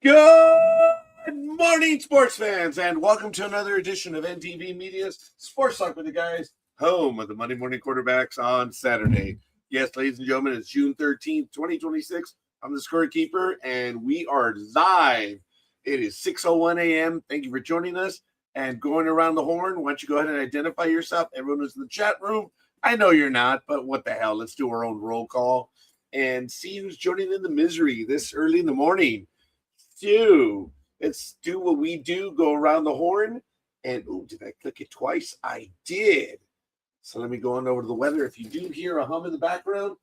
Good morning, sports fans, and welcome to another edition of NTV Media's Sports Talk with the Guys, home of the Monday Morning Quarterbacks on Saturday. Yes, ladies and gentlemen, it's June 13th, 2026. I'm the scorekeeper, and we are live. It is 6:01 a.m. Thank you for joining us. And going around the horn, why don't you go ahead and identify yourself? Everyone who's in the chat room, I know you're not, but what the hell? Let's do our own roll call and see who's joining in the misery this early in the morning. Let's do what we do, go around the horn. And, did I click it twice? I did. So let me go on over to the weather. If you do hear a hum in the background,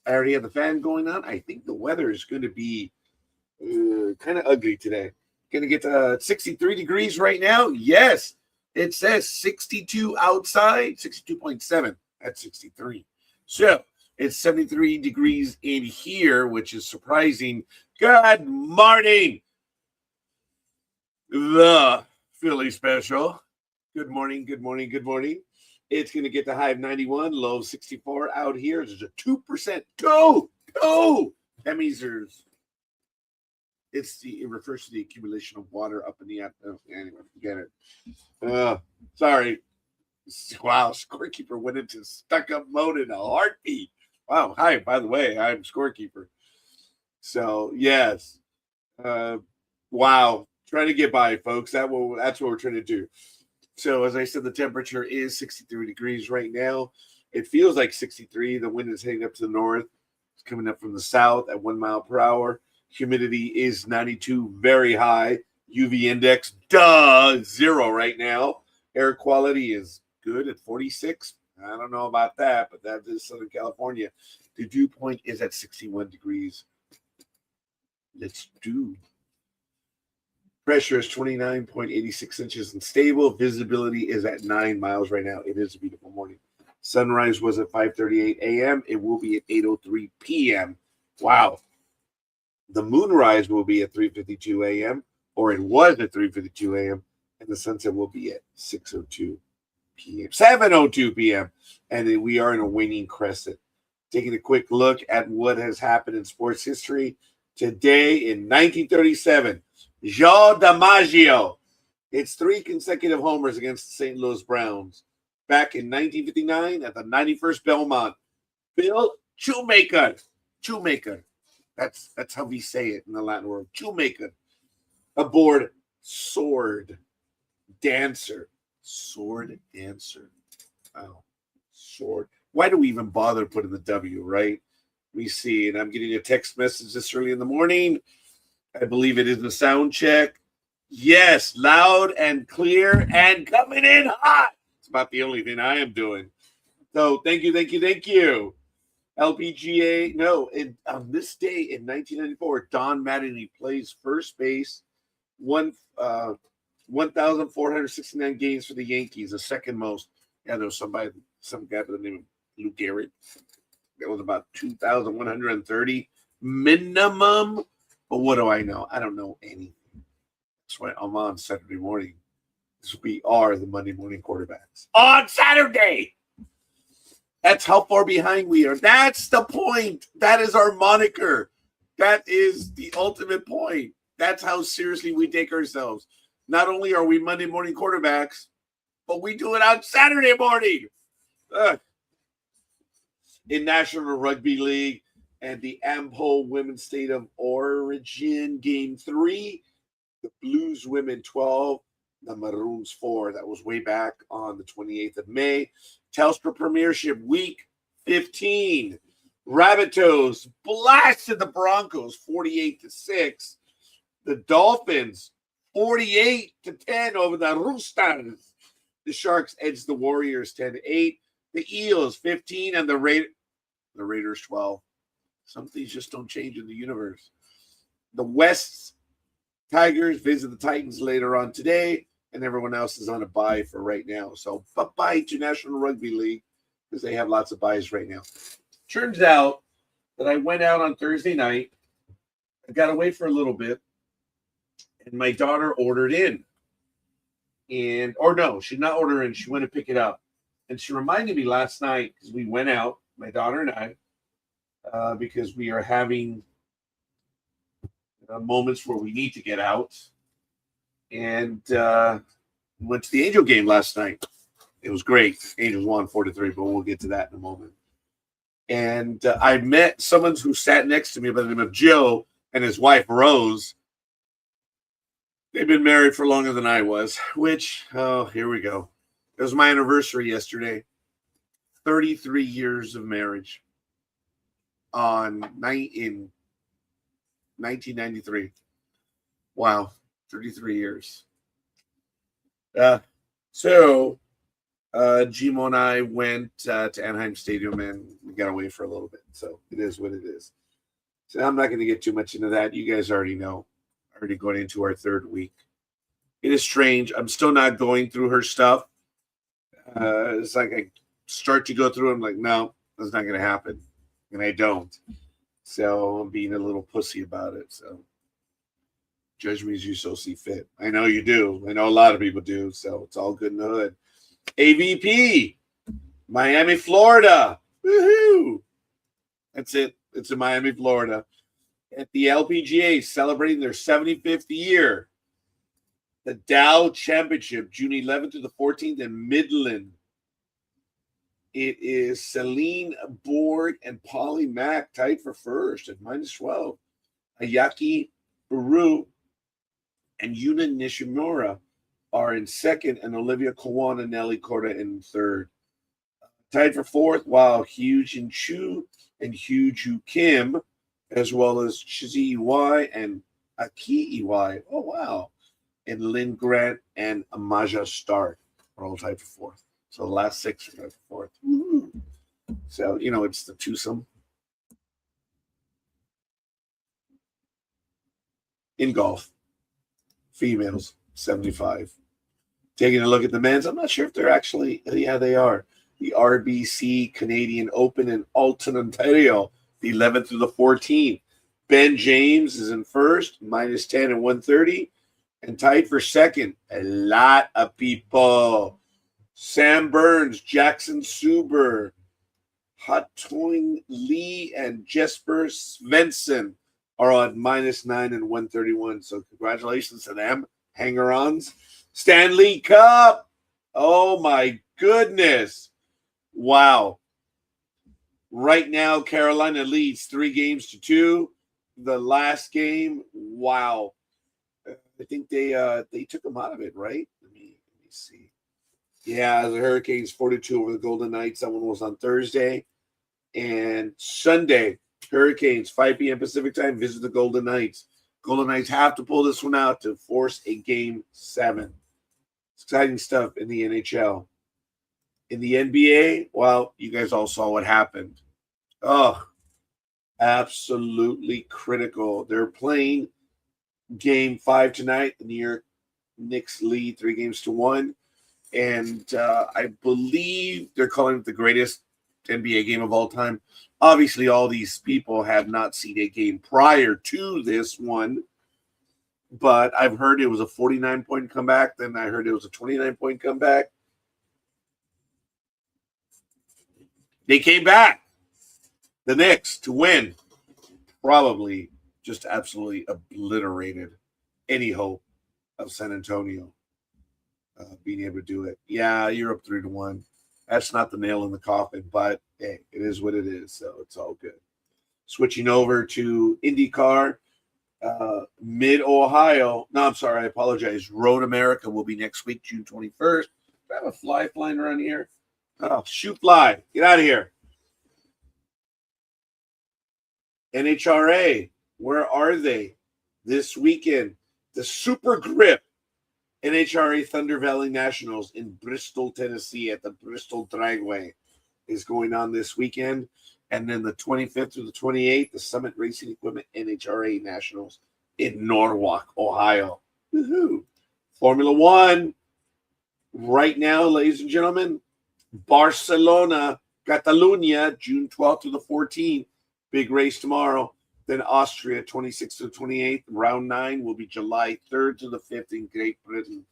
I already have the fan going on. I think the weather is going to be kind of ugly today. Going to get to 63 degrees right now. Yes, it says 62 outside, 62.7 at 63. So it's 73 degrees in here, which is surprising. Good morning, the Philly special. Good morning, good morning, good morning. It's going to get the high of 91, low of 64 out here. There's a 2%. Go! That means it refers to the accumulation of water up in the atmosphere. Anyway, forget it. Sorry. Wow, scorekeeper went into stuck-up mode in a heartbeat. Wow, hi, by the way, I'm scorekeeper. So, yes. Wow. Trying to get by, folks. That's what we're trying to do. So, as I said, the temperature is 63 degrees right now. It feels like 63. The wind is heading up to the north. It's coming up from the south at 1 mile per hour. Humidity is 92, very high. UV index, 0 right now. Air quality is good at 46. I don't know about that, but that is Southern California. The dew point is at 61 degrees. Let's do. Pressure is 29.86 inches and stable. Visibility is at 9 miles right now. It is a beautiful morning. Sunrise was at 5:38 a.m. It will be at 8:03 p.m. Wow. The moonrise will be at 3:52 a.m., or it was at 3:52 a.m., and the sunset will be at 6:02 p.m., 7:02 p.m., and we are in a waning crescent. Taking a quick look at what has happened in sports history. Today in 1937, Joe DiMaggio hits 3 consecutive homers against the St. Louis Browns. Back in 1959 at the 91st Belmont, Bill Shoemaker. That's how we say it in the Latin world. Shoemaker. Aboard sword dancer. Wow. Sword. Why do we even bother putting the W, right? We see, and I'm getting a text message this early in the morning. I believe it is a sound check. Yes, loud and clear and coming in hot. It's about the only thing I am doing. So thank you. LPGA, on this day in 1994, Don Mattingly plays first base, 1,469 games for the Yankees, the second most. Yeah, there was some guy by the name of Lou Gehrig. That was about 2,130 minimum. But what do I know? I don't know anything. That's why I'm on Saturday morning. We are the Monday Morning Quarterbacks on Saturday. That's how far behind we are. That's the point. That is our moniker. That is the ultimate point. That's how seriously we take ourselves. Not only are we Monday Morning Quarterbacks, but we do it on Saturday morning. In National Rugby League and the Ampo Women's State of Origin Game 3, the Blues women 12, the Maroons 4. That was way back on the 28th of May. Telstra Premiership Week 15. Rabbitohs blasted the Broncos 48-6. The Dolphins 48-10 over the Roosters. The Sharks edged the Warriors 10-8. The Eels 15 and the Raiders 12. Some things just don't change in the universe. The West Tigers visit the Titans later on today, and everyone else is on a bye for right now. So bye to National Rugby League because they have lots of byes right now. Turns out that I went out on Thursday night. I got away for a little bit, and my daughter ordered in. She did not order in. She went to pick it up. And she reminded me last night because we went out, my daughter and I, because we are having moments where we need to get out. And went to the Angel game last night. It was great. Angels won 4-3, but we'll get to that in a moment. And I met someone who sat next to me by the name of Joe and his wife, Rose. They've been married for longer than I was, which, here we go. It was my anniversary yesterday. 33 years of marriage in 1993. Wow, 33 years. So Gmo and I went to Anaheim Stadium and we got away for a little bit. So it is what it is. So I'm not going to get too much into that. You guys already know. Already going into our third week. It is strange. I'm still not going through her stuff. It's like I start to go through. I'm like, no, that's not going to happen. And I don't. So I'm being a little pussy about it. So judge me as you so see fit. I know you do. I know a lot of people do. So it's all good in the hood. AVP, Miami, Florida. Woohoo! That's it. It's in Miami, Florida. At the LPGA, celebrating their 75th year. The Dow Championship, June 11th to the 14th in Midland. It is Celine Borg and Polly Mack tied for first at -12. Ayaki Uru and Yuna Nishimura are in second, and Olivia Kawan and Nelly Korda in third. Tied for fourth, while Hugh Jin Chu and Hugh Ju Kim, as well as Chizi Iwai and Aki Iwai. Oh, wow. And Lynn Grant and Amaja Stark are all tied for fourth. So the last six are tied for fourth. Woo-hoo. So, it's the twosome. In golf, females, 75. Taking a look at the men's, I'm not sure if they're actually, yeah, they are. The RBC Canadian Open in Alton, Ontario, the 11th through the 14th. Ben James is in first, -10 at 130, and tied for second. A lot of people. Sam Burns, Jackson Suber, Hatoing Lee, and Jesper Svensson are on -9 and 131. So congratulations to them. Hanger-ons. Stanley Cup. Oh, my goodness. Wow. Right now, Carolina leads 3-2. The last game, wow. I think they took them out of it, right? Let me see. Yeah, the Hurricanes 42 over the Golden Knights. That one was on Thursday. And Sunday, Hurricanes, 5 p.m. Pacific time, visit the Golden Knights. Golden Knights have to pull this one out to force a Game 7. It's exciting stuff in the NHL. In the NBA, well, you guys all saw what happened. Oh, absolutely critical. They're playing Game 5 tonight. The New York Knicks lead 3-1. And I believe they're calling it the greatest NBA game of all time. Obviously, all these people have not seen a game prior to this one. But I've heard it was a 49-point comeback. Then I heard it was a 29-point comeback. They came back, the Knicks, to win. Probably just absolutely obliterated any hope of San Antonio being able to do it. Yeah, you're up 3-1. That's not the nail in the coffin, but hey, it is what it is, so it's all good. Switching over to IndyCar, Mid-Ohio. No, I'm sorry, I apologize. Road America will be next week, June 21st. Do I have a fly flying around here? Oh, shoot fly. Get out of here. NHRA, where are they this weekend? The Super Grip NHRA Thunder Valley Nationals in Bristol, Tennessee at the Bristol Dragway is going on this weekend. And then the 25th through the 28th, the Summit Racing Equipment NHRA Nationals in Norwalk, Ohio. Woohoo. Formula One, right now, ladies and gentlemen, Barcelona, Catalunya, June 12th to the 14th. Big race tomorrow. Then Austria, 26th to the 28th. Round 9 will be July 3rd to the 5th in Great Britain.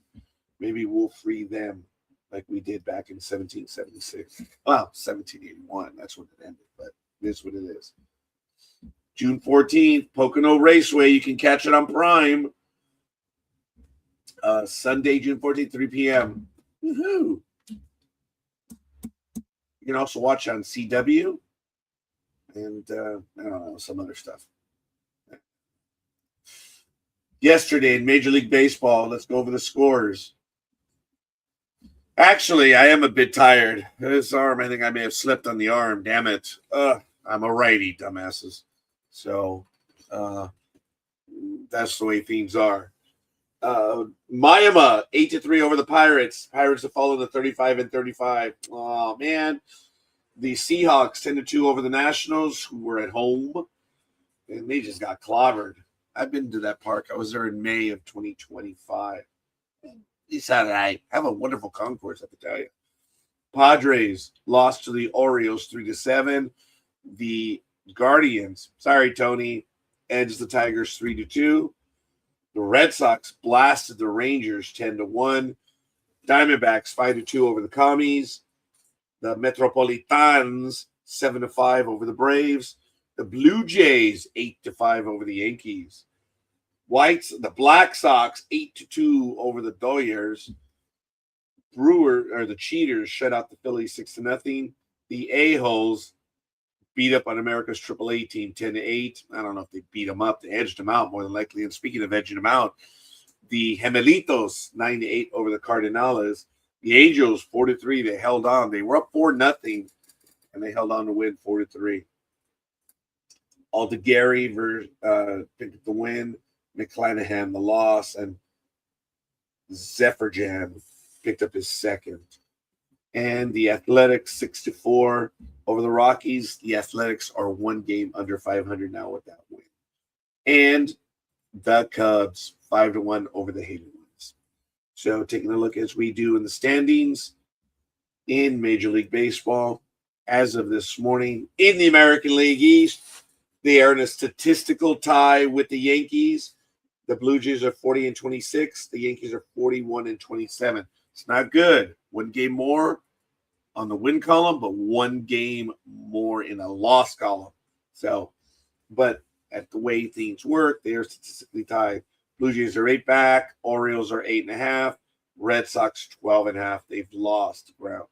Maybe we'll free them like we did back in 1776. Well, 1781. That's when it ended, but it is what it is. June 14th, Pocono Raceway. You can catch it on Prime. Sunday, June 14th, 3 p.m. Woohoo! You can also watch on CW and I don't know, some other stuff. Yesterday in Major League Baseball, let's go over the scores. Actually, I am a bit tired. This arm, I think I may have slipped on the arm. Damn it. I'm a righty, dumbasses. So that's the way things are. Miami 8-3 over the Pirates. Pirates have fallen to 35-35. Oh man. The Seahawks 10-2 over the Nationals, who were at home, and they just got clobbered. I've been to that park. I was there in May of 2025. It's all right. Have a wonderful concourse, I can tell you. Padres lost to the Orioles 3-7. The Guardians, sorry, Tony, edged the Tigers 3-2. The Red Sox blasted the Rangers 10-1. Diamondbacks 5-2 over the Commies. The Metropolitans 7-5 over the Braves. The Blue Jays 8-5 over the Yankees. The Black Sox 8-2 over the Dodgers. The Cheaters shut out the Phillies 6-0. The A-Holes beat up on America's AAA team 10-8. I don't know if they beat them up. They edged them out more than likely. And speaking of edging them out, the Gemelitos 9-8 over the Cardinals. The Angels 4-3. They held on. They were up 4-0, and they held on to win 4-3. Aldegary picked up the win. McClanahan the loss, and Zephyrjan picked up his second. And the Athletics 6-4 over the Rockies. The Athletics are one game under 500 now with that win. And the Cubs 5-1 over the Hayden Ones. So taking a look as we do in the standings in Major League Baseball as of this morning in the American League East, they are in a statistical tie with the Yankees. The Blue Jays are 40-26. The Yankees are 41-27. It's not good. One game more on the win column, but one game more in a loss column. So, but at the way things work, they are statistically tied. Blue Jays are 8 back. Orioles are 8.5. Red Sox 12.5. They've lost ground.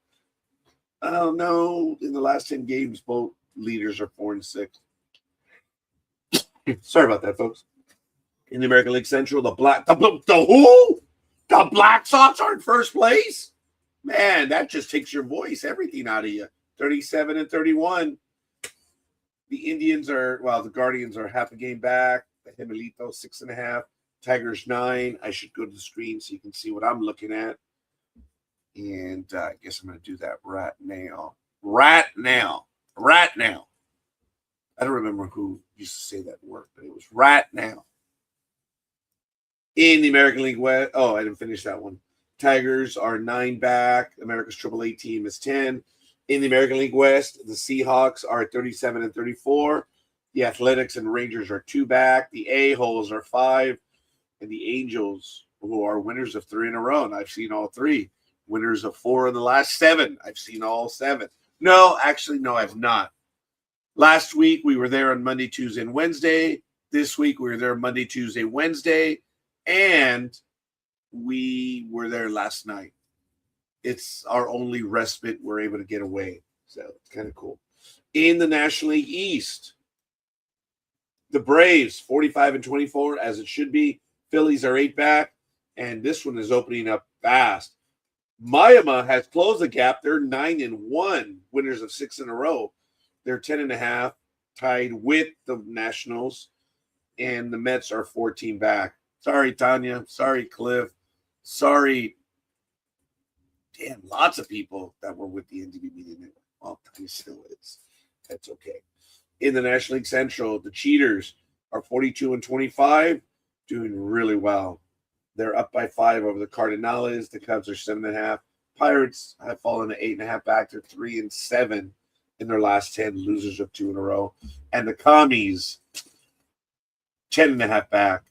Oh no! In the last 10 games, both leaders are 4-6. Sorry about that, folks. In the American League Central, the Black Sox are in first place. Man, that just takes your voice, everything out of you. 37-31. The the Guardians are half a game back. The Gemelitos 6.5. Tigers 9. I should go to the screen so you can see what I'm looking at. And I guess I'm going to do that right now. Right now. I don't remember who used to say that word, but it was right now. In the American League West, I didn't finish that one. Tigers are 9 back. America's AAA team is 10. In the American League West, the Seahawks are at 37-34. The Athletics and Rangers are 2 back. The A-Holes are 5. And the Angels, who are winners of 3 in a row, and I've seen all 3. Winners of 4 in the last 7. I've seen all 7. No, I've not. Last week, we were there on Monday, Tuesday, and Wednesday. This week, we were there Monday, Tuesday, Wednesday. And we were there last night. It's our only respite. We're able to get away. So it's kind of cool. In the National League East, the Braves, 45-24, as it should be. Phillies are 8 back. And this one is opening up fast. Miami has closed the gap. They're 9-1, winners of 6 in a row. They're 10.5, tied with the Nationals. And the Mets are 14 back. Sorry, Tanya. Sorry, Cliff. Sorry. Damn, lots of people that were with the NDB meeting. Well, Tanya still is. That's okay. In the National League Central, the Cheaters are 42-25, doing really well. They're up by 5 over the Cardinals. The Cubs are 7.5. Pirates have fallen to 8.5 back. They're 3-7 in their last 10, losers of 2 in a row. And the Commies, 10.5 back.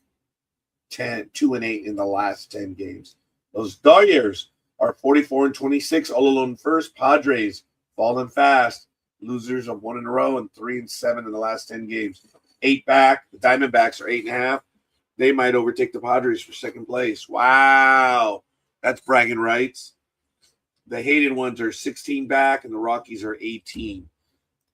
2-8 in the last 10 games. Those Dodgers are 44-26, all alone first. Padres falling fast, losers of 1 in a row and 3-7 in the last 10 games. 8 back. The Diamondbacks are 8.5. They might overtake the Padres for second place. Wow. That's bragging rights. The hated ones are 16 back, and the Rockies are 18.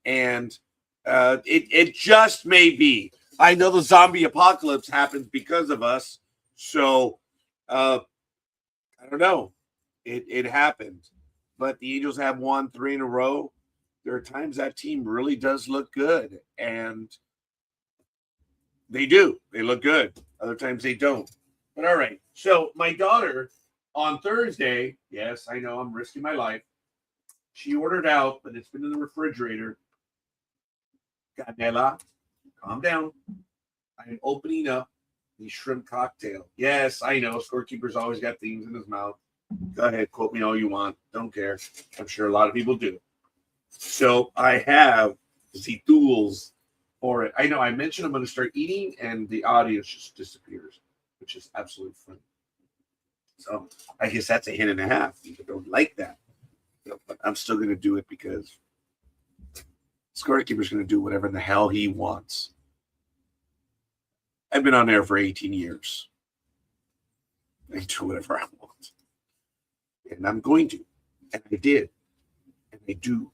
And it just may be. I know the zombie apocalypse happens because of us. So I don't know. It happened. But the Angels have won 3 in a row. There are times that team really does look good. And they do. They look good. Other times they don't. But all right. So my daughter on Thursday, yes, I know I'm risking my life. She ordered out, but it's been in the refrigerator. Canela, calm down. I'm opening up the shrimp cocktail. Yes, I know. Scorekeeper's always got things in his mouth. Go ahead, quote me all you want. Don't care. I'm sure a lot of people do. So I have the tools for it. I know I mentioned I'm going to start eating, and the audience just disappears, which is absolutely fun. So I guess that's a hint and a half. People don't like that. But I'm still going to do it because Scorekeeper's going to do whatever the hell he wants. I've been on air for 18 years. I do whatever I want. And I'm going to. And I did. And I do.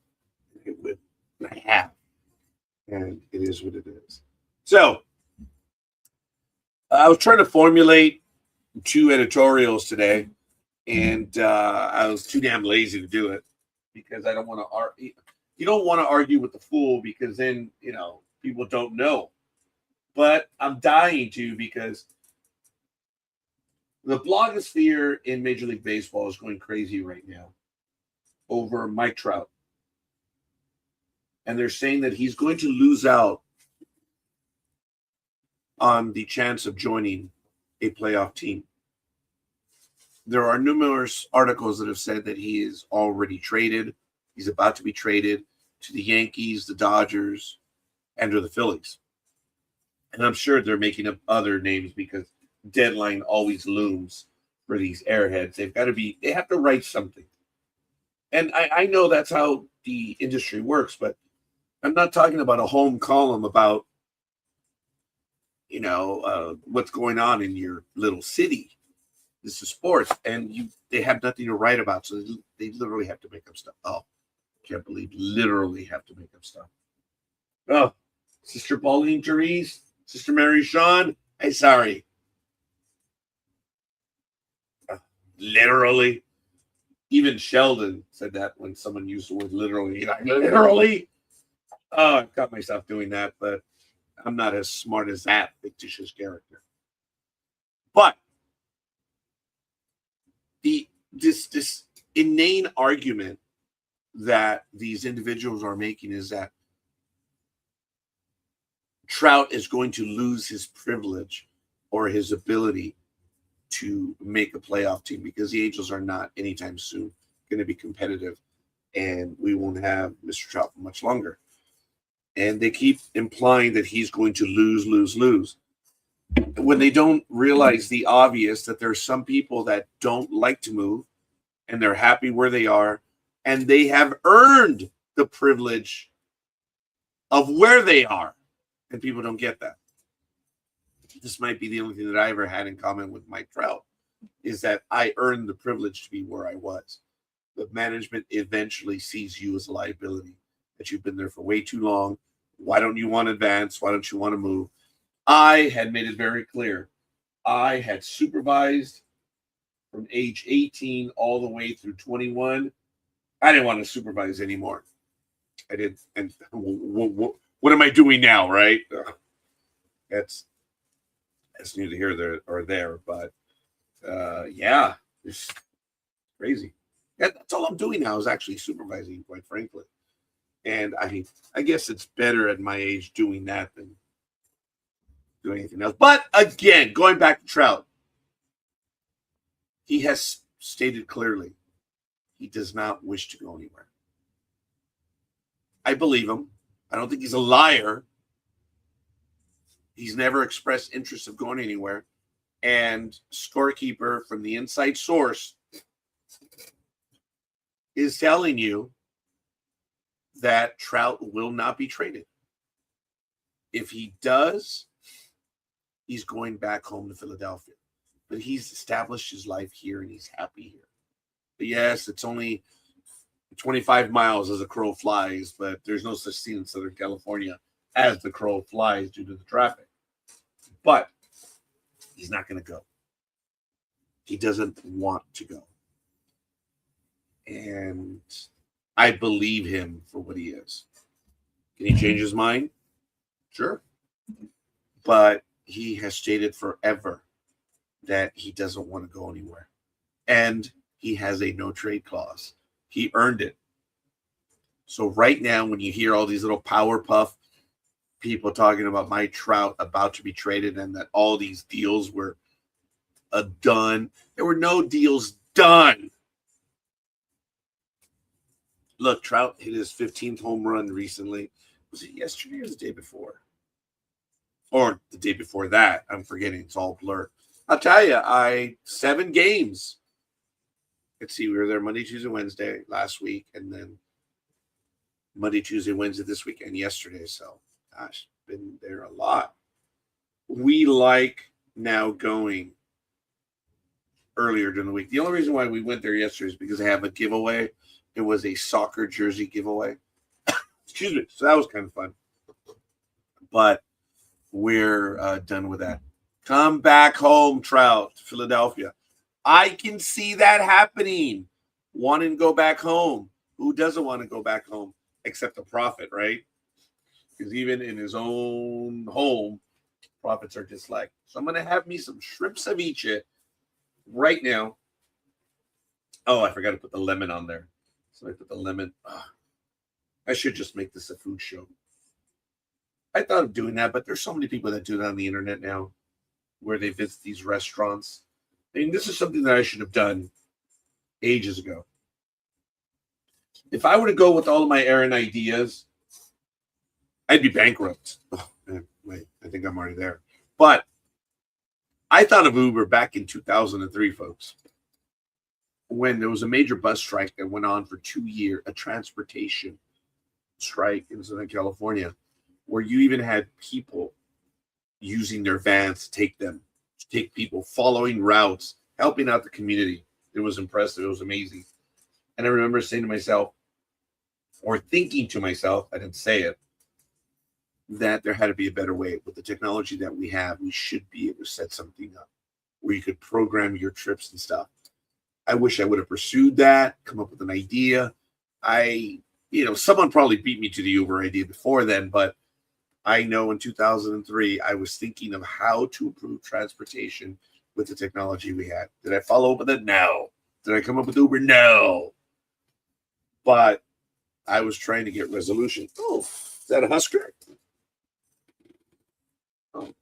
And I will. And I have. And it is what it is. So, I was trying to formulate 2 editorials today. And I was too damn lazy to do it because I don't want to argue. You don't want to argue with the fool because then, people don't know. But I'm dying to because the blogosphere in Major League Baseball is going crazy right now over Mike Trout. And they're saying that he's going to lose out on the chance of joining a playoff team. There are numerous articles that have said that he is already traded. He's about to be traded to the Yankees, the Dodgers, and to the Phillies. And I'm sure they're making up other names because deadline always looms for these airheads. They have to write something. And I know that's how the industry works, but I'm not talking about a home column about, what's going on in your little city. This is sports, and they have nothing to write about, so they literally have to make up stuff. Oh, can't believe literally have to make up stuff. Oh, Sister Pauline Therese, Sister Mary Sean, hey, sorry. Literally. Even Sheldon said that when someone used the word literally. Literally. Oh, I got myself doing that, but I'm not as smart as that fictitious character. But this inane argument that these individuals are making is that Trout is going to lose his privilege or his ability to make a playoff team because the Angels are not anytime soon going to be competitive, and we won't have Mr. Trout for much longer. And they keep implying that he's going to lose. When they don't realize the obvious that there's some people that don't like to move and they're happy where they are, and they have earned the privilege of where they are, and people don't get that. This might be the only thing that I ever had in common with Mike Trout, is that I earned the privilege to be where I was. But management eventually sees you as a liability, that you've been there for way too long. Why don't you want to advance? Why don't you want to move? I had made it very clear. I had supervised from age 18 all the way through 21. I didn't want to supervise anymore. I did. And what am I doing now, right? That's neither here or there. But yeah, it's crazy. That's all I'm doing now is actually supervising, quite frankly. And I guess it's better at my age doing that than doing anything else. But again, going back to Trout, he has stated clearly he does not wish to go anywhere. I believe him. I don't think he's a liar. He's never expressed interest of going anywhere. And Scorekeeper from the inside source is telling you that Trout will not be traded. If he does, he's going back home to Philadelphia. But he's established his life here and he's happy here. But yes, it's only 25 miles as a crow flies, but there's no such thing in Southern California as the crow flies due to the traffic. But he's not going to go. He doesn't want to go. And I believe him for what he is. Can he change his mind? Sure. But he has stated forever that he doesn't want to go anywhere. And he has a no trade clause. He earned it. So right now, when you hear all these little Powerpuff people talking about Mike Trout about to be traded and that all these deals were done, there were no deals done. Look, Trout hit his 15th home run recently. Was it yesterday or the day before? Or the day before that. I'm forgetting. It's all blur. I'll tell you, 7 games. Let's see, we were there Monday, Tuesday, Wednesday last week, and then Monday, Tuesday, Wednesday this week, and yesterday. So, gosh, been there a lot. We like now going earlier during the week. The only reason why we went there yesterday is because they have a giveaway. It was a soccer jersey giveaway. Excuse me. So that was kind of fun. But we're done with that. Come back home, Trout, Philadelphia. I can see that happening. Wanting to go back home. Who doesn't want to go back home except the prophet, right? Because even in his own home, prophets are just like, so I'm going to have me some shrimp ceviche right now. Oh, I forgot to put the lemon on there. So I put the lemon. Oh, I should just make this a food show. I thought of doing that, but there's so many people that do that on the internet now where they visit these restaurants. I mean, this is something that I should have done ages ago. If I were to go with all of my errand ideas, I'd be bankrupt. Oh, man, wait, I think I'm already there. But I thought of Uber back in 2003, folks, when there was a major bus strike that went on for 2 years, a transportation strike in Southern California, where you even had people using their vans to take people, following routes, helping out the community. It was impressive. It was amazing. And I remember saying to myself, or thinking to myself, I didn't say it, that there had to be a better way. With the technology that we have, we should be able to set something up where you could program your trips and stuff. I wish I would have pursued that, come up with an idea. Someone probably beat me to the Uber idea before then, but I know in 2003, I was thinking of how to improve transportation with the technology we had. Did I follow up with it? No. Did I come up with Uber? No. But I was trying to get resolution. Oh, is that a Husker? Oh.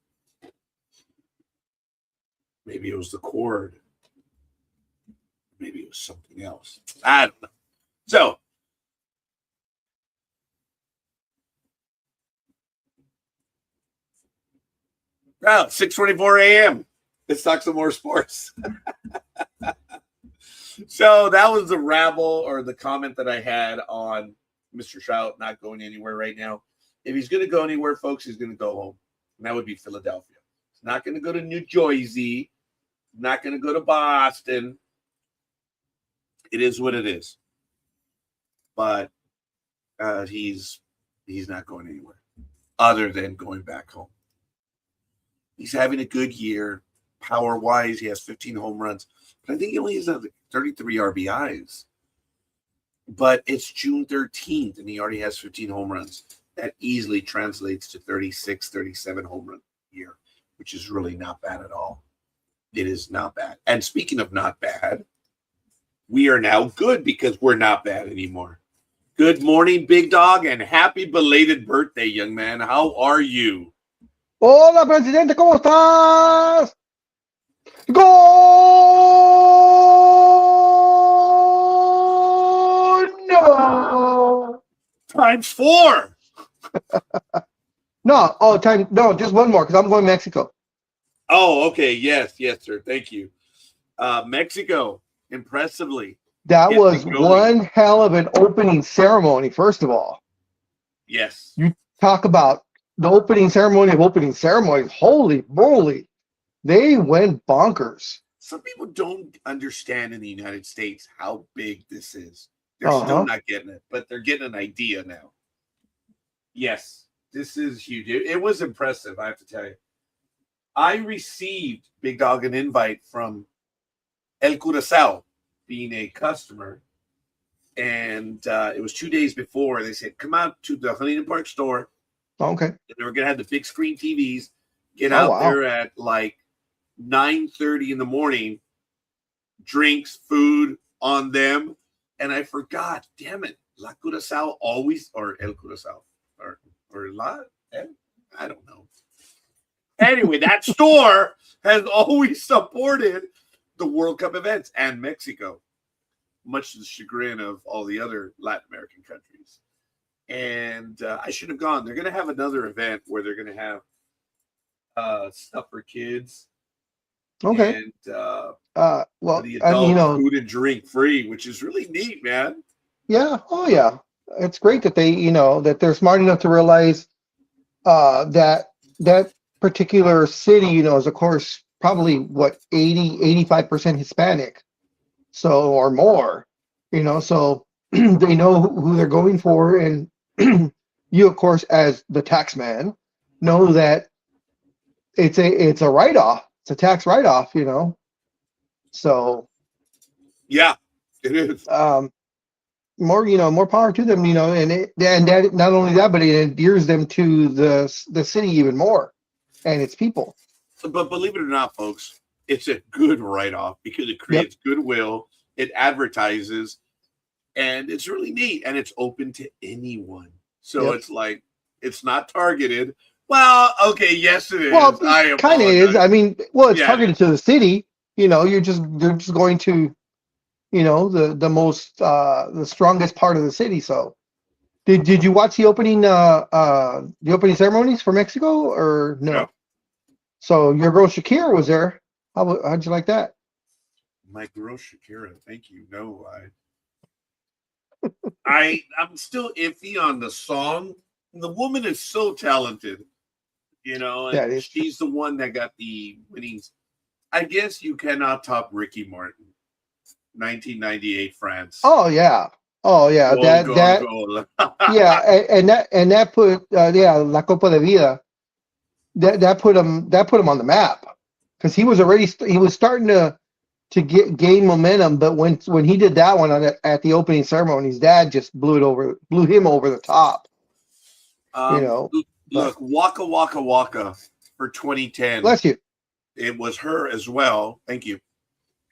Maybe it was the cord. Maybe it was something else. I don't know. So, well, 6:24 a.m. Let's talk some more sports. So that was the rabble or the comment that I had on Mr. Trout not going anywhere right now. If he's going to go anywhere, folks, he's going to go home. And that would be Philadelphia. He's not going to go to New Jersey. Not going to go to Boston. It is what it is. But he's not going anywhere other than going back home. He's having a good year. Power-wise, he has 15 home runs. But I think he only has 33 RBIs. But it's June 13th, and he already has 15 home runs. That easily translates to 36, 37 home run a year, which is really not bad at all. It is not bad. And speaking of not bad, we are now good because we're not bad anymore. Good morning, big dog, and happy belated birthday, young man. How are you? Hola, presidente, ¿cómo estás? ¡Gol! No! Times 4. No, just one more because I'm going to Mexico. Oh, okay. Yes, sir. Thank you. Mexico, impressively. That was one hell of an opening ceremony, first of all. Yes. You talk about the opening ceremony of opening ceremonies. Holy moly, they went bonkers. Some people don't understand in the United States how big this is. They're Uh still huh. not getting it, but they're getting an idea now. Yes, this is huge. It was impressive, I have to tell you. I received, Big Dog, an invite from El Curacao, being a customer. And it was 2 days before. They said, come out to the Huntington Park store. Okay. And they were going to have the big screen TVs. Get Oh out wow. there at like 9:30 in the morning. Drinks, food on them. And I forgot, damn it, La Curacao always, or El Curacao, or La, I don't know. Anyway, that store has always supported the World Cup events and Mexico, much to the chagrin of all the other Latin American countries. And I should have gone. They're going to have another event where they're going to have stuff for kids Okay. and Well, the and adults food and drink free, which is really neat, man. yeah. Oh yeah. It's great that they, that they're smart enough to realize that particular city, is of course probably what 85% Hispanic, so or more, so they know who they're going for, and you of course as the tax man know that it's a write-off, it's a tax write-off, so Yeah, it is. more power to them, and that not only that, but it endears them to the city even more and its people. But believe it or not, folks, it's a good write-off because it creates goodwill, it advertises, and it's really neat, and it's open to anyone. So it's like, it's not targeted. Well, okay, yes, it is. Well, I it kind of is. apologize. I mean, well, it's Yeah, targeted to the city. You're just going to, the strongest part of the city. So, did you watch the opening ceremonies for Mexico or no? no. So your girl Shakira was there. How'd you like that? My girl Shakira, thank you. No, I'm still iffy on the song. The woman is so talented, That and is she's the one that got the winnings. I guess you cannot top Ricky Martin, 1998 France. Oh yeah. Gol, gol, That gol. yeah, and that put La Copa de Vida. That put him on the map because he was starting to gain momentum, but when he did that one at the opening ceremony, his dad just blew him over the top. But Look, Waka Waka Waka for 2010. bless you. It was her as well. Thank you.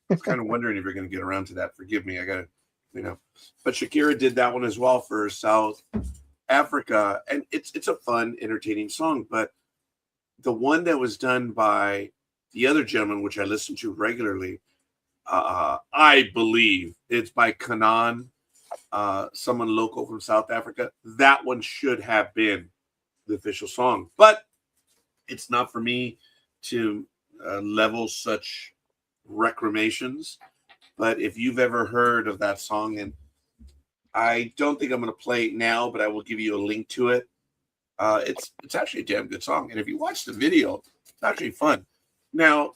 I was kind of wondering if you're going to get around to that. Forgive me. I got to, But Shakira did that one as well for South Africa, and it's a fun, entertaining song. But the one that was done by the other gentleman, which I listen to regularly, I believe it's by Kanan, someone local from South Africa. That one should have been the official song, but it's not for me to level such recriminations. But if you've ever heard of that song, and I don't think I'm going to play it now, but I will give you a link to it. It's actually a damn good song, and if you watch the video, it's actually fun. Now,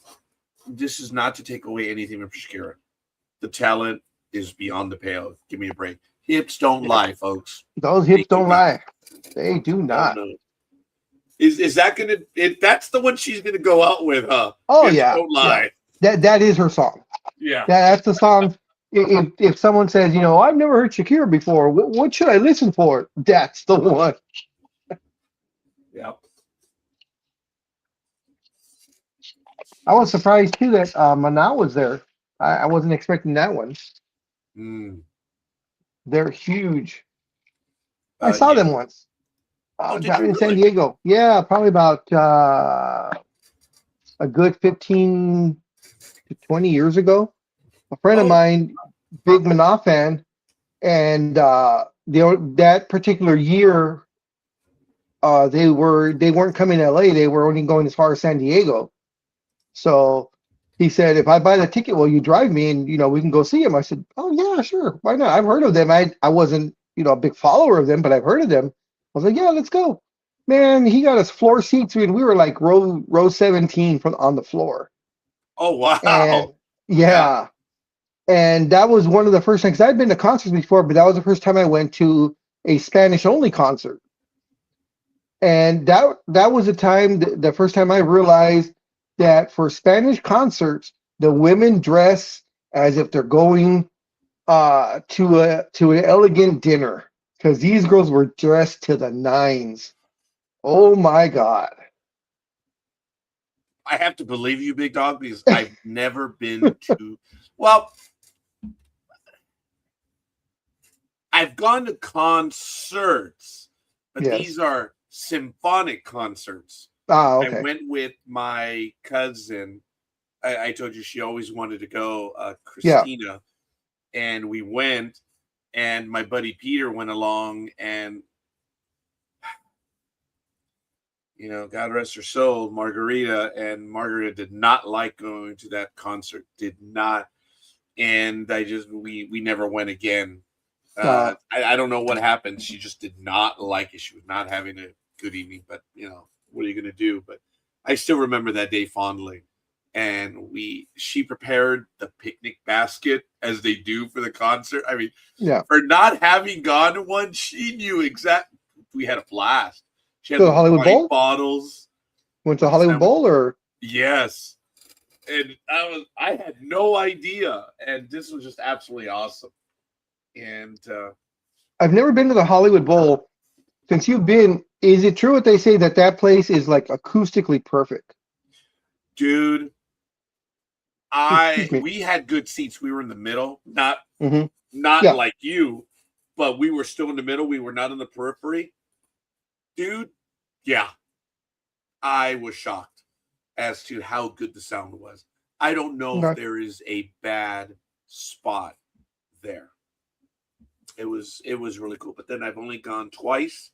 this is not to take away anything from Shakira. The talent is beyond the pale. Give me a break. Hips don't lie, folks. Those hips don't lie. They do not. No. Is that gonna? That's the one she's gonna go out with, huh? Oh Hips yeah. don't lie. Yeah. That is her song. Yeah. That's the song. If someone says, I've never heard Shakira before, what should I listen for? That's the one. Yep. I was surprised too that Manal was there. I wasn't expecting that one. They're huge. I saw them once. Down in San Diego. Yeah, probably about a good 15 to 20 years ago. A friend of mine, big Manal fan, and that particular year, they weren't coming to LA. They were only going as far as San Diego. So he said, if I buy the ticket, will you drive me and we can go see him? I said, oh yeah, sure, why not? I've heard of them. I wasn't a big follower of them, but I've heard of them. I was like, yeah, let's go. Man, he got us floor seats, and we were like row 17 from on the floor. Oh wow! And Yeah. yeah, and that was one of the first things. I'd been to concerts before, but that was the first time I went to a Spanish only concert. And that was the first time I realized that for Spanish concerts, the women dress as if they're going to an elegant dinner, because these girls were dressed to the nines. Oh my God. I have to believe you, Big Dog, because I've never been to. Well, I've gone to concerts, but Yes. these are symphonic concerts. I Okay. went with my cousin. I told you she always wanted to go, Yeah. Christina, and we went. And my buddy Peter went along, and God rest her soul, Margarita. And Margarita did not like going to that concert. Did not, and we never went again. I don't know what happened. She just did not like it. She was not having a good evening. But what are you going to do? But I still remember that day fondly. And she prepared the picnic basket as they do for the concert. I mean, Yeah. for not having gone to one, she knew exactly. We had a blast. She had So the Hollywood wine Bowl? bottles. Went to Hollywood Bowl, or? Yes. And I had no idea. And this was just absolutely awesome. And I've never been to the Hollywood Bowl. Since you've been, is it true what they say that place is like acoustically perfect? Dude, Excuse me. we had good seats. We were in the middle, not Yeah. like you, but we were still in the middle. We were not in the periphery. Dude, yeah. I was shocked as to how good the sound was. I don't know if there is a bad spot there. It was really cool. But then I've only gone twice,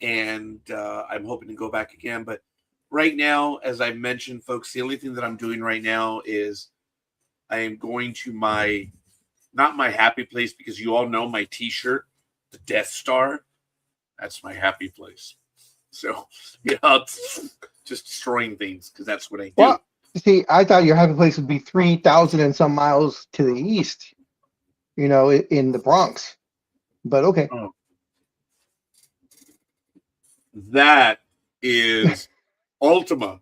and I'm hoping to go back again. But right now, as I mentioned, folks, the only thing that I'm doing right now is I am going to not my happy place, because you all know my T-shirt, the Death Star. That's my happy place. So, just destroying things, because that's what I do. Well, see, I thought your happy place would be 3,000 and some miles to the east, in the Bronx. But okay. Oh. That is Ultima.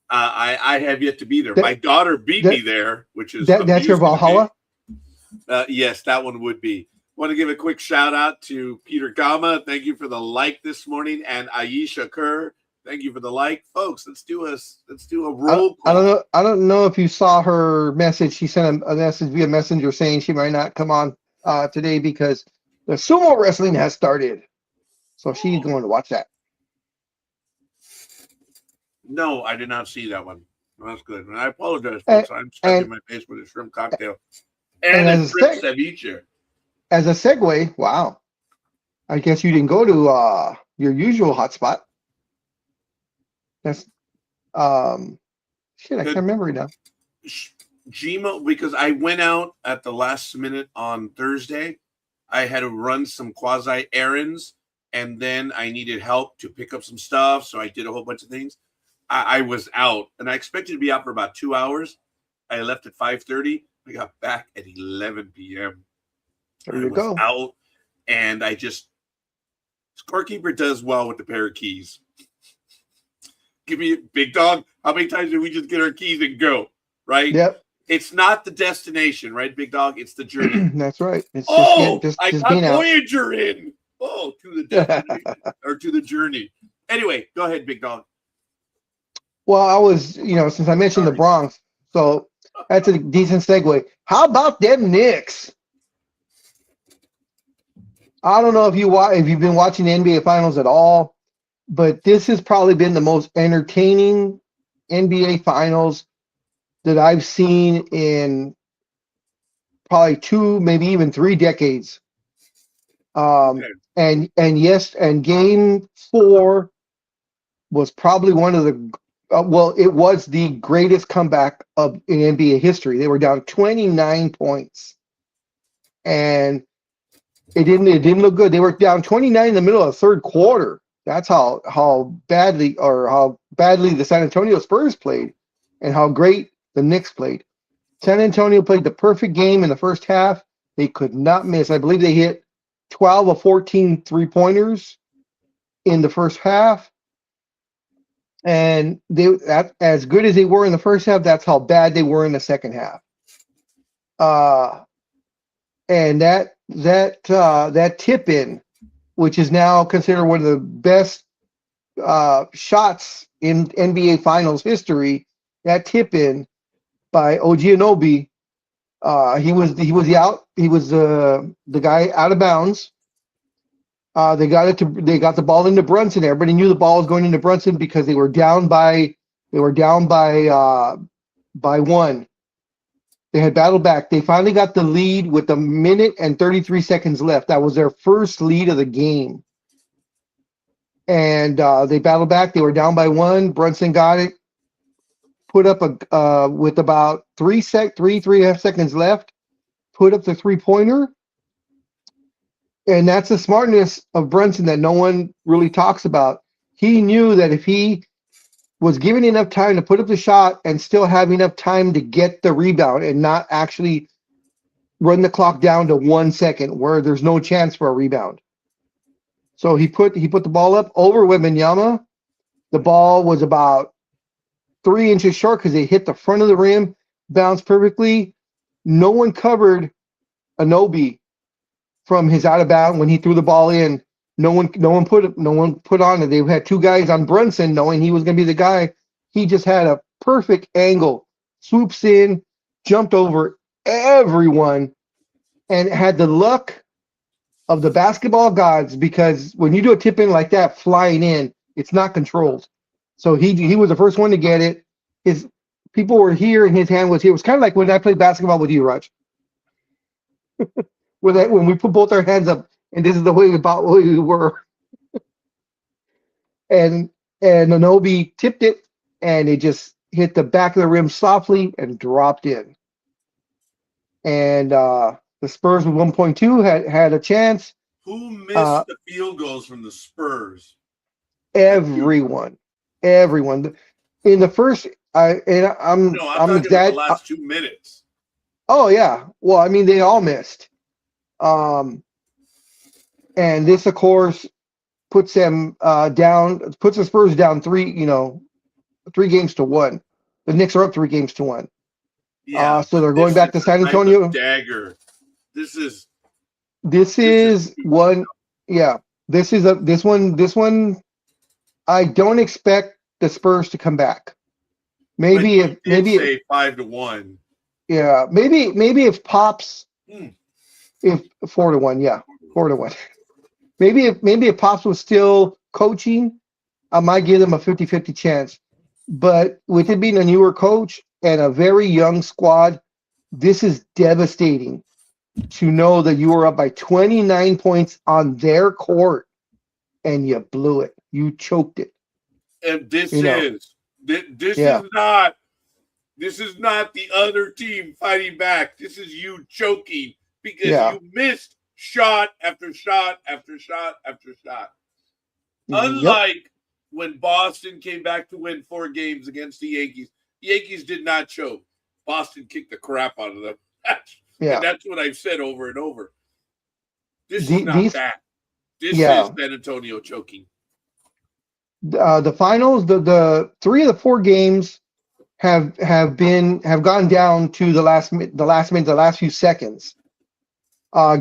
I have yet to be there. My daughter beat me there, which is that's your Valhalla? Yes, that one would be. Want to give a quick shout out to Peter Gama. Thank you for the like this morning, and Aisha Kerr. Thank you for the like, folks. Let's do a roll call. I don't know if you saw her message. She sent a message via Messenger saying she might not come on today because the sumo wrestling has started. So she's going to watch that. No, I did not see that one. That's good. And I apologize, folks. I'm stuffing my face with a shrimp cocktail and a shrimp ceviche. As a segue, wow. I guess you didn't go to your usual hotspot. That's shit, I can't remember it now. Gmo, because I went out at the last minute on Thursday. I had to run some quasi errands, and then I needed help to pick up some stuff. So I did a whole bunch of things. I was out, and I expected to be out for about 2 hours. I left at 5:30. I got back at 11 p.m. There you go. Out, and scorekeeper does well with the pair of keys. Give me Big Dog. How many times did we just get our keys and go? Right? Yep. It's not the destination, right, Big Dog? It's the journey. That's right. It's I got Voyager in. To the destination or to the journey. Anyway, go ahead, Big Dog. Well, I was, since I mentioned the Bronx, so that's a decent segue. How about them Knicks? I don't know if you've been watching the NBA Finals at all, but this has probably been the most entertaining NBA Finals that I've seen in probably 2, maybe even 3 decades. And Game 4 was probably one of the it was the greatest comeback in NBA history. They were down 29 points, and it didn't look good. They were down 29 in the middle of the third quarter, That's how badly the San Antonio Spurs played, and how great the Knicks played. San Antonio played the perfect game in the first half. They could not miss. I believe they hit 12 of 14 three-pointers in the first half. And as good as they were in the first half, that's how bad they were in the second half. And that tip in, which is now considered one of the best shots in NBA Finals history, that tip in by OG Anunoby, he was the guy out of bounds. They got the ball into Brunson. Everybody knew the ball was going into Brunson because they were down by one. They had battled back. They finally got the lead with a minute and 33 seconds left. That was their first lead of the game. And they battled back. They were down by one. Brunson got it. Put up with about 3.5 seconds left. Put up the 3-pointer. And that's the smartness of Brunson that no one really talks about. He knew that if he was given enough time to put up the shot and still have enough time to get the rebound and not actually run the clock down to 1 second where there's no chance for a rebound. So he put the ball up over Wembanyama. The ball was about 3 inches short because it hit the front of the rim, bounced perfectly. No one covered Anunoby from his out of bounds when he threw the ball in. No one put on it. They had two guys on Brunson, knowing he was going to be the guy. He just had a perfect angle, swoops in, jumped over everyone, and had the luck of the basketball gods, because when you do a tip in like that, flying in, it's not controlled. So he was the first one to get it. His people were here, and his hand was here. It was kind of like when I played basketball with you, Raj. When we put both our hands up, and this is the way we were. And Anunoby tipped it, and it just hit the back of the rim softly and dropped in. And the Spurs with 1.2 had a chance. Who missed the field goals from the Spurs? Everyone. In the first, I'm talking about the last 2 minutes. Oh yeah. Well, I mean, they all missed. And this, of course, puts them puts the Spurs down 3 games to 1. The Knicks are up 3 games to 1. Yeah. So they're going back to San Antonio. Dagger. This is one. Yeah. This one. I don't expect the Spurs to come back. Maybe say 5-1. Yeah. Maybe if Pops. If 4-1, yeah, 4-1. Maybe if Pops was still coaching, I might give them a 50-50 chance. But with it being a newer coach and a very young squad, this is devastating to know that you were up by 29 points on their court and you blew it. You choked it. And this is not the other team fighting back. This is you choking because you missed shot after shot after shot after shot. Unlike when Boston came back to win 4 games against the Yankees did not choke. Boston kicked the crap out of them. And that's what I've said over and over. This is not that. This is San Antonio choking. The finals, the 3 of the 4 games have gone down to the last minute, the last few seconds.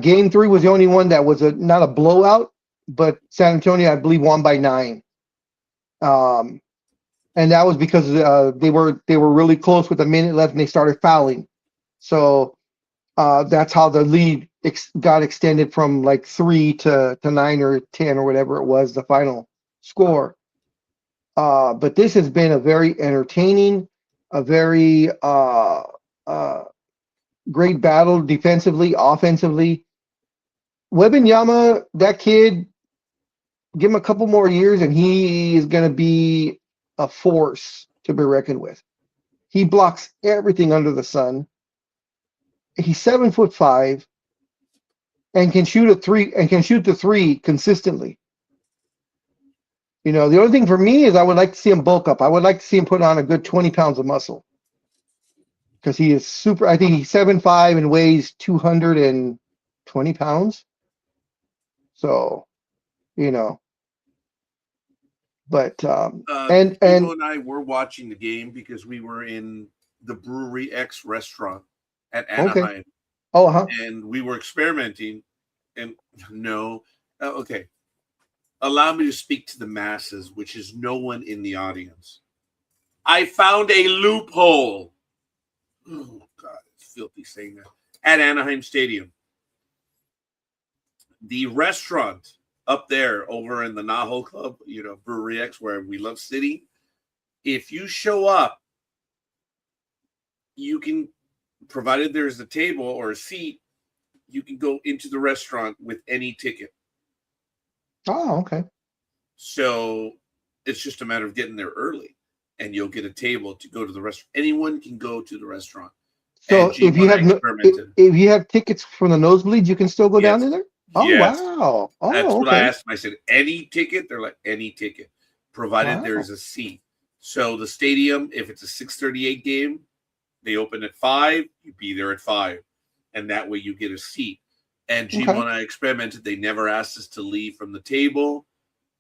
Game 3 was the only one that was not a blowout, but San Antonio, I believe, won by 9. And that was because they were really close with a minute left and they started fouling. So that's how the lead got extended from like 3 to 9 or 10 or whatever it was, the final score. But this has been a very entertaining, a very great battle defensively, offensively. Wembanyama, that kid, give him a couple more years and he is going to be a force to be reckoned with. He blocks everything under the sun. He's 7'5" and can shoot the 3 consistently. You know, the only thing for me is I would like to see him bulk up. I would like to see him put on a good 20 pounds of muscle because he is super. I think he's 7'5" and weighs 220 pounds. So, you know, but and Timo and I were watching the game because we were in the Brewery X restaurant at okay. Anaheim, Oh, huh. and we were experimenting. And no, okay. Allow me to speak to the masses, which is no one in the audience. I found a loophole. Oh, God, it's filthy saying that. At Anaheim Stadium. The restaurant up there over in the Naho Club, you know, Brewery X, where we love sitting. If you show up, you can, provided there's a table or a seat, you can go into the restaurant with any ticket. Oh, okay. So it's just a matter of getting there early, and you'll get a table to go to the restaurant. Anyone can go to the restaurant. So if you have if you have tickets from the nosebleeds, you can still go down in there. Oh, yes. Wow! Oh, that's okay. what I asked them. I said, any ticket? They're like, any ticket, provided there's a seat. So the stadium, if it's a 6:38 game, they open at 5. You be there at 5, and that way you get a seat. And Gmo and I experimented. They never asked us to leave from the table.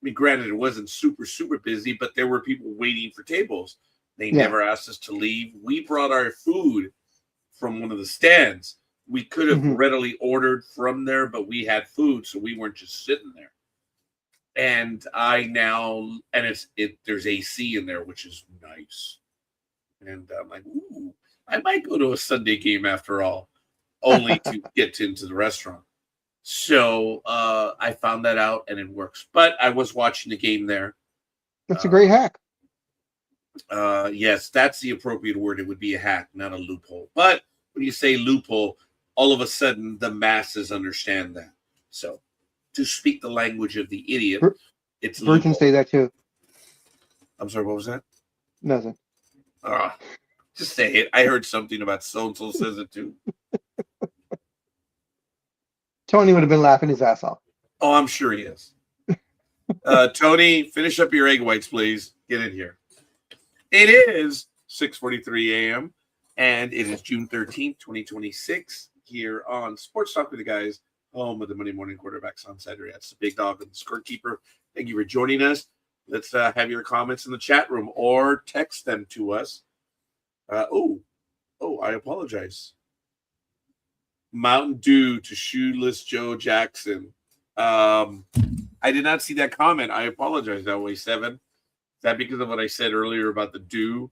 I mean, granted, it wasn't super, super busy, but there were people waiting for tables. They never asked us to leave. We brought our food from one of the stands. We could have readily ordered from there, but we had food, so we weren't just sitting there. And there's AC in there, which is nice. And I'm like, ooh, I might go to a Sunday game after all, only to get into the restaurant. So I found that out, and it works. But I was watching the game there. That's a great hack. Yes, that's the appropriate word. It would be a hack, not a loophole. But when you say loophole, all of a sudden the masses understand that. So to speak the language of the idiot, it's virgins say that too. I'm sorry, what was that? Nothing. Just say it. I heard something about so-and-so says it too. Tony would have been laughing his ass off. Oh, I'm sure he is. Tony, finish up your egg whites, please. Get in here. It is 6:43 a.m. and it is June 13th, 2026 here on Sports Talk with the Guys, home of the Monday Morning Quarterbacks on Saturday. That's the Big Dog and the Scorekeeper. Thank you for joining us. Let's have your comments in the chat room or text them to us. I apologize. Mountain Dew to Shoeless Joe Jackson. I did not see that comment. I apologize that way, 7. Is that because of what I said earlier about the dew?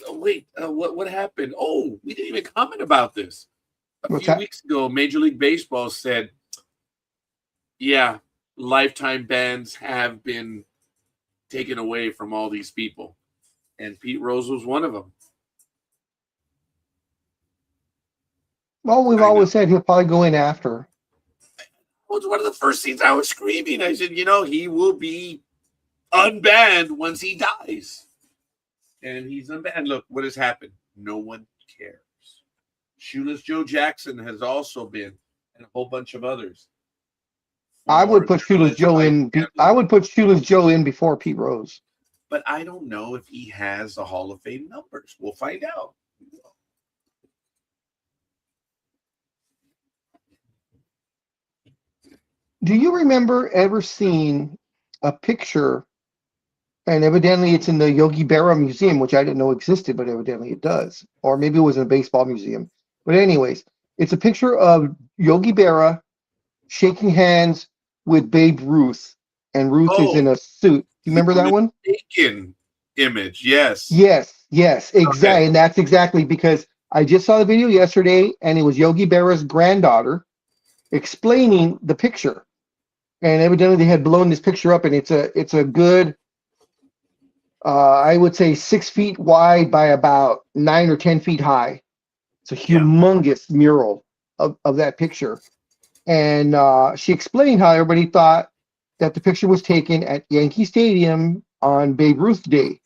What happened? Oh, we didn't even comment about this. A few weeks ago, Major League Baseball said, yeah, lifetime bans have been taken away from all these people. And Pete Rose was one of them. Well, we've always said he'll probably go in after. It was one of the first things I was screaming. I said, he will be unbanned once he dies. And he's unbanned. Look, what has happened? No one cares. Shoeless Joe Jackson has also been, and a whole bunch of others. I would put Shoeless Joe in. I would put Shoeless Joe in before Pete Rose. But I don't know if he has the Hall of Fame numbers. We'll find out. Do you remember ever seeing a picture, and evidently it's in the Yogi Berra Museum, which I didn't know existed, but evidently it does. Or maybe it was in a baseball museum. But anyways, it's a picture of Yogi Berra shaking hands with Babe Ruth, and Ruth is in a suit. Do you remember that one? Bacon image, yes. Yes, exactly. Okay. And that's exactly because I just saw the video yesterday, and it was Yogi Berra's granddaughter explaining the picture. And evidently they had blown this picture up, and it's a good, I would say 6 feet wide by about 9 or 10 feet high. It's a humongous mural of that picture. And she explained how everybody thought that the picture was taken at Yankee Stadium on Babe Ruth Day.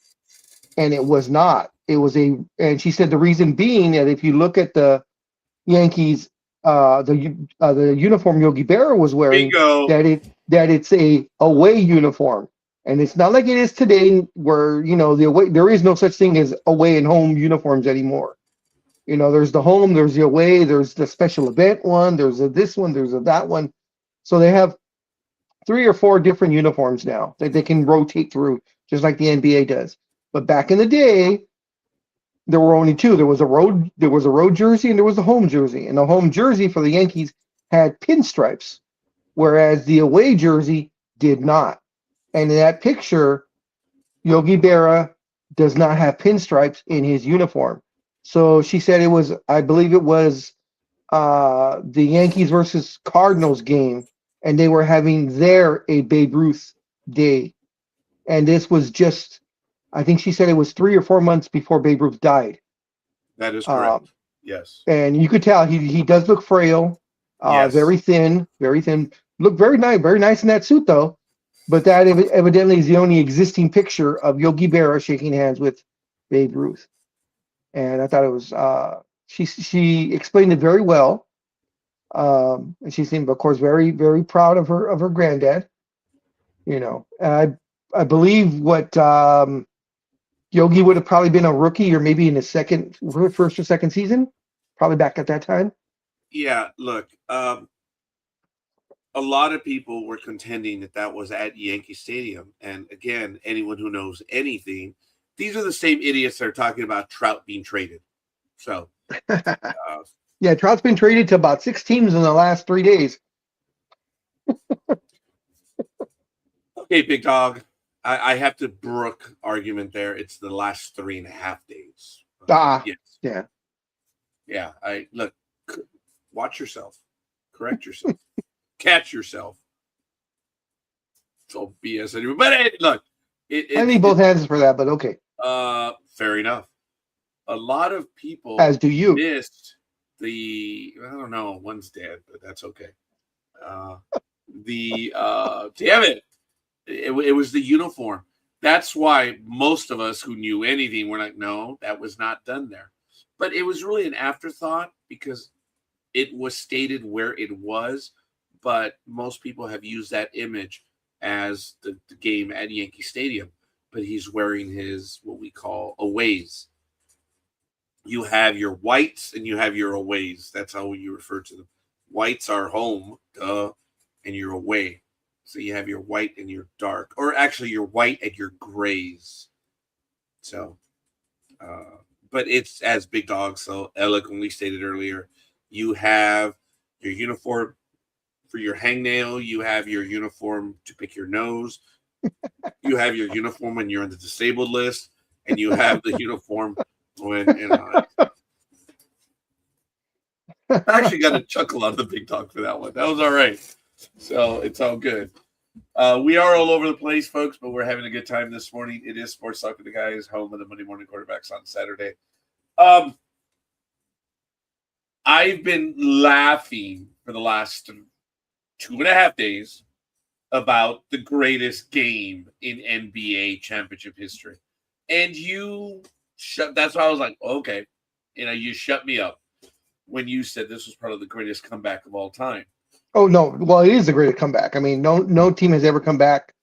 And it was not. It was and she said the reason being that if you look at the Yankees, the uniform Yogi Berra was wearing, that it's a away uniform. And it's not like it is today where, the away, there is no such thing as away and home uniforms anymore. There's the home, there's the away, there's the special event one, there's this one, there's that one. So they have 3 or 4 different uniforms now that they can rotate through, just like the NBA does. But back in the day, there were only 2. There was a road jersey and there was a home jersey. And the home jersey for the Yankees had pinstripes, whereas the away jersey did not. And in that picture, Yogi Berra does not have pinstripes in his uniform. So she said I believe it was the Yankees versus Cardinals game, and they were having a Babe Ruth day. And this was I think she said it was 3 or 4 months before Babe Ruth died. That is correct. Yes. And you could tell he does look frail, Yes. very thin. Look very nice in that suit though. But that evidently is the only existing picture of Yogi Berra shaking hands with Babe Ruth. And I thought it was she explained it very well. And she seemed, of course, very, very proud of her granddad. And I believe what Yogi would have probably been a rookie or maybe in his first or second season, probably back at that time. Yeah, look, a lot of people were contending that was at Yankee Stadium. And again, anyone who knows anything, these are the same idiots that are talking about Trout being traded. So, yeah, Trout's been traded to about 6 teams in the last 3 days. Okay, big dog. I have to brook argument there. It's the last 3.5 days. Yes. Yeah. Yeah. Look, watch yourself, correct yourself, catch yourself. It's all BS anyway. But look, I need both hands for that, but okay. Fair enough. A lot of people, as do you, missed I don't know, one's dead, but that's okay. Damn it. It was the uniform. That's why most of us who knew anything were like, no, that was not done there. But it was really an afterthought because it was stated where it was. But most people have used that image as the game at Yankee Stadium. But he's wearing his, what we call, aways. You have your whites and you have your aways. That's how you refer to them. Whites are home, and you're away. So you have your white and your dark, or actually your white and your grays. So, but it's as Big Dog so eloquently stated earlier, you have your uniform for your hangnail, you have your uniform to pick your nose, you have your uniform when you're on the disabled list, and you have the uniform when I actually got a chuckle out of the Big Dog for that one. That was all right. So it's all good. We are all over the place, folks, but we're having a good time this morning. It is Sports Talk with the Guys, home of the Monday Morning Quarterbacks on Saturday. I've been laughing for the last 2.5 days about the greatest game in NBA championship history. And that's why I was like, okay, you shut me up when you said this was part of the greatest comeback of all time. Oh no! Well, it is the greatest comeback. I mean, no team has ever come back,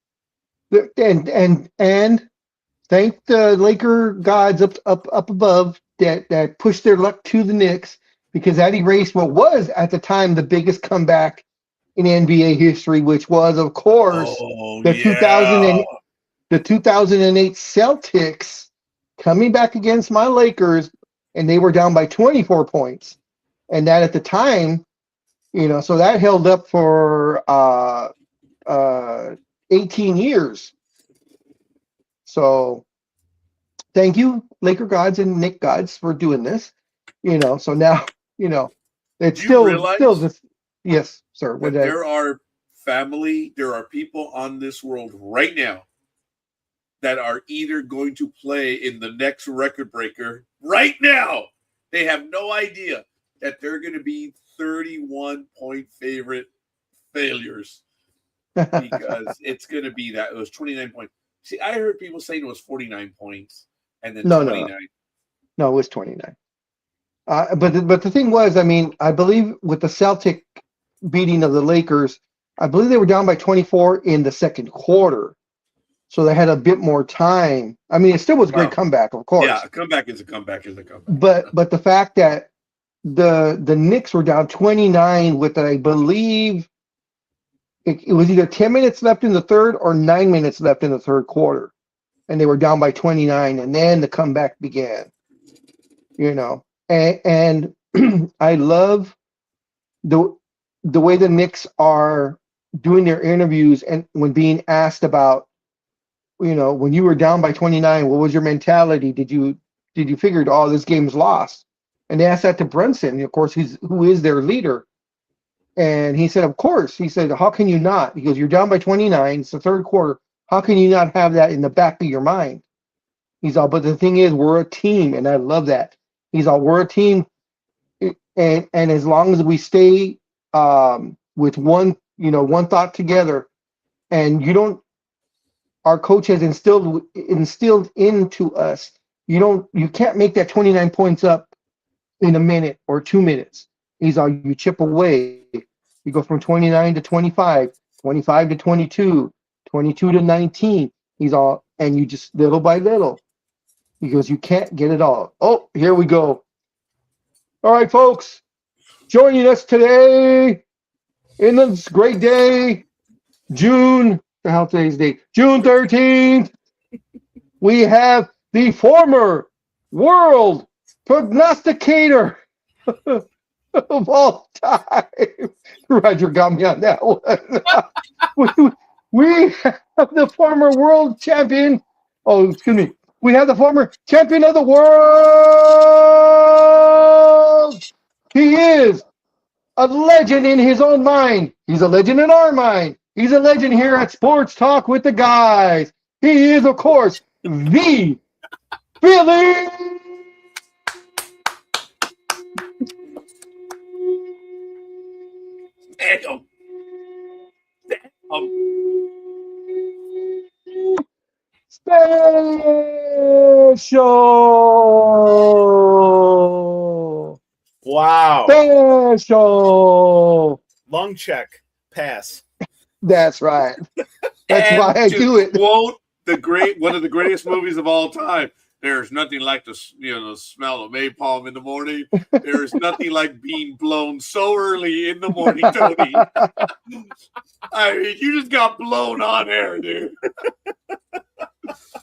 and thank the Laker gods up above that pushed their luck to the Knicks, because that erased what was at the time the biggest comeback in NBA history, which was, of course, the 2008 Celtics coming back against my Lakers, and they were down by 24 points, and that at the time. So that held up for 18 years. So thank you, Laker gods and Nick gods, for doing this. So now, it's still this. Yes, sir. There are people on this world right now that are either going to play in the next record breaker right now. They have no idea that they're going to be 31-point favorite failures, because it's going to be that. It was 29 points. See, I heard people saying it was 49 points and then 29. No, it was 29. But the thing was, I mean, I believe with the Celtic beating of the Lakers, I believe they were down by 24 in the second quarter. So they had a bit more time. I mean, it still was a great comeback, of course. Yeah, a comeback is a comeback is a comeback. But the fact that the Knicks were down 29 with, I believe, it was either 10 minutes left in the third or 9 minutes left in the third quarter. And they were down by 29, and then the comeback began. You know, and I love the way the Knicks are doing their interviews, and when being asked about, you know, when you were down by 29, what was your mentality? Did you figure, oh, this game's lost? And they asked that to Brunson, of course, who is their leader. And he said, of course. He said, how can you not? Because you're down by 29, it's the third quarter. How can you not have that in the back of your mind? He's all, but the thing is, we're a team, and I love that. He's all, we're a team, and as long as we stay with one thought together, and our coach has instilled into us, you can't make that 29 points up in a minute or 2 minutes. He's all, you chip away. You go from 29 to 25, 25 to 22, 22 to 19. He's all, and you just little by little, because you can't get it all. Oh, here we go. All right, folks, joining us today in this great day, June 13th, we have the former world prognosticator of all time. Roger got me on that one. we have the former world champion. Oh, excuse me. We have the former champion of the world. He is a legend in his own mind. He's a legend in our mind. He's a legend here at Sports Talk with the Guys. He is, of course, the Billy. Damn. Special. Wow. Special. Lung check. Pass. That's right. That's And why I do it. Quote one of the greatest movies of all time. There's nothing like the smell of napalm in the morning. There is nothing like being blown so early in the morning, Tony. I mean, you just got blown on air, dude.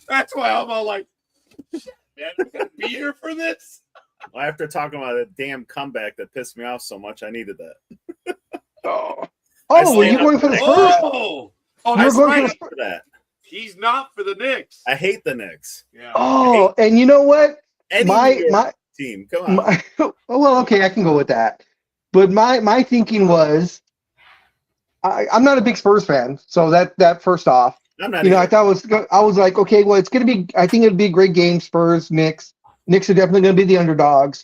That's why I'm all like, shit, man, I'm gonna be here for this. Well, after talking about a damn comeback that pissed me off so much, I needed that. Oh, were you going for the Spurs? Oh, You're that's going right. For that. He's not for the Knicks. I hate the Knicks. Yeah. Oh, and you know what? Any My team. Come on. well, okay, I can go with that. But my thinking was, I'm not a big Spurs fan, so that first off, I'm not. I was like, okay, well, it's gonna be. I think it'd be a great game. Spurs, Knicks. Knicks are definitely gonna be the underdogs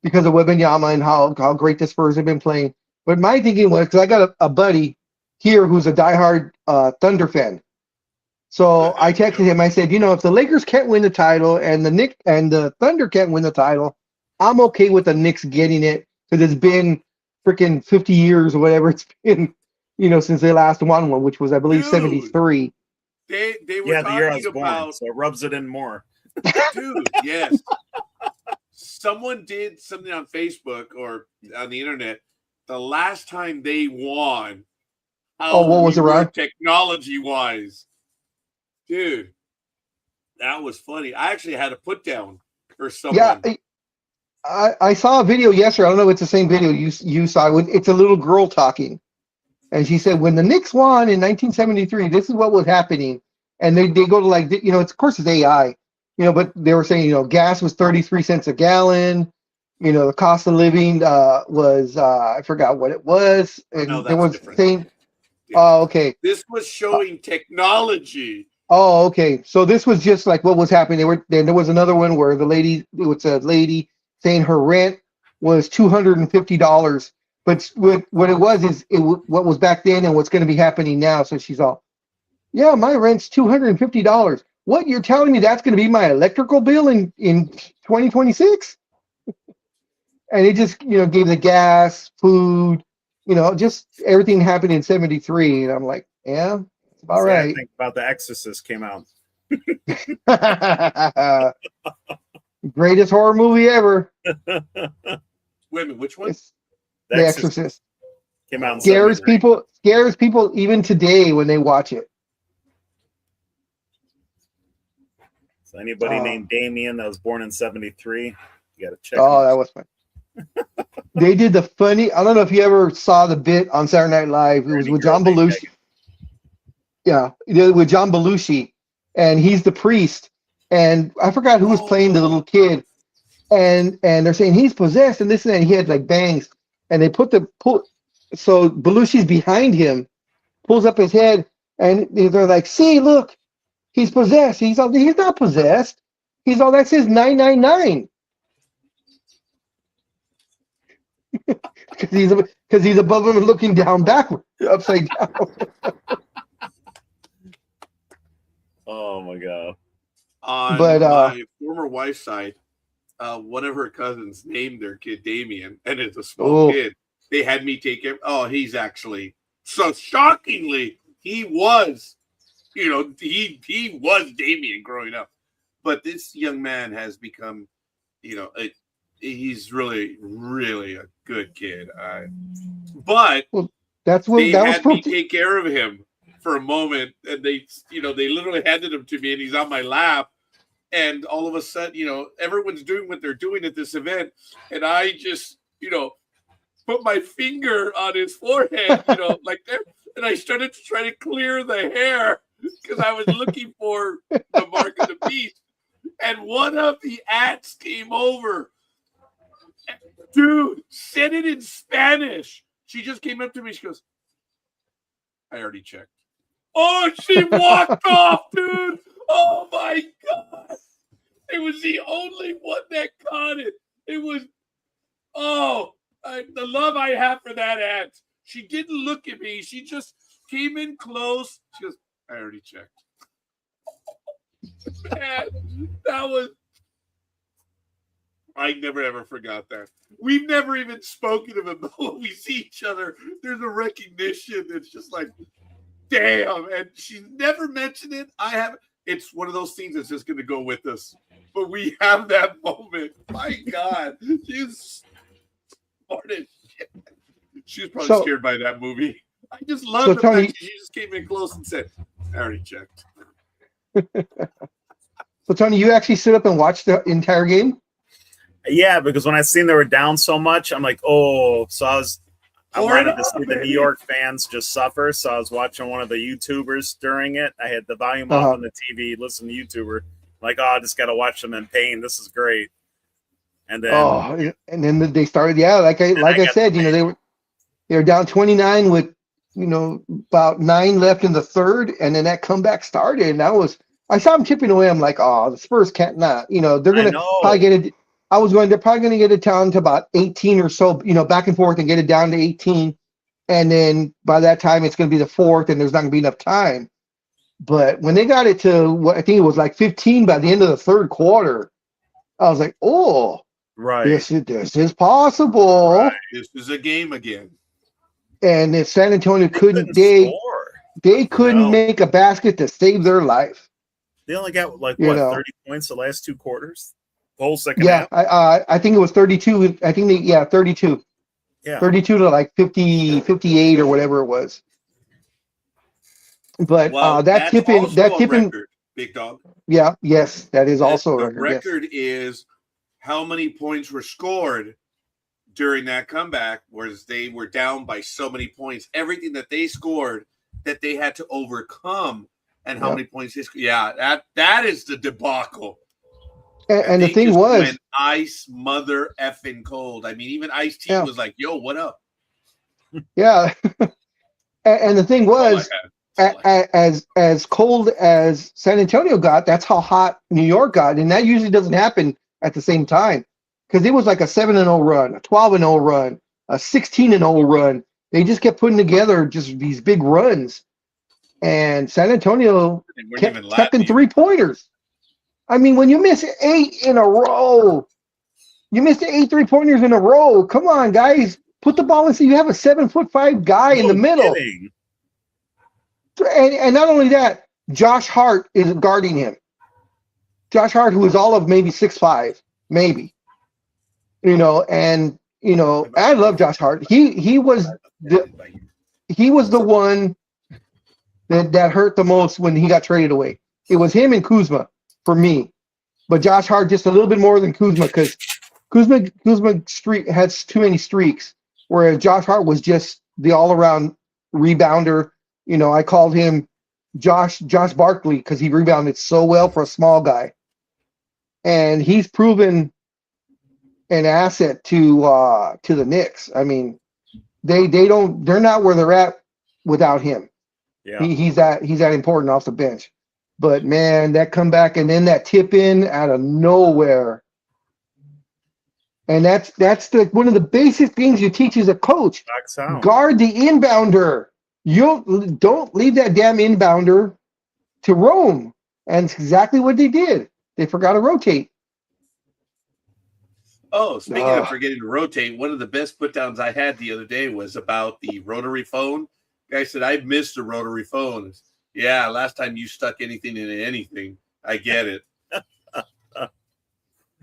because of Wembanyama and how great the Spurs have been playing. But my thinking was, because I got a buddy here who's a diehard Thunder fan. So I texted him. I said, if the Lakers can't win the title and the Thunder can't win the title, I'm okay with the Knicks getting it, because it's been freaking 50 years or whatever it's been, since they last won one, which was, I believe, 73. They were the year I was talking born, about, so it rubs it in more. dude. Yes, someone did something on Facebook or on the internet. The last time they won, what was it, Ron? Technology-wise. Dude, that was funny. I actually had a put down for someone. Yeah, I saw a video yesterday. I don't know if it's the same video you saw. It's a little girl talking. And she said, when the Knicks won in 1973, this is what was happening. And they go to of course it's AI, but they were saying, gas was 33 cents a gallon. The cost of living was, I forgot what it was. And No, there was different. saying, Yeah. Oh, okay. This was showing technology. Oh, okay. So this was just like what was happening. There was another one where it was a lady saying her rent was $250, but what it was is what was back then and what's going to be happening now. So she's all, yeah, my rent's $250. What, you're telling me that's going to be my electrical bill in 2026? And it just gave the gas, food, just everything happened in 73. And I'm like, yeah, it's about See, I right. think about The Exorcist came out. Greatest horror movie ever. Wait a minute, which one? It's The Exorcist. Came out in Scares 79. people even today when they watch it. So anybody named Damien that was born in 73, you got to check. Oh, that was fun. They did the funny. I don't know if you ever saw the bit on Saturday Night Live. It was with John Belushi. Yeah, he did it with John Belushi, and he's the priest. And I forgot who was playing the little kid. And they're saying he's possessed and this and that. And he had like bangs, and they so Belushi's behind him, pulls up his head, and they're like, "See, look, he's possessed." He's not possessed. That says 999. Because he's above him and looking down backward, upside down. Oh my god! On my former wife's side, one of her cousins named their kid Damien, and it's a small kid. They had me take him. Oh, he's actually so shockingly he was, he was Damien growing up, but this young man has become, he's really, really a good kid. But that's what they that had was me take care of him for a moment, and they literally handed him to me, and he's on my lap, and all of a sudden, everyone's doing what they're doing at this event, and I just, put my finger on his forehead, like there, and I started to try to clear the hair because I was looking for the mark of the beast, and one of the ants came over. Dude, said it in Spanish. She just came up to me. She goes, "I already checked." Oh, she walked off, dude. Oh my god. It was the only one that caught it. It was, the love I have for that ant. She didn't look at me. She just came in close. She goes, "I already checked." Man, that was, I never ever forgot that. We've never even spoken of it, but when we see each other, there's a recognition. It's just like, damn. And she's never mentioned it. I haven't. It's one of those things that's just going to go with us. But we have that moment. My God. She's smart as shit. She was probably scared by that movie. I just love the fact that she just came in close and said, "I already checked." So, Tony, you actually sit up and watch the entire game? Yeah, because when I seen they were down so much, I'm like, oh, so I wanted to see the New York fans just suffer. So I was watching one of the YouTubers during it. I had the volume off on the TV, listen to YouTuber. I'm like, I just got to watch them in pain. This is great. And then, they started. Yeah, like I said, they were down 29 with, about 9 left in the third, and then that comeback started. And I saw them chipping away. I'm like, the Spurs can't not. They're gonna probably get it. They're probably going to get it down to about 18 or so, back and forth and get it down to 18. And then by that time, it's going to be the fourth and there's not going to be enough time. But when they got it to what I think it was like 15 by the end of the third quarter, I was like, right. This is possible. Right. This is a game again. And if San Antonio couldn't make a basket to save their life. They only got 30 points the last 2 quarters? The whole second half? I think it was 32. I think 32. Yeah. 32 to like 50, 58 or whatever it was. But that tipping record, Big Dog. Yeah, yes, that is also a record. The record is how many points were scored during that comeback, whereas they were down by so many points. Everything that they scored that they had to overcome, and how many points they scored. Yeah, that is the debacle. And the thing was, went ice mother effing cold. I mean, even Ice-T was like, "Yo, what up?" Yeah, and the thing was, as cold as San Antonio got, that's how hot New York got, and that usually doesn't happen at the same time because it was like a 7-0 run, a 12-0 run, a 16-0 run. They just kept putting together just these big runs, and San Antonio kept chucking 3-pointers. I mean, when you miss 8 in a row, you missed 8 3-pointers in a row. Come on, guys. Put the ball in. So you have a 7'5" guy in the middle. Kidding. And not only that, Josh Hart is guarding him. Josh Hart, who is all of maybe 6'5", maybe. You know, and you know, I love Josh Hart. He was the one that hurt the most when he got traded away. It was him and Kuzma for me. But Josh Hart just a little bit more than Kuzma, because Kuzma streak has too many streaks, whereas Josh Hart was just the all-around rebounder. You know, I called him Josh Barkley because he rebounded so well for a small guy. And he's proven an asset to the Knicks. I mean, they're not where they're at without him. Yeah. He's that important off the bench. But man, that comeback and then that tip in out of nowhere. And that's one of the basic things you teach as a coach. Guard the inbounder. You don't leave that damn inbounder to roam. And it's exactly what they did. They forgot to rotate. Oh, speaking of forgetting to rotate, one of the best put downs I had the other day was about the rotary phone. Guy said, I missed a rotary phone. Yeah, last time you stuck anything into anything. I get it.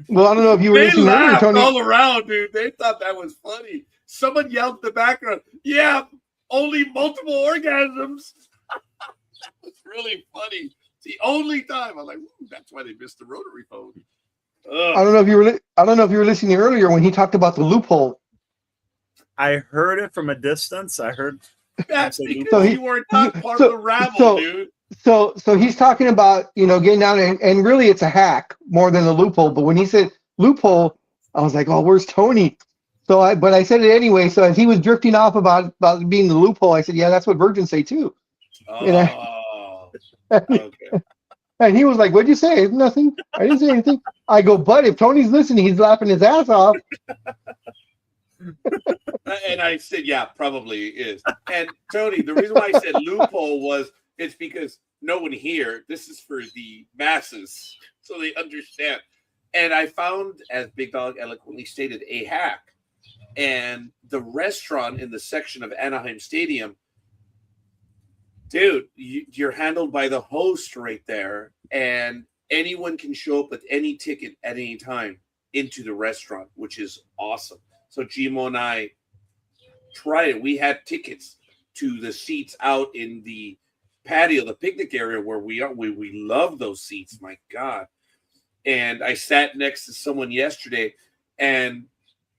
Well, I don't know if you were listening earlier, Tony. All around, dude. They thought that was funny. Someone yelled in the background, yeah, only multiple orgasms. That was really funny. It's the only time. I'm like, that's why they missed the rotary phone. I don't know if you were listening earlier when he talked about the loophole. I heard it from a distance. I heard. That's because you weren't part of the rabble, dude. So he's talking about, you know, getting down and really it's a hack more than a loophole. But when he said loophole, I was like, oh, where's Tony? But I said it anyway. So as he was drifting off about being the loophole, I said, yeah, that's what virgins say too. Oh, okay. And he was like, what'd you say? Nothing. I didn't say anything. I go, but if Tony's listening, he's laughing his ass off. And I said, yeah, probably is. And Tony, the reason why I said loophole was it's because no one here, this is for the masses, so they understand. And I found, as Big Dog eloquently stated, a hack. And the restaurant in the section of Anaheim Stadium, dude, you're handled by the host right there, and anyone can show up with any ticket at any time into the restaurant, which is awesome. So Gmo and I tried it. We had tickets to the seats out in the patio, the picnic area where we are. We love those seats, my God. And I sat next to someone yesterday, and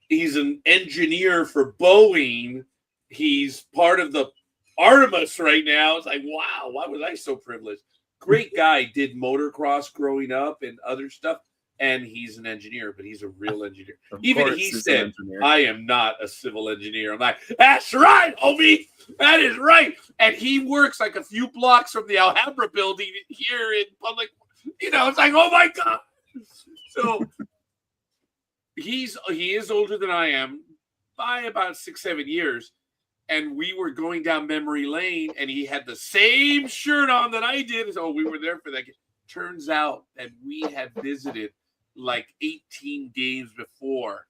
he's an engineer for Boeing. He's part of the Artemis right now. It's like, wow, why was I so privileged? Great guy, did motocross growing up and other stuff. And he's an engineer, but he's a real engineer. Even he said, I am not a civil engineer. I'm like, that's right, homie. That is right. And he works like a few blocks from the Alhambra building here in public. You know, it's like, oh my God. So he is older than I am by about 6-7 years. And we were going down memory lane, and he had the same shirt on that I did. So we were there for that. Turns out that we had visited like 18 games before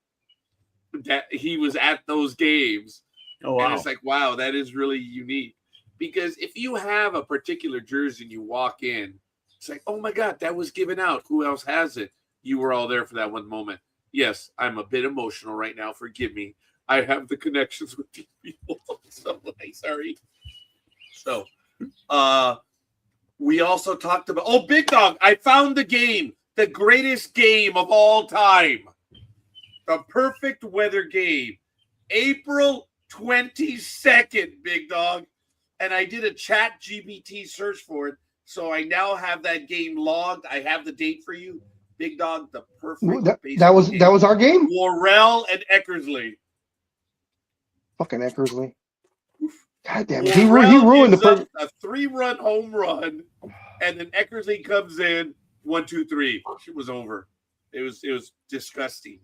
that he was at those games. Oh, wow. And it's like, wow, that is really unique. Because if you have a particular jersey and you walk in, it's like, oh my God, that was given out. Who else has it? You were all there for that one moment. Yes, I'm a bit emotional right now. Forgive me. I have the connections with these people. So sorry. So, we also talked about, Big Dog, I found the game, the greatest game of all time. The perfect weather game. April 22nd, Big Dog. And I did a chat GPT search for it. So I now have that game logged. I have the date for you. Big Dog, the perfect that was our game? Worrell and Eckersley. Fucking Eckersley. God damn it. He ruined the first. A 3-run home run, and then Eckersley comes in 1, 2, 3. It was over. It was disgusting.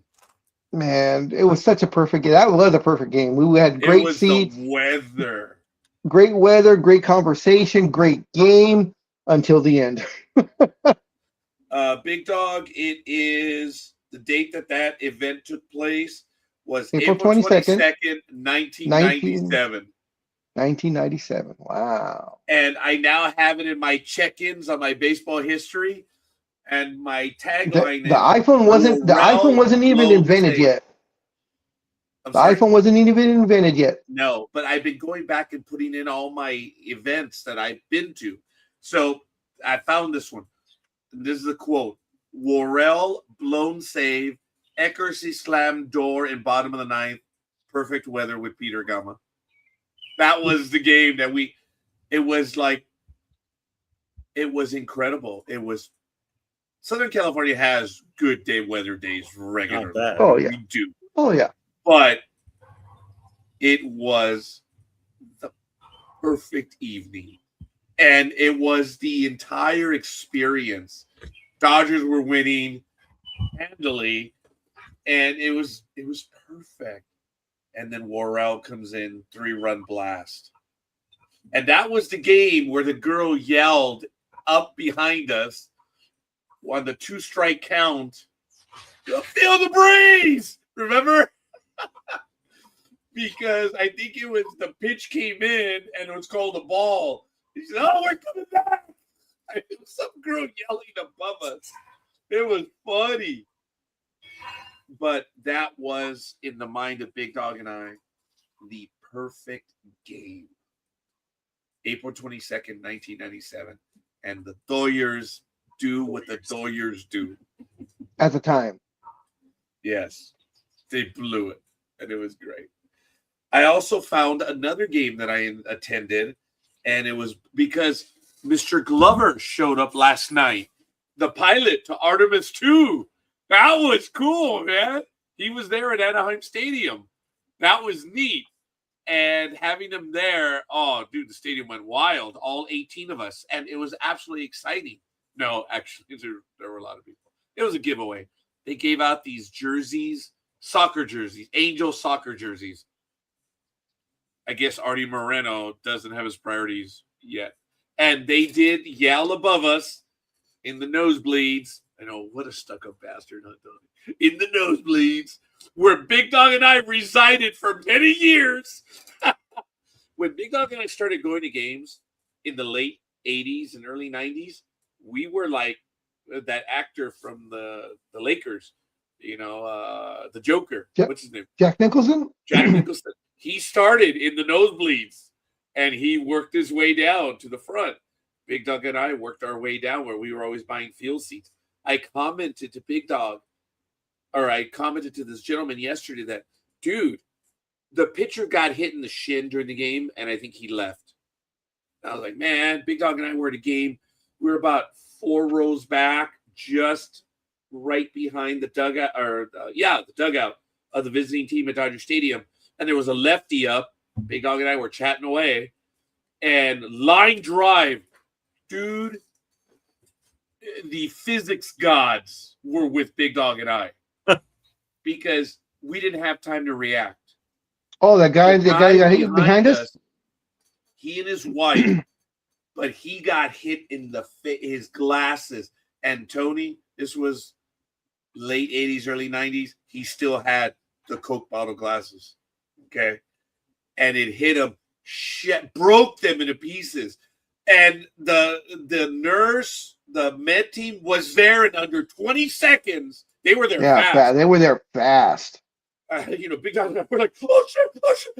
Man, it was such a perfect game. That was a perfect game. We had great seats. The weather. Great weather, great conversation, great game until the end. Big Dog, it is the date that event took place was April April 22nd, 1997. 1997. Wow. And I now have it in my check-ins on my baseball history. And my tagline The iPhone wasn't even invented yet. I'm The sorry? iPhone wasn't even invented yet. No, but I've been going back and putting in all my events that I've been to. So I found this one. This is a quote. Worrell, blown save, Eckersy slam door in bottom of the ninth, perfect weather with Peter Gama. That was the game that it was incredible. It was Southern California has good weather days regularly. Oh, yeah. We do. Oh, yeah. But it was the perfect evening. And it was the entire experience. Dodgers were winning handily, and it was perfect. And then Worrell comes in, 3-run blast. And that was the game where the girl yelled up behind us on the 2-strike count, "Feel the breeze!" Remember? Because I think it was the pitch came in and it was called a ball. He said, "Oh, we're coming back." It was some girl yelling above us. It was funny. But that was, in the mind of Big Dog and I, the perfect game. April 22nd, 1997. And the Doyers do what the Doyers do. At the time. Yes. They blew it. And it was great. I also found another game that I attended. And it was because Mr. Glover showed up last night. The pilot to Artemis 2. That was cool, man. He was there at Anaheim Stadium. That was neat. And having him there, oh, dude, the stadium went wild. All 18 of us. And it was absolutely exciting. No, actually, there were a lot of people. It was a giveaway. They gave out these jerseys, soccer jerseys, Angel soccer jerseys. I guess Artie Moreno doesn't have his priorities yet. And they did yell above us in the nosebleeds. I know, what a stuck-up bastard, huh, Tony? In the nosebleeds, where Big Dog and I resided for many years. When Big Dog and I started going to games in the late 80s and early 90s, we were like that actor from the Lakers, the Joker. What's his name? Jack Nicholson? Jack Nicholson. He started in the nosebleeds, and he worked his way down to the front. Big Dog and I worked our way down where we were always buying field seats. I commented to Big Dog, or I commented to this gentleman yesterday that, dude, the pitcher got hit in the shin during the game, and I think he left. And I was like, man, Big Dog and I were at a game. We were about 4 rows back, just right behind the dugout, the dugout of the visiting team at Dodger Stadium. And there was a lefty up. Big Dog and I were chatting away. And line drive, dude, the physics gods were with Big Dog and I. Because we didn't have time to react. Oh, the guy got hit behind us? He and his wife, but he got hit in his glasses. And Tony, this was late 80s, early 90s. He still had the Coke bottle glasses. Okay. And it hit him, broke them into pieces. And the nurse, the med team was there in under 20 seconds. They were there fast. They were there fast. Big Dog and I were like, oh, shit.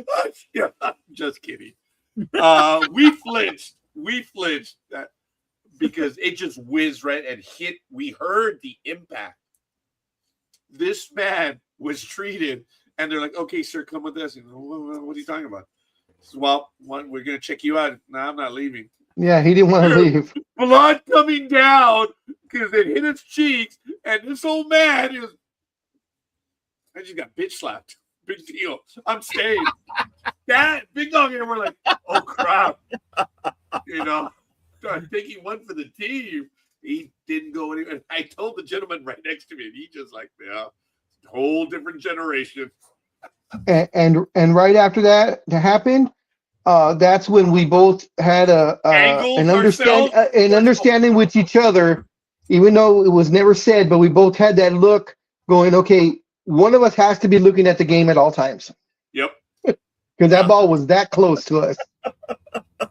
Yeah, just kidding. We flinched. Because it just whizzed right and hit. We heard the impact. This man was treated, and they're like, okay, sir, come with us. What are you talking about? Said, well, we're going to check you out. No, I'm not leaving. Yeah, he didn't want to leave. Blood coming down because it hit his cheeks, and this old man I just got bitch slapped. Big deal. I'm staying. That Big Dog and I were like, oh crap. I'm taking one for the team. He didn't go anywhere. I told the gentleman right next to me, and he just like, yeah, whole different generation. And right after that happened, that's when we both had an understanding with each other, even though it was never said, but we both had that look going, okay, one of us has to be looking at the game at all times Yep. because that ball was that close to us.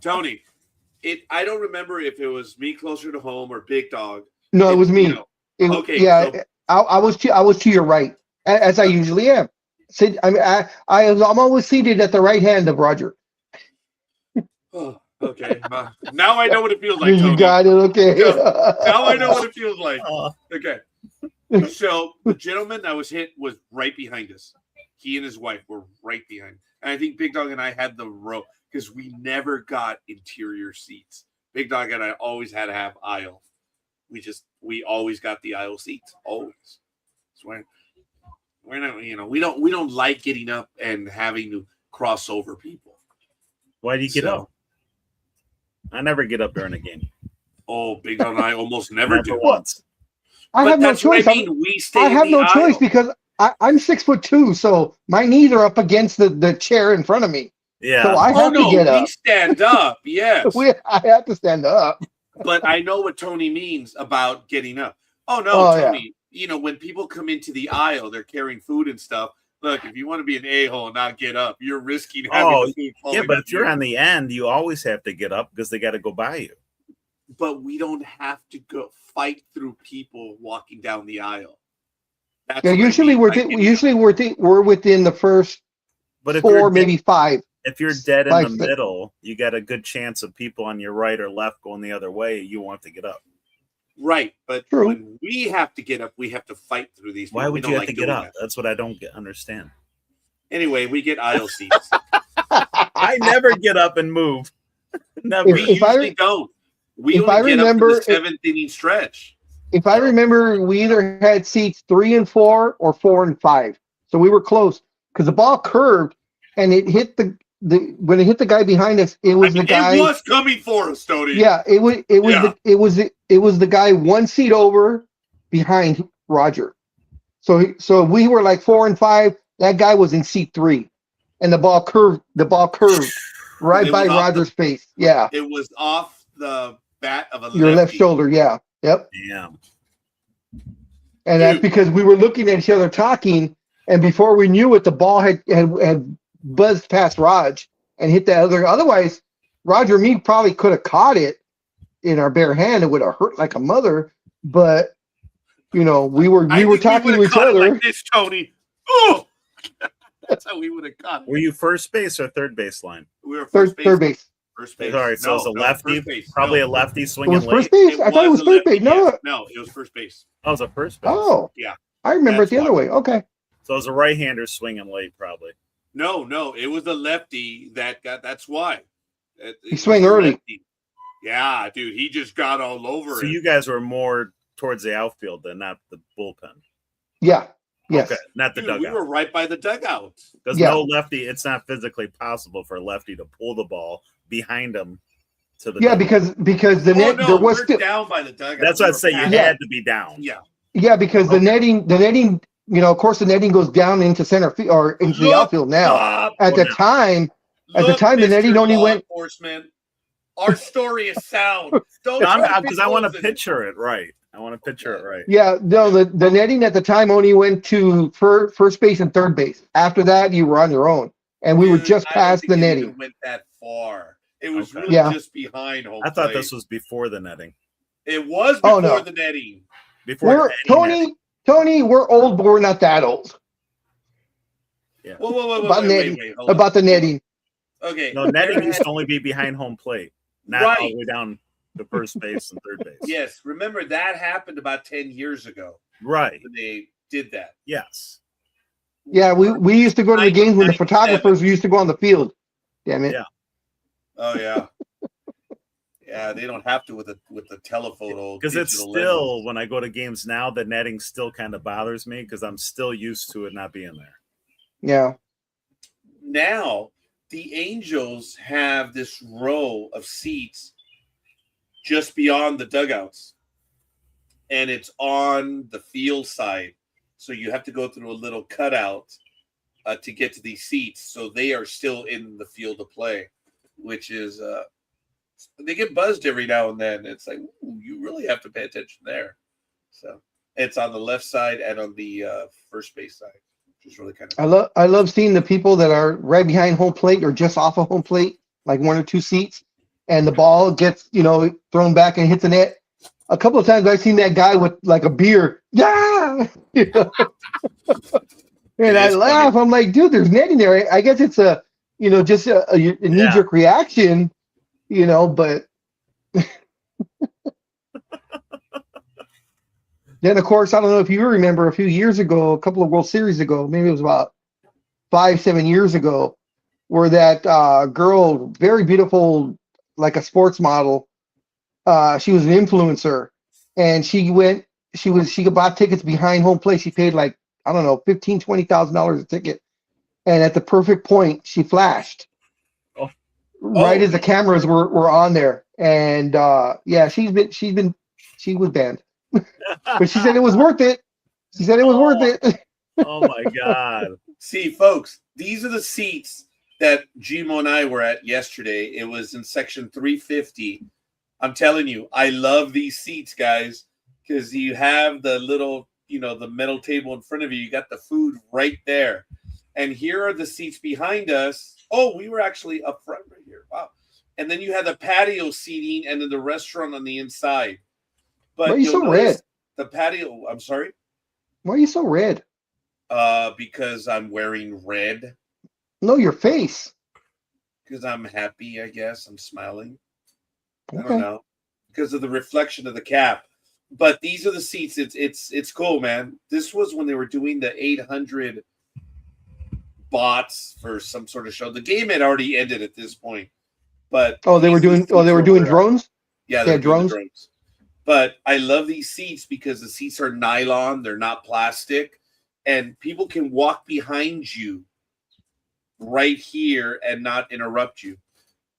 Tony, I don't remember if it was me closer to home or Big Dog. No, it was me. You know, okay. Yeah, So, I was to your right, as I usually am. I'm always seated at the right hand of Roger. okay. Now I know what it feels like, Tony. You got it. Okay. Now I know what it feels like. Okay. So the gentleman that was hit was right behind us. He and his wife were right behind. And I think Big Dog and I had the row because we never got interior seats. Big Dog and I always had to have aisle. We always got the aisle seats. Always. So we're not, we don't like getting up and having to cross over people. Why do you get up? I never get up during a game. Oh, Big Dog and I almost never do. Once. I have no choice. I have no choice because I'm 6'2", so my knees are up against the chair in front of me. Yeah. So I have to get up. We stand up. Yes. I have to stand up. But I know what Tony means about getting up. Oh no, Tony. Yeah. When people come into the aisle, they're carrying food and stuff. Look, if you want to be an a-hole and not get up, you're risking having the food falling. Yeah, but if you're on the end, you always have to get up because they got to go by you. But we don't have to go fight through people walking down the aisle. That's usually we're within the first but if 4, maybe 5. If you're dead in the middle, you got a good chance of people on your right or left going the other way. You want to get up. Right, but when we have to get up, we have to fight through these people. Why would you have to get up? That's what I don't understand. Anyway, we get aisle seats. I never get up and move. Never. We usually don't. We only get up for the 7th inning stretch. If I remember, we either had seats 3 and 4 or 4 and 5. So we were close because the ball curved and it hit when it hit the guy behind us. It was the guy. It was coming for us, Tony. Yeah, it was the guy 1 seat over behind Roger. So we were like 4 and 5. That guy was in seat 3, and the ball curved right by Roger's face. Yeah, it was off the bat of your left shoulder. Yeah. Yep. Damn. And that's because we were looking at each other talking, and before we knew it, the ball had buzzed past Raj and hit that other. Otherwise, Roger and me probably could have caught it in our bare hand. It would have hurt like a mother. But we were talking to each other. Like this, Tony. Oh, that's how we would have caught it. Were you first base or third base line? We were third base. First base. All right, so it was a lefty, probably a lefty swinging late. First base? I thought it was third base. No, it was first base. Oh, it was a first base. Oh, yeah. I remember it the other way. Okay. So it was a right-hander swinging late, probably. No, it was the lefty that got. That's why. He swung early. Lefty. Yeah, dude, he just got all over it. So you guys were more towards the outfield than not the bullpen. Yeah. Yes. Okay, not the dugout. We were right by the dugout. Because no lefty, it's not physically possible for a lefty to pull the ball behind him to the dugout. because the net there was still down by the dugout. That's what I'd say. You had to be down. Yeah. Yeah, because the netting, of course, the netting goes down into center field or into the outfield now. At the time, the netting only went. Enforcement. Our story is sound. Because I want to picture it right. Yeah, no, the netting at the time only went to first base and third base. After that, you were on your own, and we were just past the netting. It went that far. It was really just behind home. I thought this was before the netting. It was before the netting. Before Tony, we're old, but we're not that old. Yeah. Wait, about the netting. Okay. No, netting used to only be behind home plate, not all the way down to first base and third base. Yes, remember that happened about 10 years ago. Right. When they did that. Yes. Yeah, we used to go to the games when the photographers used to go on the field. Damn it. Yeah. Oh yeah. Yeah, they don't have to with the telephoto. Because it's still, when I go to games now, the netting still kind of bothers me because I'm still used to it not being there. Yeah. Now, the Angels have this row of seats just beyond the dugouts. And it's on the field side. So you have to go through a little cutout to get to these seats. So they are still in the field of play, which is they get buzzed every now and then. It's like, ooh, you really have to pay attention there. So It's on the left side and on the first base side, which is really kind of. I love seeing the people that are right behind home plate or just off of home plate, like 1 or 2 seats, and the ball gets thrown back and hits the net. A couple of times I've seen that guy with like a beer, yeah, and I laugh. I'm like, dude, there's netting there. I guess it's just a knee-jerk reaction, but. Then, of course, I don't know if you remember a few years ago, a couple of World Series ago, maybe it was about 5-7 years ago, where that girl, very beautiful, like a sports model, she was an influencer, and she bought tickets behind home plate. She paid like, I don't know, $15,000-$20,000 a ticket, and at the perfect point, she flashed right as the cameras were on there, and she was banned. But she said it was worth it. She said it was worth it. Oh my God. See, folks, these are the seats that Gmo and I were at yesterday. It was in section 350. I'm telling you, I love these seats, guys, because you have the little, the metal table in front of you. You got the food right there. And here are the seats behind us. Oh, we were actually up front right here. Wow. And then you have the patio seating and then the restaurant on the inside. But why are you so red? The patio. I'm sorry. Why are you so red? Because I'm wearing red. No, your face. Because I'm happy, I guess. I'm smiling. Okay. I don't know. Because of the reflection of the cap. But these are the seats. It's cool, man. This was when they were doing the 800 bots for some sort of show. The game had already ended at this point. But they were doing drones? Yeah, they were doing drones. But I love these seats because the seats are nylon. They're not plastic. And people can walk behind you right here and not interrupt you.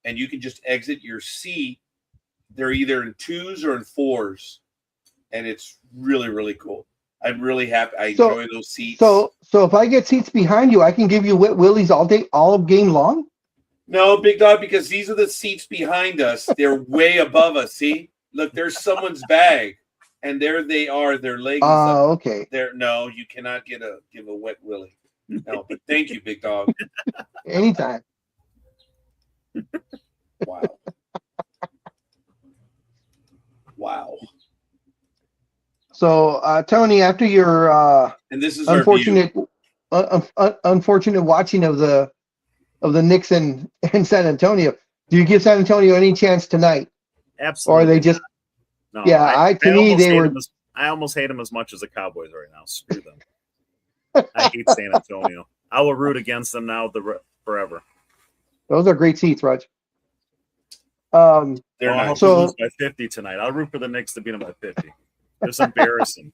And you can just exit your seat. They're either in 2s or in 4s. And it's really, really cool. I'm really happy. I enjoy those seats. So if I get seats behind you, I can give you wet willies all game long? No, Big Dog, because these are the seats behind us. They're way above us. See? Look, there's someone's bag, and there they are. Their legs. Okay. No, you cannot give a wet willy. No, but thank you, Big Dog. Anytime. Wow. So, Tony, after your and this is unfortunate watching of the Knicks in San Antonio, do you give San Antonio any chance tonight? Absolutely. Or are they just? No, yeah, I almost hate them as much as the Cowboys right now. Screw them. I hate San Antonio. I will root against them now forever. Those are great seats, Raj. They're not lose by 50 tonight. I'll root for the Knicks to beat them by 50. Just embarrass them.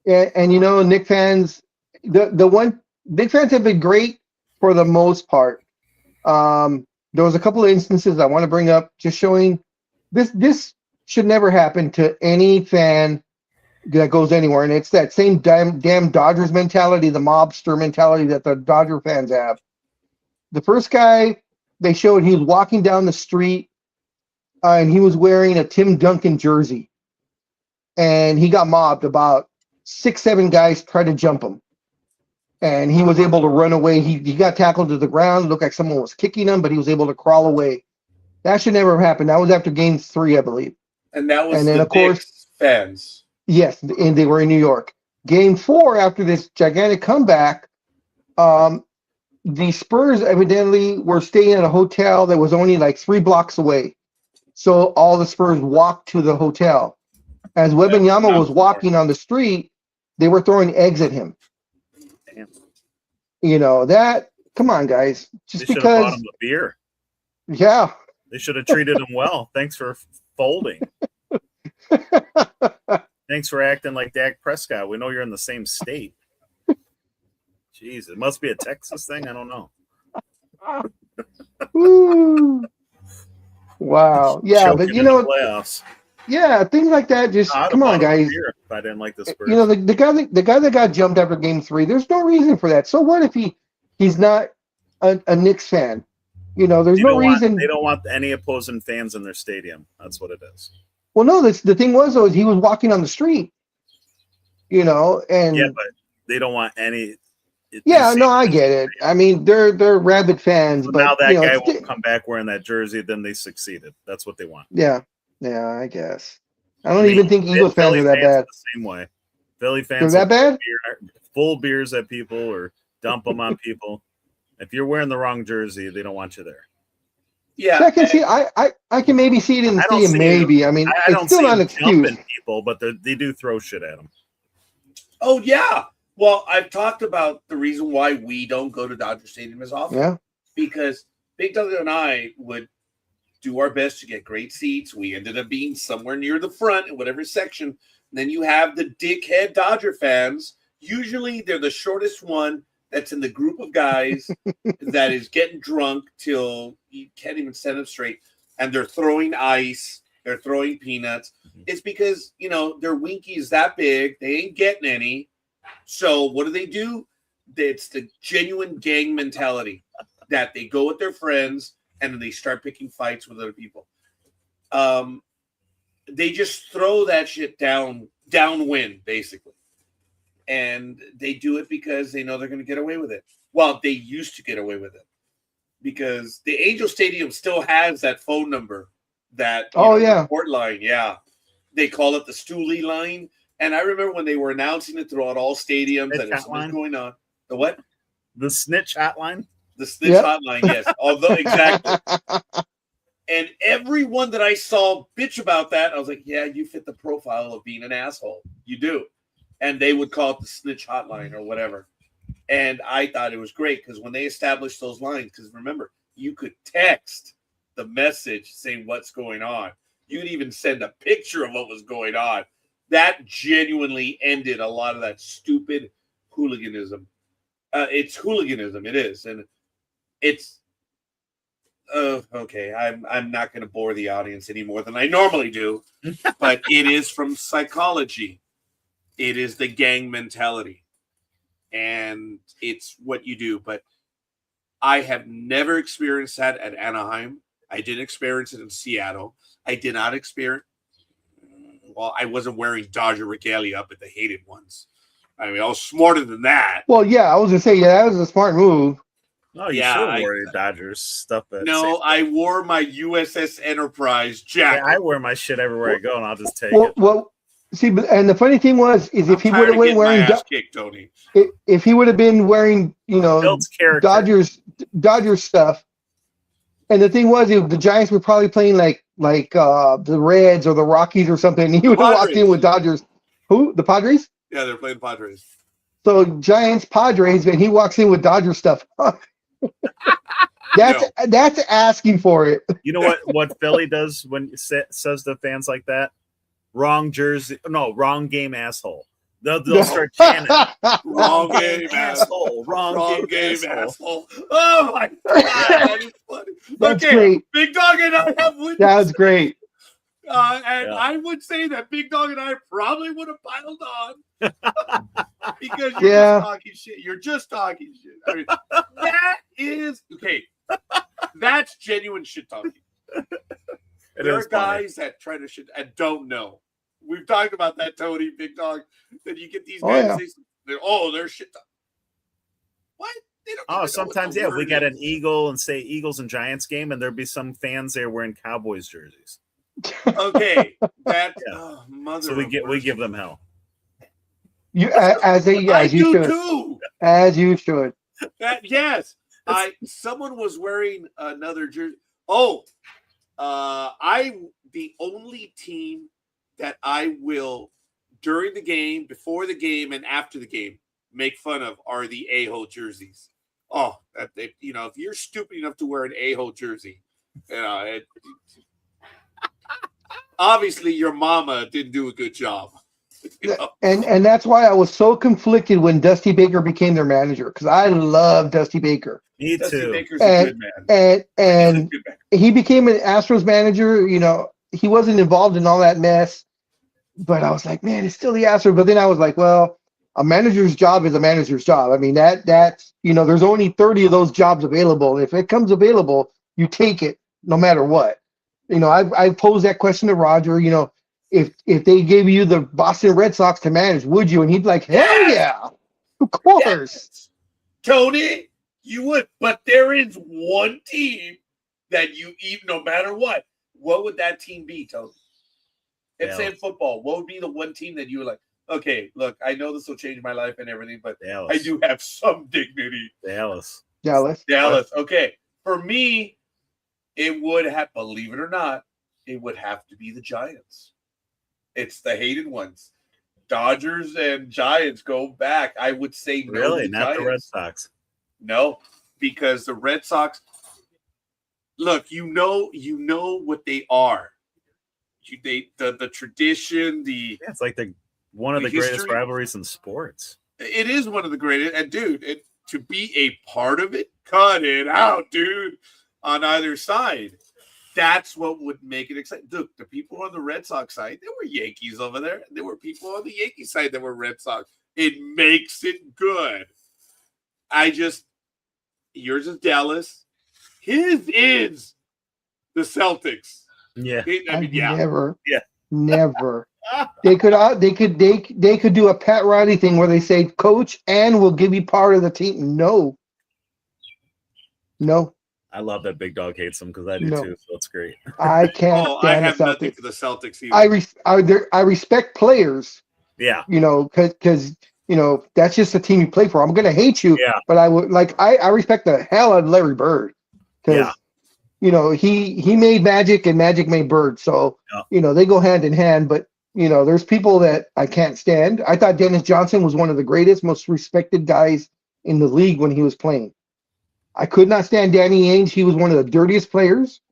Yeah, and Knicks fans, Knicks fans have been great for the most part. There was a couple of instances I want to bring up, just showing this should never happen to any fan that goes anywhere, and it's that same damn Dodgers mentality, the mobster mentality that the Dodger fans have. The first guy they showed, he was walking down the street, and he was wearing a Tim Duncan jersey, and he got mobbed. About 6-7 guys tried to jump him. And he was able to run away. He got tackled to the ground. It looked like someone was kicking him, but he was able to crawl away. That should never have happened. That was after Game 3, I believe. And that was of course, fans. Yes, and they were in New York. Game 4, after this gigantic comeback, the Spurs evidently were staying at a hotel that was only like 3 blocks away. So all the Spurs walked to the hotel. As Wembanyama was walking on the street, they were throwing eggs at him. Come on, guys. Just they should have bought him a beer. Yeah. They should have treated him well. Thanks for folding. Thanks for acting like Dak Prescott. We know you're in the same state. Jeez, it must be a Texas thing. I don't know. Wow. Yeah, but playoffs. Yeah, things like that. Just come on, guys. If I didn't like the Spurs. The guy that got jumped after Game 3. There's no reason for that. So what if he's not a Knicks fan? There's no reason. They don't want any opposing fans in their stadium. That's what it is. Well, no, the thing was though, is he was walking on the street, and Yeah, but they don't want any. yeah, no, I get it. I mean, they're rabid fans, So but now that guy it's won't come back wearing that jersey, then they succeeded. That's what they want. yeah, I guess. I don't even think Eagles fans Philly are that bad. the same way. Philly They're fans that bad? full beers at people or dump them on people. If you're wearing the wrong jersey, they don't want you there. Yeah, I can see. I can maybe see it in the stadium. Maybe. I mean, I don't it's still see not an them excuse. jumping people, but they do throw shit at them. Oh yeah. Well, I've talked about the reason why we don't go to Dodger Stadium as often. Yeah. Because Big Doug and I would do our best to get great seats. We ended up being somewhere near the front in whatever section. And then you have the dickhead Dodger fans. Usually they're the shortest one that's in the group of guys that is getting drunk till you can't even stand up straight. And they're throwing ice. They're throwing peanuts. It's because, their winky is that big. They ain't getting any. So what do? It's the genuine gang mentality that they go with their friends and then they start picking fights with other people. They just throw that shit downwind, basically. And they do it because they know they're going to get away with it. Well, they used to get away with it because the Angel Stadium still has that phone number, that report line. Yeah, they call it the Stooley line. And I remember when they were announcing it throughout all stadiums that if something's going on. The what? The snitch hotline. The snitch hotline. Yes. Although exactly. And everyone that I saw bitch about that, I was like, yeah, you fit the profile of being an asshole. You do. And they would call it the snitch hotline or whatever. And I thought it was great because when they established those lines, because remember, you could text the message saying what's going on. You could even send a picture of what was going on. That genuinely ended a lot of that stupid hooliganism. It's hooliganism. It is. And it's okay. I'm not going to bore the audience any more than I normally do, but it is from psychology. It is the gang mentality, and it's what you do. But I have never experienced that at Anaheim. I didn't experience it in Seattle. I did not experience. Well, I wasn't wearing Dodger regalia up at the hated ones. I mean, I was smarter than that. Well, yeah, I was going to say, that was a smart move. Oh, you should have worn your Dodgers stuff. I wore my USS Enterprise jacket. Yeah, I wear my shit everywhere I go, and I'll just take it. Well, see, and the funny thing was, is if he would have been wearing Tony. If he would have been wearing, Dodgers stuff, and the thing was, the Giants were probably playing like the Reds or the Rockies or something, and he would have walked in with Dodgers. Who? The Padres? Yeah, they're playing Padres. So Giants, Padres, and he walks in with Dodger stuff. That's asking for it. You know what Philly does when it says to fans like that? Wrong jersey. No, wrong game, asshole. They'll start chanting. Wrong game, asshole. Wrong game, asshole. Oh my God, that is funny. That's great. Big Dog and I have witnessed. That's great. I would say that Big Dog and I probably would have piled on because you're just talking shit. You're just talking shit. I mean, that is okay. That's genuine shit talking. There are guys that try to shit and don't know. We've talked about that, Tony, Big Dog. That you get these guys. They're shit talking. What? They don't sometimes we got an Eagle and say Eagles and Giants game, and there'd be some fans there wearing Cowboys jerseys. Okay, mother. So we give them hell. You as you should. Too. As you should. Someone was wearing another jersey. The only team that I will during the game, before the game, and after the game make fun of are the a-hole jerseys. If you're stupid enough to wear an a-hole jersey, obviously your mama didn't do a good job. And that's why I was so conflicted when Dusty Baker became their manager, because I love Dusty Baker. Me Dusty too. Baker's a good man. And he became an Astros manager. He wasn't involved in all that mess, but I was like, man, it's still the Astros. But then I was like, well, a manager's job is a manager's job. I mean, that's there's only 30 of those jobs available. If it comes available, you take it no matter what. I posed that question to Roger. if they gave you the Boston Red Sox to manage, would you? And he'd be like, hell yeah, of course. Yes. Tony, you would. But there is one team that you even, no matter what would that team be, Tony? And say in football, what would be the one team that you were like, okay, look, I know this will change my life and everything, but Dallas. I do have some dignity. Dallas. Okay. For me, it would have, believe it or not, it would have to be the Giants. It's the hated ones. Dodgers and Giants go back. I would say no. Really? Not Giants. The Red Sox? No, because the Red Sox, look, you know what they are. The tradition, it's like one of the greatest rivalries in sports. It is one of the greatest. And, dude, to be a part of it, cut it out, dude, on either side. That's what would make it exciting. Look, the people on the Red Sox side, there were Yankees over there. There were people on the Yankees side that were Red Sox. It makes it good. Yours is Dallas. His is the Celtics. Yeah. Never. They could do a Pat Riley thing where they say, coach, and we'll give you part of the team. No. I love that Big Dog hates them because I do too, so it's great. I can't stand I have the Celtics. nothing for the Celtics either. I respect players. Yeah. Because that's just the team you play for. I'm gonna hate you, but I would I respect the hell out of Larry Bird. Because he made Magic and Magic made Bird. So they go hand in hand, but there's people that I can't stand. I thought Dennis Johnson was one of the greatest, most respected guys in the league when he was playing. I could not stand Danny Ainge. He was one of the dirtiest players.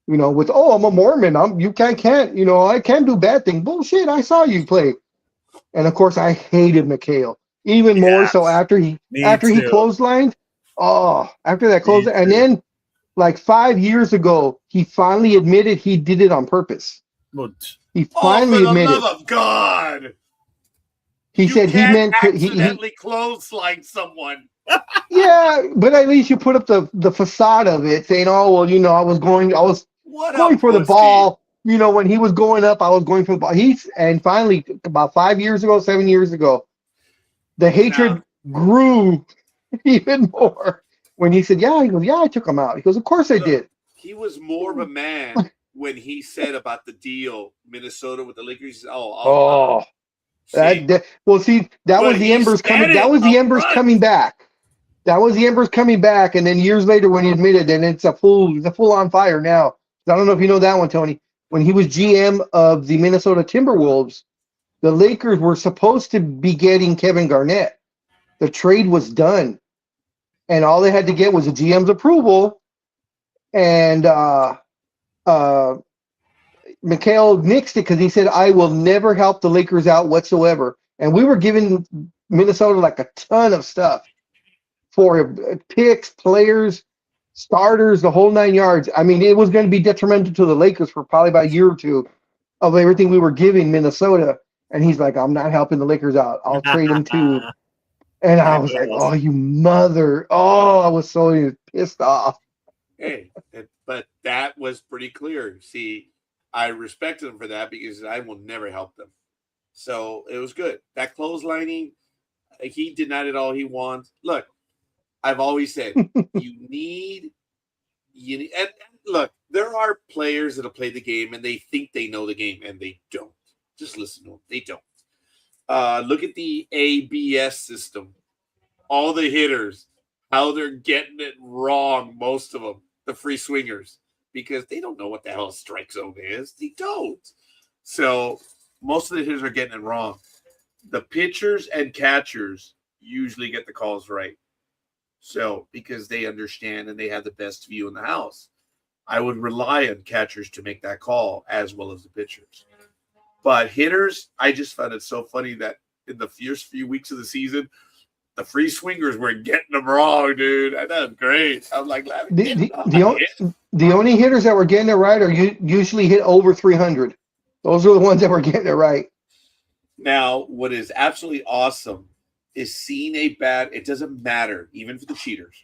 I'm a Mormon. I can't do bad things. Bullshit. I saw you play. And of course I hated McHale. Even more so after he clotheslined. Oh, after that close, and then like 5 years ago, he finally admitted he did it on purpose. He finally admitted. For the love of God! He said he meant to. Accidentally clothesline someone. Yeah, but at least you put up the facade of it, saying, "Oh well, I was going for the ball." When he was going up, I was going for the ball. And finally, about 7 years ago, the hatred grew even more when he said, "Yeah," he goes, "Yeah, I took him out." He goes, "Of course I did." He was more of a man when he said about the deal, Minnesota with the Lakers. He said, that was the embers coming. That was the embers coming back. That was the embers coming back, and then years later, when he admitted, and it's a full on fire now. I don't know if you know that one, Tony. When he was GM of the Minnesota Timberwolves, the Lakers were supposed to be getting Kevin Garnett. The trade was done, and all they had to get was a GM's approval. And McHale nixed it because he said, "I will never help the Lakers out whatsoever." And we were giving Minnesota like a ton of stuff for picks, players, starters, the whole 9 yards. I mean, it was going to be detrimental to the Lakers for probably about a year or two of everything we were giving Minnesota. And he's like, "I'm not helping the Lakers out. I'll trade him too." And I was like, "Oh, you mother." Oh, I was so pissed off. Hey, but that was pretty clear. See, I respected him for that because I will never help them. So it was good. That clotheslining, he denied it all he wants. Look, I've always said you need and look, there are players that'll play the game and they think they know the game and they don't. Just listen to them. They don't. Look at the ABS system. All the hitters, how they're getting it wrong, most of them, the free swingers, because they don't know what the hell a strike zone is. They don't. So most of the hitters are getting it wrong. The pitchers and catchers usually get the calls right. So, because they understand and they have the best view in the house, I would rely on catchers to make that call as well as the pitchers. But hitters, I just found it so funny that in the first few weeks of the season, the free swingers were getting them wrong, dude. That was great. I'm like, the only hitters that were getting it right are usually hit over 300. Those are the ones that were getting it right. Now, what is absolutely awesome is seeing a bat. It doesn't matter, even for the cheaters.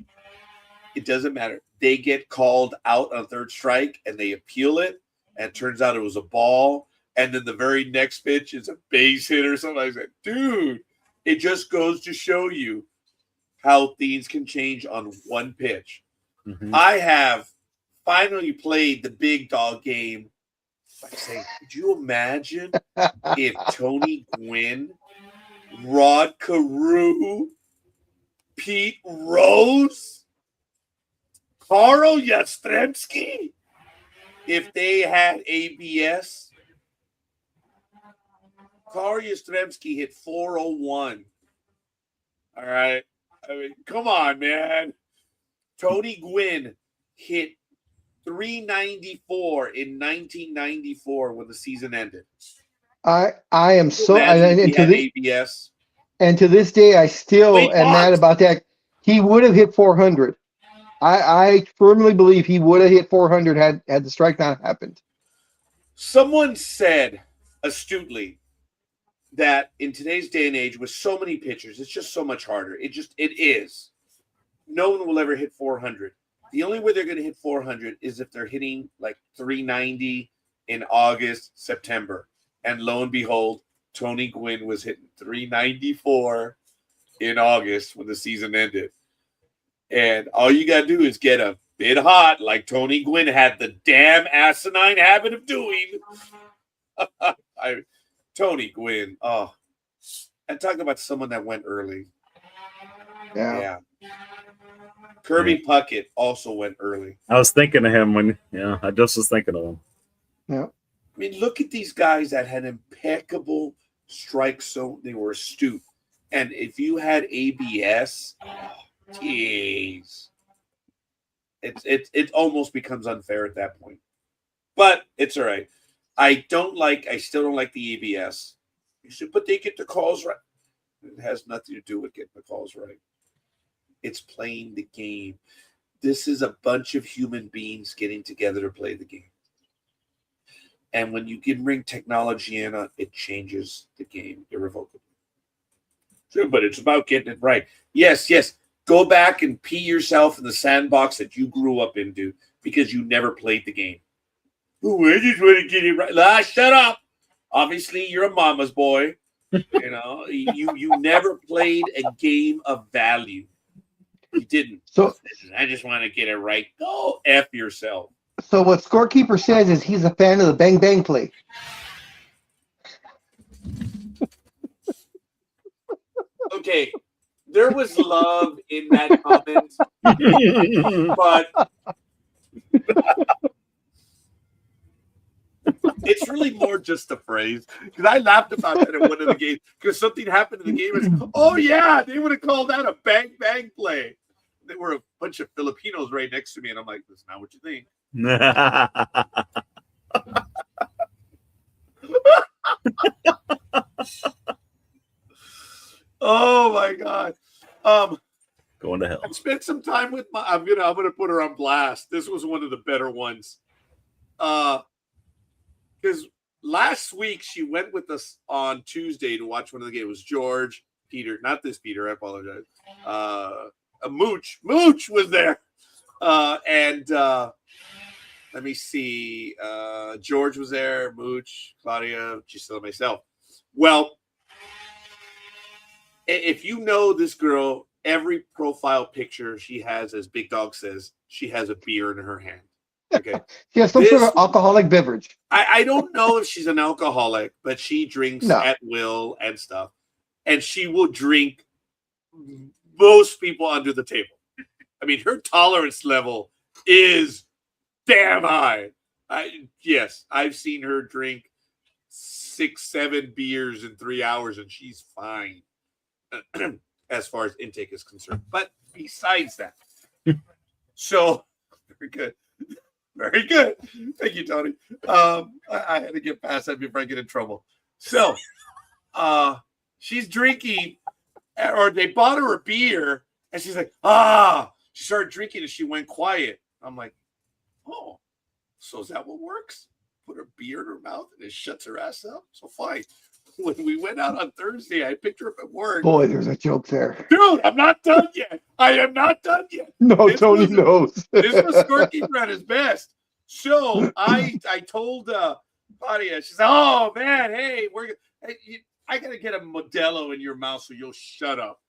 It doesn't matter. They get called out on a third strike and they appeal it, and it turns out it was a ball. and then the very next pitch is a base hit or something. I said, dude, it just goes to show you how things can change on one pitch. Mm-hmm. I have finally played the big dog game. I say, could you imagine if Tony Gwynn, Rod Carew, Pete Rose, Carl Yastrzemski, if they had ABS? Carl Yastrzemski hit 401. All right. I mean, come on, man. Tony Gwynn hit 394 in 1994 when the season ended. I am so and to this ABS. And to this day, I still am mad about that. He would have hit 400. I firmly believe he would have hit 400 had the strike not happened. Someone said astutely that in today's day and age with so many pitchers, it's just so much harder. It is. No one will ever hit 400. The only way they're going to hit 400 is if they're hitting like 390 in August, September. And lo and behold, Tony Gwynn was hitting 394 in August when the season ended. And all you got to do is get a bit hot like Tony Gwynn had the damn asinine habit of doing. Tony Gwynn. Oh, and talk about someone that went early. Yeah. Kirby Puckett also went early. I was thinking of him I just was thinking of him. Yeah. I mean, look at these guys that had impeccable strike zone. They were astute. And if you had ABS, jeez. It almost becomes unfair at that point. But it's all right. I still don't like the ABS. But they get the calls right. It has nothing to do with getting the calls right. It's playing the game. This is a bunch of human beings getting together to play the game. And when you can bring technology in, it changes the game irrevocably. Sure, but it's about getting it right. Yes. Go back and pee yourself in the sandbox that you grew up in, dude, because you never played the game. Oh, I just want to get it right. Shut up. Obviously, you're a mama's boy. You know, you never played a game of value. You didn't. So I just want to get it right. Go F yourself. So what Scorekeeper says is he's a fan of the bang bang play. Okay, there was love in that comment, but it's really more just a phrase. Because I laughed about that at one of the games because something happened in the game. It's, oh yeah, they would have called that a bang bang play. There were a bunch of Filipinos right next to me, and I'm like, that's not what you think. Oh my God. Going to hell. I spent some time with I'm gonna put her on blast. This was one of the better ones. Because last week she went with us on Tuesday to watch one of the games. It was George, Peter, not this Peter, I apologize. Mooch was there. And let me see. George was there, Mooch, Claudia, Gisela, myself. Well, if you know this girl, every profile picture she has, as Big Dog says, she has a beer in her hand. Okay. She has some sort of alcoholic beverage. I don't know if she's an alcoholic, but she drinks at will and stuff. And she will drink most people under the table. I mean, her tolerance level is damn high. Yes, I've seen her drink 6-7 beers in 3 hours, and she's fine as far as intake is concerned. But besides that, so very good. Very good. Thank you, Tony. I had to get past that before I get in trouble. So she's drinking, or they bought her a beer, and she's like, she started drinking and she went quiet. I'm like, oh, so is that what works? Put her beer in her mouth and it shuts her ass up? So fine. When we went out on Thursday, I picked her up at work. Boy, there's a joke there. Dude, I'm not done yet. I am not done yet. No, Tony knows. This was Scorekeeper at his best. So I told Claudia, she's like, oh man, hey, I gotta get a Modelo in your mouth so you'll shut up.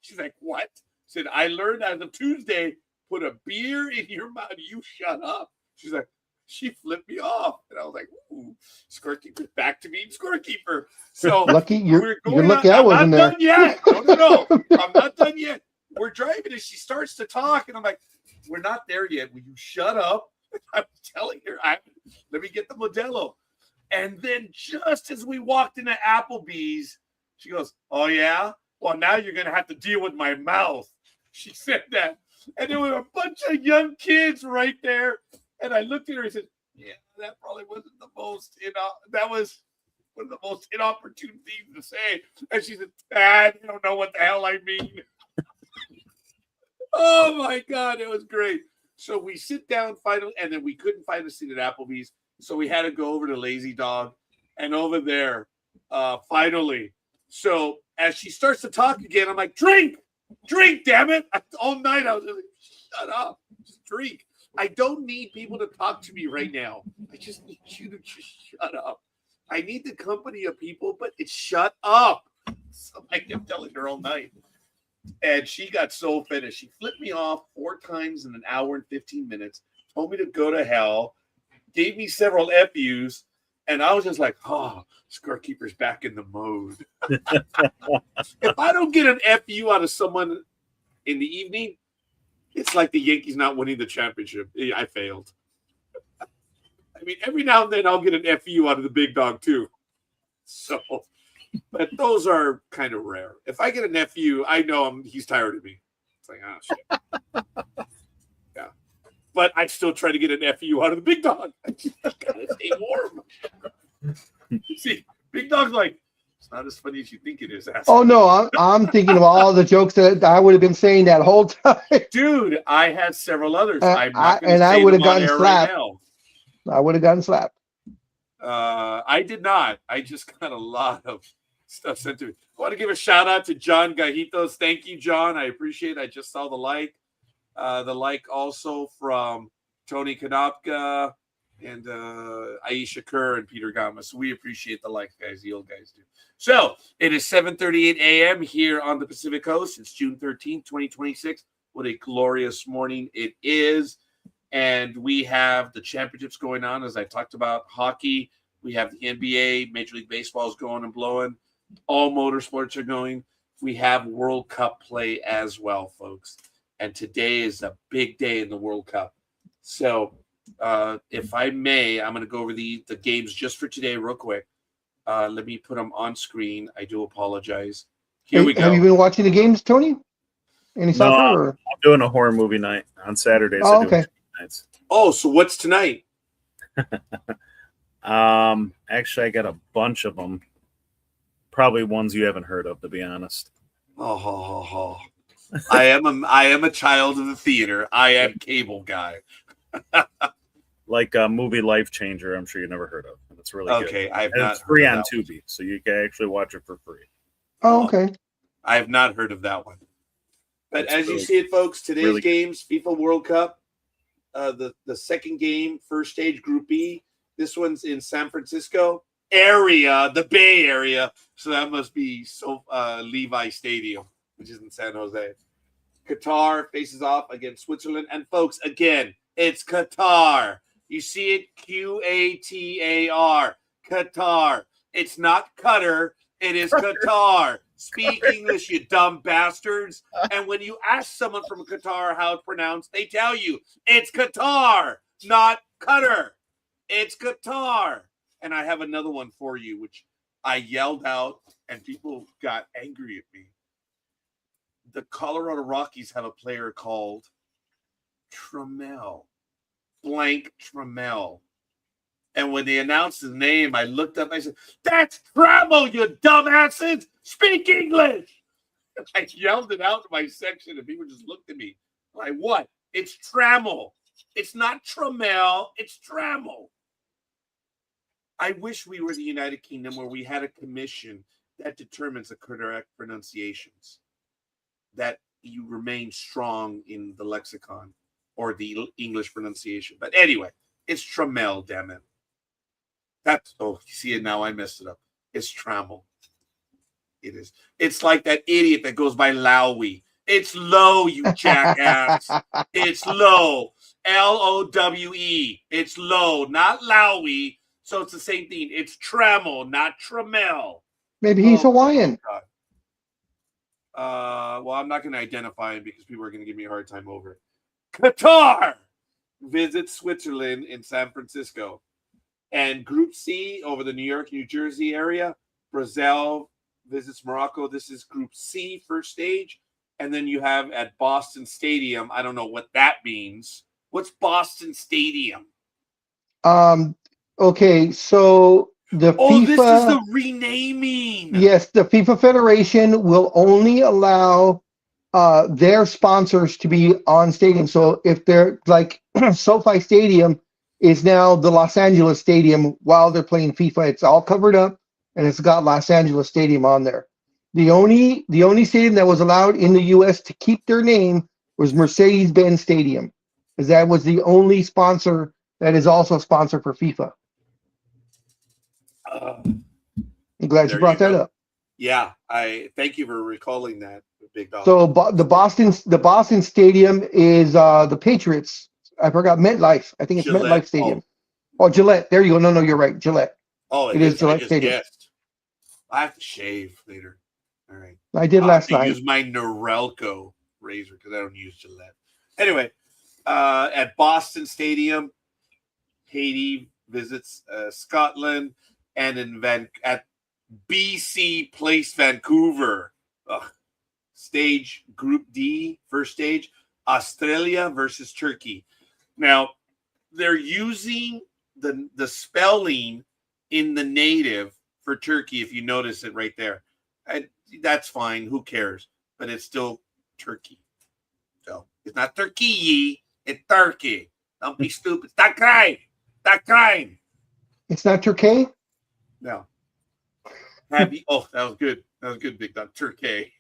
She's like, what? Said, I learned as of Tuesday, put a beer in your mouth, you shut up. She's like, she flipped me off. And I was like, ooh, scorekeeper, back to being scorekeeper. So Lucky you're lucky on, I wasn't there. I'm not done yet. No. I'm not done yet. We're driving and she starts to talk. And I'm like, we're not there yet. Will you shut up? I'm telling her, let me get the Modelo. And then just as we walked into Applebee's, she goes, oh, yeah? Well, now you're going to have to deal with my mouth. She said that. And there were a bunch of young kids right there. And I looked at her and said, yeah, that probably wasn't the most, that was one of the most inopportune things to say. And she said, Dad, you don't know what the hell I mean. Oh, my God, it was great. So we sit down finally, and then we couldn't find a seat at Applebee's. So we had to go over to Lazy Dog. And over there, finally. So as she starts to talk again, I'm like, drink, damn it. All night I was like, shut up, just drink. I don't need people to talk to me right now. I just need you to just shut up. I need the company of people, but it's shut up. So I kept telling her all night. And she got so finished. She flipped me off 4 times in an hour and 15 minutes, told me to go to hell, gave me several FUs, and I was just like, oh, scorekeeper's back in the mode. If I don't get an FU out of someone in the evening, it's like the Yankees not winning the championship. I failed. I mean, every now and then I'll get an FU out of the big dog too. So, but those are kind of rare. If I get an FU, I know he's tired of me. It's like, oh, shit. Yeah. But I still try to get an FU out of the big dog. I just gotta stay warm. See, big dog's like, it's not as funny as you think it is. Asshole. Oh no, I'm thinking of all the jokes that I would have been saying that whole time. Dude, I had several others. I would have gotten slapped. Right now. I would have gotten slapped. I did not. I just got a lot of stuff sent to me. I want to give a shout out to John Gajitos. Thank you, John. I appreciate it. I just saw the like. The like also from Tony Konopka and Aisha Kerr and Peter Gama. So we appreciate the like, guys. The old guys do. So it is 7:38 a.m. here on the Pacific Coast. It's June 13th, 2026. What a glorious morning it is. And we have the championships going on, as I talked about. Hockey, we have the NBA, Major League Baseball is going and blowing. All motorsports are going. We have World Cup play as well, folks. And today is a big day in the World Cup. So if I may, I'm going to go over the games just for today real quick. Let me put them on screen. I do apologize. Here we go. Have you been watching the games, Tony? Any soccer? I'm doing a horror movie night on Saturdays. Oh, okay. Nights. Oh, so what's tonight? Actually, I got a bunch of them. Probably ones you haven't heard of, to be honest. Oh. I am a child of the theater. I am cable guy. Like a movie Life Changer, I'm sure you never heard of. And it's really good. Okay, I've and not. It's free heard on of that Tubi, so you can actually watch it for free. Oh, okay. I have not heard of that one. But It's as really, you see it, folks, today's really games, FIFA World Cup, the second game, first stage, Group B. This one's in San Francisco area, the Bay Area. So that must be Levi Stadium, which is in San Jose. Qatar faces off against Switzerland. And folks, again, it's Qatar. You see it, Qatar. Qatar. It's not Qatar. It is Qatar. Speak English, you dumb bastards. And when you ask someone from Qatar how it's pronounced, they tell you it's Qatar, not Qatar. It's Qatar. And I have another one for you, which I yelled out and people got angry at me. The Colorado Rockies have a player called Trammell, blank Trammell. And when they announced his name, I looked up and I said, that's Trammell, you dumbasses! Speak English! I yelled it out in my section and people just looked at me like, what? It's Trammell. It's not Trammell, it's Trammell. I wish we were the United Kingdom where we had a commission that determines the correct pronunciations, that you remain strong in the lexicon or the English pronunciation. But anyway, it's Trammell, damn it. That's you see it now. I messed it up. It's Trammell. It is. It's like that idiot that goes by Lowy. It's Low, you jackass. It's Low. Lowe. It's Low, not Lowy. So it's the same thing. It's Trammell, not Trammell. Maybe he's Hawaiian. Well, I'm not going to identify him because people are going to give me a hard time over it. Qatar visits Switzerland in San Francisco. And Group C over the New York, New Jersey area. Brazil visits Morocco. This is Group C, first stage. And then you have at Boston Stadium. I don't know what that means. What's Boston Stadium? Okay, so the FIFA. This is the renaming. Yes, the FIFA Federation will only allow their sponsors to be on stadium. So if they're like SoFi Stadium is now the Los Angeles Stadium while they're playing FIFA, it's all covered up and it's got Los Angeles Stadium on there. The only stadium that was allowed in the U.S. to keep their name was Mercedes-Benz Stadium, because that was the only sponsor that is also a sponsor for FIFA. I'm glad you brought that up. Yeah, I thank you for recalling that, Big Dog. So the Boston Stadium is the Patriots. I forgot MetLife. I think it's MetLife Stadium. Oh, Gillette. There you go. No, you're right. Gillette. Oh, it is Gillette Stadium. Guessed. I have to shave later. All right. I did last night. I use my Norelco razor because I don't use Gillette. Anyway, at Boston Stadium, Haiti visits Scotland, and at BC Place, Vancouver, stage Group D, first stage, Australia versus Turkey. Now, they're using the spelling in the native for Turkey, if you notice it right there. That's fine. Who cares? But it's still Turkey. So it's not Turkey. It's Turkey. Don't be stupid. Stop crying. Stop crying. It's not Turkey? No. Happy. Oh, that was good. That was good, Big Dog. Turkey.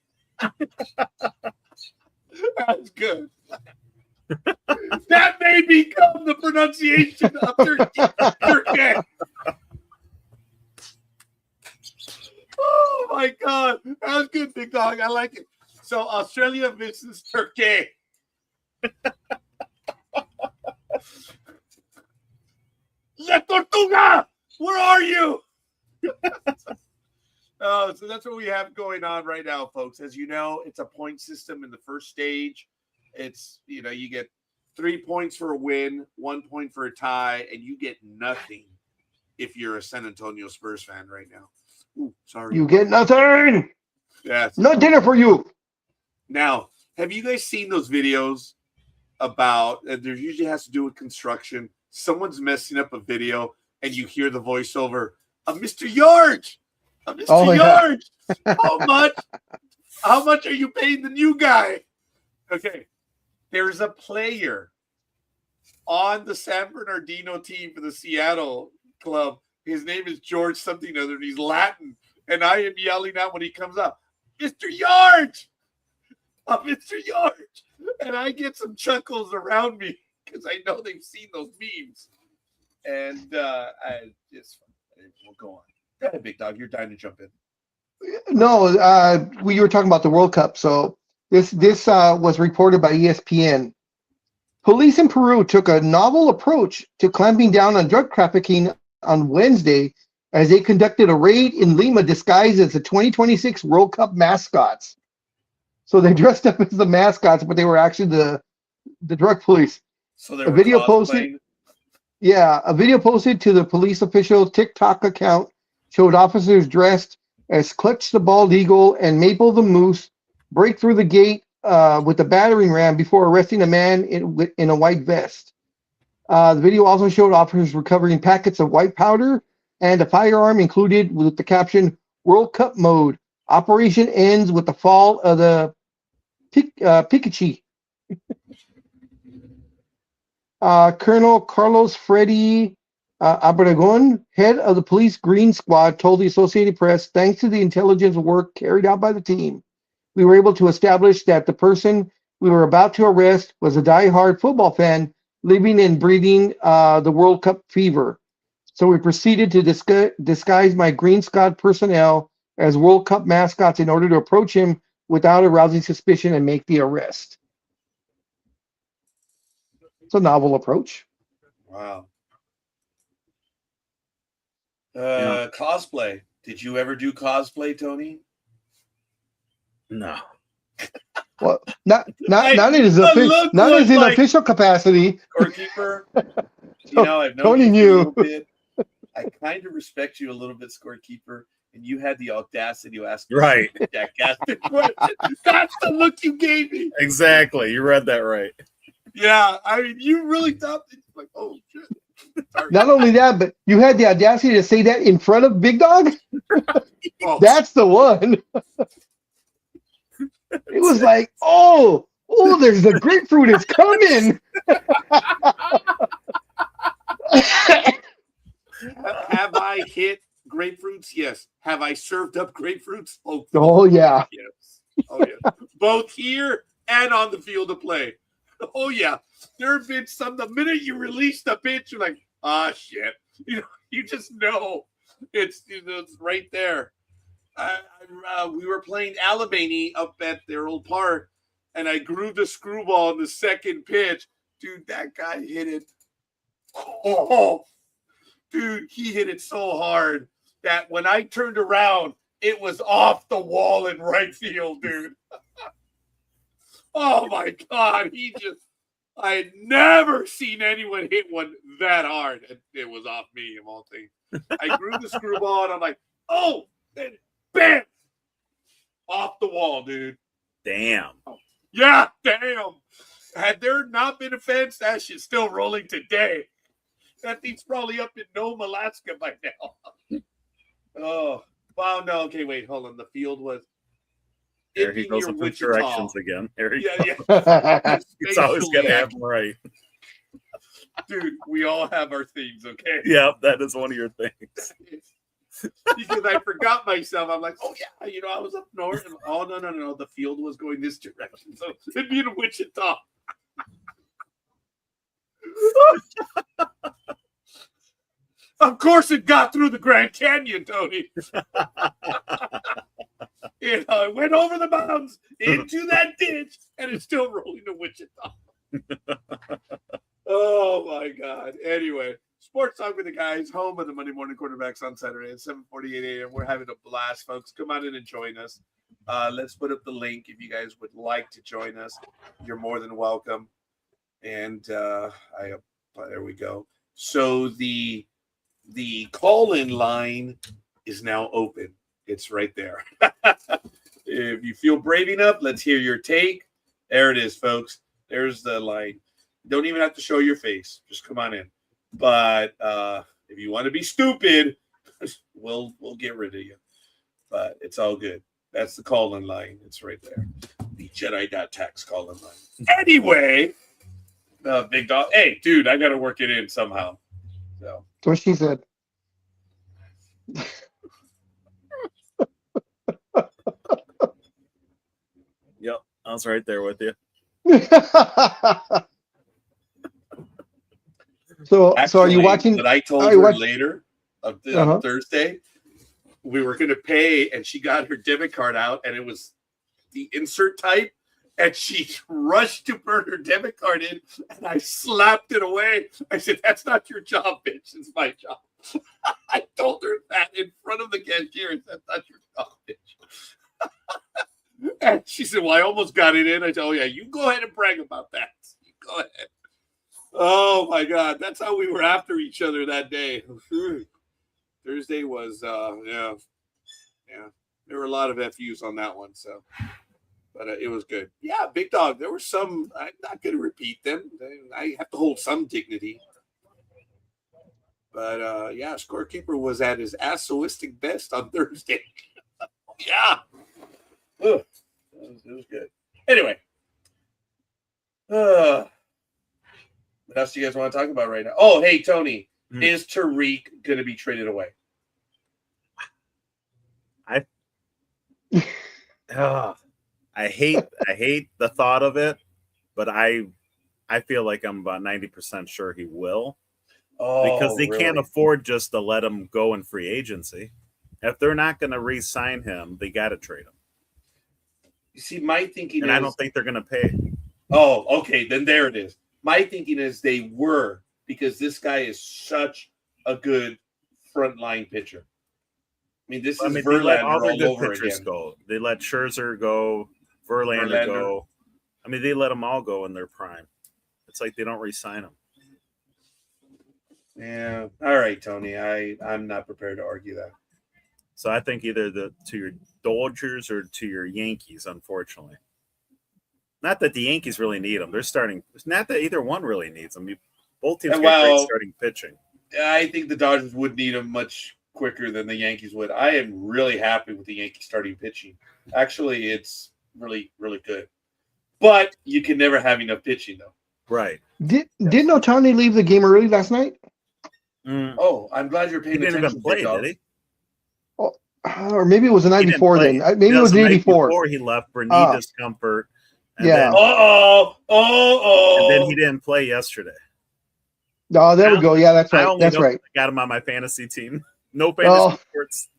That's good. That may become the pronunciation of Turkey. Oh my God, that was good, Big Dog. I like it. So Australia versus Turkey. La Tortuga, where are you? So that's what we have going on right now, folks. As you know, it's a point system in the first stage. It's, you get 3 points for a win, 1 point for a tie, and you get nothing if you're a San Antonio Spurs fan right now. Ooh, sorry. You get nothing. Yes. No dinner for you. Now, have you guys seen those videos about, and there usually has to do with construction, someone's messing up a video and you hear the voiceover of Mr. Yarge. Mr. Yarge. Yeah. How much are you paying the new guy? Okay. There's a player on the San Bernardino team for the Seattle club. His name is George something other, and he's Latin. And I am yelling out when he comes up, Mr. Yarge! Mr. Yarge! And I get some chuckles around me because I know they've seen those memes. And we'll go on. Go ahead, Big Dog. You're dying to jump in. No, you were talking about the World Cup. So this was reported by ESPN. Police in Peru took a novel approach to clamping down on drug trafficking on Wednesday as they conducted a raid in Lima disguised as the 2026 World Cup mascots. So they dressed up as the mascots, but they were actually the drug police. So a video posted. Yeah, a video posted to the police official TikTok account showed officers dressed as Clutch the Bald Eagle and Maple the Moose break through the gate with a battering ram before arresting a man in a white vest. The video also showed officers recovering packets of white powder and a firearm included with the caption, World Cup mode. Operation ends with the fall of the Pikachu. Colonel Carlos Freddy Abregon, head of the police Green Squad, told the Associated Press, thanks to the intelligence work carried out by the team, we were able to establish that the person we were about to arrest was a die-hard football fan living and breathing the World Cup fever. So we proceeded to disguise my Green Scott personnel as World Cup mascots in order to approach him without arousing suspicion and make the arrest. It's a novel approach. Wow. Yeah. Cosplay. Did you ever do cosplay, Tony? No. Well, not in his the look not was as in like- official capacity. Scorekeeper. I've known Tony you for a knew. little bit. I kind of respect you a little bit, Scorekeeper, and you had the audacity to ask Right. that question. That's the look you gave me. Exactly. You read that right. Yeah, I mean, you really thought that, like, oh shit. Sorry. Not only that, but you had the audacity to say that in front of Big Dog. Oh, That's the one. It was like, oh, there's the grapefruit is coming. have I hit grapefruits? Yes. Have I served up grapefruits? Oh yeah. Yes. Oh yeah. Both here and on the field of play. Oh yeah. There have been some. The minute you release the pitch, you're like, shit. You just know it's right there. We were playing Allegheny up at their old park, and I grew the screwball in the second pitch. Dude, that guy hit it. Oh, dude, he hit it so hard that when I turned around, it was off the wall in right field, dude. Oh my God, I had never seen anyone hit one that hard. It was off me, of all things. I grew the screwball, and I'm like, oh, then bam, off the wall, dude. Damn. Yeah, damn. Had there not been a fence, that shit's still rolling today. That thing's probably up in Nome, Alaska by now. Oh, wow, no, okay, wait, hold on. The field was. There he goes with the directions again. There he goes. Yeah. It's always got to have them right. Dude, we all have our themes, okay? Yeah, that is one of your things. Because I forgot myself. I'm like, oh yeah, I was up north. And, oh no, the field was going this direction, so it'd be in Wichita. Of course, it got through the Grand Canyon, Tony. It went over the mountains into that ditch, and it's still rolling to Wichita. Oh my God! Anyway. Sports Talk with the Guys, home of the Monday Morning Quarterbacks on Saturday at 7:48 a.m. We're having a blast, folks. Come on in and join us. Let's put up the link if you guys would like to join us. You're more than welcome. And there we go. So the call-in line is now open. It's right there. If you feel brave enough, let's hear your take. There it is, folks. There's the line. Don't even have to show your face. Just come on in. But if you want to be stupid, we'll get rid of you. But it's all good. That's the call-in line. It's right there. The Jedi.tax call-in line. Anyway, Big Dog. Hey, dude, I got to work it in somehow. So That's what she said. Yep, I was right there with you. So actually, are you watching? What I told her later on Thursday, we were going to pay, and she got her debit card out, and it was the insert type, and she rushed to put her debit card in, and I slapped it away. I said, "That's not your job, bitch. It's my job." I told her that in front of the cashier. That's not your job, bitch. And she said, "Well, I almost got it in." I said, "Oh yeah, you go ahead and brag about that. You go ahead." Oh my God, that's how we were after each other that day. Thursday was yeah. There were a lot of FUs on that one, so but it was good. Yeah, Big Dog. There were some. I'm not going to repeat them. I have to hold some dignity. But yeah, Scorekeeper was at his assoistic best on Thursday. Yeah, it was good. Anyway, what else do you guys want to talk about right now? Oh, hey, Tony, is Tariq going to be traded away? I hate the thought of it, but I feel like I'm about 90% sure he will. because they can't afford just to let him go in free agency. If they're not going to re-sign him, they got to trade him. You see, my thinking and is, I don't think they're going to pay. Oh, okay, then there it is. My thinking is they were, because this guy is such a good frontline pitcher. I mean, this is Verlander all their good over pitchers again. go. They let Scherzer go, Verlander go. I mean, they let them all go in their prime. It's like they don't re-sign them. Yeah. All right, Tony. I'm not prepared to argue that. So I think either to your Dodgers or to your Yankees, unfortunately. Not that the Yankees really need them. They're starting. It's not that either one really needs them. Both teams got great starting pitching. I think the Dodgers would need them much quicker than the Yankees would. I am really happy with the Yankees starting pitching. Actually, it's really, really good. But you can never have enough pitching, though. Right. Didn't Ohtani leave the game early last night? Oh, I'm glad you're paying attention. He didn't even play, did he? Oh, or maybe it was the night before then. Maybe it was the day before. Before he left for knee discomfort. And yeah. And then he didn't play yesterday. Oh, there we go. Yeah, that's right. That's right. I got him on my fantasy team. No fantasy sports.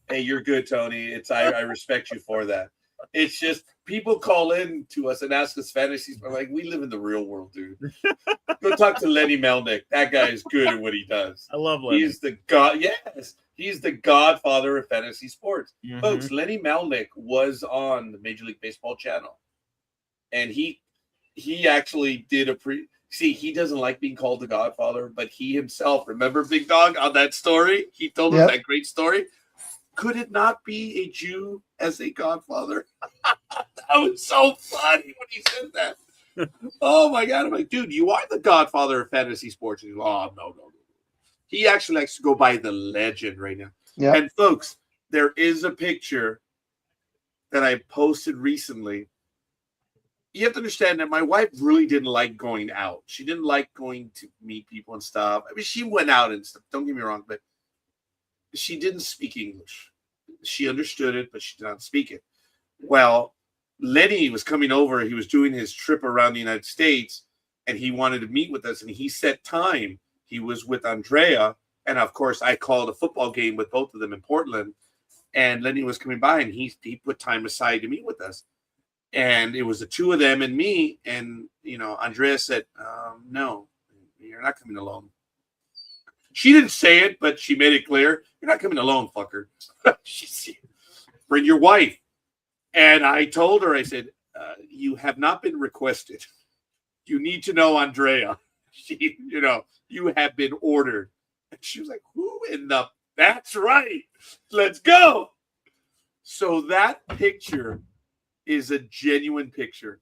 Hey, you're good, Tony. I respect you for that. It's just people call in to us and ask us fantasies. But like, we live in the real world, dude. Go talk to Lenny Melnick. That guy is good at what he does. I love Lenny. He's the god. Yes, he's the godfather of fantasy sports. Mm-hmm. Folks, Lenny Melnick was on the Major League Baseball channel, and he actually did See, he doesn't like being called the Godfather, but he himself, remember Big Dog on that story? He told us that great story. Could it not be a Jew as a Godfather? That was so funny when he said that. Oh my God! I'm like, dude, you are the Godfather of fantasy sports. And he's like, no. He actually likes to go by the legend right now. Yeah. And folks, there is a picture that I posted recently. You have to understand that my wife really didn't like going out. She didn't like going to meet people and stuff. I mean, she went out and stuff. Don't get me wrong, but she didn't speak English. She understood it, but she did not speak it. Well, Lenny was coming over. He was doing his trip around the United States, and he wanted to meet with us, and he set time. He was with Andrea, and of course, I called a football game with both of them in Portland, and Lenny was coming by, and he put time aside to meet with us. And it was the two of them and me, and, Andrea said, no, you're not coming alone. She didn't say it, but she made it clear. You're not coming alone, fucker. Bring your wife. And I told her, I said, you have not been requested. You need to know Andrea. You have been ordered. And she was like, who in the... That's right. Let's go. So that picture is a genuine picture.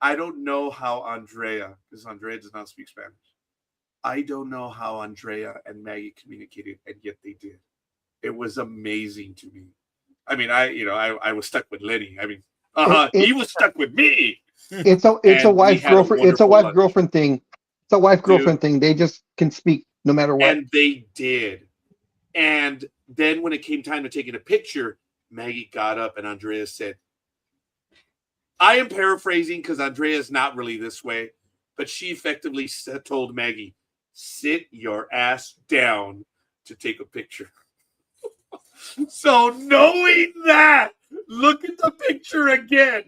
I don't know how Andrea, because Andrea does not speak Spanish. I don't know how Andrea and Maggie communicated, and yet they did. It was amazing to me. I mean, I was stuck with Lenny. I mean, he was stuck with me. It's a wife girlfriend. It's a wife girlfriend thing. It's a wife girlfriend thing. They just can speak no matter what. And they did. And then when it came time to taking a picture, Maggie got up and Andrea said, I am paraphrasing because Andrea is not really this way, but she effectively told Maggie, sit your ass down to take a picture. So knowing that, look at the picture again.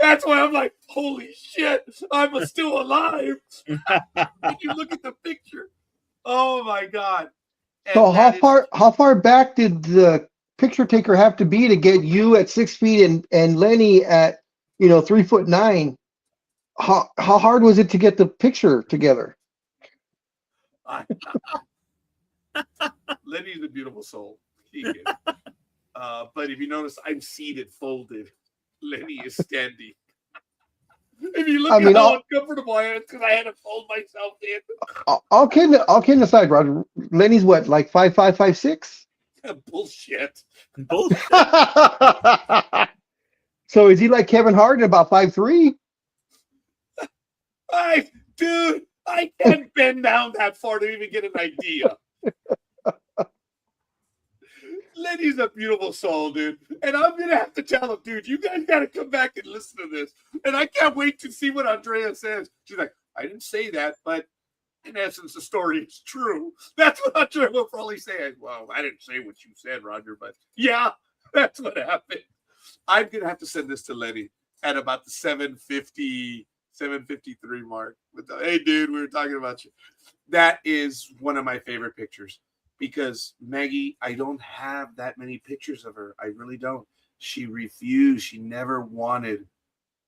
That's why I'm like, holy shit, I'm still alive. When you look at the picture, oh my God. And so how far back did the picture taker have to be to get you at 6 feet and Lenny at 3'9"? How hard was it to get the picture together? Lenny's a beautiful soul. He is. But if you notice, I'm seated, folded. Lenny is standing. If you look at how uncomfortable I am, it's because I had to fold myself in. All kidding aside, Roger. Lenny's what, like 5'5", 5'6"? Bullshit. So is he like Kevin Hart at about 5'3"? Dude, I can't bend down that far to even get an idea. Lenny's a beautiful soul, dude. And I'm going to have to tell him, dude, you guys got to come back and listen to this. And I can't wait to see what Andrea says. She's like, I didn't say that, but in essence, the story is true. That's what Andrea will probably say. Well, I didn't say what you said, Roger, but yeah, that's what happened. I'm going to have to send this to Lenny at about the 7:50, 7:53 mark. Hey, dude, we were talking about you. That is one of my favorite pictures. Because Maggie, I don't have that many pictures of her. I really don't. She refused. She never wanted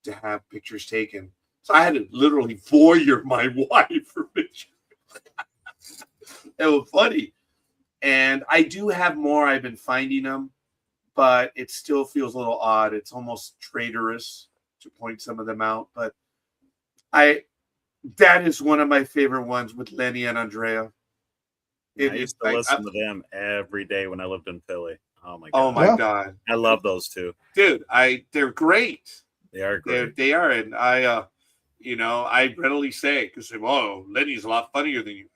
to have pictures taken. So I had to literally voyeur my wife for pictures. It was funny. And I do have more. I've been finding them, but it still feels a little odd. It's almost traitorous to point some of them out. But that is one of my favorite ones with Lenny and Andrea. I used to listen to them every day when I lived in Philly. Oh my god! Oh my god! I love those two, dude. They're great. They are great. They are, and I readily say because whoa, Lenny's a lot funnier than you.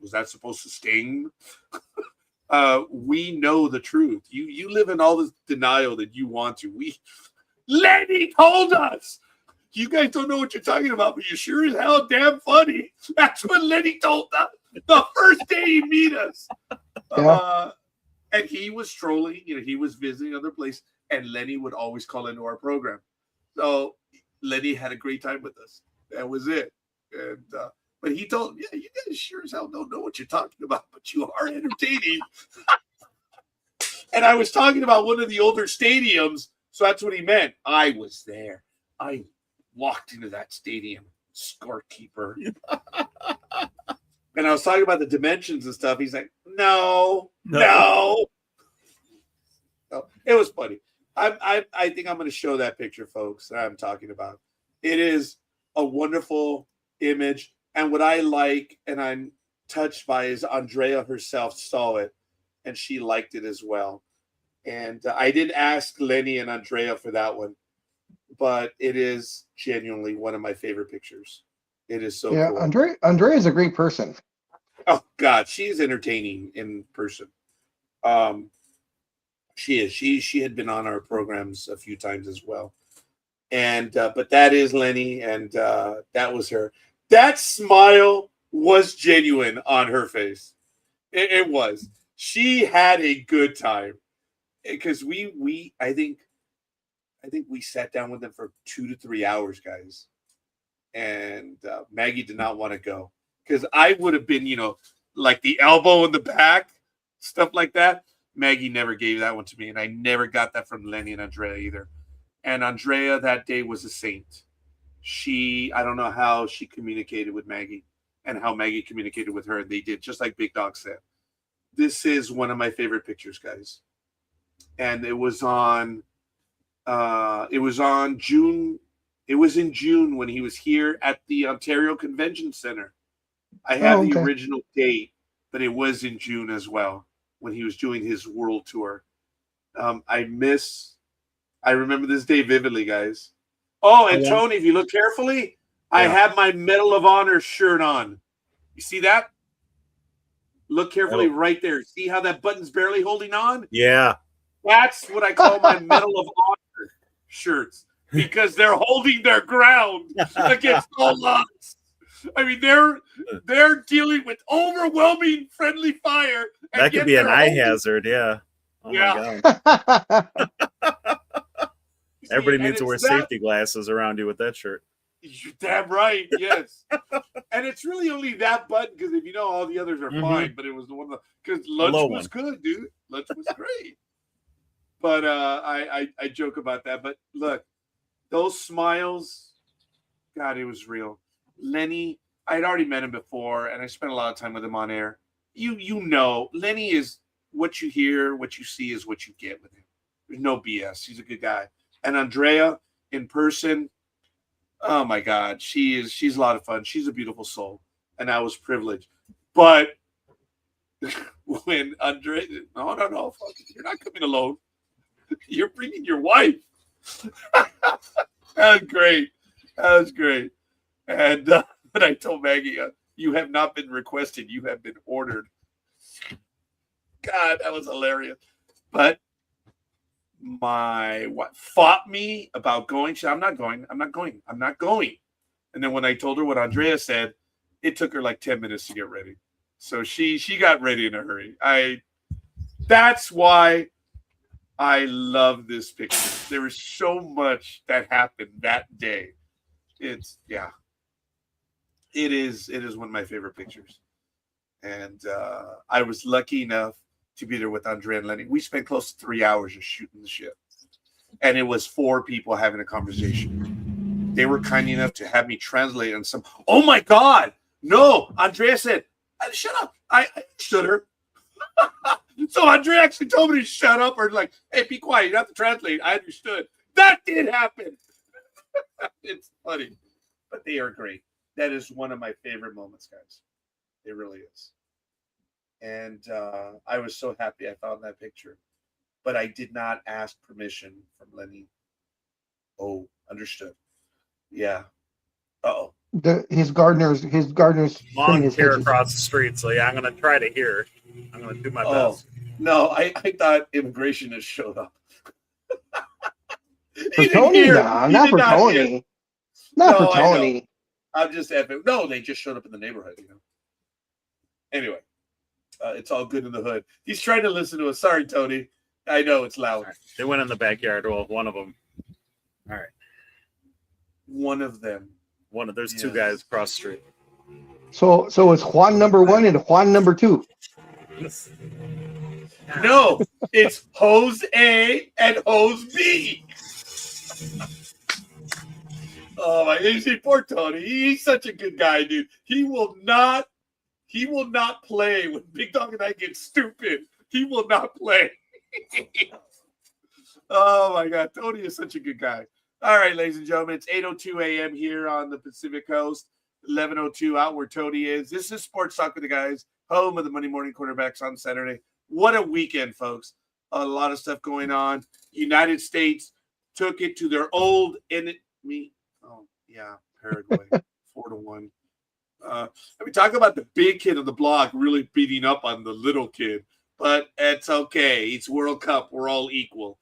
Was that supposed to sting? We know the truth. You live in all this denial that you want to. Lenny told us. You guys don't know what you're talking about, but you sure as hell damn funny. That's what Lenny told us the first day he meet us. Yeah. And he was trolling, he was visiting other places, and Lenny would always call into our program. So Lenny had a great time with us. That was it. And but he told, you guys sure as hell don't know what you're talking about, but you are entertaining. And I was talking about one of the older stadiums, so that's what he meant. I was there. I walked into that stadium, scorekeeper. And I was talking about the dimensions and stuff. He's like, no. So it was funny. I think I'm going to show that picture, folks, that I'm talking about. It is a wonderful image. And what I like and I'm touched by is Andrea herself saw it, and she liked it as well. And I did ask Lenny and Andrea for that one. But it is genuinely one of my favorite pictures. It is so cool. Andrea is a great person. Oh God, she's entertaining in person. She is. She had been on our programs a few times as well. And but that is Lenny, and that was her. That smile was genuine on her face. It was. She had a good time because I think we sat down with them for 2 to 3 hours, guys. And Maggie did not want to go because I would have been, like the elbow in the back, stuff like that. Maggie never gave that one to me, and I never got that from Lenny and Andrea either. And Andrea that day was a saint. I don't know how she communicated with Maggie and how Maggie communicated with her. They did, just like Big Dog said. This is one of my favorite pictures, guys. And it was on June. It was in June when he was here at the Ontario Convention Center. I have the original date, but it was in June as well when he was doing his world tour. I remember this day vividly, guys. Oh, and Tony, if you look carefully, I have my Medal of Honor shirt on. You see that? Look carefully right there. See how that button's barely holding on? Yeah. That's what I call my Medal of Honor shirts because they're holding their ground against all odds. I mean, they're dealing with overwhelming friendly fire. That could be an eye hazard, yeah. Oh my God. Everybody needs to wear safety glasses around you with that shirt. You're damn right, yes. And it's really only that button because if you know, all the others are fine. But it was the one because lunch was good, dude. Lunch was great. But I joke about that. But look, those smiles, God, it was real. Lenny, I'd already met him before, and I spent a lot of time with him on air. You know, Lenny is what you hear, what you see is what you get with him. There's no BS. He's a good guy. And Andrea, in person, oh my God, she's a lot of fun. She's a beautiful soul, and I was privileged. But when Andrea, no, fuck it, you're not coming alone. You're bringing your wife. That was great. That was great. And but I told Maggie, you have not been requested. You have been ordered. God, that was hilarious. But my wife fought me about going. She said, I'm not going. And then when I told her what Andrea said, it took her like 10 minutes to get ready. So she got ready in a hurry. That's why I love this picture. There is so much that happened that day. It is one of my favorite pictures. And I was lucky enough to be there with Andrea and Lenny. We spent close to 3 hours just shooting the shit. And it was 4 people having a conversation. They were kind enough to have me translate on some. Oh my God. No, Andrea said, shut up. I understood her. So Andrea actually told me to shut up, or like, hey, be quiet. You don't have to translate. I understood. That did happen. It's funny. But they are great. That is one of my favorite moments, guys. It really is. And I was so happy I found that picture. But I did not ask permission from Lenny. Oh, understood. Yeah. Uh-oh. His gardener's Long his here hedges. across the street. So yeah, I'm gonna try to hear. I'm gonna do my best. No, I thought immigration has showed up. For Tony, not for Tony. Not for Tony. I'm just effing. No, they just showed up in the neighborhood, Anyway, it's all good in the hood. He's trying to listen to us. Sorry, Tony. I know it's loud. Right. They went in the backyard. Well, one of them. All right. One of them. There's 2 guys across the street. So it's Juan number 1 and Juan number 2. No, it's hose A and hose B. Oh my! You see, poor Tony. He's such a good guy, dude. He will not play when Big Dog and I get stupid. He will not play. Oh my God, Tony is such a good guy. All right, ladies and gentlemen, it's 8:02 a.m. here on the Pacific Coast, 11:02 out where Tony is. This is Sports Talk with the Guys, home of the Monday Morning Quarterbacks on Saturday. What a weekend, folks. A lot of stuff going on. United States took it to their old enemy. Oh, yeah, Paraguay, 4-1. I mean, talk about the big kid on the block really beating up on the little kid, but it's okay. It's World Cup. We're all equal.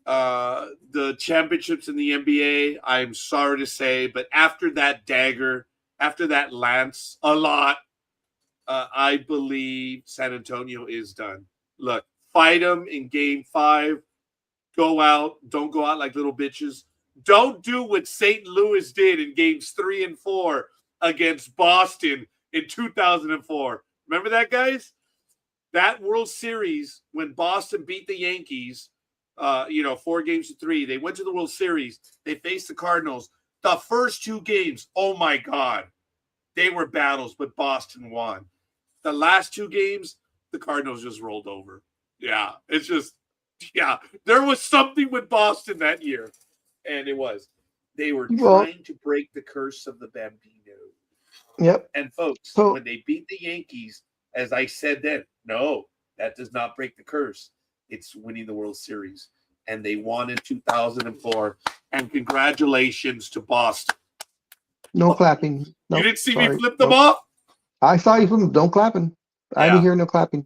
The championships in the NBA, I'm sorry to say, but after that dagger, after that lance a lot, I believe San Antonio is done. Look, fight them in game 5. Go out. Don't go out like little bitches. Don't do what St. Louis did in games 3 and 4 against Boston in 2004. Remember that, guys? That World Series when Boston beat the Yankees, 4-3. They went to the World Series. They faced the Cardinals. The first 2 games, oh my God, they were battles, but Boston won. The last 2 games, the Cardinals just rolled over. Yeah, it's just, there was something with Boston that year. And it was. They were trying to break the curse of the Bambino. Yep. And folks, when they beat the Yankees, as I said then, no, that does not break the curse. It's winning the World Series. And they won in 2004. And congratulations to Boston. No clapping. No, you didn't see me flip them off? I saw you flip them. Don't clapping. I didn't hear no clapping.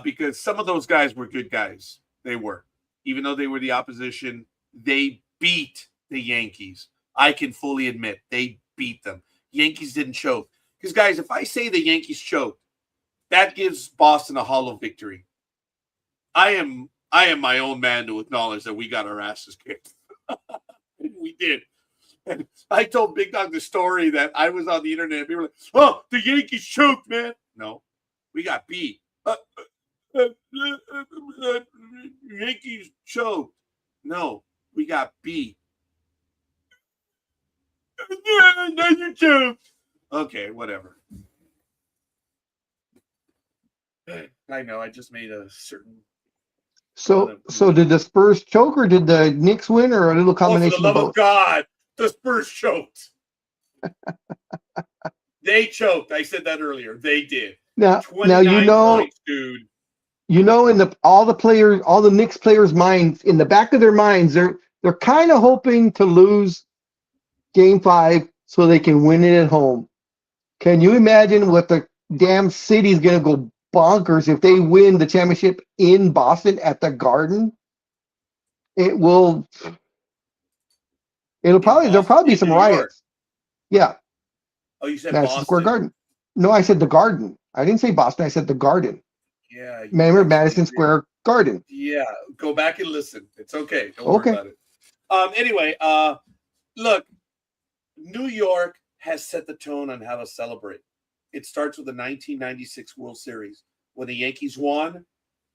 Because some of those guys were good guys. They were. Even though they were the opposition, they beat the Yankees. I can fully admit they beat them. Yankees didn't choke. Because, guys, if I say the Yankees choked, that gives Boston a hollow victory. I am my own man to acknowledge that we got our asses kicked. We did. And I told Big Dog the story that I was on the internet. People were like, oh, the Yankees choked, man. No, we got beat. Yankees choked. No, we got beat. No, you choked. Okay, whatever. I know. I just made a certain. So did the Spurs choke or did the Knicks win or a little combination for the love of both? Of God, the Spurs choked. They choked. I said that earlier. They did. Now points, dude. In all the Knicks players' minds, in the back of their minds, they're kind of hoping to lose Game 5 so they can win it at home. Can you imagine what the damn city's gonna go bonkers if they win the championship in Boston at the Garden. It'll probably there'll probably be some New York. riots. Yeah. Oh, you said Madison Boston. Square Garden. No, I said the Garden. I didn't say Boston. I said the Garden. Yeah. Remember Madison Square Garden. Yeah. Go back and listen. It's okay. Don't worry about it. Anyway, look, New York has set the tone on how to celebrate. It starts with the 1996 World Series. When the Yankees won,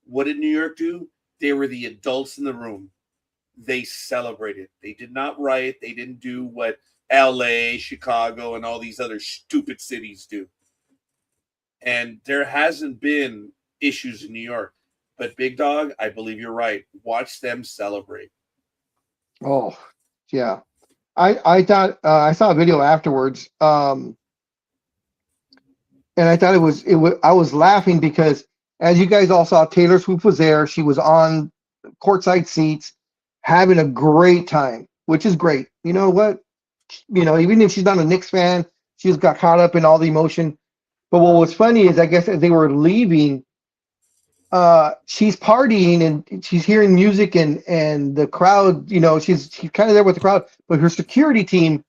what did New York do? They were the adults in the room. They celebrated. They did not riot. They didn't do what LA, Chicago, and all these other stupid cities do. And there hasn't been issues in New York. But Big Dog, I believe you're right. Watch them celebrate. Oh, yeah. I thought I saw a video afterwards, and I thought it was I was laughing because, as you guys all saw, Taylor Swift was there. She was on courtside seats, having a great time, which is great. You know what? Even if she's not a Knicks fan, she just got caught up in all the emotion. But what was funny is, I guess, as they were leaving, she's partying and she's hearing music and the crowd, she's kind of there with the crowd, but her security team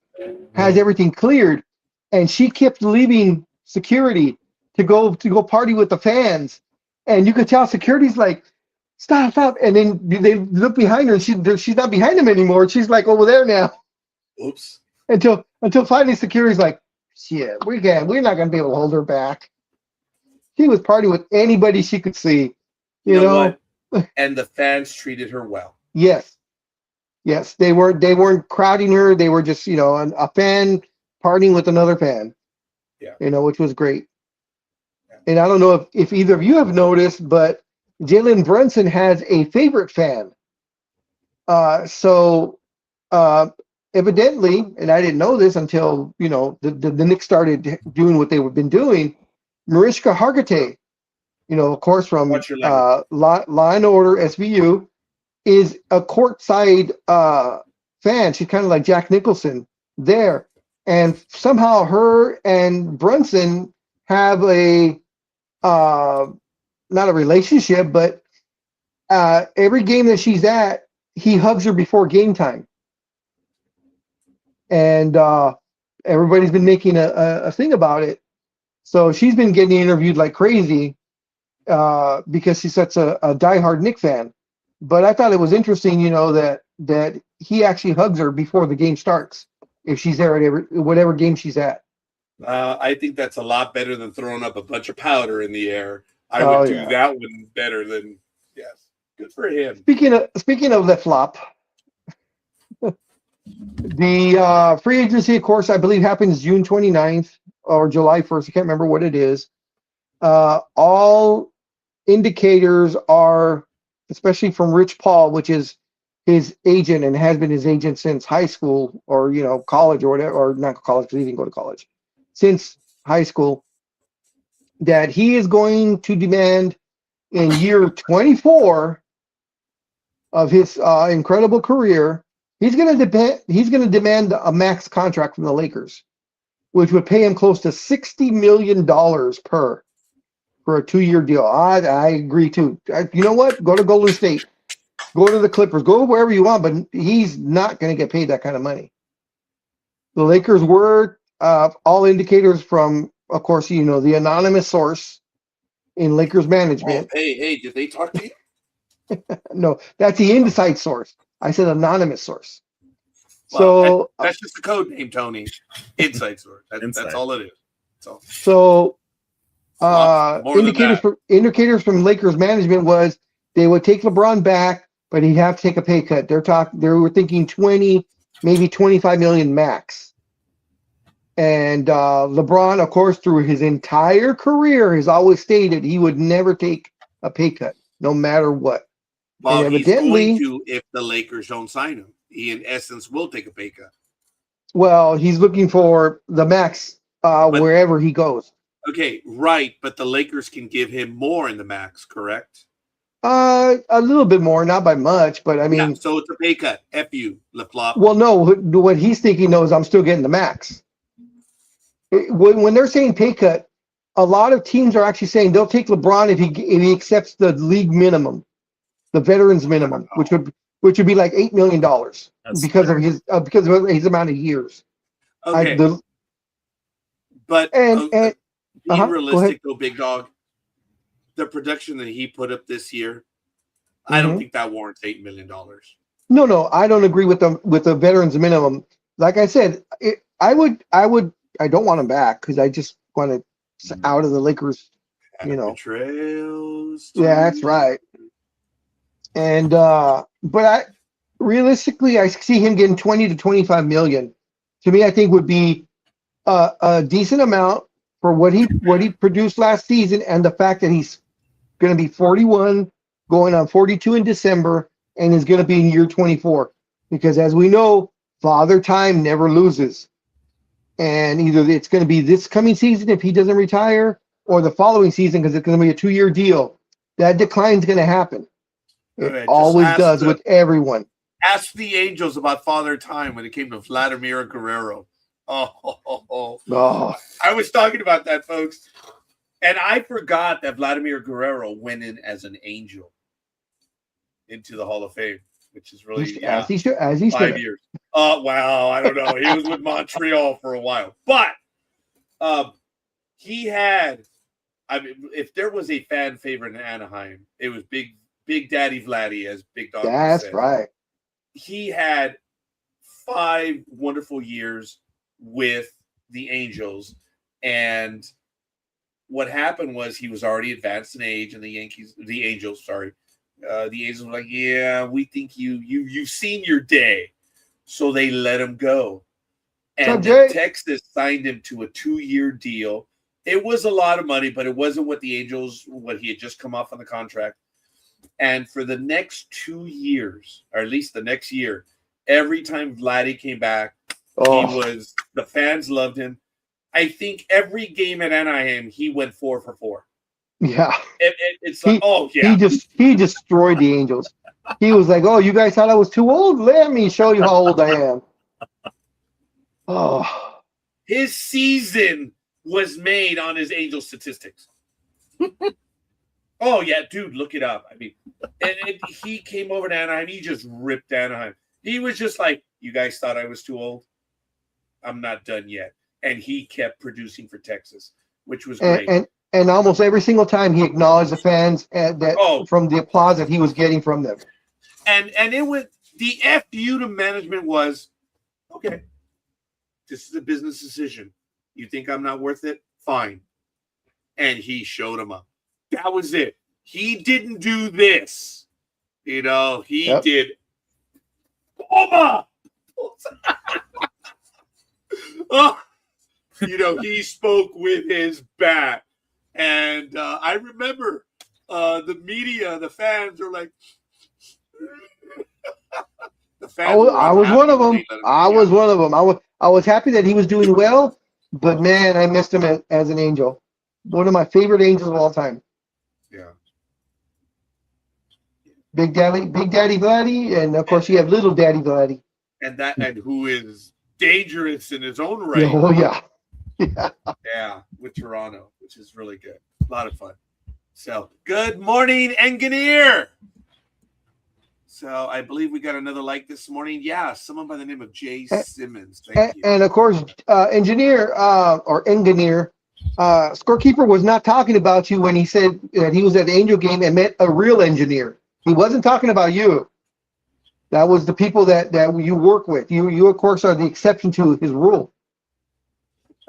has everything cleared, and she kept leaving security to go party with the fans, and you could tell security's like, stop, and then they look behind her and she's not behind them anymore. She's like over there now. Oops. Until finally security's like, shit, we're not gonna be able to hold her back. She was partying with anybody she could see, you know. What? And the fans treated her well. Yes, they weren't crowding her. They were just, a fan partying with another fan. Yeah. Which was great. Yeah. And I don't know if either of you have noticed, but Jalen Brunson has a favorite fan. Evidently, and I didn't know this until, the Knicks started doing what they've been doing. Mariska Hargitay, of course, from Law and Order SVU, is a courtside fan. She's kind of like Jack Nicholson there. And somehow her and Brunson have a, not a relationship, but every game that she's at, he hugs her before game time. And everybody's been making a thing about it. So she's been getting interviewed like crazy because she's such a diehard Knicks fan. But I thought it was interesting, that he actually hugs her before the game starts if she's there at whatever game she's at. I think that's a lot better than throwing up a bunch of powder in the air. I would do that one better than, yes. Good for him. Speaking of lip flop, the free agency, of course, I believe happens June 29th or July 1st. I can't remember what it is. All indicators are, especially from Rich Paul, which is his agent and has been his agent since high school or, college or whatever, or not college because he didn't go to college, since high school, that he is going to demand in year 24 of his incredible career, he's going to demand a max contract from the Lakers, which would pay him close to $60 million for a 2-year deal. I agree too. You know what? Go to Golden State, go to the Clippers, go wherever you want, but he's not going to get paid that kind of money. The Lakers were all indicators from, of course, the anonymous source in Lakers management. Oh, hey, did they talk to you? No, that's the inside source. I said anonymous source. Well, that's just the code name, Tony. Inside source. That's all it is. So indicators from Lakers management was they would take LeBron back, but he'd have to take a pay cut. They were thinking 20, maybe 25 million max. And LeBron, of course, through his entire career, has always stated he would never take a pay cut, no matter what. Well, he's going to if the Lakers don't sign him. He, in essence, will take a pay cut. Well, he's looking for the max wherever he goes. Okay, right, but the Lakers can give him more in the max, correct? A little bit more, not by much, but I mean... Yeah, so it's a pay cut. F you, flip-flop. Well, no, what he's thinking, though, is I'm still getting the max. When they're saying pay cut, a lot of teams are actually saying they'll take LeBron if he accepts the league minimum, the veterans minimum, which would be like $8 million because of his amount of years. Okay. But being realistic though, big dog, the production that he put up this year, I don't think that warrants $8 million. No, I don't agree with the veterans minimum. Like I said, I don't want him back because I just want to out of the Lakers. Trails. Yeah, that's right. And but realistically, I see him getting 20 to 25 million. To me, I think would be a decent amount for what he produced last season, and the fact that he's going to be 41, going on 42 in December, and is going to be in year 24. Because as we know, Father Time never loses, and either it's going to be this coming season if he doesn't retire, or the following season because it's going to be a 2-year deal. That decline is going to happen. It always does with everyone. Ask the Angels about Father Time when it came to Vladimir Guerrero. Oh. I was talking about that, folks. And I forgot that Vladimir Guerrero went in as an Angel into the Hall of Fame, which is really as he should. 5 years. Oh, wow. I don't know. He was with Montreal for a while. But he had, if there was a fan favorite in Anaheim, it was Big Daddy Vladdy, as Big Dog said. That's right. He had 5 wonderful years with the Angels, and what happened was he was already advanced in age, and the Angels were like, yeah, we think you've seen your day, so they let him go. And Texas signed him to a 2-year deal. It was a lot of money, but it wasn't what he had just come off on the contract. And for the next 2 years, or at least the next year, every time Vladdy came back, the fans loved him. I think every game at Anaheim, he went 4 for 4. Yeah. It's like, He destroyed the Angels. He was like, oh, you guys thought I was too old? Let me show you how old I am. Oh. His season was made on his Angel statistics. Oh, yeah, dude, look it up. I mean, and he came over to Anaheim. He just ripped Anaheim. He was just like, you guys thought I was too old? I'm not done yet. And he kept producing for Texas, which was great. And almost every single time he acknowledged the fans from the applause that he was getting from them. And it was the FU to management was, okay, this is a business decision. You think I'm not worth it? Fine. And he showed him up. That was it. He didn't do this. He did. Oba! He spoke with his bat. And I remember the media, the fans are like, the fans. I was one of them. I was happy that he was doing well, but man, I missed him as an Angel. One of my favorite Angels of all time. Yeah. Big Daddy Vladdy, and of course you have Little Daddy Vladdy. And who is dangerous in his own right. Oh yeah. Yeah, with Toronto, which is really good. A lot of fun. So, good morning, Engineer. So, I believe we got another like this morning. Yeah, someone by the name of Jay Simmons. Thank you. And of course, Engineer, Scorekeeper was not talking about you when he said that he was at the Angel game and met a real engineer. He wasn't talking about you. That was the people that you work with. You of course, are the exception to his rule.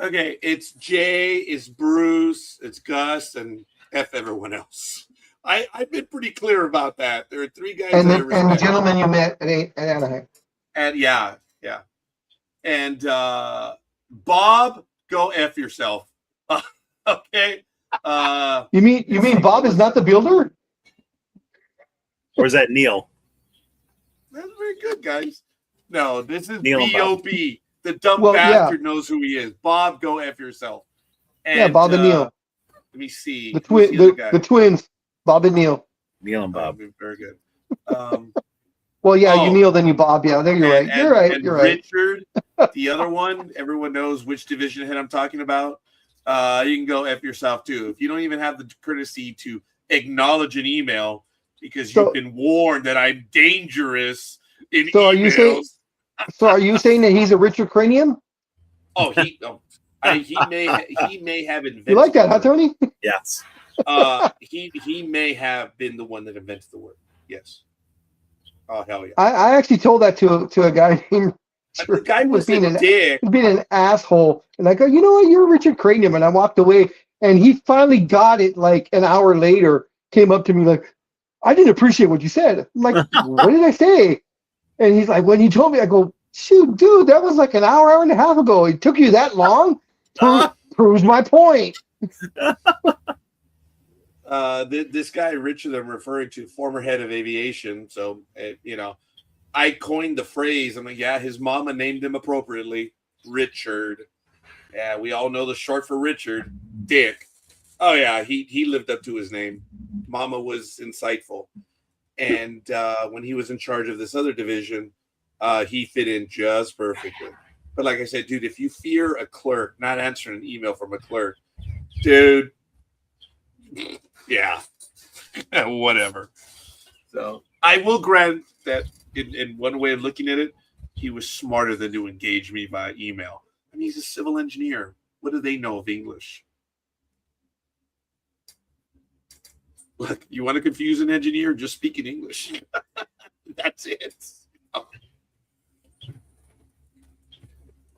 Okay, it's Jay, it's Bruce, it's Gus, and F everyone else. I've been pretty clear about that. There are 3 guys and the gentleman you met at Anaheim. And yeah. And Bob, go F yourself. Okay. You mean Bob is not the builder? Or is that Neil? That's very good, guys. No, this is Neil B.O.B. The dumb bastard knows who he is. Bob, go F yourself. And, Bob and Neil. Let me see. The twins, Bob and Neil. Neil and Bob. Very good. Well, yeah, you Neil, then you Bob. Yeah, there you're right. You're right. Richard, the other one, everyone knows which division head I'm talking about. You can go F yourself too. If you don't even have the courtesy to acknowledge an email because you've been warned that I'm dangerous in emails. Are you saying that he's a Richard Cranium? Oh, he may have invented. You like that, huh, Tony? Yes. He may have been the one that invented the word. Yes. Oh hell yeah! I actually told that to a guy named. The guy was being a dick, being an asshole, and I go, you know what, you're Richard Cranium, and I walked away, and he finally got it. Like an hour later, came up to me like, I didn't appreciate what you said. I'm like, what did I say? And he's like, when you told me, I go, shoot, dude, that was like an hour and a half ago. It took you that long? Proves my point. This guy Richard I'm referring to, former head of aviation. So I coined the phrase. I'm like, yeah, his mama named him appropriately, Richard. Yeah, we all know the short for Richard, Dick. Oh yeah, he lived up to his name. Mama was insightful, and when he was in charge of this other division, he fit in just perfectly. But like I said, dude, if you fear a clerk not answering an email from a clerk, dude, yeah, whatever. So I will grant that in one way of looking at it, he was smarter than to engage me by email. I mean, he's a civil engineer. What do they know of English? Look, you want to confuse an engineer? Just speak in English. That's it.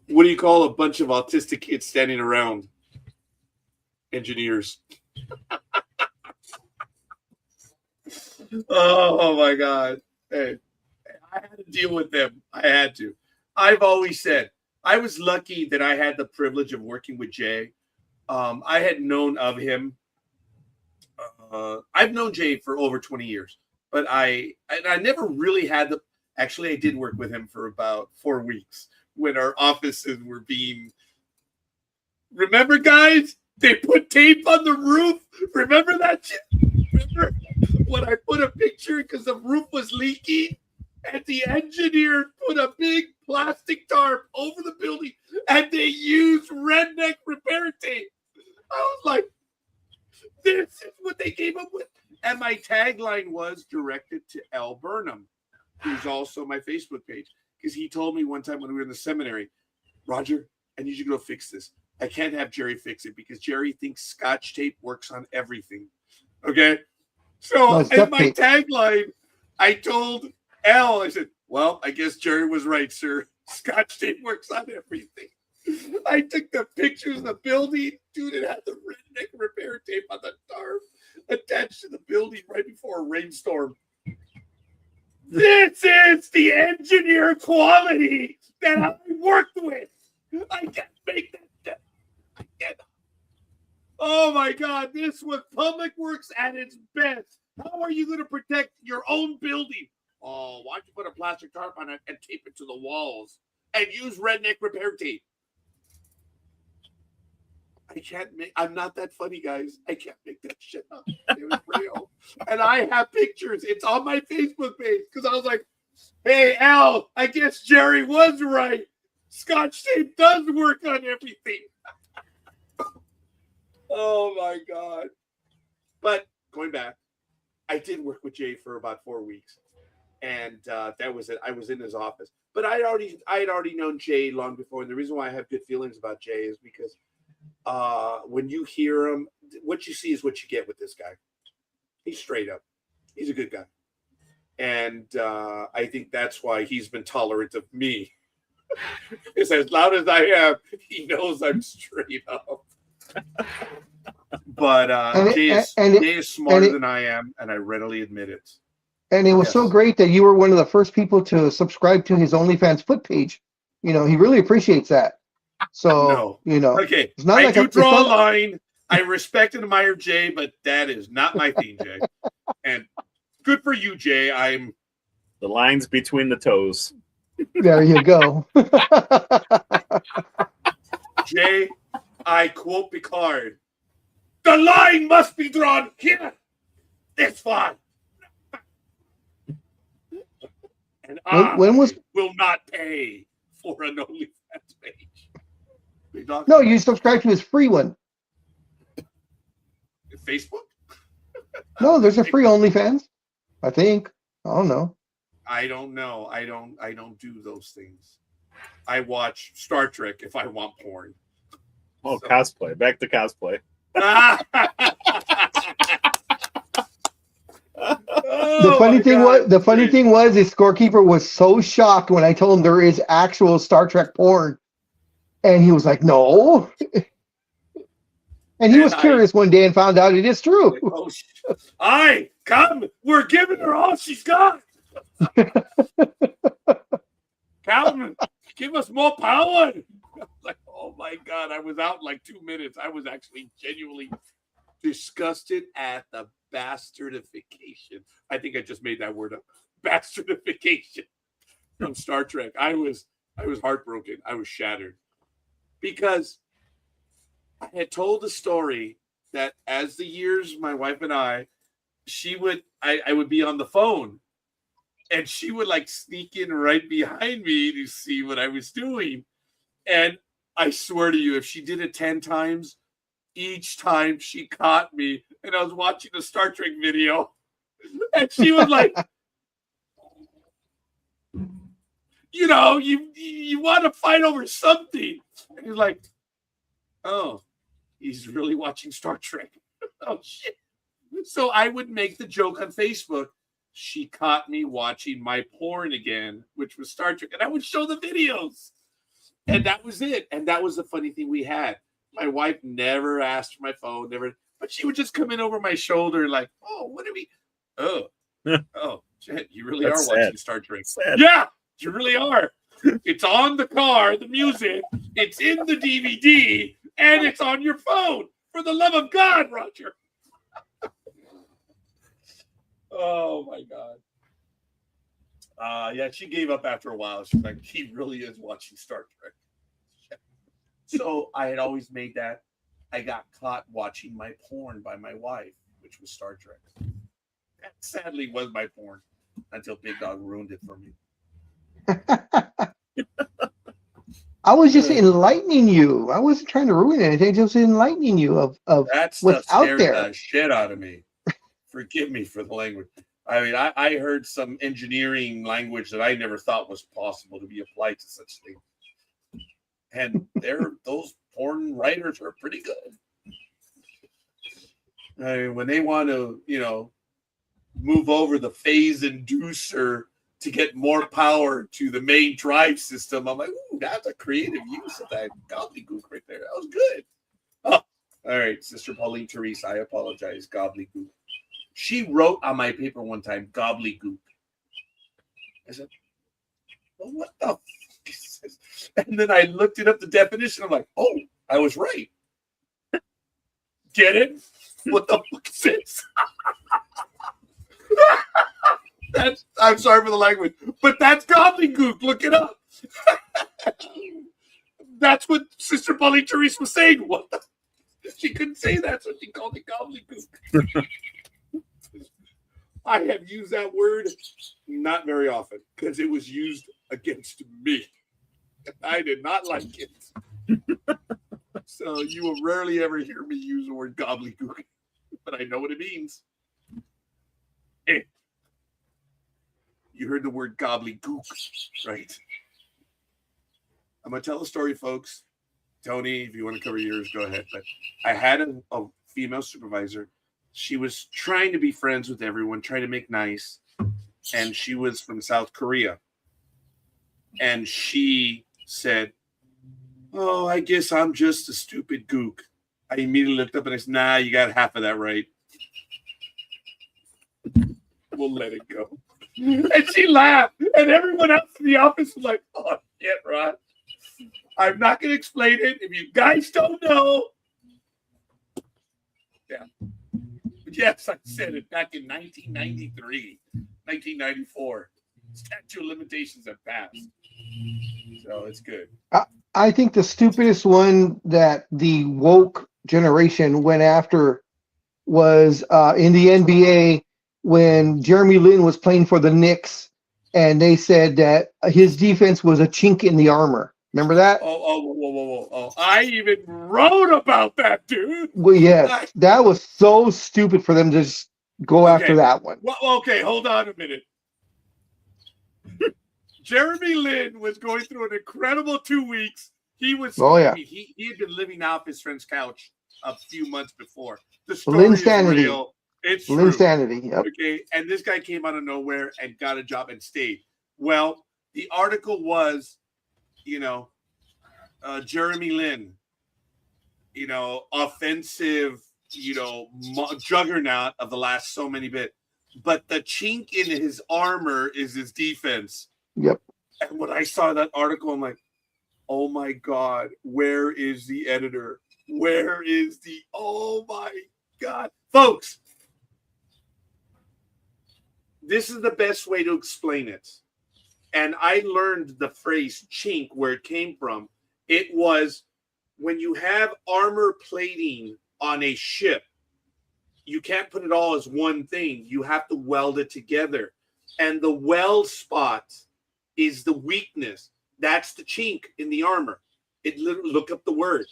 What do you call a bunch of autistic kids standing around? Engineers. Oh my God. Hey, I had to deal with them. I had to. I've always said I was lucky that I had the privilege of working with Jay. I had known of him. I've known Jay for over 20 years, but I never really had the. Actually, I did work with him for about 4 weeks when our offices were being. Remember, guys? They put tape on the roof. Remember that shit? Remember when I put a picture because the roof was leaking and the engineer put a big plastic tarp over the building and they used redneck repair tape. I was like, this is what they came up with. And my tagline was directed to Al Burnham, who's also my Facebook page, because he told me one time when we were in the seminary, Roger, I need you to go fix this. I can't have Jerry fix it because Jerry thinks Scotch tape works on everything. Okay? So in my tagline, I told Al, I said, well, I guess Jerry was right, sir. Scotch tape works on everything. I took the pictures of the building. Dude, it had the redneck repair tape on the tarp attached to the building right before a rainstorm. This is the engineer quality that I worked with. I can't make that. I can't. Oh my God, this was public works at its best. How are you going to protect your own building? Oh, why don't you put a plastic tarp on it and tape it to the walls and use redneck repair tape? I can't make. I'm not that funny, guys. I can't make that shit up. It was real, and I have pictures. It's on my Facebook page because I was like, "Hey, Al, I guess Jerry was right. Scotch tape does work on everything." Oh my God! But going back, I did work with Jay for about 4 weeks, and that was it. I was in his office, but I had already known Jay long before, and the reason why I have good feelings about Jay is because. When you hear him, what you see is what you get with this guy. He's straight up. He's a good guy. And I think that's why he's been tolerant of me. Because as loud as I am, he knows I'm straight up. But Jay is smarter than I am, and I readily admit it. And it was so great that you were one of the first people to subscribe to his OnlyFans foot page. You know, he really appreciates that. So, okay, I do draw a line. I respect and admire Jay, but that is not my thing, Jay. And good for you, Jay. I'm the lines between the toes. There you go. Jay, I quote Picard. The line must be drawn here. This far. And I will not pay for an OnlyFans page. No, you subscribe to his free one. Facebook? No, there's a free OnlyFans, I think. I don't know. I don't know. I don't do those things. I watch Star Trek if I want porn. Oh, so. Cosplay. Back to cosplay. The funny thing was his scorekeeper was so shocked when I told him there is actual Star Trek porn, and he was like, "No." And he was curious one day and found out it is true. Oh, come. We're giving her all she's got. Calvin, give us more power. Like, oh my God, I was out in like 2 minutes. I was actually genuinely disgusted at the bastardification. I think I just made that word up. Bastardification from Star Trek. I was heartbroken. I was shattered because I had told the story that as the years, my wife and I would be on the phone and she would like sneak in right behind me to see what I was doing. And I swear to you, if she did it 10 times, each time she caught me and I was watching a Star Trek video and she was like, you know, you want to fight over something. And he's like, oh, he's really watching Star Trek. Oh, shit. So I would make the joke on Facebook. She caught me watching my porn again, which was Star Trek. And I would show the videos. And that was it. And that was the funny thing we had. My wife never asked for my phone, never. But she would just come in over my shoulder like, oh, what are we? Oh, shit, you really are watching Star Trek. Yeah, you really are. It's on the car, the music. It's in the DVD. And it's on your phone. For the love of God, Roger. Oh, my God. Yeah, she gave up after a while. She's like, he really is watching Star Trek. So I had always made that. I got caught watching my porn by my wife, which was Star Trek. That sadly was my porn until Big Dog ruined it for me. I was just enlightening you. I wasn't trying to ruin anything. Just enlightening you of that what's out there. The shit out of me. Forgive me for the language. I mean, I heard some engineering language that I never thought was possible to be applied to such things. And those porn writers are pretty good. I mean, when they want to, move over the phase inducer to get more power to the main drive system, I'm like, ooh, that's a creative use of that gobbledygook right there. That was good. Oh, all right, Sister Pauline Therese, I apologize, gobbledygook. She wrote on my paper one time, gobbledygook. I said, well, what the fuck is this? And then I looked it up, the definition. I'm like, oh, I was right. Get it? What the fuck is this? I'm sorry for the language, but that's gobbledygook. Look it up. That's what Sister Pauline Therese was saying. What the? She couldn't say that, so she called it gobbledygook. I have used that word not very often because it was used against me. I did not like it. So you will rarely ever hear me use the word gobbledygook, but I know what it means. Hey, you heard the word gobbledygook, right? I'm going to tell a story, folks. Tony, if you want to cover yours, go ahead. But I had a female supervisor. She was trying to be friends with everyone, trying to make nice. And she was from South Korea. And she said, oh, I guess I'm just a stupid gook. I immediately looked up and I said, nah, you got half of that right. We'll let it go. And she laughed. And everyone else in the office was like, oh, shit, Rod. I'm not going to explain it. If you guys don't know. Yeah. But yes, I said it back in 1993, 1994. Statute of limitations have passed. So it's good. I think the stupidest one that the woke generation went after was in the NBA when Jeremy Lin was playing for the Knicks, and they said that his defense was a chink in the armor. Remember that? Oh! I even wrote about that, dude. Well, yes, that was so stupid for them to just go after that one. Well, okay, hold on a minute. Jeremy Lin was going through an incredible 2 weeks. He was. Oh yeah. I mean, he had been living off his friend's couch a few months before. The story is real. It's true. Linsanity. Yep. Okay, and this guy came out of nowhere and got a job and stayed. Well, the article was, Jeremy Lin, offensive, juggernaut of the last so many bit. But the chink in his armor is his defense. Yep. And when I saw that article, I'm like, oh my God, where is the editor? Where is oh my God. Folks, this is the best way to explain it. And I learned the phrase chink, where it came from. It was when you have armor plating on a ship, you can't put it all as one thing. You have to weld it together. And the weld spot is the weakness. That's the chink in the armor. Look up the word.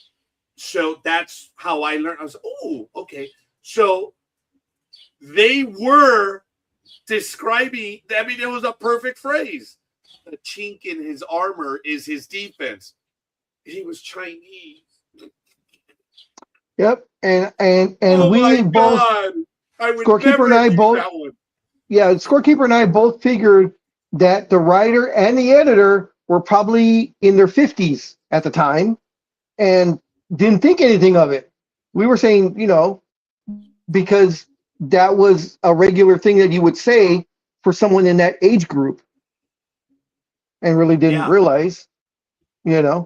So that's how I learned. I was, oh, okay. So they were describing, it was a perfect phrase. The chink in his armor is his defense. He was Chinese. Yep. And oh we my both, God. I would Scorekeeper and I both, that one. Yeah, Scorekeeper and I both figured that the writer and the editor were probably in their 50s at the time and didn't think anything of it. We were saying, because that was a regular thing that you would say for someone in that age group and really didn't realize, Yeah.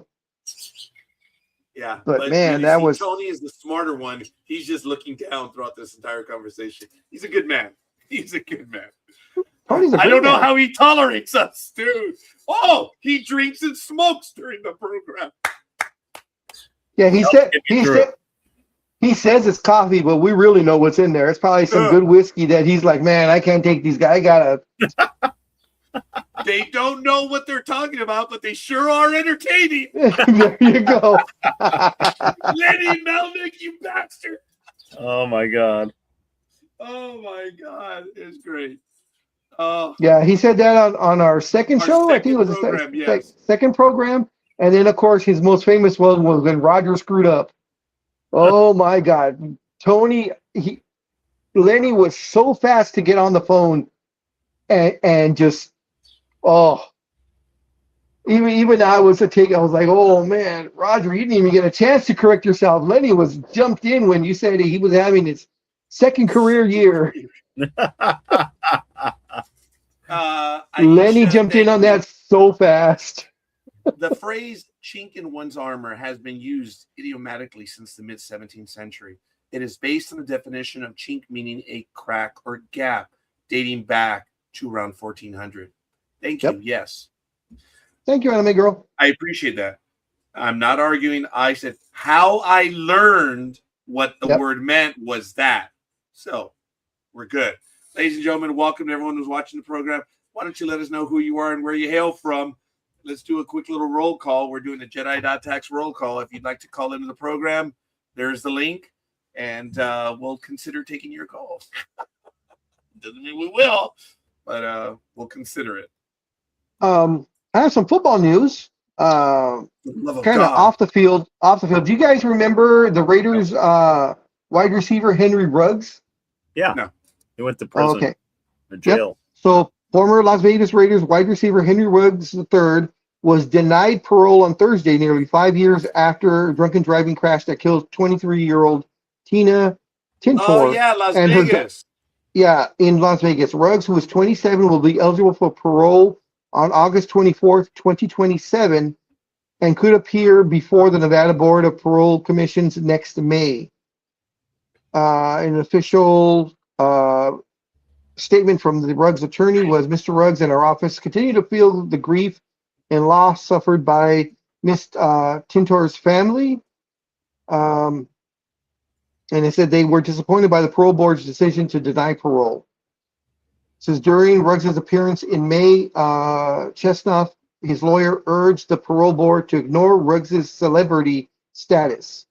But man, that was... Tony is the smarter one. He's just looking down throughout this entire conversation. He's a good man. I don't know how he tolerates us, dude. Oh, he drinks and smokes during the program. Yeah, he says it's coffee, but we really know what's in there. It's probably some good whiskey that he's like, man, I can't take these guys. I gotta. They don't know what they're talking about, but they sure are entertaining. There you go. Lenny Melnick, you bastard. Oh my God. Oh my God. It's great. Yeah, he said that on our second show. I think it was the second program. And then, of course, his most famous one was when Roger screwed up. Oh, my God. Tony, Lenny was so fast to get on the phone and just, even I was I was like, oh, man, Roger, you didn't even get a chance to correct yourself. Lenny was jumped in when you said he was having his second career year. Lenny jumped in on that so fast. The phrase chink in one's armor has been used idiomatically since the mid-17th century. It is based on the definition of chink meaning a crack or gap dating back to around 1400. Thank you. Yes. Thank you, anime girl. I appreciate that. I'm not arguing. I said how I learned what the word meant was that. So we're good. Ladies and gentlemen, welcome to everyone who's watching the program. Why don't you let us know who you are and where you hail from? Let's do a quick little roll call. We're doing a Jedi.tax roll call. If you'd like to call into the program, there's the link, and we'll consider taking your calls. Doesn't mean we will, but we'll consider it. I have some football news. Kind of off the field. Do you guys remember the Raiders wide receiver Henry Ruggs? Yeah. No. He went to prison or jail. Yep. So former Las Vegas Raiders wide receiver Henry Ruggs III was denied parole on Thursday, nearly 5 years after a drunken driving crash that killed 23-year-old Tina Tintor. Oh, yeah, Las Vegas. In Las Vegas. Ruggs, who was 27, will be eligible for parole on August 24th, 2027, and could appear before the Nevada Board of Parole Commissions next May. An official statement from the Ruggs attorney was, Mr. Ruggs and our office continue to feel the grief and loss suffered by Miss Tintor's family. And they said they were disappointed by the parole board's decision to deny parole. It says during Ruggs' appearance in May, Chestnut his lawyer urged the parole board to ignore Ruggs' celebrity status.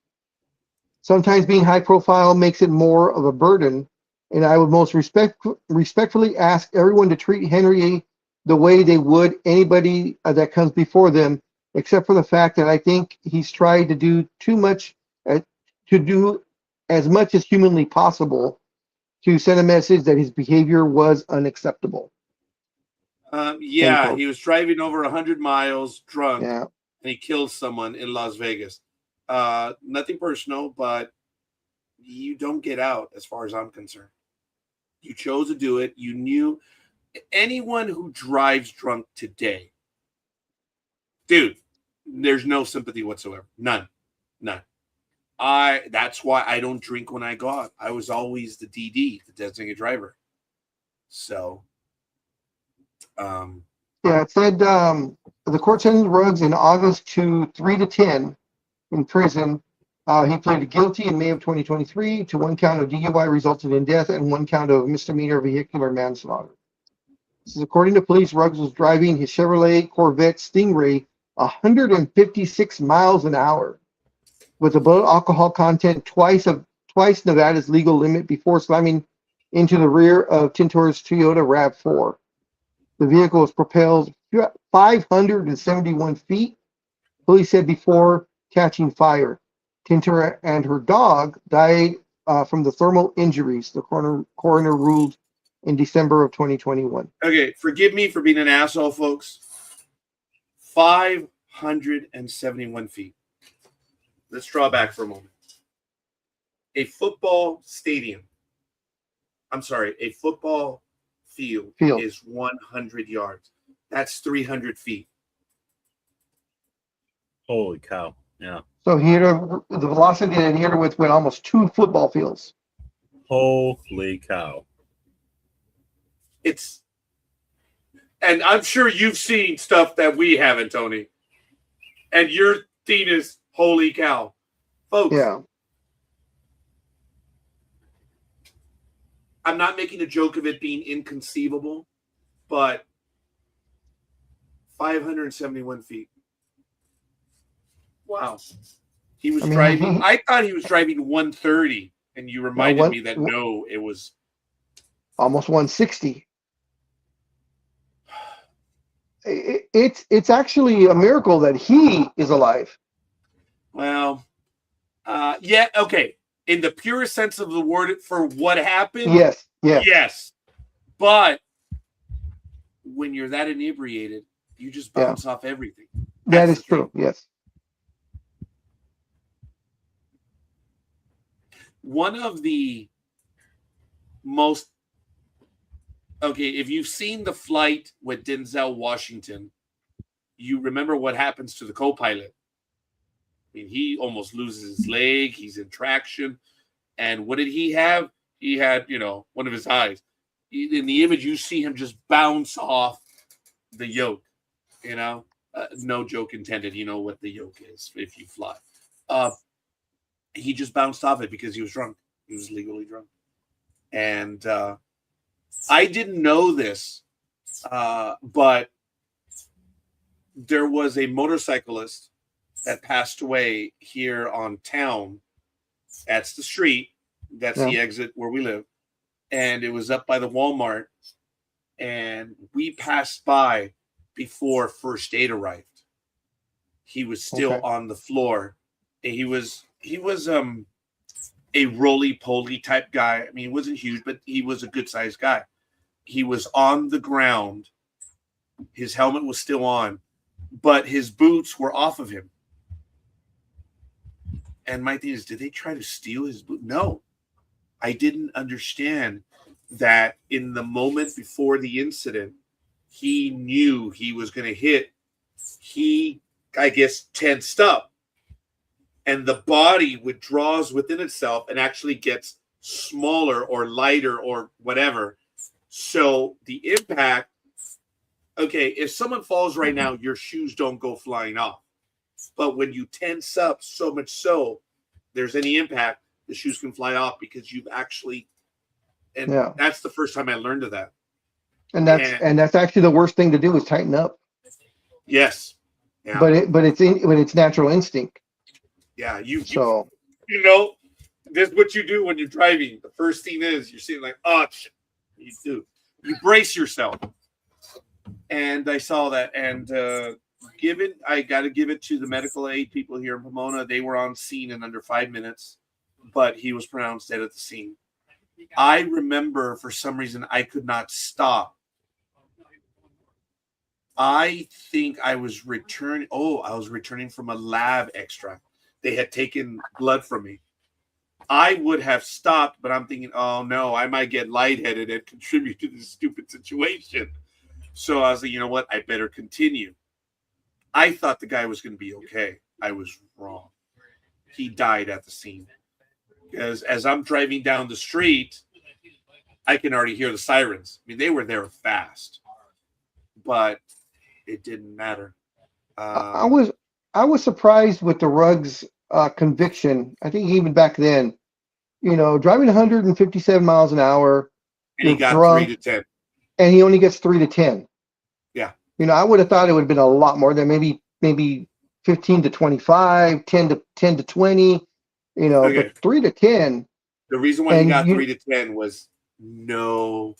Sometimes being high profile makes it more of a burden, and I would most respectfully ask everyone to treat Henry the way they would anybody that comes before them, except for the fact that I think he's tried to do to do as much as humanly possible to send a message that his behavior was unacceptable. Yeah, he was driving over 100 miles drunk, Yeah. and he killed someone in Las Vegas. Nothing personal, but you don't get out as far as I'm concerned. You chose to do it. You knew anyone who drives drunk today, dude, there's no sympathy whatsoever. None. That's why I don't drink when I go out. I was always the DD, the designated driver. So it said the court sentenced Ruggs in August to 3 to 10 in prison. He pleaded guilty in May of 2023 to one count of DUI resulted in death and one count of misdemeanor vehicular manslaughter. This is according to police. Ruggs was driving his Chevrolet Corvette Stingray 156 miles an hour with a blood alcohol content twice Nevada's legal limit before slamming into the rear of Tintor's Toyota RAV4. The vehicle was propelled 571 feet, police said, before catching fire. Tintor and her dog died from the thermal injuries, the coroner ruled in December of 2021. Okay, forgive me for being an asshole, folks. 571 feet. Let's draw back for a moment. A football field is 100 yards. That's 300 feet. Holy cow. Yeah. So the velocity that he hit her with went almost 2 football fields. Holy cow. And I'm sure you've seen stuff that we haven't, Tony. And your theme is holy cow. Folks. Yeah. I'm not making a joke of it being inconceivable, but 571 feet. Wow. He was driving. I thought he was driving 130, and you reminded me that no, it was almost 160. It's actually a miracle that he is alive. Well, yeah, okay. In the purest sense of the word, for what happened, yes. But when you're that inebriated, you just bounce off everything. That is true. Yes. One of the most if you've seen The Flight with Denzel Washington, you remember what happens to the co-pilot. I mean, he almost loses his leg. He's in traction. And what did he have? He had, one of his eyes. In the image, you see him just bounce off the yoke. No joke intended. You know what the yoke is if you fly. He just bounced off it because he was drunk. He was legally drunk. And I didn't know this, but there was a motorcyclist that passed away here on town. That's the street. That's the exit where we live. And it was up by the Walmart. And we passed by before first aid arrived. He was still on the floor. And he was a roly-poly type guy. I mean, he wasn't huge, but he was a good-sized guy. He was on the ground. His helmet was still on, but his boots were off of him. And my thing is, did they try to steal his boot? No. I didn't understand that in the moment before the incident, he knew he was going to hit. He, I guess, tensed up. And the body withdraws within itself and actually gets smaller or lighter or whatever. So the impact, if someone falls right now, your shoes don't go flying off. But when you tense up so much so, there's any impact, the shoes can fly off because you've actually, that's the first time I learned of that. And that's actually the worst thing to do is tighten up. Yes. Yeah. but it's natural instinct. Yeah. So This is what you do when you're driving. The first thing is you're sitting like, oh shit. You brace yourself. And I saw that. And I got to give it to the medical aid people here in Pomona. They were on scene in under 5 minutes, but he was pronounced dead at the scene. I remember for some reason I could not stop. I think I was returning. I was returning from a lab extra. They had taken blood from me. I would have stopped, but I'm thinking, oh no, I might get lightheaded and contribute to this stupid situation. So I was like, you know what? I better continue. I thought the guy was going to be okay. I was wrong. He died at the scene. Because as I'm driving down the street, I can already hear the sirens. I mean, they were there fast, but it didn't matter. I was surprised with the Ruggs conviction. I think even back then, driving 157 miles an hour, and he got drunk, 3 to 10, and he only gets 3 to 10. Yeah, I would have thought it would have been a lot more than maybe 15 to 25, 10 to 20. Okay. But 3 to 10. The reason why he got 3 to 10 was no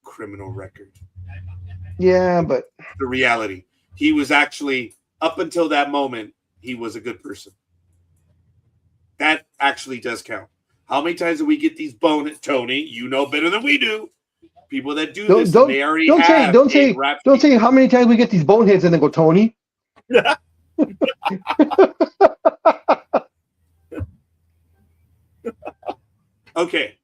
criminal record. Yeah, but the reality, he was actually, up until that moment, he was a good person. That actually does count. How many times do we get these Tony? You know better than we do. People that do this, they already don't say how many times we get these boneheads and then go, Tony. Okay,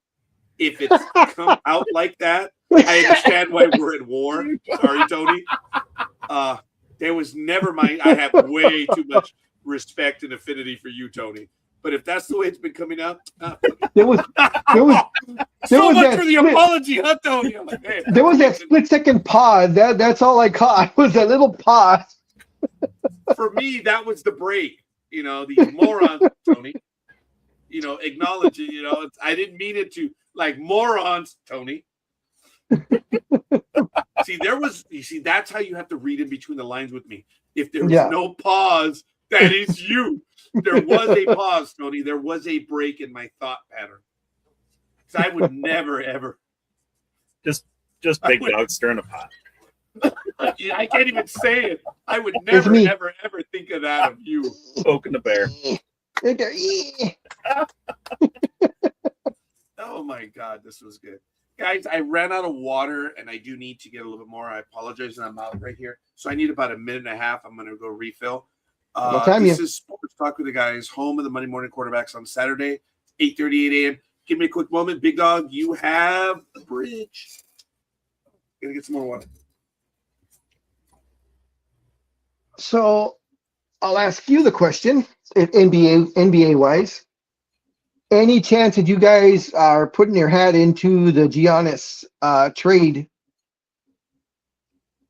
if it's come out like that, I understand why we're at war. Sorry, Tony. There was never mind. I have way too much respect and affinity for you, Tony. But if that's the way it's been coming out, there was so much for the apology, huh, Tony? I'm like, hey, there was that split-second pause. That's all I caught. Was a little pause. For me, that was the break. These morons, Tony. Acknowledge it. I didn't mean it to like morons, Tony. That's how you have to read in between the lines with me. If there was no pause, that is you. There was a pause, Tony. There was a break in my thought pattern. I would never, ever. Just big dog stirring a pot. I can't even say it. I would never, ever, ever think of that of you. Poking the bear. Oh my God, this was good. Guys, I ran out of water and I do need to get a little bit more. I apologize, and I'm out right here. So I need about a minute and a half. I'm going to go refill. This is Sports Talk with the Guys, home of the Monday Morning Quarterbacks on Saturday, 8:38 a.m. Give me a quick moment. Big Dog, you have the bridge. Going to get some more water. So I'll ask you the question, NBA wise. Any chance that you guys are putting your hat into the Giannis trade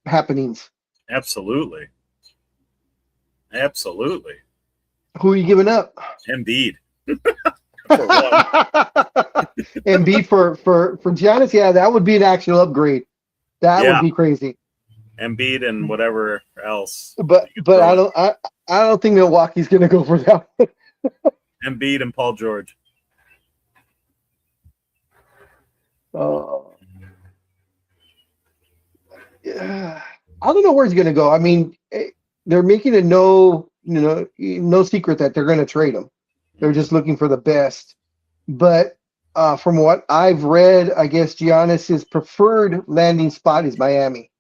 happenings? Absolutely. Who are you giving up? Embiid. Embiid for Giannis, yeah, that would be an actual upgrade. That would be crazy. Embiid and whatever else. But I don't think Milwaukee's going to go for that. Embiid and Paul George. Yeah, I don't know where he's going to go. I mean, they're making it no secret that they're going to trade him. They're just looking for the best. But from what I've read, I guess Giannis's preferred landing spot is Miami.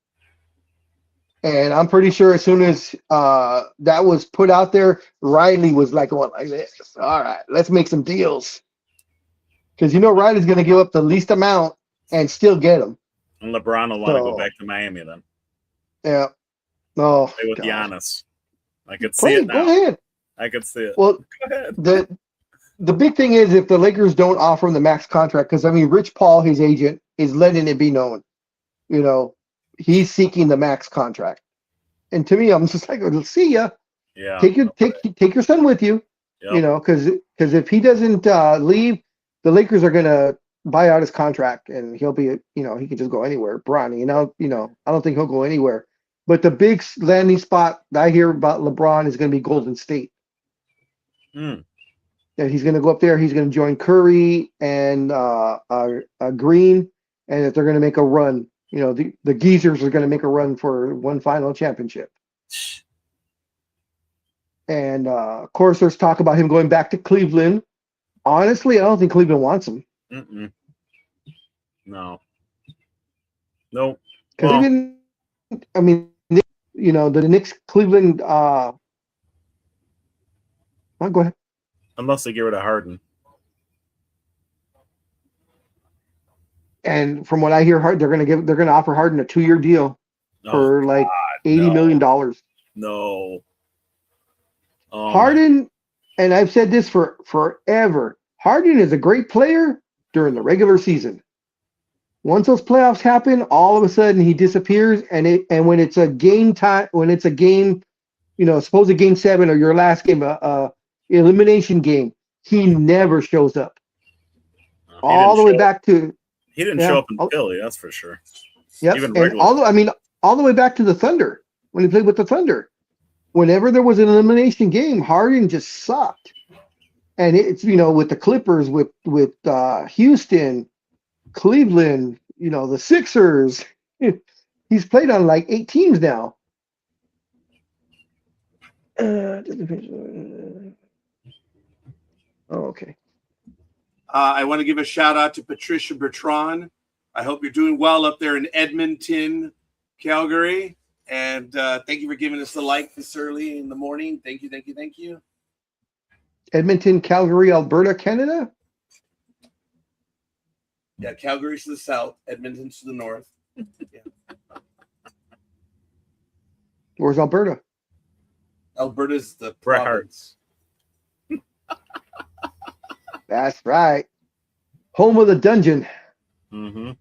And I'm pretty sure as soon as that was put out there, Riley was like going like this. All right, let's make some deals. Because Riley's going to give up the least amount and still get him. And LeBron will want to go back to Miami then. Yeah. Oh, play with Giannis. I could see it now. Go ahead. I could see it. Well, the big thing is if the Lakers don't offer him the max contract, because, Rich Paul, his agent, is letting it be known. He's seeking the max contract. And to me, I'm just like, see ya. Yeah. Take your son with you. Yep. Because if he doesn't leave, the Lakers are gonna buy out his contract, and he'll be, he can just go anywhere. Bronny, I don't think he'll go anywhere. But the big landing spot I hear about LeBron is going to be Golden State. Mm. That he's going to go up there. He's going to join Curry and Green, and that they're going to make a run. You know, the Geezers are going to make a run for one final championship. And of course, there's talk about him going back to Cleveland. Honestly, I don't think Cleveland wants him. Mm-mm. No. Nope. Because even, I mean, you know, the Knicks, Cleveland. Oh, go ahead. Unless they get rid of Harden. And from what I hear, they're going to offer Harden a 2-year deal for like $80 million. No. Oh, Harden, and I've said this for forever. Harden is a great player during the regular season. Once those playoffs happen, all of a sudden he disappears, and when it's a game time, you know, suppose a game 7 or your last game, elimination game, he never shows up. All the way back to he didn't show up in Philly, that's for sure. Yep, and all the way back to the Thunder when he played with the Thunder. Whenever there was an elimination game, Harden just sucked. And it's, you know, with the Clippers, with Houston, Cleveland, you know, the Sixers. He's played on like 8 teams now. Oh, okay. I want to give a shout out to Patricia Bertrand. I hope you're doing well up there in Edmonton, Calgary. And thank you for giving us the like this early in the morning. Thank you, thank you, thank you. Edmonton, Calgary, Alberta, Canada? Yeah, Calgary's to the south, Edmonton's to the north. Yeah. Where's Alberta? Alberta's the Bret province. That's right. Home of the dungeon. Mm-hmm.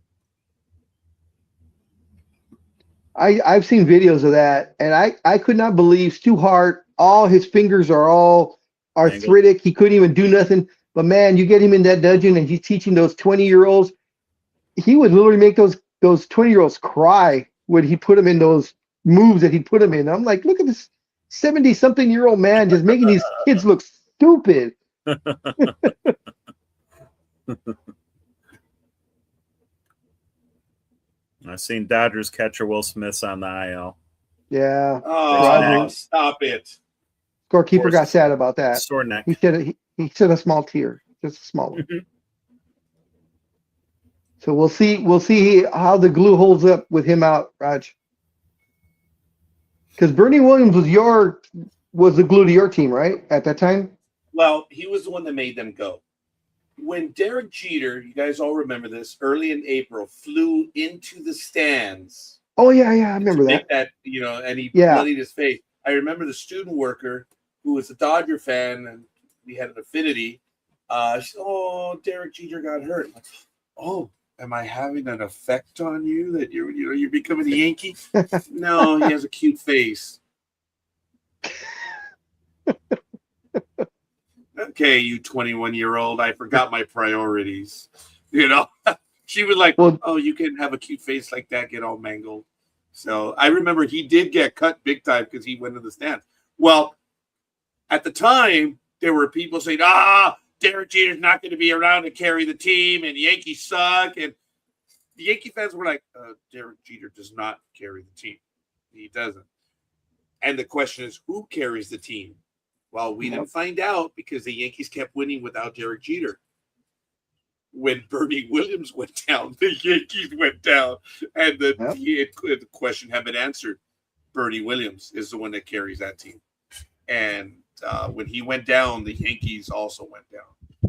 I've seen videos of that, and I could not believe Stu Hart, all his fingers are all arthritic. He couldn't even do nothing. But man, you get him in that dungeon and he's teaching those 20-year-olds. He would literally make those 20-year-olds cry when he put them in those moves that he put them in. I'm like, look at this 70-something-year-old man just making these kids look stupid. I've seen Dodgers catcher Will Smith's on the IL. Yeah. Oh, stop it. Scorekeeper got sad about that. Sore neck. He shed a small tear, just a small one. So we'll see how the glue holds up with him out, Raj. Because Bernie Williams was the glue to your team, right? At that time? Well, he was the one that made them go. When Derek Jeter, you guys all remember this, early in April, flew into the stands. Oh, yeah, I remember that. You know, and he bloodied his face. I remember the student worker who was a Dodger fan, and we had an affinity. She said, "Oh, Derek Jeter got hurt." I'm like, oh, am I having an effect on you that you're becoming a Yankee? No, he has a cute face. Okay, you 21-year-old, I forgot my priorities. You know, she was like, well, "Oh, you can have a cute face like that, get all mangled." So I remember he did get cut big time because he went to the stands. Well, at the time, there were people saying, Derek Jeter's not going to be around to carry the team, and the Yankees suck. And the Yankee fans were like, Derek Jeter does not carry the team. He doesn't. And the question is, who carries the team? Well, we didn't find out because the Yankees kept winning without Derek Jeter. When Bernie Williams went down, the Yankees went down. And the question had been answered. Bernie Williams is the one that carries that team. And when he went down, the Yankees also went down.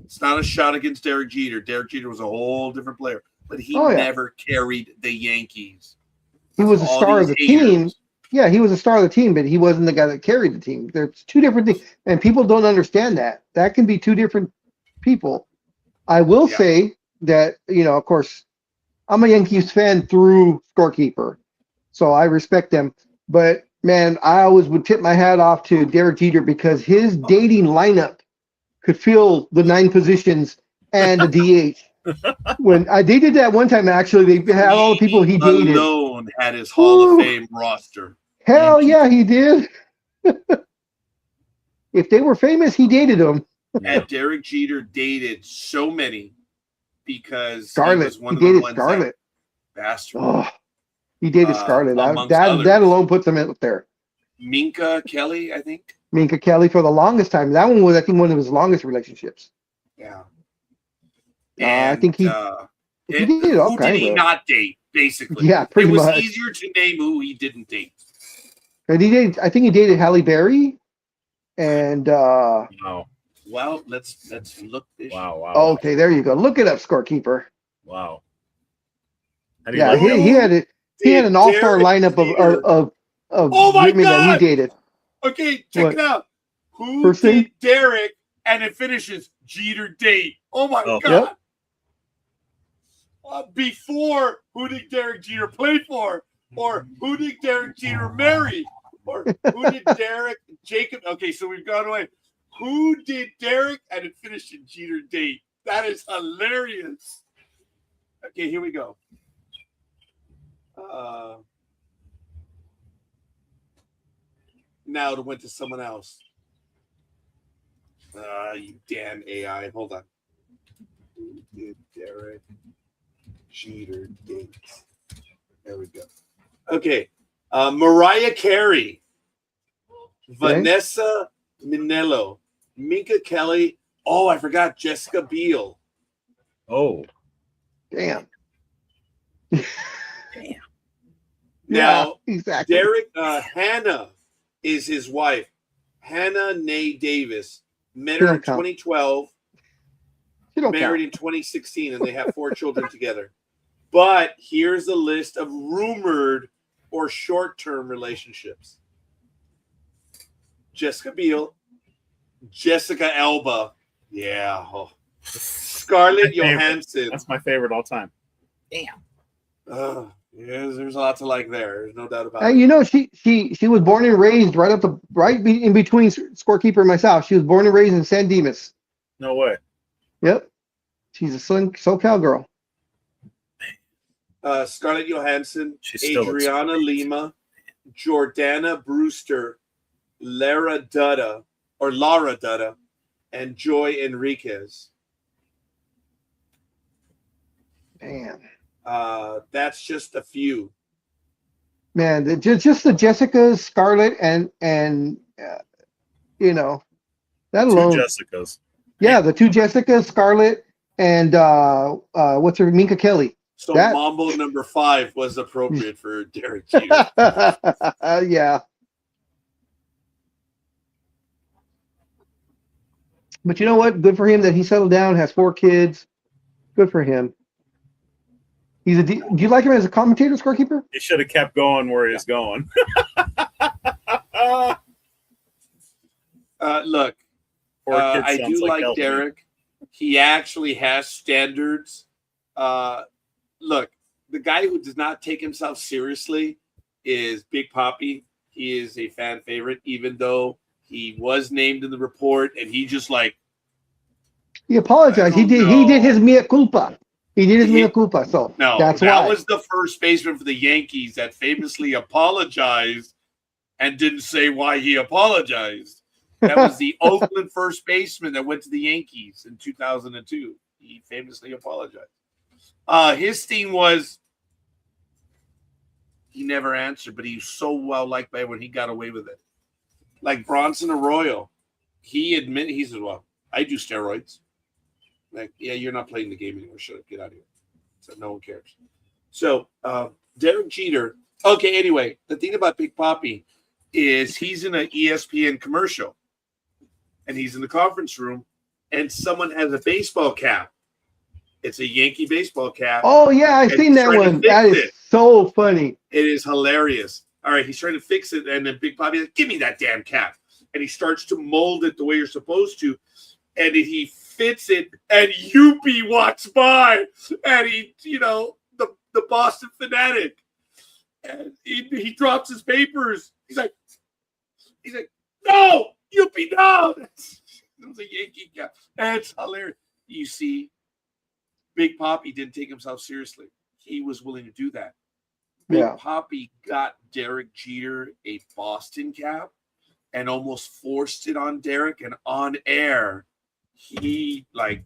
It's not a shot against Derek Jeter. Derek Jeter was a whole different player. But he never carried the Yankees. He was a star of the team. Yeah, he was a star of the team, but he wasn't the guy that carried the team. There's two different things. And people don't understand that. That can be two different people. I will say that, of course, I'm a Yankees fan through Scorekeeper, so I respect them. But, man, I always would tip my hat off to Derek Jeter because his dating lineup could fill the 9 positions and the DH. When they did that one time, actually, they had all the people he dated. Alone had his Hall of Fame roster. Hell Yankees. yeah, he did. If they were famous, he dated them. And Derek Jeter dated so many because he Scarlett. was one He of the dated ones Scarlett. that bastard. Oh, he dated Scarlett. Amongst That others. alone puts him up there. Minka Kelly, I think. Minka Kelly for the longest time. That one was, I think, one of his longest relationships. Yeah. I think he did all who did kinds he of. not date, basically? Yeah, pretty it was much. easier to name who he didn't date. And he did. I think he dated Halle Berry, and Wow. Well, let's look this. Wow. okay, there you go. Look it up, scorekeeper. Wow. How do you Yeah, like that? he had an all-star Derek lineup Jeter. of Oh my women that God! he dated. Okay, check What? it out. Who First did thing? Derek and it finishes Jeter date? Oh my Oh. God. Yep. Before, who did Derek Jeter play for? Or who did Derek Jeter marry? Or who did Derek Jacob? Okay, so we've gone away. Who did Derek and it finished in Jeter date? That is hilarious. Okay, here we go. Now it went to someone else. You damn AI. Hold on. Who did Derek Jeter date? There we go. Okay. Mariah Carey, Vanessa Minnello, Minka Kelly. Oh, I forgot Jessica Biel. Oh. Damn. Now, yeah, exactly. Derek, Hannah is his wife. Hannah Nay Davis. Met her in 2012. Married in 2016, and they have 4 children together. But here's a list of rumored or short-term relationships. Jessica Biel, Jessica Alba, yeah, Scarlett Johansson. That's my favorite all time. Damn. Yeah, there's a lot to like there. There's no doubt about it. You know, she was born and raised right in between scorekeeper and myself. She was born and raised in San Dimas. No way. Yep. She's a SoCal girl. Scarlett Johansson, She Adriana Lima, Jordana Brewster, Lara Dutta, and Joy Enriquez. Man. That's just a few. Man, just the Jessica, Scarlett, and you know, that alone. 2 Jessicas. Yeah, the 2 Jessica, Scarlett, and what's her Minka Kelly. So Mambo number 5 was appropriate for Derek Jeter. Yeah. But you know what? Good for him that he settled down, has 4 kids. Good for him. Do you like him as a commentator, scorekeeper? He should have kept going where he's going. Look, I do like Derek. He actually has standards. Look, the guy who does not take himself seriously is Big Papi. He is a fan favorite, even though he was named in the report, and he just like he apologized. He did his mea culpa. He did his mea culpa. So that's why. That was the first baseman for the Yankees that famously apologized and didn't say why he apologized. That was the Oakland first baseman that went to the Yankees in 2002. He famously apologized. His thing was he never answered, but he was so well liked by everyone, he got away with it. Like Bronson Arroyo, he said, "Well, I do steroids." Like, yeah, you're not playing the game anymore. Shut up, get out of here. So no one cares. So Derek Jeter. Okay, anyway, the thing about Big Papi is he's in an ESPN commercial, and he's in the conference room, and someone has a baseball cap. It's a Yankee baseball cap. Oh yeah, I've seen that one. That is so funny. It is hilarious. All right, he's trying to fix it, and then Big Papi says, "Give me that damn cap," and he starts to mold it the way you're supposed to, and he fits it, and Yuppie walks by, and he, the Boston Fanatic, and he drops his papers. He's like, "No, Yuppie, no!" It was a Yankee cap. That's hilarious. You see, Big Papi didn't take himself seriously. He was willing to do that. Big Yeah. Poppy got Derek Jeter a Boston cap and almost forced it on Derek, and on air, he like,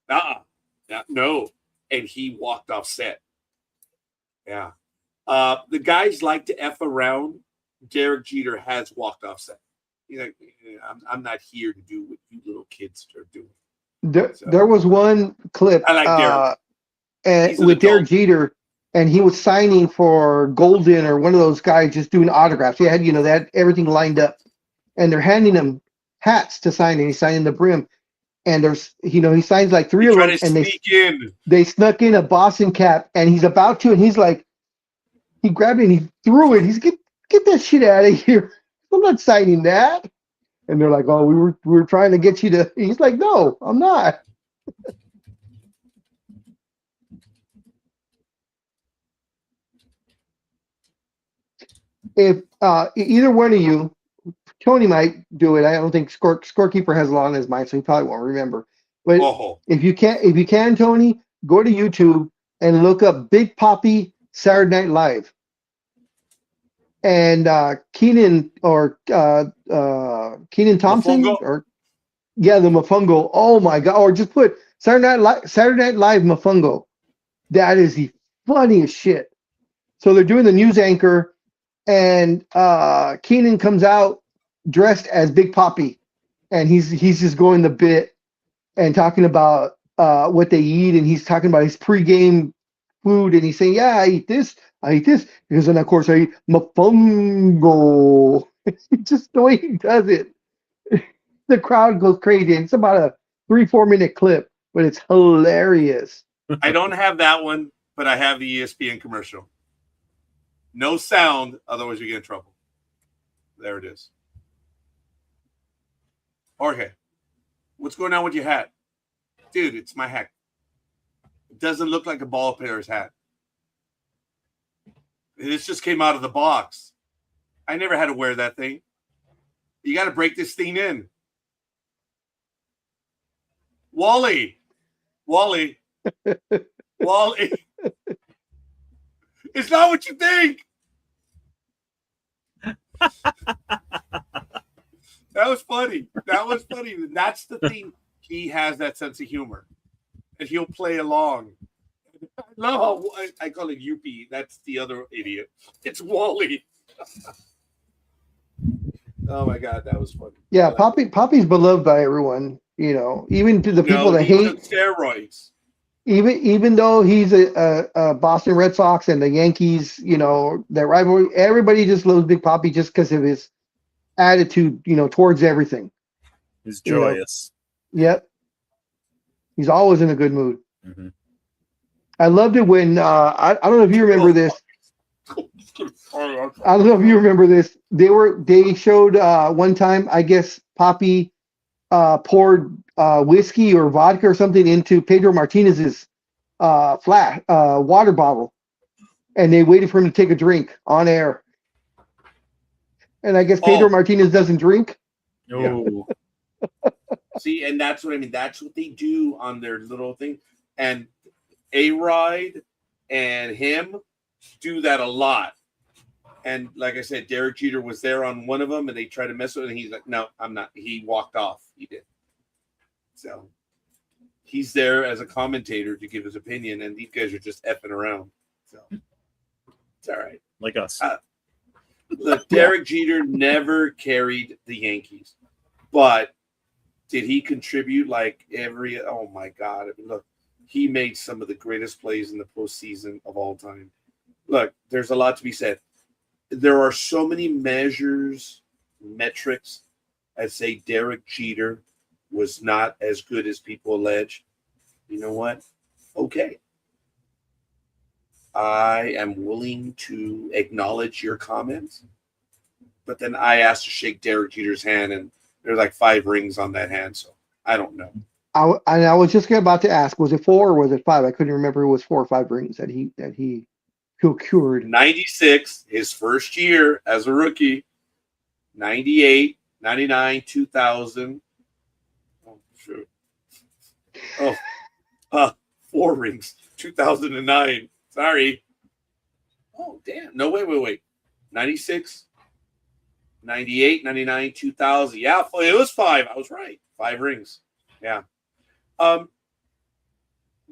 no, and he walked off set. Yeah. The guys like to F around. Derek Jeter has walked off set. He's like, I'm not here to do what you little kids are doing. There was one clip I like Derek. and with Derek Jeter, and he was signing for Golden or one of those guys just doing autographs. He had, they had everything lined up, and they're handing him hats to sign, and he's signing the brim. And there's, he signs like three of them, and they snuck in a Boston cap, and he's about to, and he's like, he grabbed it and he threw it. He's get that shit out of here. I'm not signing that. And they're like, oh, we were trying to get you to. He's like, no, I'm not. If either one of you, Tony might do it. I don't think scorekeeper has a lot on his mind, so he probably won't remember. But if you can, Tony, go to YouTube and look up Big Poppy Saturday Night Live. And Keenan Thompson, Mofongo? or the Mofongo. Oh my God! Or just put Saturday Night Live Mofongo. That is the funniest shit. So they're doing the news anchor, and Keenan comes out dressed as Big Poppy, and he's just going the bit and talking about what they eat, and he's talking about his pregame food, and he's saying, yeah, I eat this, because then of course I eat mofongo. Just the way he does it, the crowd goes crazy. And it's about a 3-4 minute clip, but it's hilarious. I don't have that one, but I have the ESPN commercial. No sound, otherwise you get in trouble. There it is. Jorge, what's going on with your hat? Dude, it's my hat. It doesn't look like a ball player's hat. This just came out of the box. I never had to wear that thing. You got to break this thing in. Wally. It's not what you think. That was funny. That's the thing. He has that sense of humor. And he'll play along. No, I call it Yuppie. That's the other idiot. It's Wally. Oh my God, that was funny. Yeah, Poppy's beloved by everyone. Even to the people that hate steroids. Even though he's a Boston Red Sox and the Yankees, that rivalry, everybody just loves Big Poppy just because of his attitude, towards everything. He's joyous. Yep. He's always in a good mood. Mm-hmm. I loved it when I don't know if you remember this. I don't know if you remember this. They showed one time, I guess Poppy poured whiskey or vodka or something into Pedro Martinez's flat water bottle, and they waited for him to take a drink on air. And I guess Pedro Martinez doesn't drink. No. See, and that's what I mean. That's what they do on their little thing. And A-Rod and him do that a lot. And like I said, Derek Jeter was there on one of them, and they tried to mess with it, and he's like, no, I'm not. He walked off. He did. So he's there as a commentator to give his opinion, and these guys are just effing around. So it's all right. Like us. Look, Derek Jeter never carried the Yankees, but did he contribute like oh my God. I mean, look, he made some of the greatest plays in the postseason of all time. Look, there's a lot to be said. There are so many metrics that say Derek Jeter was not as good as people allege. You know what? Okay. I am willing to acknowledge your comments, but then I asked to shake Derek Jeter's hand, and there's like 5 rings on that hand, so I don't know. I was just about to ask, was it 4 or was it 5? I couldn't remember. It was 4 or 5 rings that he procured. 96, his first year as a rookie. 98, 99, 2000. Oh, shoot. 4 rings. 2009. Sorry. Oh, damn. No, wait. 96, 98, 99, 2000. Yeah, it was 5. I was right. 5 rings. Yeah.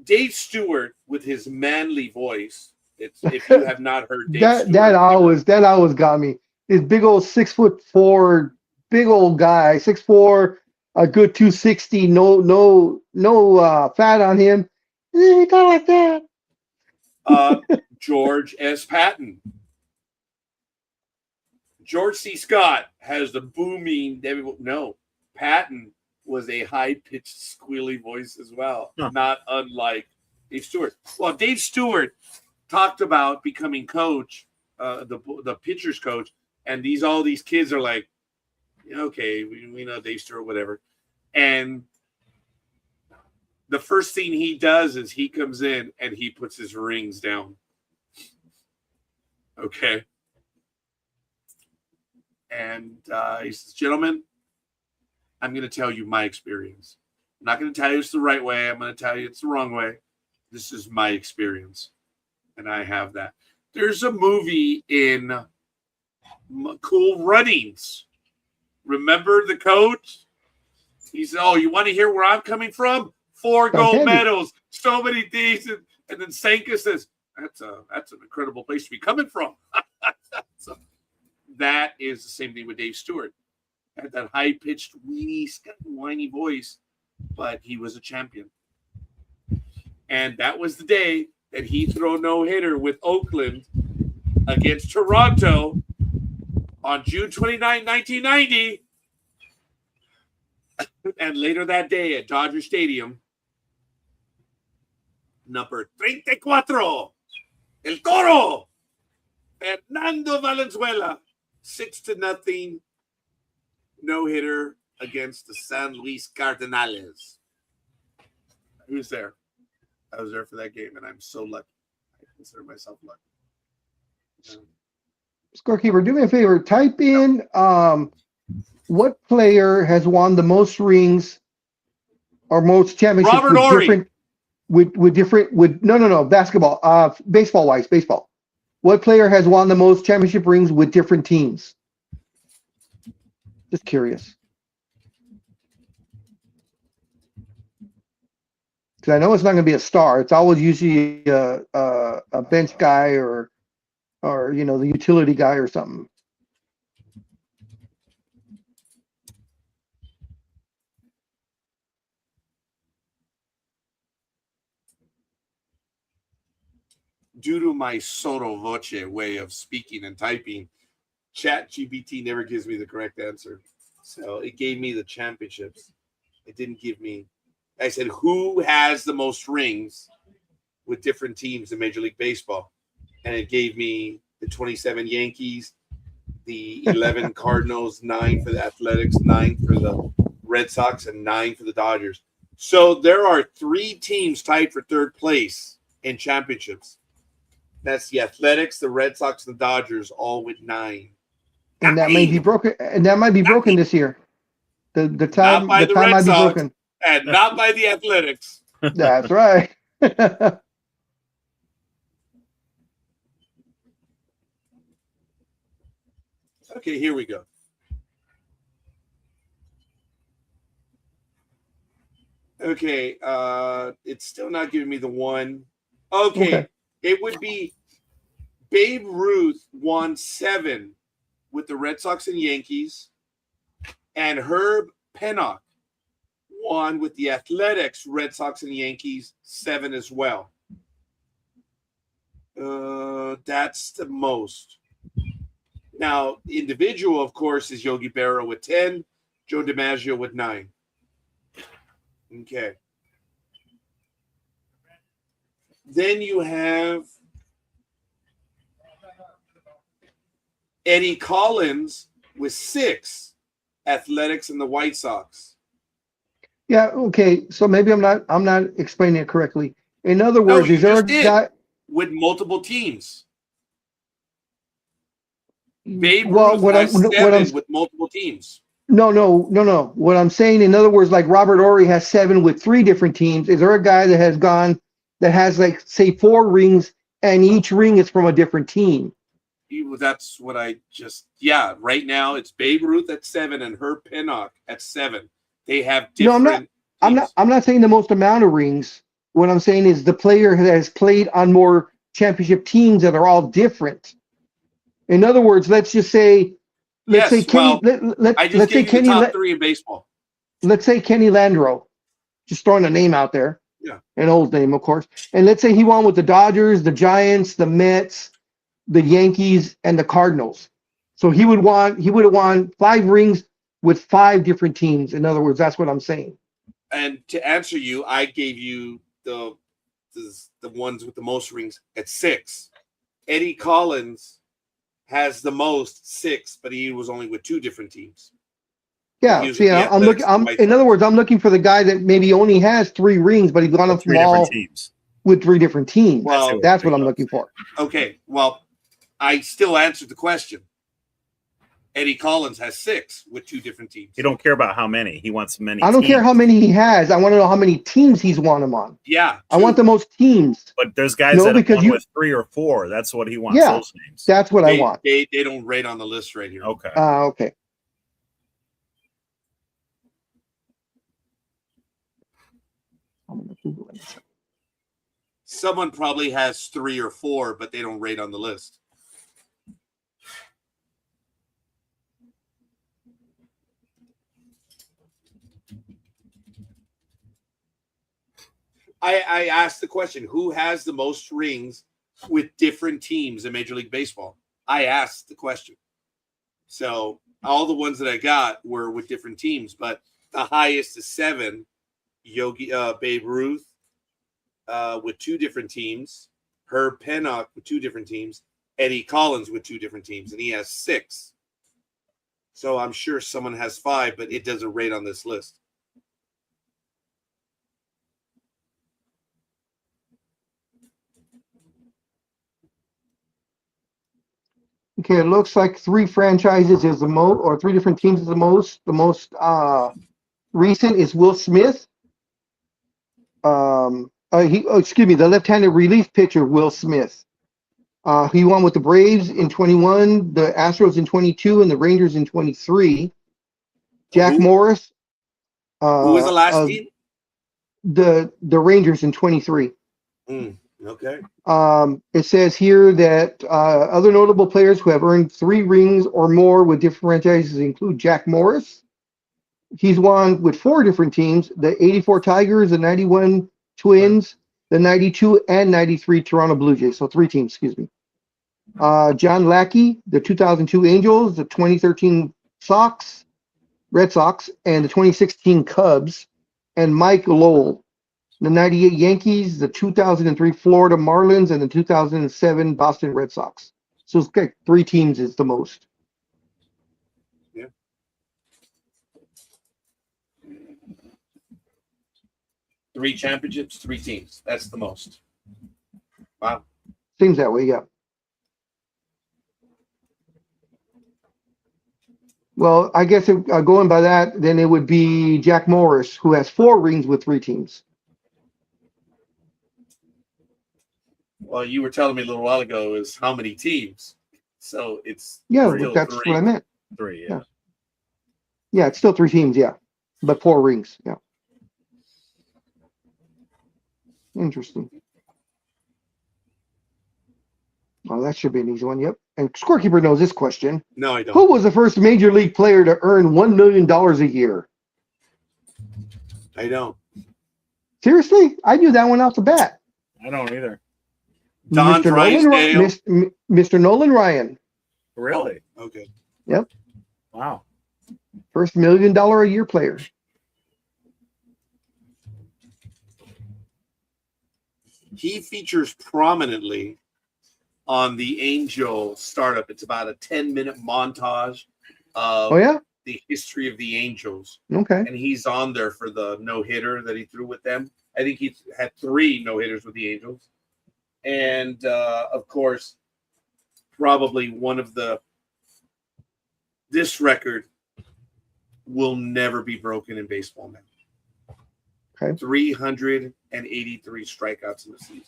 Dave Stewart with his manly voice. If you have not heard Dave Stewart, that always got me. This big old 6'4", big old guy, 6'4", a good 260, no fat on him. He got like that. George S. Patton. George C. Scott has the booming. No, Patton was a high-pitched, squealy voice as well, not unlike Dave Stewart. Well, Dave Stewart talked about becoming coach, the pitcher's coach, and all these kids are like, okay, we know Dave Stewart, whatever. And the first thing he does is he comes in and he puts his rings down. Okay. And he says, gentlemen, I'm going to tell you my experience. I'm not going to tell you it's the right way. I'm going to tell you it's the wrong way. This is my experience. And I have that. There's a movie in Cool Runnings. Remember the coach? He said, oh, you want to hear where I'm coming from? 4 gold medals, so many things. And then Sanka says, that's an incredible place to be coming from. So that is the same thing with Dave Stewart. Had that high-pitched, whiny voice, but he was a champion. And that was the day that he threw a no-hitter with Oakland against Toronto on June 29, 1990. And later that day at Dodger Stadium, number 34, El Toro, Fernando Valenzuela, 6-0 no-hitter against the San Luis Cardinals. Who's there? I was there for that game, and I'm so lucky. I consider myself lucky. Scorekeeper, do me a favor. Type in what player has won the most rings or most championships Robert Ory. Basketball, baseball. What player has won the most championship rings with different teams? Just curious. Because I know it's not going to be a star. It's always usually a bench guy or the utility guy or something. Due to my sotto voce way of speaking and typing, ChatGPT never gives me the correct answer. So it gave me the championships. It didn't give me. I said, who has the most rings with different teams in Major League Baseball? And it gave me the 27 Yankees, the 11 Cardinals, 9 for the Athletics, 9 for the Red Sox, and 9 for the Dodgers. So there are 3 teams tied for third place in championships. That's the Athletics, the Red Sox, and the Dodgers, all with 9. And that may be broken. And that might be broken this year. The time might be broken. And not by the Athletics. That's right. Okay, here we go. Okay, it's still not giving me the one. Okay. It would be Babe Ruth won 7 with the Red Sox and Yankees, and Herb Pennock won with the Athletics, Red Sox, and Yankees 7 as well. That's the most. Now, individual, of course, is Yogi Berra with 10, Joe DiMaggio with 9. Okay. Then you have Eddie Collins with 6, Athletics and the White Sox. Yeah. Okay. So maybe I'm not explaining it correctly. In other words, is there a guy with multiple teams? Babe Ruth has 7 with multiple teams. No. What I'm saying, in other words, like Robert Ory has 7 with 3 different teams. Is there a guy that has like, say, 4 rings and each ring is from a different team. That's what I just. Yeah, right now it's Babe Ruth at 7 and Herb Pennock at 7. They have No, different. I'm not saying the most amount of rings. What I'm saying is the player has played on more championship teams that are all different. In other words, let's say Yes, Kenny. well, I just Let's say gave you the Kenny. top 3 in baseball. Let's say Kenny Landreau. Just throwing a name out there. Yeah. An old name, of course. And let's say he won with the Dodgers, the Giants, the Mets, the Yankees, and the Cardinals. So he would have won 5 rings with 5 different teams. In other words, that's what I'm saying. And to answer you, I gave you the ones with the most rings at 6. Eddie Collins has the most 6, but he was only with 2 different teams. Yeah, see, I'm looking. In other words, I'm looking for the guy that maybe only has 3 rings, but he's gone up 3 different teams with 3 different teams. Well, that's what I'm looking for. Okay, well, I still answered the question. Eddie Collins has 6 with 2 different teams. He don't care about how many. He wants many. I don't care how many he has. I want to know how many teams he's won them on. Yeah, 2. I want the most teams. But there's guys that have won with 3 or 4. That's what he wants. Yeah, those names. That's what I want. They don't rate on the list right here. Okay. Okay. Someone probably has 3 or 4, but they don't rate on the list. I asked the question, who has the most rings with different teams in Major League Baseball? I asked the question. So all the ones that I got were with different teams, but the highest is 7. Babe Ruth with 2 different teams, Herb Pennock with 2 different teams, Eddie Collins with 2 different teams, and he has 6. So I'm sure someone has 5, but it doesn't rate on this list. Okay, it looks like 3 franchises is the most, or 3 different teams is the most. The most recent is Will Smith. The left-handed relief pitcher Will Smith. He won with the Braves in 21, the Astros in 22, and the Rangers in 23. Jack Morris. Who was the last team? The Rangers in 23. Okay. It says here that other notable players who have earned 3 rings or more with different franchises include Jack Morris. He's won with 4 different teams: the 84 Tigers, the 91 Twins, the 92 and 93 Toronto Blue Jays. So 3 teams, excuse me. John Lackey, the 2002 Angels, the 2013 Red Sox, and the 2016 Cubs, and Mike Lowell, the 98 Yankees, the 2003 Florida Marlins, and the 2007 Boston Red Sox. So it's like 3 teams is the most. Yeah. Three championships, 3 teams. That's the most. Wow. Seems that way, yeah. Well, I guess going by that, then it would be Jack Morris, who has 4 rings with 3 teams. Well, you were telling me a little while ago is how many teams. So it's that's 3. what I meant. 3, yeah. Yeah, it's still 3 teams, yeah. But 4 rings, yeah. Interesting. Well, that should be an easy one, yep. And Scorekeeper knows this question. No, I don't. Who was the first major league player to earn $1 million a year? I don't. Seriously? I knew that one off the bat. I don't either. Don Drysdale. Mr. Nolan Ryan. Really? Oh, okay. Yep. Wow. First $1 million a year player. He features prominently on the Angel startup. It's about a 10-minute montage of the history of the Angels. Okay. And he's on there for the no-hitter that he threw with them. I think he had 3 no-hitters with the Angels. And, of course, probably one of this record will never be broken in baseball now. Okay. 383 strikeouts in the season.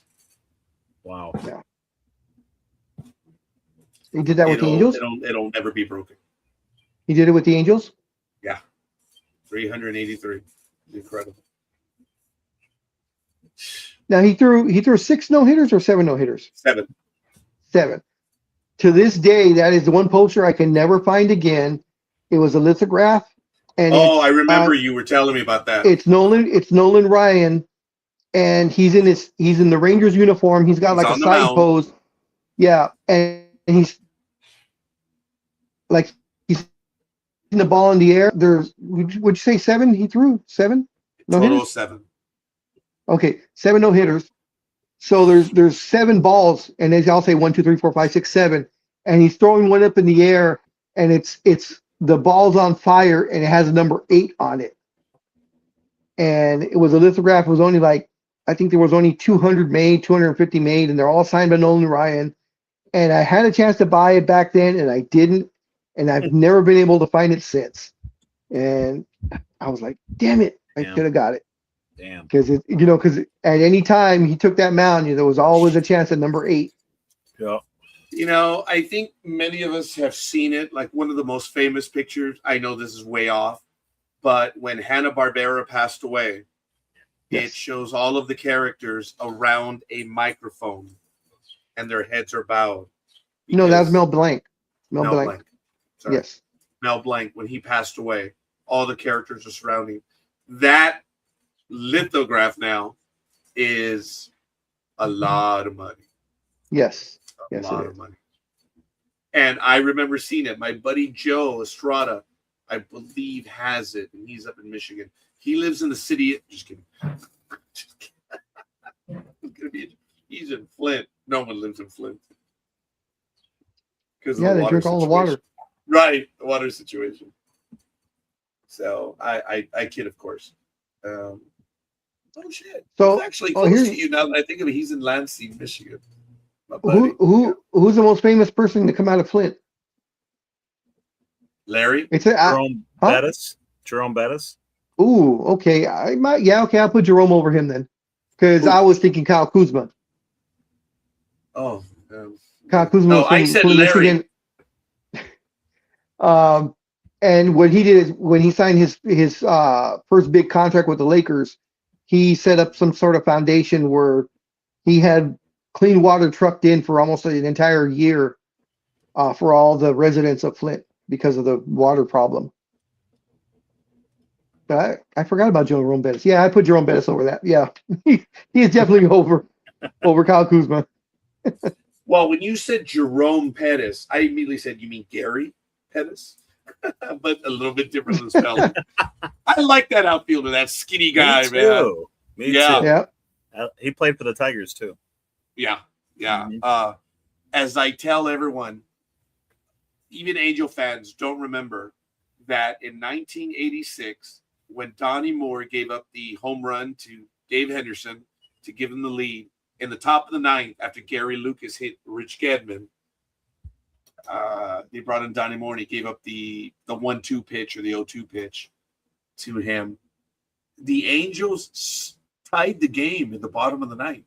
Wow. Yeah. He did that with the Angels? It'll never be broken. He did it with the Angels? Yeah. 383. Incredible. Now he threw 6 no-hitters or 7 no-hitters? 7. 7. To this day, that is the one poster I can never find again. It was a lithograph. And I remember you were telling me about that. It's Nolan Ryan, and he's in the Rangers uniform. He's got like a side pose. Yeah, and he's hitting the ball in the air. Would you say 7? He threw 7? Total 7. Okay, 7 no hitters. So there's 7 balls, and I'll say 1, 2, 3, 4, 5, 6, 7, and he's throwing one up in the air, and it's the ball's on fire, and it has a number 8 on it. And it was a lithograph. It was only I think there was only 200 made, 250 made, and they're all signed by Nolan Ryan. And I had a chance to buy it back then, and I didn't, and I've never been able to find it since. And I was like, damn it, I could have got it. Damn. Because at any time he took that mound, there was always a chance at number 8. Yeah. I think many of us have seen it. Like one of the most famous pictures, I know this is way off, but when Hanna-Barbera passed away, it shows all of the characters around a microphone and their heads are bowed. No, that was Mel Blanc. Mel Blanc. Sorry. Yes. Mel Blanc, when he passed away, all the characters are surrounding. That lithograph now is a lot of money. Yes. A lot of money. And I remember seeing it. My buddy Joe Estrada, I believe, has it, and he's up in Michigan. He lives in the city. Just kidding. He's in Flint. No one lives in Flint. Because they drink all the water. Right, the water situation. So I kid, of course. Oh shit! So he's actually close to you now that I think of it. He's in Lansing, Michigan. Who's the most famous person to come out of Flint? Larry. Jerome Bettis. Jerome Bettis. Ooh, okay. I might. Yeah, okay. I'll put Jerome over him then, because I was thinking Kyle Kuzma. Oh. Kyle Kuzma. No, I said Larry. And what he did is when he signed his first big contract with the Lakers, he set up some sort of foundation where he had clean water trucked in for almost an entire year for all the residents of Flint because of the water problem. But I forgot about Jerome Bettis. Yeah, I put Jerome Bettis over that. Yeah, he is definitely over Kyle Kuzma. Well, when you said Jerome Pettis, I immediately said, you mean Gary Pettis? But a little bit different than spelling. I like that outfielder, that skinny guy, man. Me too. Yeah. He played for the Tigers too. Yeah. Mm-hmm. As I tell everyone, even Angel fans don't remember that in 1986, when Donnie Moore gave up the home run to Dave Henderson to give him the lead in the top of the 9th after Gary Lucas hit Rich Gedman, they brought in Donnie Moore and he gave up the 1-2 pitch or the 0-2 pitch to him. The Angels tied the game in the bottom of the 9th.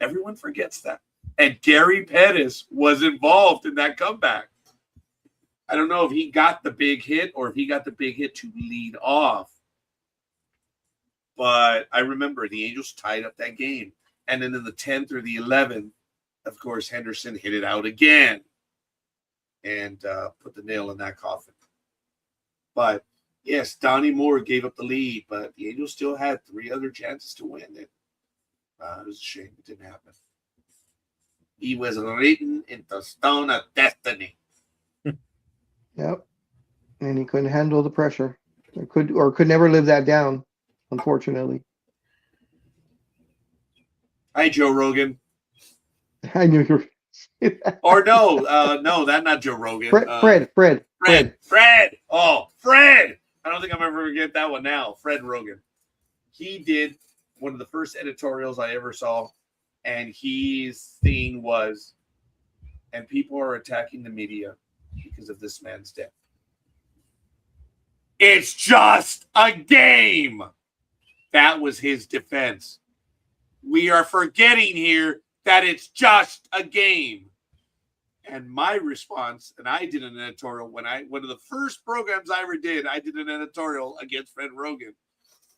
Everyone forgets that. And Gary Pettis was involved in that comeback. I don't know if he got the big hit or if he got the big hit to lead off. But I remember the Angels tied up that game. And then in the 10th or the 11th, of course, Henderson hit it out again and put the nail in that coffin. But, yes, Donnie Moore gave up the lead, but the Angels still had 3 other chances to win it. It was a shame it didn't happen. He was written into stone of destiny. Yep. And he couldn't handle the pressure. Or could never live that down, unfortunately. Hi, Joe Rogan. I knew you were. Or no, that's not Joe Rogan. Fred. Oh, Fred. I don't think I'm ever going to get that one now. Fred Rogan. He did one of the first editorials I ever saw, and his thing was, and people are attacking the media because of this man's death. It's just a game. That was his defense. We are forgetting here that it's just a game. And my response, and I did an editorial one of the first programs I ever did, I did an editorial against Fred Rogan.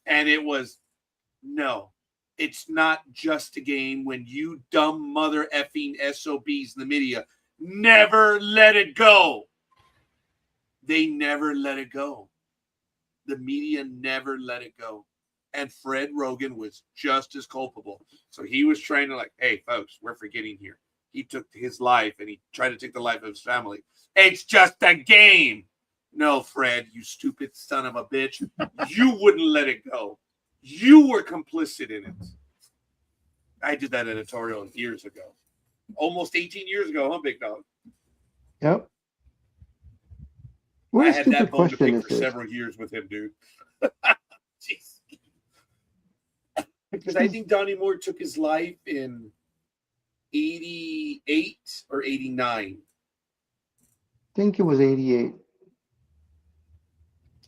And it was, no, it's not just a game. When you dumb mother effing SOBs in the media never let it go. They never let it go. The media never let it go. And Fred Rogan was just as culpable. So he was trying to hey, folks, we're forgetting here. He took his life and he tried to take the life of his family. It's just a game. No, Fred, you stupid son of a bitch. You wouldn't let it go. You were complicit in it. I did that editorial years ago. Almost 18 years ago, huh, Big Dog? Yep. What I a had stupid that bone to question pick is for this? several years with him, dude. Jeez. Because I think Donnie Moore took his life in 88 or 89. I think it was 88.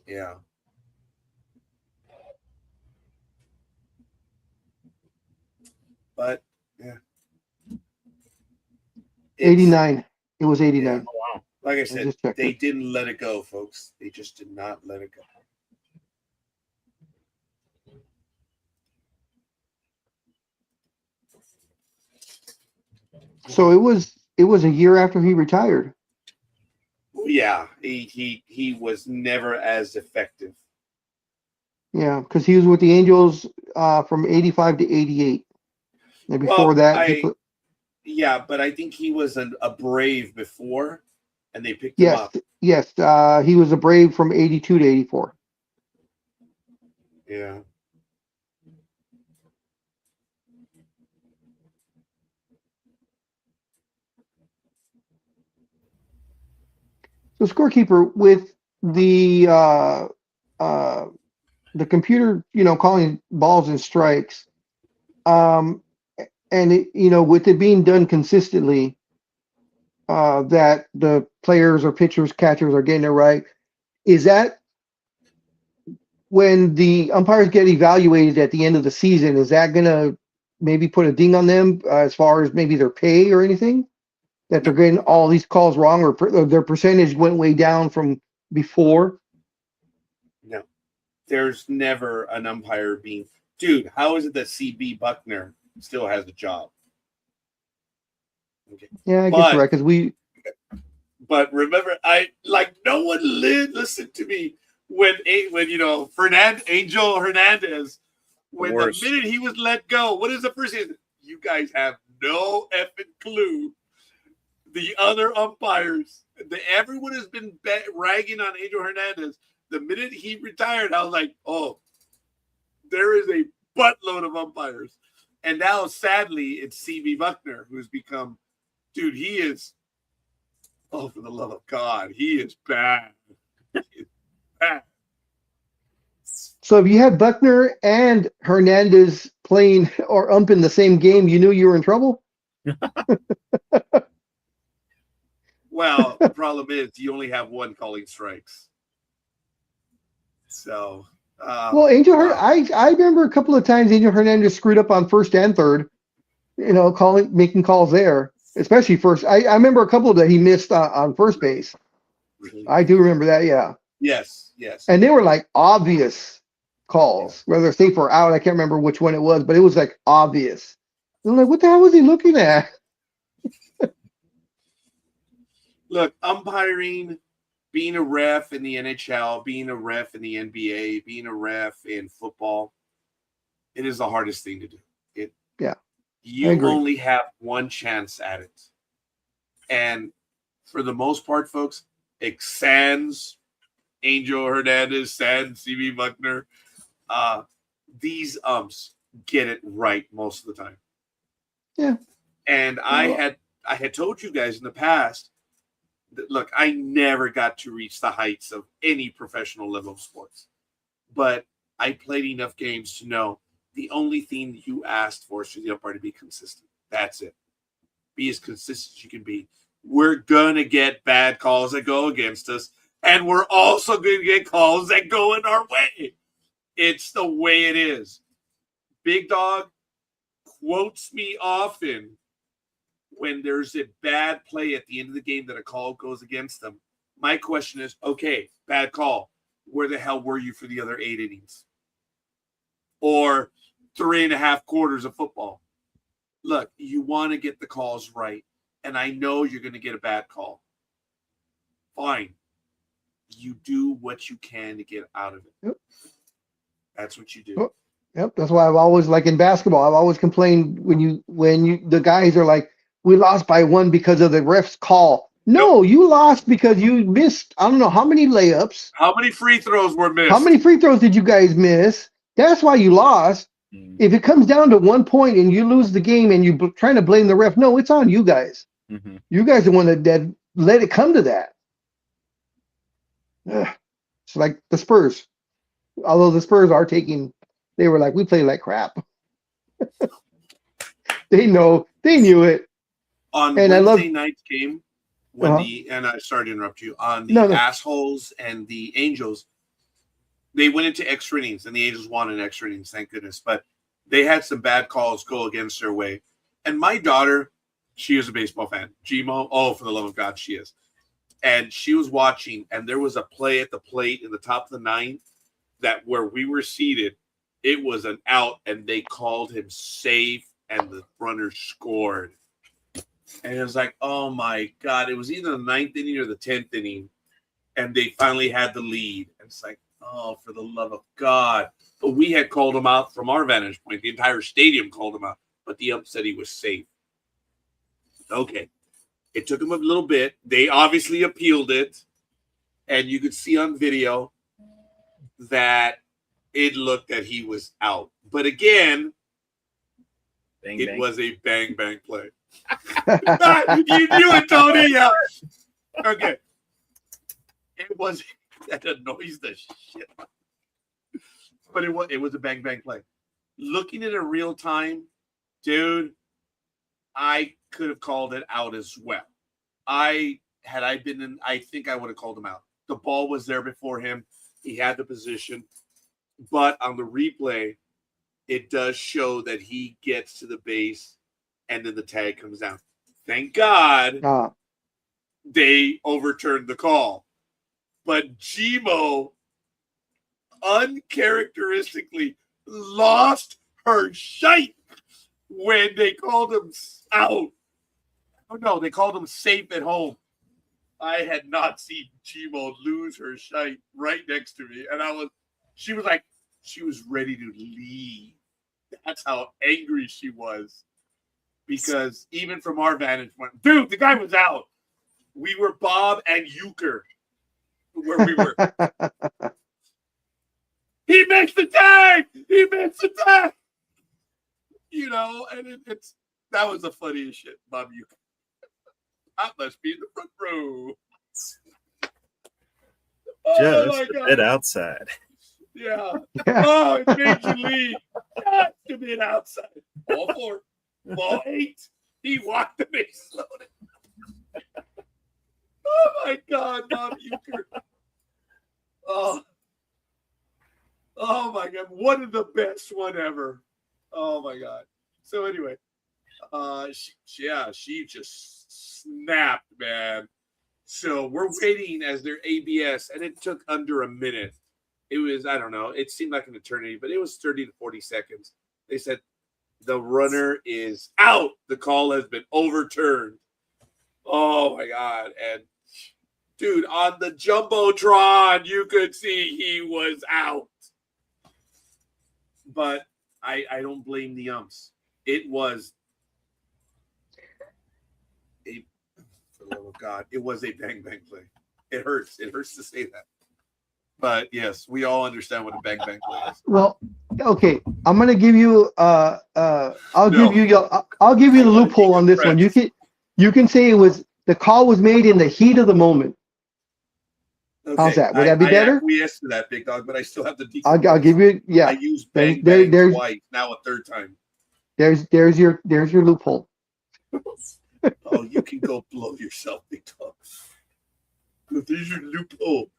Yeah. But, yeah. 89. It was 89. Yeah. Oh, wow. Like I I said, just checked they it. didn't let it go, folks. They just did not let it go. So it was a year after he retired. Yeah, he was never as effective. Yeah, because he was with the Angels from 85 to 88. And before that, yeah, but I think he was a Brave before, and they picked him up. Yes, he was a Brave from 82 to 84. Yeah. So scorekeeper with the computer, calling balls and strikes, and with it being done consistently, that the players or pitchers, catchers are getting it right. Is that when the umpires get evaluated at the end of the season? Is that gonna maybe put a ding on them as far as maybe their pay or anything? That they're getting all these calls wrong, or their percentage went way down from before? No, there's never an umpire being. Dude, how is it that CB Buckner still has a job? Okay. Yeah, I guess you're right, because But remember, no one listened to me when Angel Hernandez, when the minute he was let go, what is the first thing? You guys have no effing clue. The other umpires, everyone has been ragging on Angel Hernandez. The minute he retired, I was like, oh, there is a buttload of umpires. And now, sadly, it's CB Buckner, who's become, dude, he is, oh, for the love of God, he is bad. He is bad. So if you had Buckner and Hernandez playing or umping the same game, you knew you were in trouble? Well, the problem is you only have one calling strikes. So, well, I remember a couple of times Angel Hernandez screwed up on first and third, making calls there, especially first. I remember a couple that he missed on first base. Really? I do remember that, yeah. Yes. And they were like obvious calls, whether safe or out. I can't remember which one it was, but it was like obvious. I'm like, what the hell was he looking at? Look, umpiring, being a ref in the NHL, being a ref in the NBA, being a ref in football, it is the hardest thing to do. You only have one chance at it. And for the most part, folks, sans Angel Hernandez, sans CB Buckner, these umps get it right most of the time. Yeah. And I had told you guys in the past, look, I never got to reach the heights of any professional level of sports, but I played enough games to know the only thing you asked for is for the umpire to be consistent. That's it. Be as consistent as you can be. We're going to get bad calls that go against us, and we're also going to get calls that go in our way. It's the way it is. Big Dog quotes me often when there's a bad play at the end of the game that a call goes against them, my question is, okay, bad call. Where the hell were you for the other 8 innings? Or 3.5 quarters of football? Look, you want to get the calls right. And I know you're going to get a bad call. Fine. You do what you can to get out of it. Yep. That's what you do. Yep. That's why I've always, like in basketball, I've always complained when the guys are like, we lost by 1 because of the ref's call. No, you lost because you missed, I don't know how many layups. How many free throws were missed? How many free throws did you guys miss? That's why you lost. If it comes down to 1 point and you lose the game and you're trying to blame the ref, no, it's on you guys. Mm-hmm. You guys are the one that let it come to that. Ugh. It's like the Spurs. Although the Spurs are they were like, we play like crap. They knew it. On and Wednesday night's game, when and I sorry to interrupt you, on the Assholes and the Angels, they went into extra innings, and the Angels won in extra innings, thank goodness. But they had some bad calls go against their way. And my daughter, she is a baseball fan. Gmo, oh, for the love of God, she is. And she was watching, and there was a play at the plate in the top of the 9th that where we were seated, it was an out, and they called him safe, and the runner scored. And it was like, oh, my God. It was either the 9th inning or the 10th inning, and they finally had the lead. And it's like, oh, for the love of God. But we had called him out from our vantage point. The entire stadium called him out, but the ump said he was safe. Okay. It took him a little bit. They obviously appealed it, and you could see on video that it looked that he was out. But again, it was a bang play. You knew it, Tony. Yeah. Okay. It was that annoys the shit. But it was a bang play. Looking at it real time, dude, I could have called it out as well. I think I would have called him out. The ball was there before him. He had the position. But on the replay, it does show that he gets to the base and then the tag comes down. Thank God they overturned the call. But Gmo uncharacteristically lost her shite when they called him out. Oh, no, they called him safe at home. I had not seen Gmo lose her shite right next to me. And she was ready to leave. That's how angry she was. Because even from our vantage point, dude, the guy was out. We were Bob and Euchre where we were. He makes the tag! He makes the tag! You know, and that was the funniest shit, Bob Euchre. I must be in the front row. Just a bit outside. Yeah. Oh, it made you leave. Got to be an outside. Ball 4. Ball 8. He walked the base loaded. Oh, my God, Bob Euchre. Oh, my God. One of the best one ever. Oh, my God. So, anyway, she just snapped, man. So, we're waiting as their ABS, and it took under a minute. It was, I don't know, it seemed like an eternity, but it was 30 to 40 seconds. They said, the runner is out. The call has been overturned. Oh, my God. And, dude, on the Jumbotron, you could see he was out. But I don't blame the umps. It was for the love of God, it was a bang play. It hurts. It hurts to say that. But yes, we all understand what a bang play is. Well, okay, I'm gonna give you I'll give you the loophole on this one. You can say the call was made in the heat of the moment. Okay. How's that? Would that be better? I acquiesce to that, big dog, but I still have to. I'll give you. Yeah. I used bang twice. Now a third time. There's your loophole. Oh, you can go blow yourself, big dog. There's your loophole.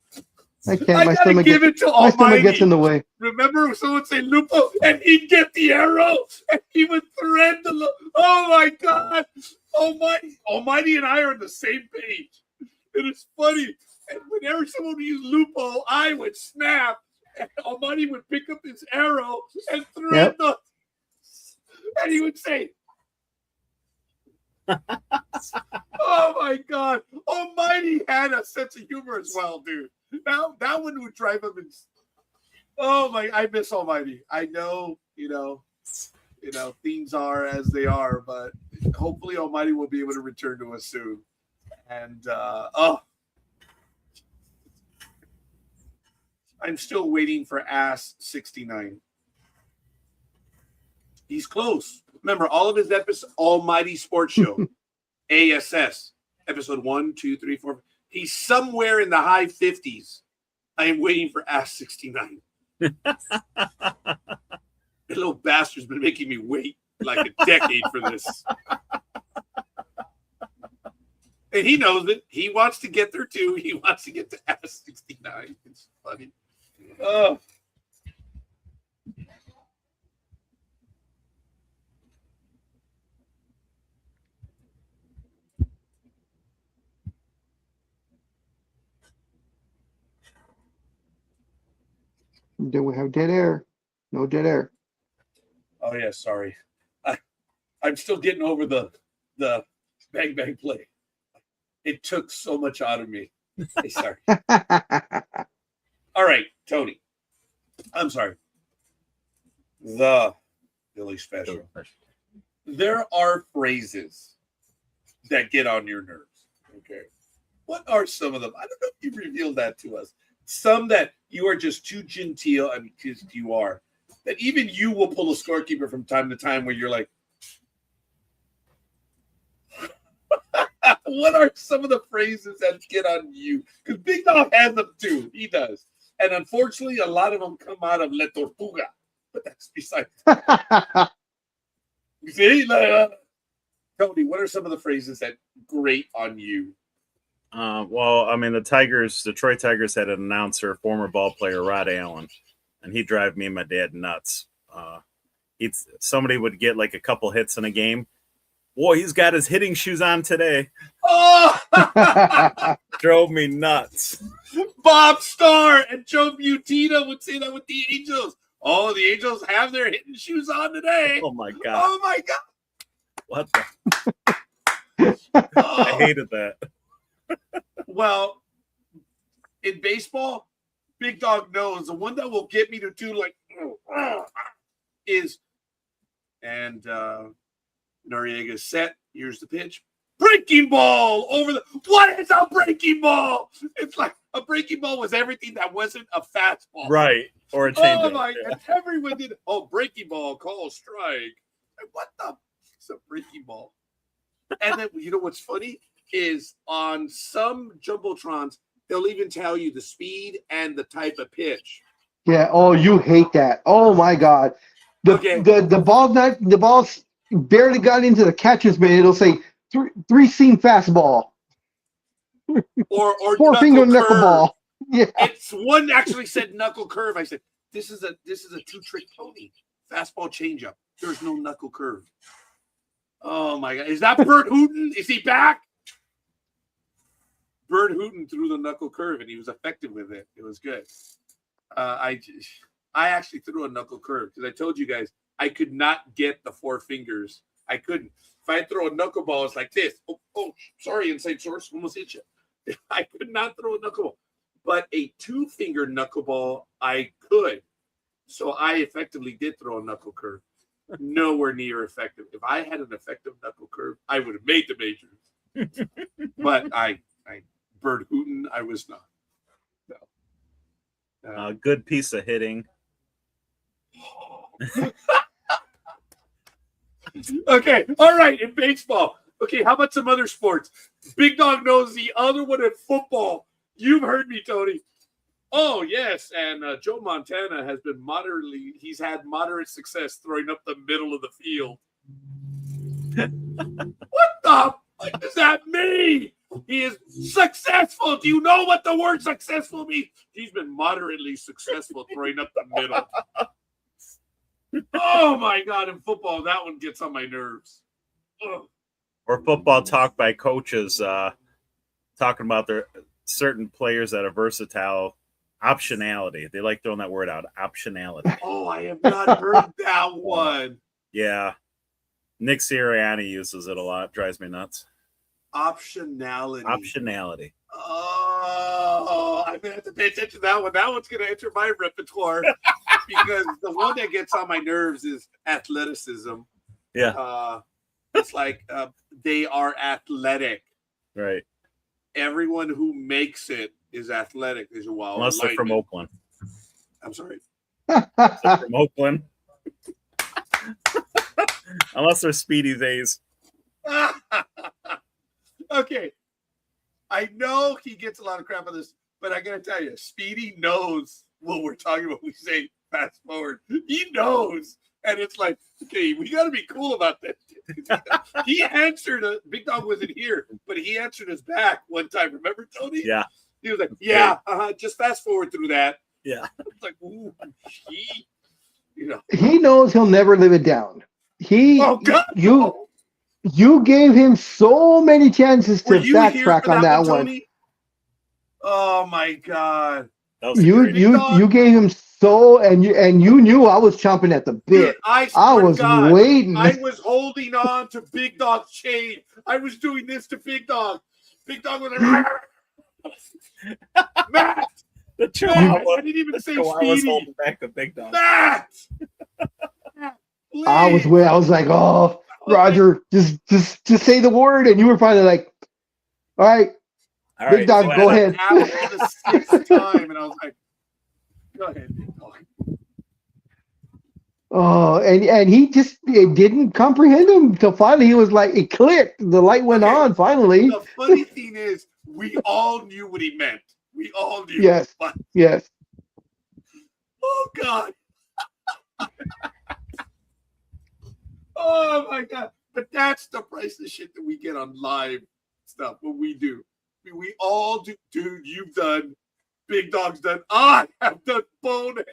I can't. My stomach gets in the way. Remember, someone say loophole, and he'd get the arrow, and he would thread the. Oh my God! Almighty and I are on the same page. It is funny. And whenever someone would use loophole, I would snap. And Almighty would pick up his arrow and thread the. And he would say, "Oh my God, Almighty had a sense of humor as well, dude. Now that one would drive him. Oh my, I miss Almighty. I know, things are as they are, but hopefully Almighty will be able to return to us soon. And I'm still waiting for Ass 69. He's close. Remember, all of his episodes, Almighty Sports Show, ASS, episode 1, 2, 3, 4. He's somewhere in the high 50s. I am waiting for Ass 69. The little bastard's been making me wait like a decade for this. And he knows it. He wants to get there too. He wants to get to Ass 69. It's funny. Oh. Then we have dead air. No dead air. Oh yeah, sorry. I'm still getting over the bang bang play. It took so much out of me. Hey, sorry. All right, Tony. I'm sorry. The Billy Special. There are phrases that get on your nerves. Okay. What are some of them? I don't know if you've revealed that to us. Some that you are just too genteel, because you are, that even you will pull a scorekeeper from time to time where you're like, what are some of the phrases that get on you? Because Big Dog has them too. He does. And unfortunately, a lot of them come out of La Tortuga. But that's besides. See? Tony, what are some of the phrases that grate on you? Well, I mean, the Detroit Tigers had an announcer, former ball player Rod Allen, and he'd drive me and my dad nuts. Somebody would get like a couple hits in a game. Boy, he's got his hitting shoes on today. Oh! Drove me nuts. Bob Starr and Joe Butina would say that with the Angels. Oh, the Angels have their hitting shoes on today. Oh, my God. Oh, my God. What the? I hated that. Well, in baseball, Big Dog knows the one that will get me to do like is, and Noriega's set. Here's the pitch. Breaking ball over the. What is a breaking ball? It's like a breaking ball was everything that wasn't a fastball. Right. Or a changeup. Oh my God. Everyone did. Oh, breaking ball, call strike. What the? It's a breaking ball. And then, you know what's funny? Is on some jumbotrons, they'll even tell you the speed and the type of pitch. Yeah. Oh, you hate that. Oh my God. The ball barely got into the catcher's mitt. It'll say three-seam fastball. Or Four-finger knuckleball. Yeah. It's one actually said knuckle curve. I said, this is a two-trick pony. Fastball changeup. There's no knuckle curve. Oh my God. Is that Bert Hooten? Is he back? Bert Hooten threw the knuckle curve, and he was effective with it. It was good. I actually threw a knuckle curve because I told you guys I could not get the four fingers. I couldn't. If I throw a knuckleball, it's like this. Oh, sorry, inside source. Almost hit you. I could not throw a knuckleball. But a two-finger knuckleball, I could. So I effectively did throw a knuckle curve. Nowhere near effective. If I had an effective knuckle curve, I would have made the majors. But Bert Hooten, I was not. No. Good piece of hitting. Okay, all right, in baseball. Okay, how about some other sports? Big Dog knows the other one in football. You've heard me, Tony. Oh, yes, and Joe Montana has been he's had moderate success throwing up the middle of the field. What does that mean? He is successful. Do you know what the word successful means? He's been moderately successful throwing up the middle. Oh, my God. In football, that one gets on my nerves. Ugh. or football talk by coaches talking about their certain players that are versatile. Optionality. They like throwing that word out. Optionality. Oh, I have not heard that one. Yeah. Nick Sirianni uses it a lot. Drives me nuts. Optionality. Oh, I'm gonna have to pay attention to that one. That one's gonna enter my repertoire because the one that gets on my nerves is athleticism. Yeah. It's like they are athletic. Right. Everyone who makes it is athletic. There's a wild Unless they're from Oakland. I'm sorry. They're from Oakland. Unless they're Speedy Days. Okay. I know he gets a lot of crap on this, but I gotta tell you, Speedy knows what we're talking about. We say fast forward. He knows. And it's like, okay, we gotta be cool about this. He answered Big Dog wasn't here, but he answered us back one time. Remember, Tony? Yeah. He was like, yeah, just fast forward through that. Yeah. It's like, ooh, He knows he'll never live it down. Oh, God. You gave him so many chances to backtrack on that one. Tony? Oh my God! You gave him and you knew I was chomping at the bit. Dude, I was waiting. I was holding on to Big Dog's chain. I was doing this to Big Dog. Big Dog was like, Matt. I didn't even say Speedy. I was holding back the Big Dog. Matt. I was like, oh, Roger, just say the word, and you were finally like, all right, Big Dog, so go ahead. After the sixth time, and I was like, go ahead, Big Dog. Oh, and he just didn't comprehend him until finally he was like, it clicked. The light went on finally. The funny thing is, we all knew what he meant. We all knew. Yes. But, yes. Oh, God. Oh, my God. But that's the priceless shit that we get on live stuff, what we do. We all do. Dude, you've done. Big Dog's done. I have done Bonehead.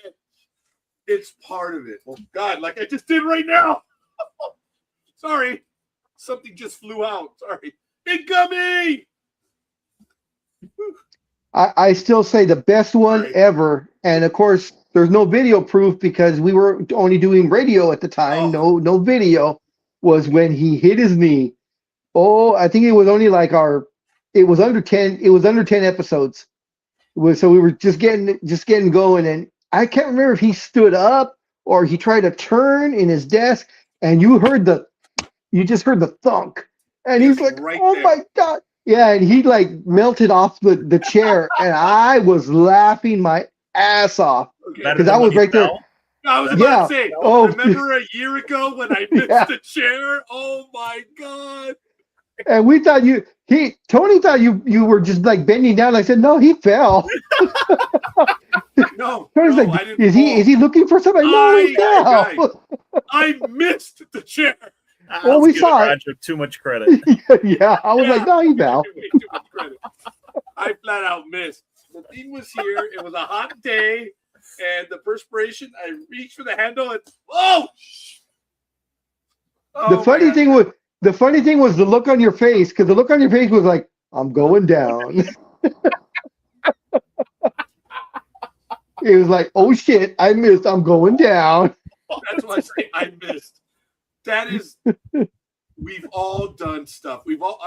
It's part of it. Oh, God, like I just did right now. Sorry. Something just flew out. Sorry. Incoming! I still say the best one ever. And, of course, there's no video proof because we were only doing radio at the time. Oh. No video. Was when he hit his knee. Oh, I think it was only like it was under 10 episodes. So we were just getting going, and I can't remember if he stood up or he tried to turn in his desk, and you just heard the thunk, and he's like, right oh there. my God. Yeah, and he like melted off the chair, and I was laughing my ass off because I was right there. I was about to say, oh, remember a year ago when I missed the chair? Oh my God. And we thought Tony thought you were just like bending down. I said, no, he fell. No, Tony's like, I didn't is he looking for something? No, he fell. I missed the chair. Well, we saw Roger too much credit. Yeah, I was like, no, he fell. Too much credit. I flat out missed. The thing was here. It was a hot day. And the perspiration, I reached for the handle and the funny thing was the look on your face, because the look on your face was like, I'm going down. It was like, oh shit, I missed. I'm going down. That's why I say I missed. That is, we've all done stuff. We've all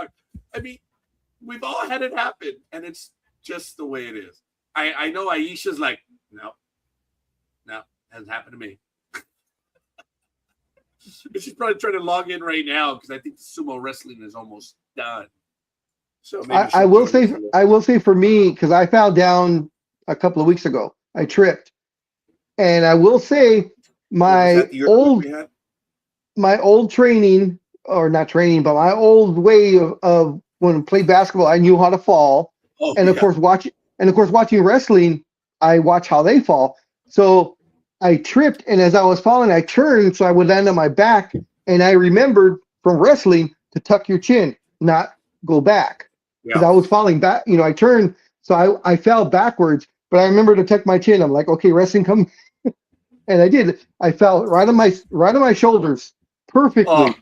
had it happen, and it's just the way it is. I know Aisha's like, no, hasn't happened to me. She's probably trying to log in right now because I think the sumo wrestling is almost done. So I will say for me, because I fell down a couple of weeks ago. I tripped, and I will say my old training, or not training, but my old way of when I played basketball, I knew how to fall, of course watching wrestling, I watch how they fall. So I tripped, and as I was falling, I turned so I would land on my back, and I remembered from wrestling to tuck your chin, not go back, because I was falling back. I turned, so I fell backwards, but I remember to tuck my chin. I'm like, okay, wrestling, come, and I did. I fell right on my shoulders perfectly,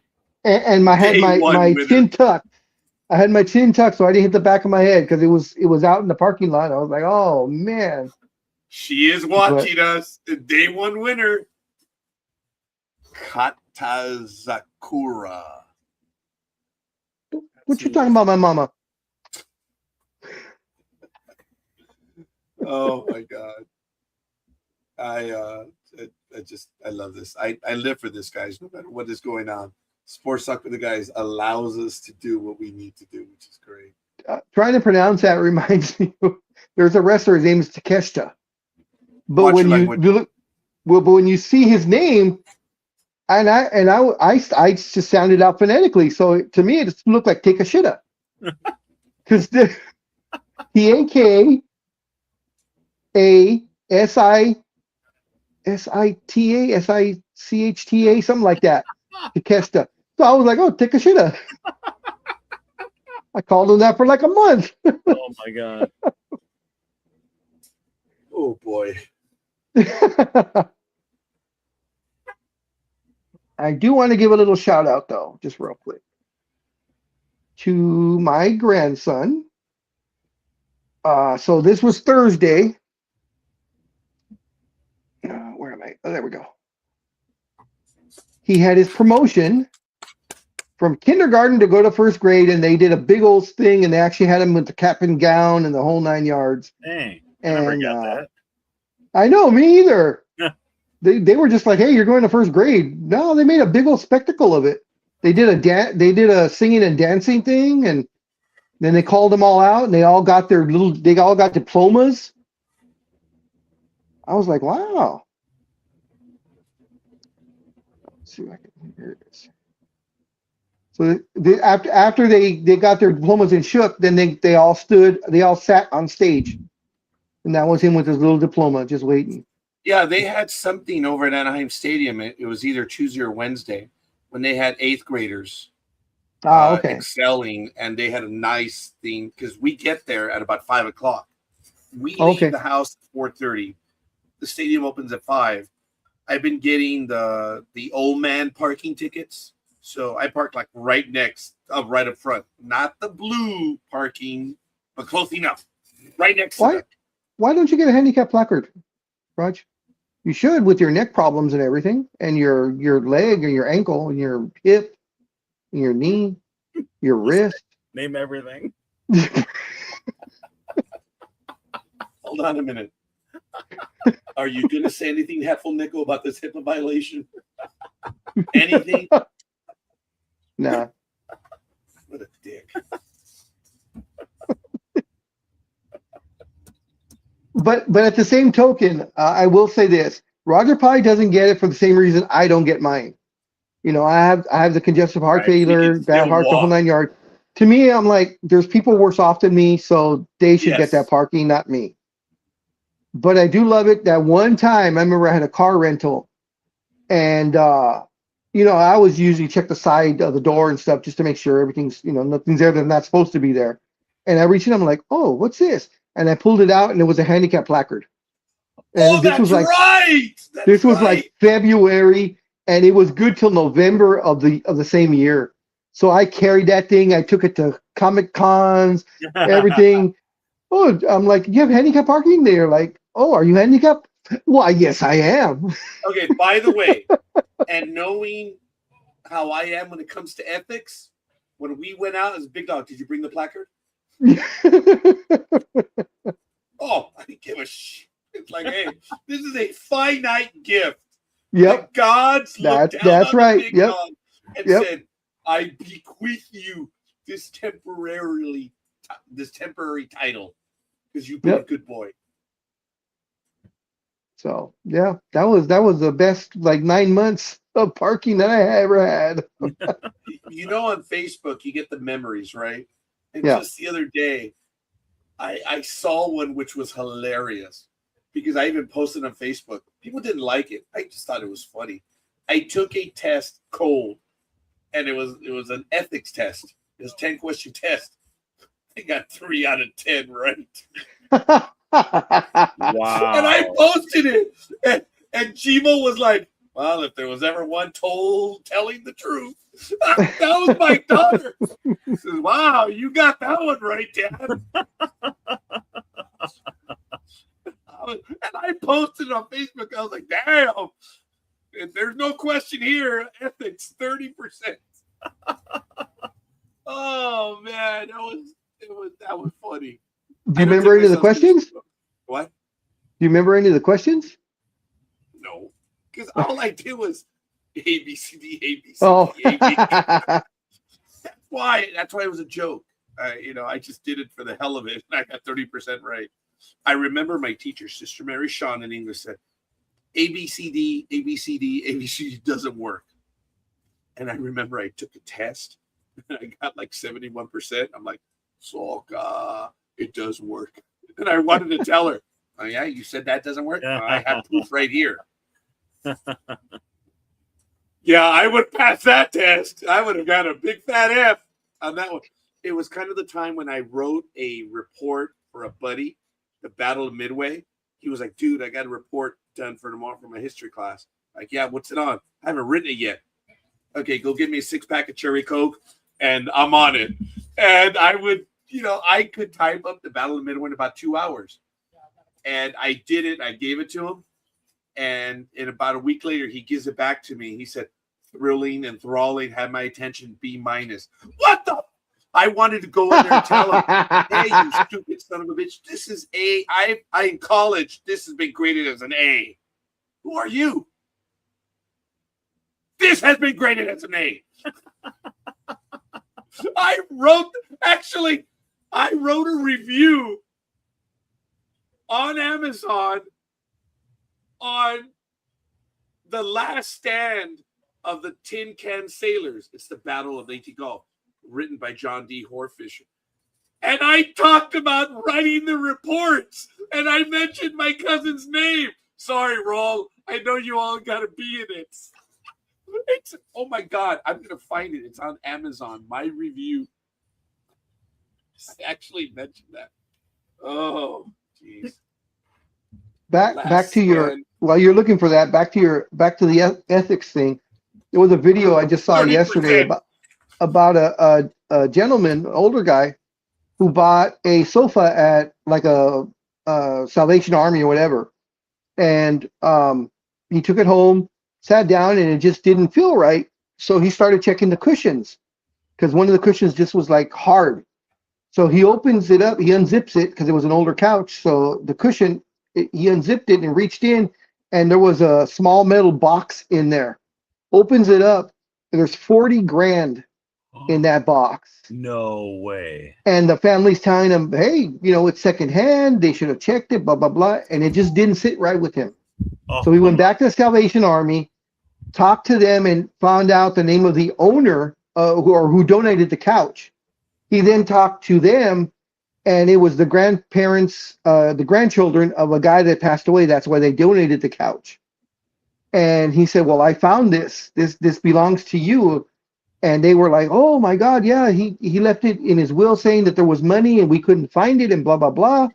and Day one my winner. chin tucked. I had my chin tucked, so I didn't hit the back of my head because it was out in the parking lot. I was like, oh man. She is watching us. The day one winner, Katazakura. What you talking about, my mama? Oh my God. I love this. I live for this, guys, no matter what is going on. Sports Talk with the Guys allows us to do what we need to do, which is great. Trying to pronounce that reminds me of, there's a wrestler, his name is Takeshita. But Watch when your you language. look, well, but when you see his name, and I just sounded out phonetically, so to me it just looked like take a shitta, because the Takashita, something like that, Takeshita. So I was like, oh, take a shitta. I called him that for like a month. Oh my God. Oh boy. I do want to give a little shout out though, just real quick, to my grandson. So this was Thursday. Where am I? Oh, there we go. He had his promotion from kindergarten to go to first grade, and they did a big old thing, and they actually had him with the cap and gown and the whole 9 yards. Dang, I never got that. I know, me either. They were just like, hey, you're going to first grade. No, they made a big old spectacle of it. They did a singing and dancing thing, and then they called them all out, and they all got diplomas. I was like, wow. Let's see if I can hear this. So after they got their diplomas and shook, then they all sat on stage, and that was him with his little diploma, just waiting. Yeah, they had something over at Anaheim Stadium. It was either Tuesday or Wednesday when they had 8th graders Okay. excelling, and they had a nice thing because we get there at about 5 o'clock. We leave the house at 4:30. The stadium opens at 5. I've been getting the old man parking tickets, so I park like right up front, not the blue parking, but close enough, right next to them. Why don't you get a handicap placard, Raj? You should, with your neck problems and everything, and your leg and your ankle and your hip and your knee, your wrist. Name everything. Hold on a minute. Are you going to say anything hateful, Nico, about this HIPAA violation? Anything? Nah. What a dick. But at the same token, I will say this: Roger probably doesn't get it for the same reason I don't get mine. You know, I have the congestive heart failure, bad heart, the whole 9 yards. To me, I'm like, there's people worse off than me, so they should get that parking, not me. But I do love it. That one time, I remember I had a car rental, and you know, I always usually check the side of the door and stuff just to make sure everything's, you know, nothing's there that's not supposed to be there. And I reached in, I'm like, oh, what's this? And I pulled it out, and it was a handicap placard. And this was like, this was like February, and it was good till November of the same year. So I carried that thing. I took it to Comic Cons, everything. Oh, I'm like, you have handicap parking? They're like, oh, are you handicapped? Why, yes, I am. Okay, by the way, and knowing how I am when it comes to ethics, when we went out as Big Dog, did you bring the placard? Oh, I didn't give a shit. It's like, hey, this is a finite gift. Yep. The gods looked down that's on right. the Big Dog and said, I bequeath you this temporary title because you've been a good boy. So yeah, that was the best like 9 months of parking that I ever had. You know, on Facebook you get the memories, right? And just the other day, I saw one which was hilarious because I even posted on Facebook. People didn't like it. I just thought it was funny. I took a test cold, and it was an ethics test. It was a 10-question test. I got 3 out of 10 right. Wow. And I posted it. And Gmo was like, Well, if there was ever one telling the truth, that was my daughter. She says, wow, you got that one right, Dad. And I posted it on Facebook. I was like, damn, there's no question here. Ethics, 30%. Oh man, that was funny. Do you remember any of the questions? What? Do you remember any of the questions? No, because all I did was A B C D A B C D. Oh. A, B. That's why it was a joke. I just did it for the hell of it, and I got 30% right. I remember my teacher, Sister Mary Shawn in English, said, A B C D A B C D A B C D doesn't work. And I remember I took a test, and I got like 71%. I'm like, Soka, it does work. And I wanted to tell her, oh yeah, you said that doesn't work? I have proof right here. Yeah, I would pass that test. I would have got a big fat F on that one. It was kind of the time when I wrote a report for a buddy, the Battle of Midway. He was like, dude, I got a report done for tomorrow for my history class. Like, yeah, what's it on? I haven't written it yet. Okay, go get me a 6-pack of Cherry Coke, and I'm on it. And I would, I could type up the Battle of Midway in about 2 hours. And I did it. I gave it to him. And in about a week later, he gives it back to me. He said, thrilling and enthralling, had my attention B-. What the? I wanted to go in there and tell him, hey, you stupid son of a bitch, this is A. I in college, this has been graded as an A. Who are you? This has been graded as an A. I wrote a review on Amazon on The Last Stand of the Tin Can Sailors. It's the Battle of Leyte Gulf, written by John D. Horfisher. And I talked about writing the reports, and I mentioned my cousin's name. Sorry, Raul. I know you all got to be in it. Oh my God, I'm going to find it. It's on Amazon. My review. I actually mentioned that. Oh, jeez. Back to your, while you're looking for that, back to the ethics thing. There was a video I just saw 30%. yesterday about a gentleman, older guy, who bought a sofa at like a Salvation Army or whatever, and he took it home, sat down, and it just didn't feel right. So he started checking the cushions because one of the cushions just was like hard. So he opens it up, he unzips it because it was an older couch. So the cushion, he unzipped it and reached in, and there was a small metal box in there. Opens it up, and there's 40 grand in that box. No way. And the family's telling him, hey, it's secondhand. They should have checked it, blah, blah, blah. And it just didn't sit right with him. Oh, so he went back to the Salvation Army, talked to them, and found out the name of the owner who donated the couch. He then talked to them, and it was the grandparents, the grandchildren of a guy that passed away. That's why they donated the couch. And he said, well, I found this belongs to you. And they were like, oh my God, yeah, he left it in his will saying that there was money and we couldn't find it and blah, blah, blah.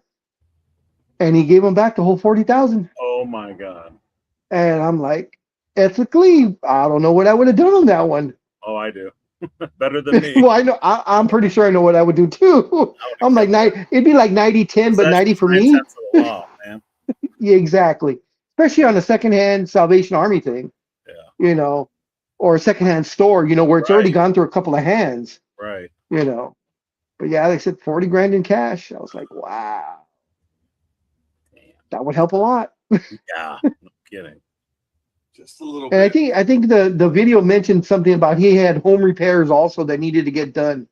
And he gave him back the whole 40,000. Oh my God. And I'm like, ethically, I don't know what I would have done on that one. Oh, I do. Better than me. Well, I know, I'm pretty sure I know what I would do too. I'm like, it'd be like 90-10, but 90 for me. Wow, man. Yeah, exactly. Especially on a secondhand Salvation Army thing. Yeah. Or a secondhand store, where it's already gone through a couple of hands. Right. But yeah, they said 40 grand in cash. I was like, wow. Damn. That would help a lot. Yeah, no kidding. Just a little And bit. I think the video mentioned something about he had home repairs also that needed to get done,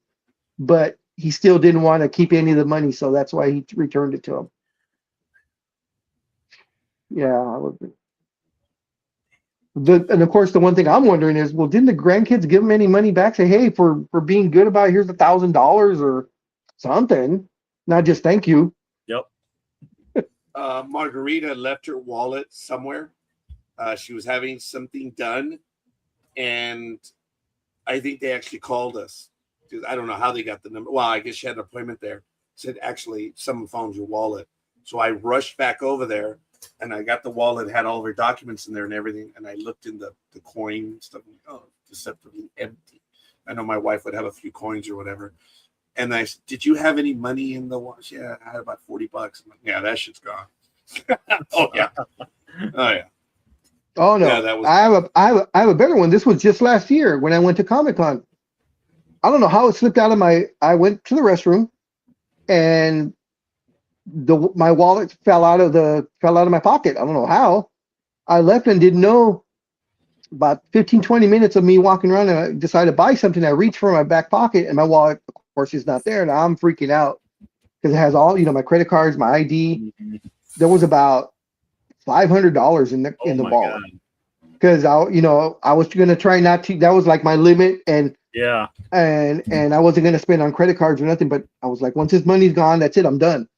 but he still didn't want to keep any of the money, so that's why he returned it to him. Yeah, I would. And of course, the one thing I'm wondering is, well, didn't the grandkids give him any money back? Say, hey, for being good about it, here's $1,000 or something, not just thank you. Yep. Margarita left her wallet somewhere. She was having something done, and I think they actually called us. I don't know how they got the number. Well, I guess she had an appointment there. Said, actually, someone found your wallet. So I rushed back over there. And I got the wallet, had all of her documents in there and everything. And I looked in the coin stuff. Oh, deceptively empty. I know my wife would have a few coins or whatever. And I said, did you have any money in the watch? Yeah, I had about $40. I'm like, yeah, that shit's gone. Oh, yeah. Oh, yeah. Oh no, Yeah, that was. I have a better one. This was just last year when I went to Comic-Con. I don't know how it slipped out of I went to the restroom and my wallet fell out of my pocket. I don't know how. I left and didn't know. About 15, 20 minutes of me walking around, and I decided to buy something. I reached for my back pocket, and my wallet, of course, is not there. And I'm freaking out because it has all, my credit cards, my ID. There was about $500 in the wallet because I was going to try not to. That was like my limit, and yeah, and I wasn't going to spend on credit cards or nothing. But I was like, once this money's gone, that's it. I'm done.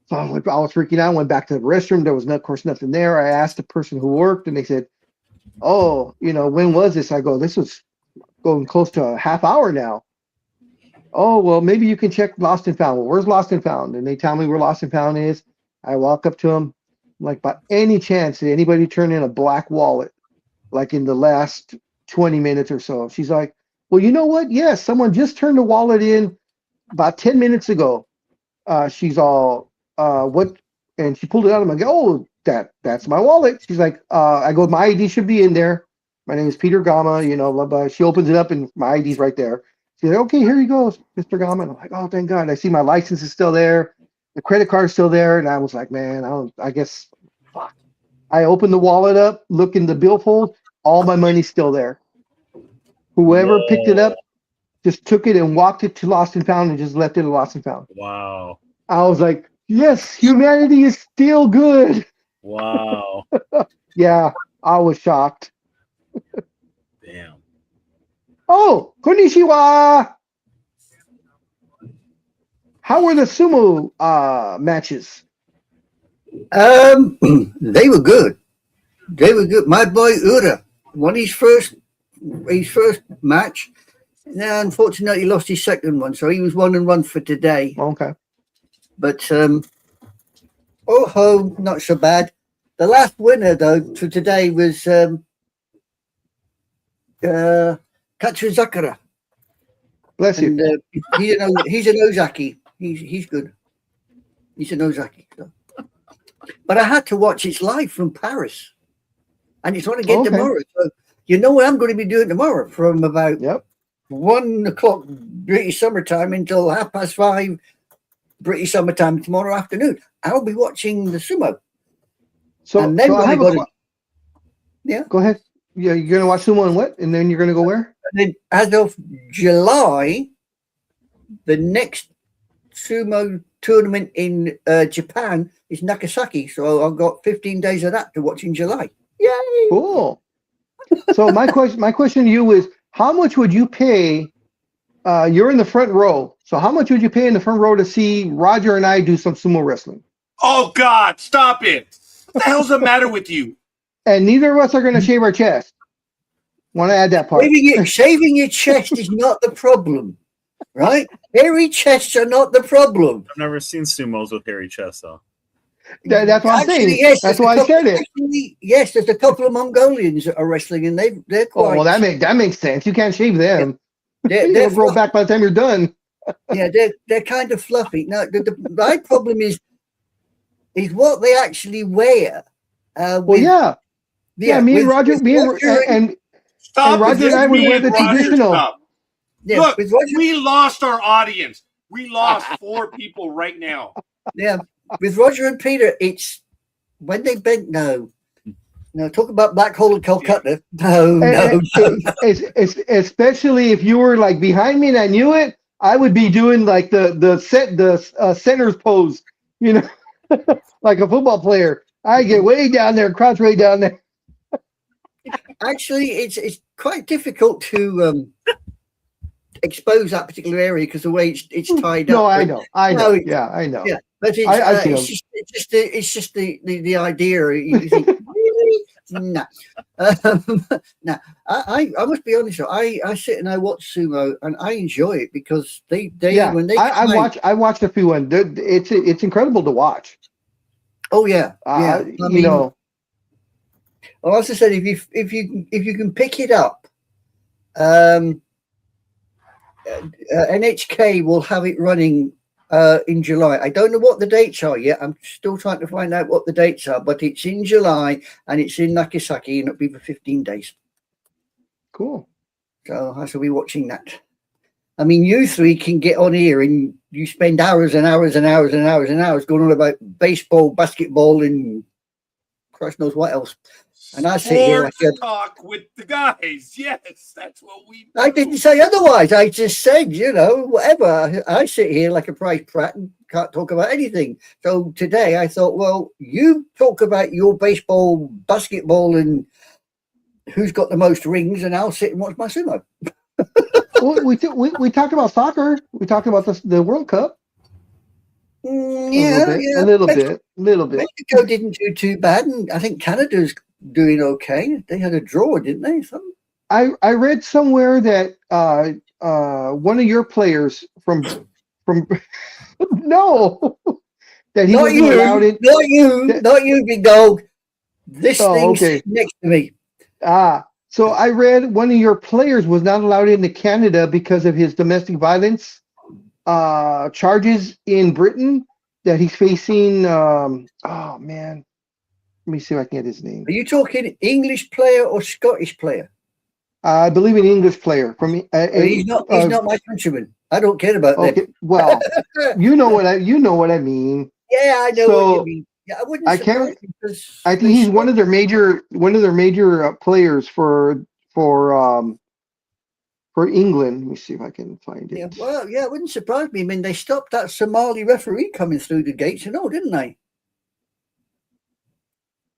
So I was freaking out. Went back to the restroom. There was, of course, nothing there. I asked the person who worked, and they said, oh, when was this? I go, this was going close to a half hour now. Oh, well, maybe you can check Lost and Found. Well, where's Lost and Found? And they tell me where Lost and Found is. I walk up to them. I'm like, by any chance, did anybody turn in a black wallet like in the last 20 minutes or so? She's like, well, you know what? Yes, someone just turned the wallet in about 10 minutes ago. She's all, what? And she pulled it out. I'm like, oh, that's my wallet. She's like, I go, my ID should be in there. My name is Peter Gama, blah, blah. She opens it up and my ID's right there. She's like, okay, here you go, Mr. Gama. And I'm like, oh, thank God. I see my license is still there. The credit card's still there. And I was like, man, I guess, fuck. I opened the wallet up, look in the billfold. All my money's still there. Whoever picked it up just took it and walked it to Lost and Found and just left it at Lost and Found. Wow. I was like, yes, humanity is still good. Wow. Yeah, I was shocked. Damn. Oh, konnichiwa. How were the sumo matches? They were good. They were good. My boy Ura won his first match. Now, unfortunately, he lost his second one, so he was 1-1 for today. Okay. But not so bad. The last winner, though, to today was Katsuzakura. Bless you. And, he's an Ozaki. He's good. He's an Ozaki. So. But I had to watch it live from Paris. And it's on again tomorrow. So you know what I'm going to be doing tomorrow from about 1 o'clock British summertime until 5:30 British summertime tomorrow afternoon. I'll be watching the sumo. So, and then I have yeah. Go ahead. Yeah, you're going to watch sumo and what? And then you're going to go where? And then as of July, the next sumo tournament in Japan is Nagasaki. So I've got 15 days of that to watch in July. Yay! Cool. So my question to you is, how much would you pay? You're in the front row. So how much would you pay in the front row to see Roger and I do some sumo wrestling? Oh, God, stop it. What the hell's the matter with you? And neither of us are going to shave our chest. Want to add that part? Shaving your chest is not the problem, right? Hairy chests are not the problem. I've never seen sumos with hairy chests, though. That's what I'm saying. Yes, that's why I said it. Actually, yes, there's a couple of Mongolians that are wrestling, and they're quite. Oh, well, that makes sense. You can't shave them. They're grow back by the time you're done. Yeah, they're kind of fluffy. Now, my problem is what they actually wear. Me and Roger, and Roger and I would wear the traditional. Yeah, look, we lost our audience. We lost 4 people right now. Yeah, with Roger and Peter, it's when they bend. No, talk about Black Hole in Calcutta. No. Especially if you were like behind me and I knew it, I would be doing like the center's pose, like a football player. I get way down there, crouch way down there. Actually, it's quite difficult to expose that particular area because the way it's tied up. No, I know. Yeah, I know. Yeah, but it's just the idea. You think, really? No. No. I must be honest. I sit and I watch sumo and I enjoy it because when they I watched a few and it's incredible to watch. Oh yeah, yeah. You know, well, as I said, if you can pick it up, NHK will have it running in July. I don't know what the dates are yet. I'm still trying to find out what the dates are, but it's in July and it's in Nagasaki and it'll be for 15 days. cool. So I shall be watching that. I mean, you three can get on here and you spend hours and hours and hours and hours and hours going on about baseball, basketball, and Christ knows what else. And I sit here like talk with the guys. Yes, that's what we do. I didn't say otherwise. I just said, whatever. I sit here like a prize prat and can't talk about anything. So today I thought, well, you talk about your baseball, basketball, and who's got the most rings, and I'll sit and watch my sumo. Well, we talked about soccer. We talked about the World Cup. A little bit. Mexico didn't do too bad, and I think Canada's doing okay. They had a draw, didn't they? Something. I read somewhere that one of your players from no, that he wasn't allowed in. Not you, big dog. This thing's next to me. So I read one of your players was not allowed into Canada because of his domestic violence charges in Britain that he's facing. Oh man, let me see if I can get his name. Are you talking English player or Scottish player? I believe an English player. From he's not my countryman. I don't care about that. Well, you know what I mean. Yeah, I know what you mean. Yeah, I can't. I think he's one of their major players for England. Let me see if I can find it. Yeah, well, yeah, it wouldn't surprise me. I mean, they stopped that Somali referee coming through the gates and all, didn't they?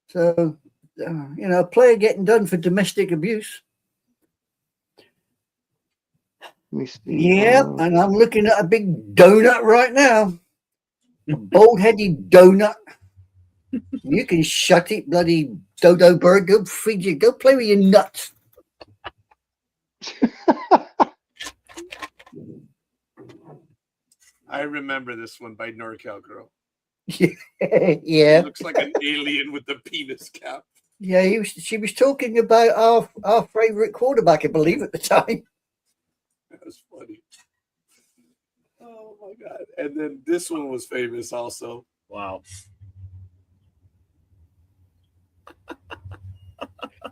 So, a player getting done for domestic abuse. Let me see. Yeah, and I'm looking at a big donut right now. A bald-headed donut. You can shut it, bloody dodo bird. Go feed you. Go play with your nuts. I remember this one by NorCal Girl. Yeah. He looks like an alien with the penis cap. Yeah, she was talking about our favorite quarterback, I believe, at the time. That was funny. Oh my god! And then this one was famous also. Wow.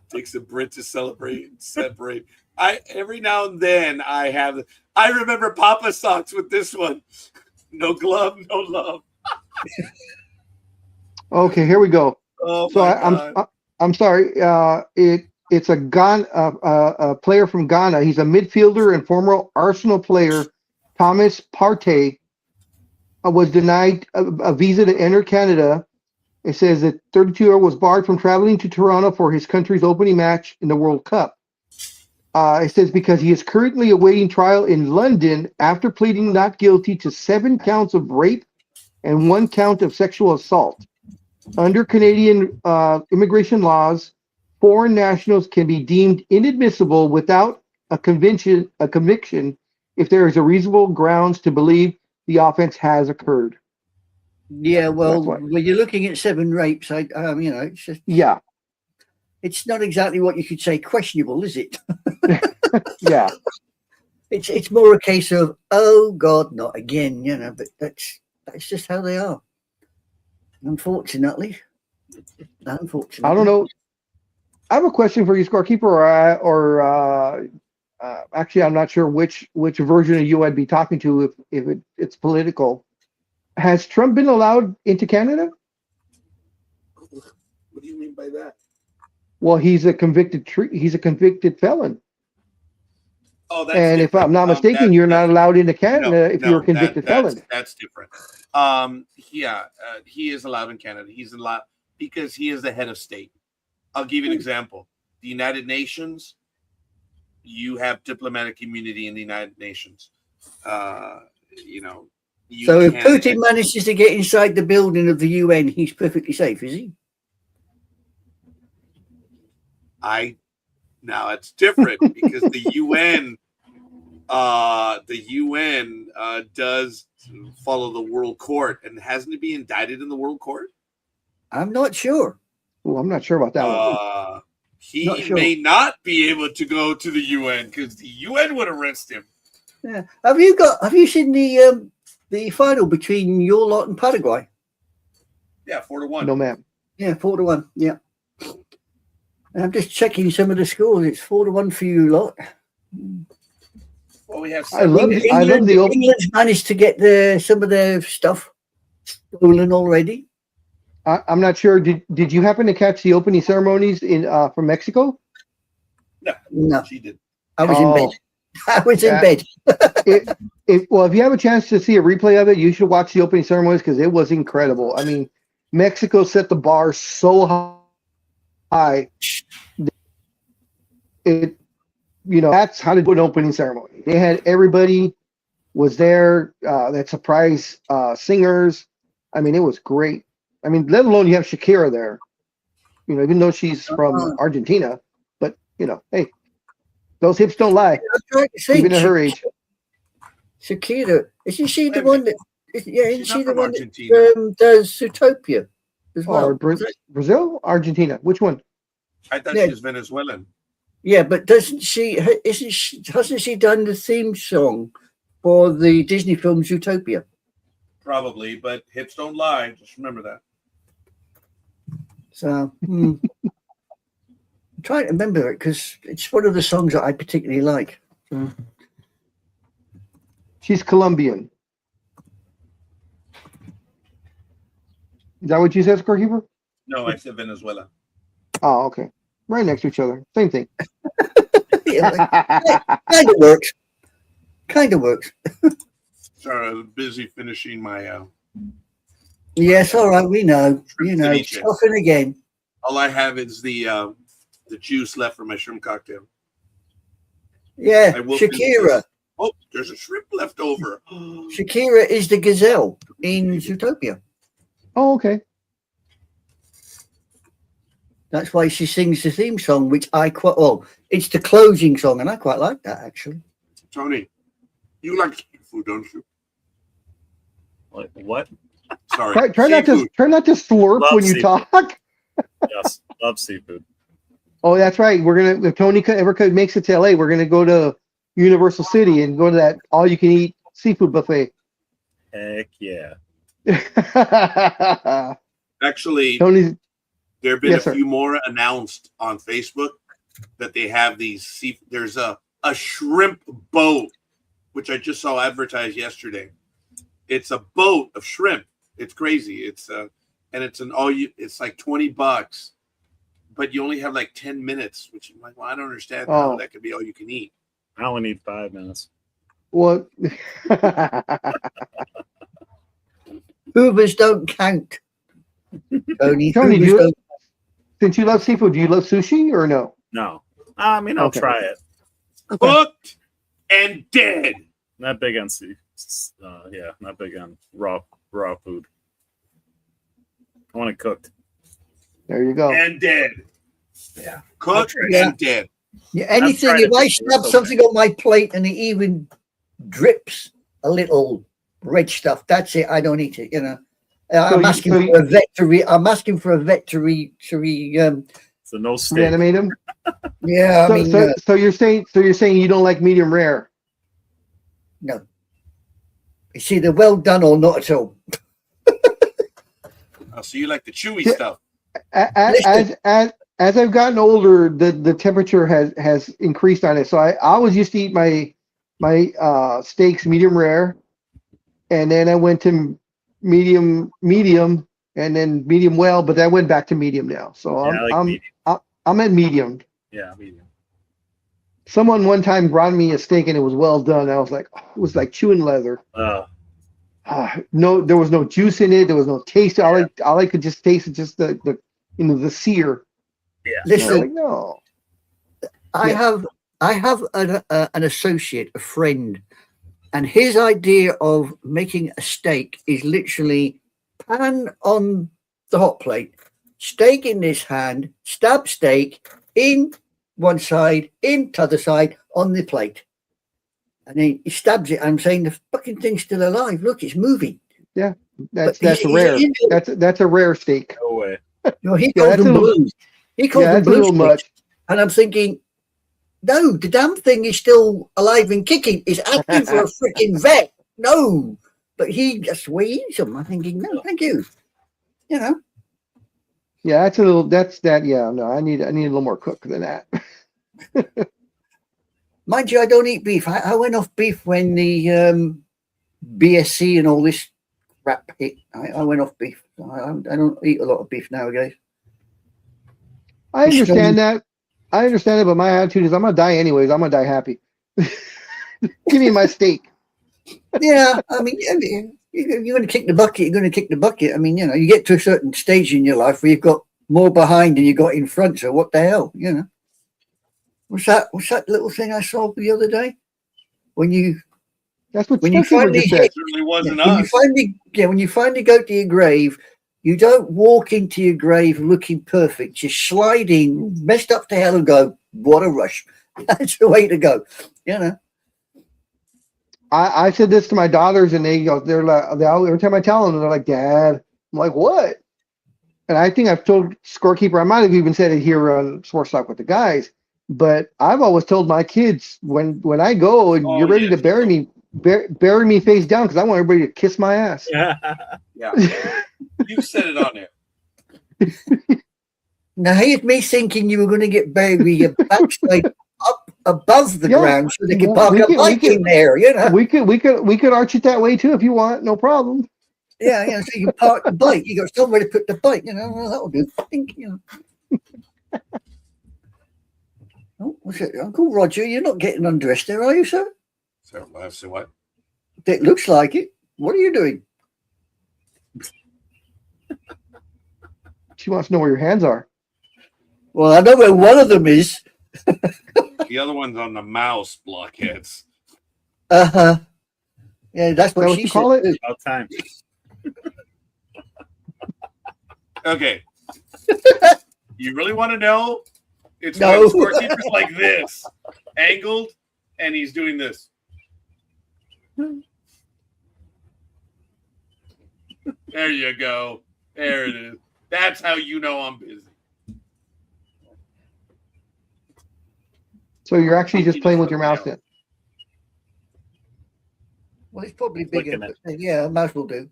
Takes a Brit to separate. Every now and then I remember Papa Socks with this one. No glove, no love. Okay, here we go. Oh so I'm sorry. It's a player from Ghana. He's a midfielder and former Arsenal player. Thomas Partey was denied a visa to enter Canada. It says that 32-year-old was barred from traveling to Toronto for his country's opening match in the World Cup. It says because he is currently awaiting trial in London after pleading not guilty to 7 counts of rape and 1 count of sexual assault. Under Canadian immigration laws, foreign nationals can be deemed inadmissible without a conviction if there is a reasonable grounds to believe the offense has occurred. Yeah, well, when you're looking at 7 rapes, it's just, yeah, it's not exactly what you could say questionable, is it? Yeah, it's more a case of, oh God, not again, but that's just how they are. Unfortunately. I don't know. I have a question for you, scorekeeper, or actually, I'm not sure which version of you I'd be talking to if it's political. Has Trump been allowed into Canada? What do you mean by that? Well, he's a convicted felon. Oh, that's and different. If I'm not mistaken, you're not allowed into Canada if you're a convicted felon. That's different. He is allowed in Canada. He's allowed because he is the head of state. I'll give you an example. The United Nations, you have diplomatic immunity in the United Nations. So if Putin manages to get inside the building of the UN, he's perfectly safe, is he? Now it's different because the UN does follow the World Court, and hasn't it been indicted in the World Court? I'm not sure. Oh, I'm not sure about that one. He Not sure. may not be able to go to the UN because the UN would arrest him. Yeah. Have you seen the final between your lot and Paraguay? Yeah, 4-1. No, ma'am. Yeah, 4-1. Yeah. And I'm just checking some of the scores. It's 4-1 for you lot. Well, we have I love the England's managed to get some of their stuff stolen already. I'm not sure. Did you happen to catch the opening ceremonies from Mexico? No, she did. I was in bed. I was in bed. Well, if you have a chance to see a replay of it, you should watch the opening ceremonies because it was incredible. I mean, Mexico set the bar so high. That's how to do an opening ceremony. They had everybody was there. That surprise singers. I mean, it was great. I mean, let alone you have Shakira there. Even though she's from Argentina, but hey, those hips don't lie. Even at her age. Shakira, isn't she the one that? Isn't she the one Argentina. that does Zootopia as well? Brazil, Argentina. Which one? I thought she was Venezuelan. Yeah, but hasn't she done the theme song for the Disney film Zootopia? Probably, but hips don't lie. Just remember that. So I'm trying to remember it because it's one of the songs that I particularly like. So. She's Colombian. Is that what you said, Scorekeeper? No, I said Venezuela. Oh, okay. Right next to each other. Same thing. Kind of works. Kind of works. Sorry, I was busy finishing my. Yes, all right. We know. Stuffing again. All I have is the juice left for my shrimp cocktail. Yeah, Shakira. Oh, there's a shrimp left over. Shakira is the gazelle in Zootopia. Oh, okay. That's why she sings the theme song, which I quite it's the closing song, and I quite like that actually. Tony, you like seafood, don't you? Like what? Sorry. Try not to slurp Love when you seafood. talk. Yes, love seafood. Oh, that's right. If Tony ever makes it to LA, we're gonna go to Universal City and go to that all-you-can-eat seafood buffet. Heck yeah. Actually, Tony's. there have been Yes, a few more announced on Facebook that they have these. There's a shrimp boat, which I just saw advertised yesterday. It's a boat of shrimp. It's crazy. It's it's like $20, but you only have like 10 minutes, which I'm like, well, I don't understand how that could be all you can eat. I only need 5 minutes. What? Hoovers don't count. Tony, since you love seafood, do you love sushi or no? No. I mean, I'll try it. Cooked and dead. Not big on not big on raw food. I want it cooked. There you go. And dead. Yeah. Cooked and dead. Yeah, anything. If I snap something on my plate and it even drips a little red stuff, that's it. I don't eat it. I'm asking for a vet to so no steak. Reanimate him. Yeah, so you're saying you don't like medium rare? No. It's either well done or not at all. So you like the chewy stuff? As I've gotten older, the temperature has increased on it. So I always used to eat my steaks medium rare, and then I went to medium, and then medium well. But I went back to medium now. So I'm at medium. Yeah, medium. Someone one time brought me a steak and it was well done. I was like, it was like chewing leather. No, there was no juice in it. There was no taste. All I could just taste is just the sear. Yeah. Listen, like, no. I have an associate, a friend, and his idea of making a steak is literally pan on the hot plate, steak in this hand, stab steak in one side, in t'other side on the plate. And then he stabs it. I'm saying the fucking thing's still alive. Look, it's moving. Yeah. That's But rare. he- That's a rare steak. No way. he Yeah, calls that's them a little- blues. He calls Yeah, them that's a blues little steaks. much. And I'm thinking, no, the damn thing is still alive and kicking. It's asking for a freaking vet. No. But he just eats them. I'm thinking, no, thank you. You know. Yeah, that's a little. That's that. Yeah, no, I need a little more cook than that. Mind you, I don't eat beef. I went off beef when the BSC and all this crap hit. I went off beef. I don't eat a lot of beef nowadays. I understand that. I understand it, but my attitude is I'm gonna die anyways. I'm gonna die happy. Give me my steak. Yeah, I mean, you're going to kick the bucket. You're going to kick the bucket. I mean, you know, you get to a certain stage in your life where you've got more behind than you got in front. So what the hell, you know? What's that little thing I saw the other day? That's what when you Stucky finally just said. It certainly wasn't when us. you finally go to your grave, you don't walk into your grave looking perfect. Just slide in, messed up to hell, and go, what a rush. That's the way to go, you know. I said this to my daughters, and they're like, every time I tell them, they're like, Dad. I'm like, what? And I think I've told Scorekeeper, I might have even said it here on Sports Talk with the guys, but I've always told my kids when I go and you're ready to bury me face down because I want everybody to kiss my ass. Yeah. You said it on there. Now here's me thinking you were going to get buried with your backside up above the ground so they could park a bike in there, you know. We could arch it that way too if you want, no problem. Yeah, so you can park the bike. You got somewhere to put the bike, you know. Well, that'll do. You know. Oh, what's it, Uncle Roger? You're not getting undressed there, are you, sir? So I have to say what? It looks like it. What are you doing? She wants to know where your hands are. Well, I know where one of them is. The other one's on the mouse blockheads. Uh-huh. Yeah, that's what Is that she you call said. it? About time. Okay. You really want to know? It's No. when Scorekeeper's like this, angled, and he's doing this. There you go. There it is. That's how you know I'm busy. So you're actually just playing with your mouse then. Well, it's probably bigger. Looking at But, yeah, a mouse will do.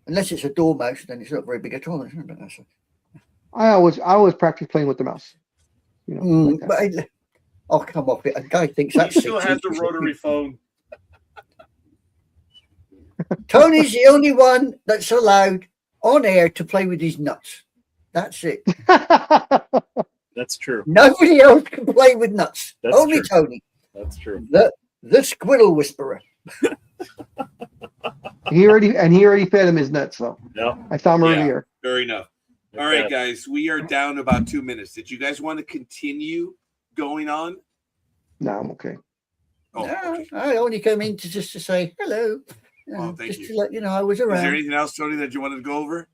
Unless it's a door mouse, then it's not very big at all. Isn't it? That's I always practice playing with the mouse. You know, like that. but oh, come off it. A guy thinks He that's still 6 has the inches. rotary phone. Tony's the only one that's allowed on air to play with his nuts. That's it. That's true. Nobody else can play with nuts. That's Only true. Tony, That's true. the squirrel whisperer. he already fed him his nuts, so No. I saw him Yeah. earlier. Fair enough. All right, guys. We are down to about 2 minutes. Did you guys want to continue going on? No, I'm okay. Oh, No, okay. I only came in just to say hello. Oh, thank just you. to let you know I was Is around. there anything else, Tony, that you wanted to go over?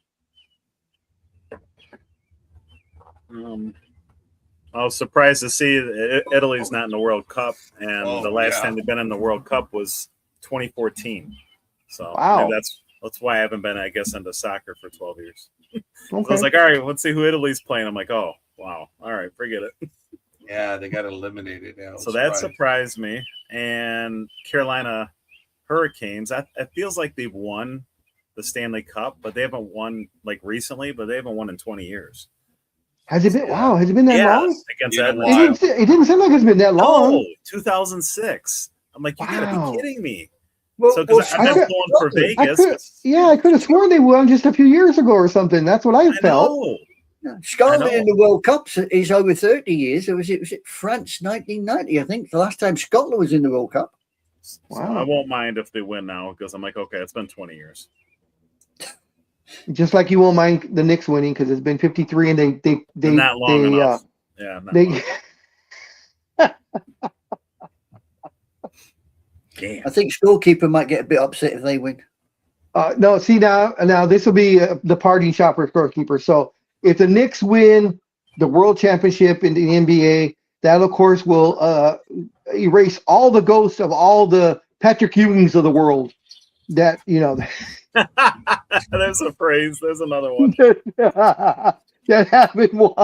I was surprised to see that Italy's not in the World Cup, and Oh, the last yeah. time they've been in the World Cup was 2014. So Wow. maybe that's why I haven't been, I guess, into soccer for 12 years. So I Okay. was like, all right, let's see who Italy's playing. I'm like, oh, wow. All right, forget it. Yeah, they got eliminated now. So that surprised me. And Carolina Hurricanes, it feels like they've won the Stanley Cup, but they haven't won like recently, but they haven't won in 20 years. Has it been? Wow, has it been that long? Against Been a Edmonton. while. It didn't seem like it's been that long. No, 2006. I'm like, you Wow. gotta be kidding me. Well, So because I've been I pulling for Vegas. I could have sworn they won just a few years ago or something. That's what I I felt. know. Scotland I know. in the World Cup is over 30 years. Was it France 1990? I think the last time Scotland was in the World Cup. So Wow. I won't mind if they win now because I'm like, okay, it's been 20 years. Just like you won't mind the Knicks winning because it's been 53 and they Not long they enough. Yeah, not they long. Damn. I think Scorekeeper might get a bit upset if they win. no, see now this will be the parting shot for Scorekeeper. So if the Knicks win the World Championship in the NBA, that of course will erase all the ghosts of all the Patrick Ewings of the world. That There's a phrase. There's another one. That happened once.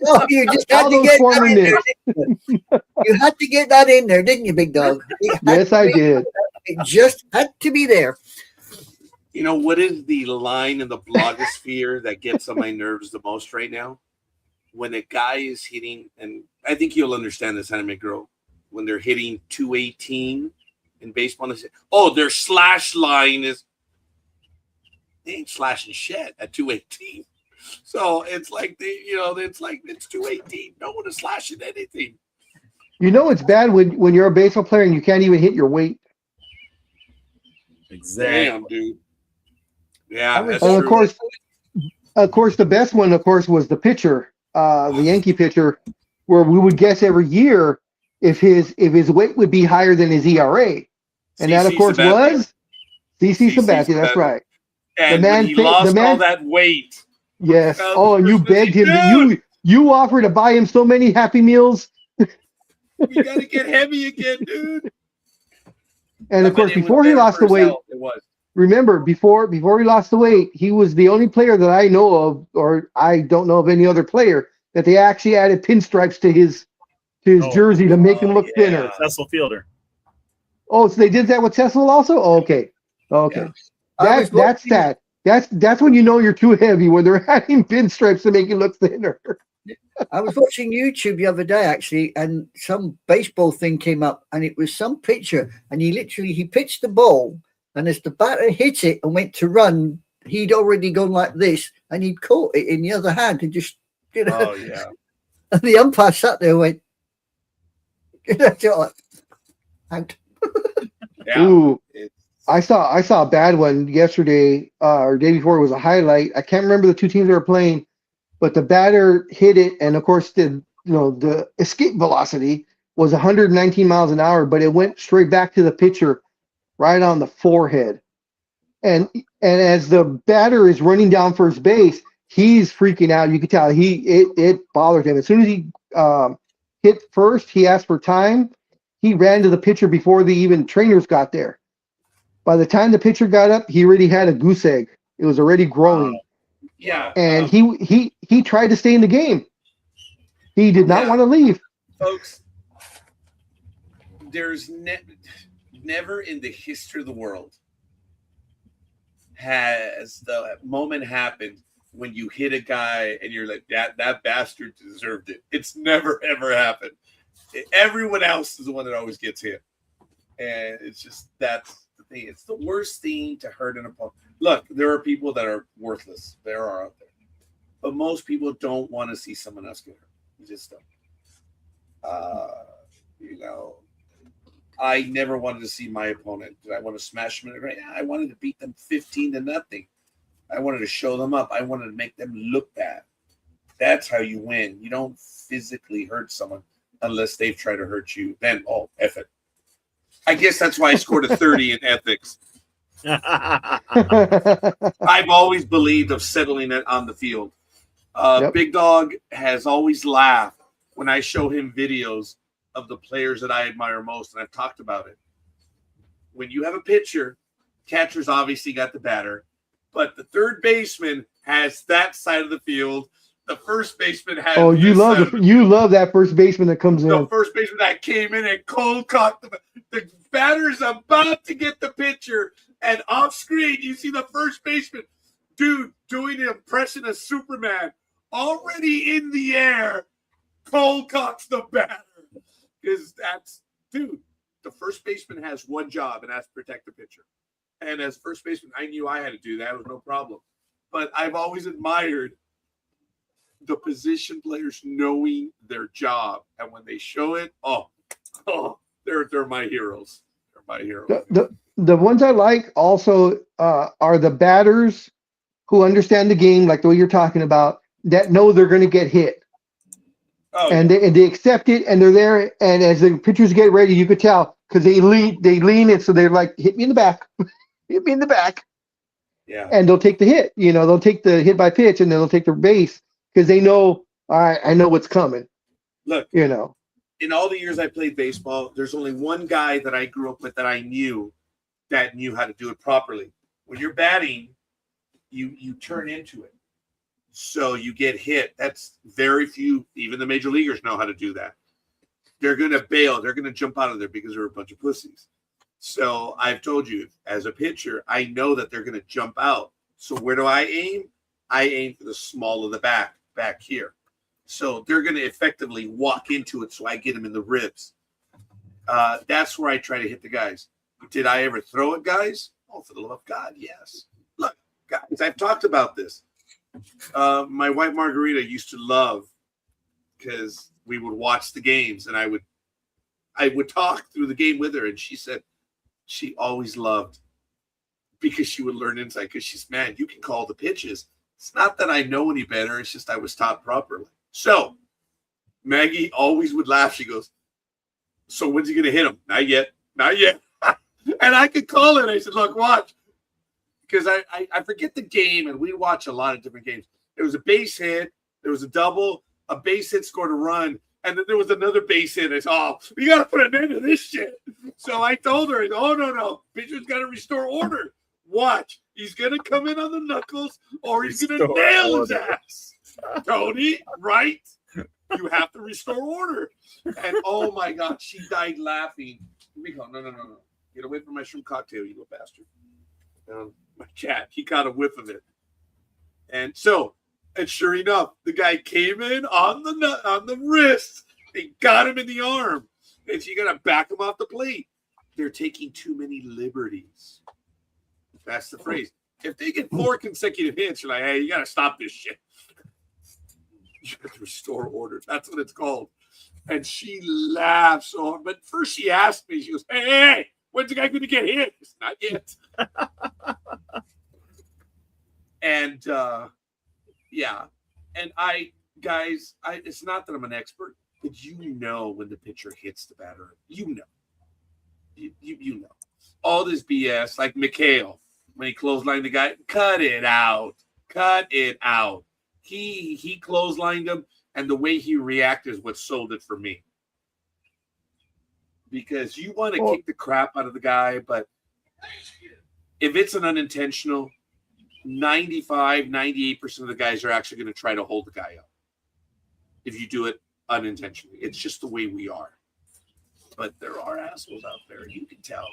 Oh, you just had All to those get former that in there, Knicks. didn't you? You had to get that in there, didn't you, big dog? Yes, I did. It just had to be there. You know, what is the line in the blogosphere that gets on my nerves the most right now? When a guy is hitting, and I think you'll understand this, Anime Girl, when they're hitting 218 in baseball, they say, oh, their slash line is, they ain't slashing shit at 218. So it's like, it's 218. No one is slashing anything. You know it's bad when you're a baseball player and you can't even hit your weight. Exactly. Damn, dude. Yeah, that's And true. of course, the best one, of course, was the pitcher, the Yankee pitcher, where we would guess every year if his weight would be higher than his ERA, and that, of course, was CC Sabathia. That's right. And when he lost all that weight. Yes. Oh, and you begged him. You offered to buy him so many Happy Meals. We got to get heavy again, dude. And of course, before he lost the weight, it was. Remember, before he lost the weight, he was the only player that I know of, or I don't know of any other player, that they actually added pinstripes to his jersey to make him look thinner. Cecil Fielder. Oh, so they did that with Cecil also? Oh, okay. Okay. Yeah. That's sad. That's when you know you're too heavy, when they're adding pinstripes to make you look thinner. I was watching YouTube the other day, actually, and some baseball thing came up, and it was some pitcher, and he pitched the ball, and as the batter hit it and went to run, he'd already gone like this, and he'd caught it in the other hand and just, Oh, yeah. And the umpire sat there and went, out. Yeah. Ooh. I saw a bad one yesterday or day before. It was a highlight. I can't remember the two teams they were playing, but the batter hit it, and of course the escape velocity was 119 miles an hour, but it went straight back to the pitcher, right on the forehead. And as the batter is running down first base, he's freaking out. You could tell it bothered him. As soon as he hit first, he asked for time. He ran to the pitcher before the even trainers got there. By the time the pitcher got up, he already had a goose egg. It was already growing. Yeah. And he tried to stay in the game. He did not want to leave. Folks, there's never in the history of the world has the moment happened when you hit a guy and you're like, that bastard deserved it. It's never, ever happened. Everyone else is the one that always gets hit. And it's just, that's the thing. It's the worst thing to hurt an opponent. Look, there are people that are worthless. There are out there. But most people don't want to see someone else get hurt. You just don't. I never wanted to see my opponent. Did I want to smash them in the ground? I wanted to beat them 15-0. I wanted to show them up. I wanted to make them look bad. That's how you win. You don't physically hurt someone unless they've tried to hurt you. Then, F it. I guess that's why I scored a 30 in ethics. I've always believed of settling it on the field. Big Dog has always laughed when I show him videos of the players that I admire most, and I've talked about it. When you have a pitcher, catcher's obviously got the batter, but the third baseman has that side of the field. The first baseman has. Oh, you love that first baseman that comes in. The first baseman that came in and cold cocked the batter's about to get the pitcher, and off screen you see the first baseman, dude, doing an impression of Superman, already in the air, cold cocks the batter. Because that's, dude, the first baseman has one job, and that's protect the pitcher. And as first baseman, I knew I had to do that. It was no problem. But I've always admired the position players knowing their job. And when they show it, they're my heroes. They're my heroes. The ones I like also are the batters who understand the game, like the way you're talking about, that know they're going to get hit. They accept it, and they're there. And as the pitchers get ready, you could tell because they lean it, so they're like, "Hit me in the back, hit me in the back." Yeah. And they'll take the hit. They'll take the hit by pitch, and then they'll take their base because they know. All right, I know what's coming. Look, in all the years I played baseball, there's only one guy that I grew up with that I knew that knew how to do it properly, when you're batting, you turn into it. So you get hit. That's very few. Even the major leaguers know how to do that. They're going to bail. They're going to jump out of there because they're a bunch of pussies. So I've told you, as a pitcher, I know that they're going to jump out. So where do I aim? I aim for the small of the back here. So they're going to effectively walk into it so I get them in the ribs. That's where I try to hit the guys. Did I ever throw it, guys? Oh, for the love of God, yes. Look, guys, I've talked about this. My wife Margarita used to love, because we would watch the games and I would talk through the game with her, and she said she always loved, because she would learn insight, because she's, man, you can call the pitches. It's not that I know any better. It's just I was taught properly. So Maggie always would laugh. She goes, so when's he going to hit him? Not yet. Not yet. And I could call it. I said, look, watch. Because I forget the game, and we watch a lot of different games. There was a base hit. There was a double. A base hit scored a run. And then there was another base hit. I said, oh, we got to put an end to this shit. So I told her, oh, no. Pitcher's got to restore order. Watch. He's going to come in on the knuckles, or he's going to nail his ass. Tony, right? You have to restore order. And oh my God, she died laughing. Rico, no. Get away from my shrimp cocktail, you little bastard. My cat, he got a whiff of it. And sure enough, the guy came in on the wrist. They got him in the arm. And so you got to back him off the plate. They're taking too many liberties. That's the phrase. If they get 4 consecutive hits, you're like, hey, you got to stop this shit. You have to restore order. That's what it's called. And she laughs so hard. But first she asked me, she goes, hey, when's the guy going to get hit? It's not yet. And, yeah. And it's not that I'm an expert, but you know when the pitcher hits the batter. You know. You know. All this BS, like Mikhail, when he clotheslined the guy, cut it out. Cut it out. He clotheslined him, and the way he reacted is what sold it for me. Because you want to kick the crap out of the guy, but if it's an unintentional, 95, 98% of the guys are actually going to try to hold the guy up. If you do it unintentionally. It's just the way we are. But there are assholes out there. You can tell.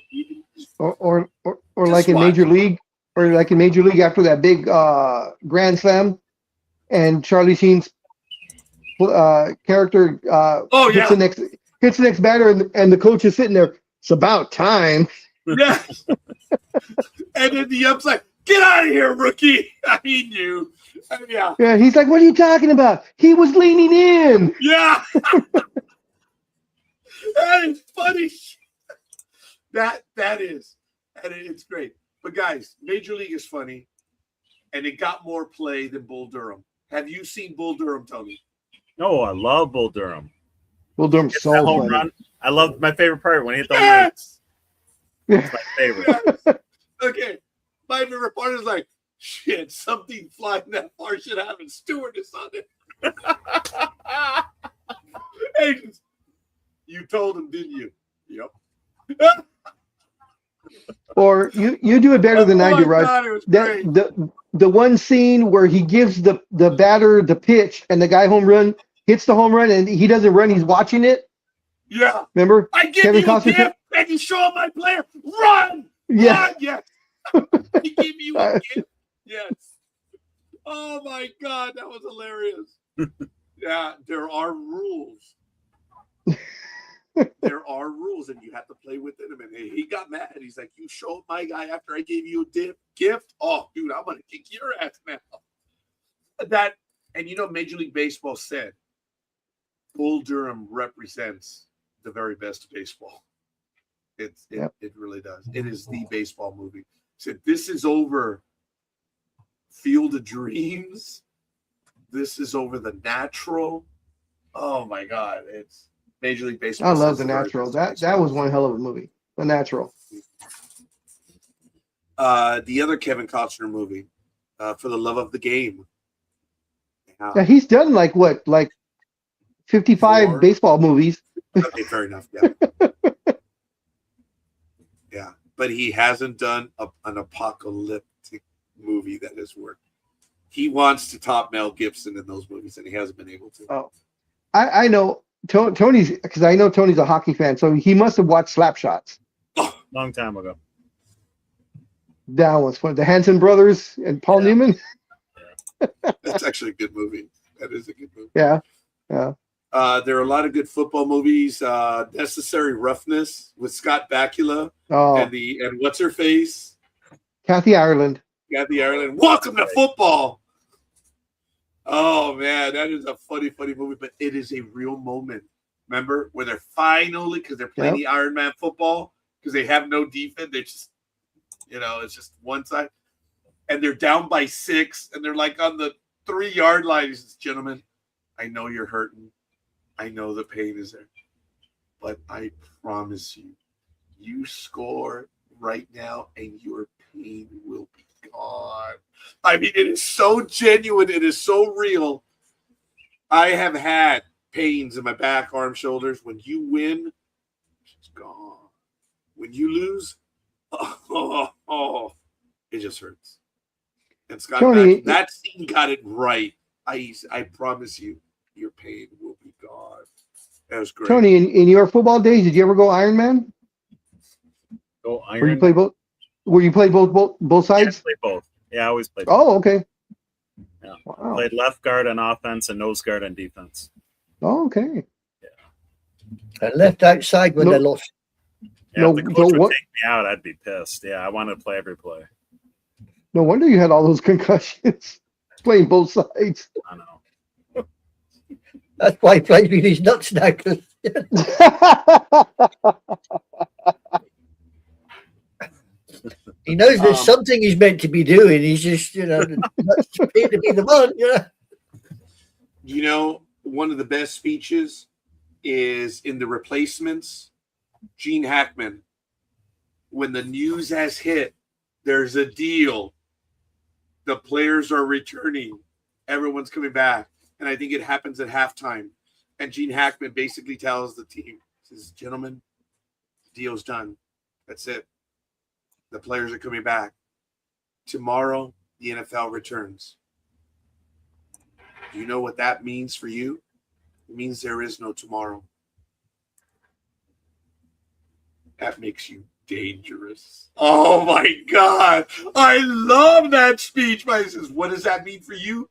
Or like in Major League, after that big Grand Slam, and Charlie Sheen's character hits the next batter, and the coach is sitting there. It's about time. Yeah. And then the ump's like, get out of here, rookie. I mean you. Yeah. Yeah, he's like, what are you talking about? He was leaning in. Yeah. That is funny. That is. And it's great. But guys, Major League is funny. And it got more play than Bull Durham. Have you seen Bull Durham, Tony? No, I love Bull Durham. Bull Durham's so home funny. Run. I love my favorite part when he hit the home run. It's my favorite. Yes. Okay. My favorite part is like, shit, something flying that far should have a stewardess on it. Hey, you told him, didn't you? Yep. Or you do it better than I do, Rod. God, it was great. The one scene where he gives the batter the pitch and the guy hits the home run and he doesn't run, he's watching it. Yeah. Remember? I give Kevin you Costner a gift and you show my player. Run! Yeah. Run! Yes. He gave you a gift. Yes. Oh my God, that was hilarious. Yeah, there are rules. There are rules, and you have to play within them. And he got mad. He's like, "You showed my guy after I gave you a gift. Oh, dude, I'm gonna kick your ass now." That, and Major League Baseball said, Bull Durham represents the very best of baseball. It really does. It is the baseball movie. Said this is over Field of Dreams. This is over The Natural. Oh my God, it's Major League Baseball. I love The Natural. That was one hell of a movie. The Natural. The other Kevin Costner movie, For the Love of the Game. Yeah, he's done like 55 baseball movies. Okay, fair enough. Yeah. Yeah. but he hasn't done an apocalyptic movie that has worked. He wants to top Mel Gibson in those movies, and he hasn't been able to. Oh, I know Tony's, because I know Tony's a hockey fan, so he must have watched Slapshots. Long time ago. That was fun. The Hanson brothers and Paul Newman. That's actually a good movie. That is a good movie. Yeah. There are a lot of good football movies. Necessary Roughness with Scott Bakula and what's her face? Kathy Ireland. Welcome to football. Oh man, that is a funny movie, but it is a real moment. Remember where they're finally, because they're playing the Iron Man football, because they have no defense. They just, it's just one side, and they're down by 6, and they're like on the 3-yard line. He says, "Gentlemen, I know you're hurting. I know the pain is there, but I promise you, you score right now, and your pain will be gone." I mean, it is so genuine. It is so real. I have had pains in my back, arm, shoulders. When you win, it's gone. When you lose, it just hurts. And Scott, Tony, that scene got it right. I promise you, your pain will be gone. That was great. Tony, in your football days, did you ever go Iron Man? Go Iron. Where you play both? Where you play both sides? Yeah, I play both. Yeah, I always played both. Oh, okay. Yeah. Wow. Played left guard on offense and nose guard on defense. Oh, okay. I left outside when they lost. Yeah, if the coach would take me out, I'd be pissed. Yeah, I wanted to play every play. No wonder you had all those concussions playing both sides. I know. That's why he plays with his nuts now. He knows there's something he's meant to be doing. He's just, nuts appear to be the one, One of the best speeches is in The Replacements. Gene Hackman, when the news has hit, there's a deal. The players are returning. Everyone's coming back. And I think it happens at halftime. And Gene Hackman basically tells the team, says, "Gentlemen, the deal's done. That's it. The players are coming back. Tomorrow, the NFL returns." Do you know what that means for you? It means there is no tomorrow. That makes you dangerous. Oh my God. I love that speech. He says, "What does that mean for you?"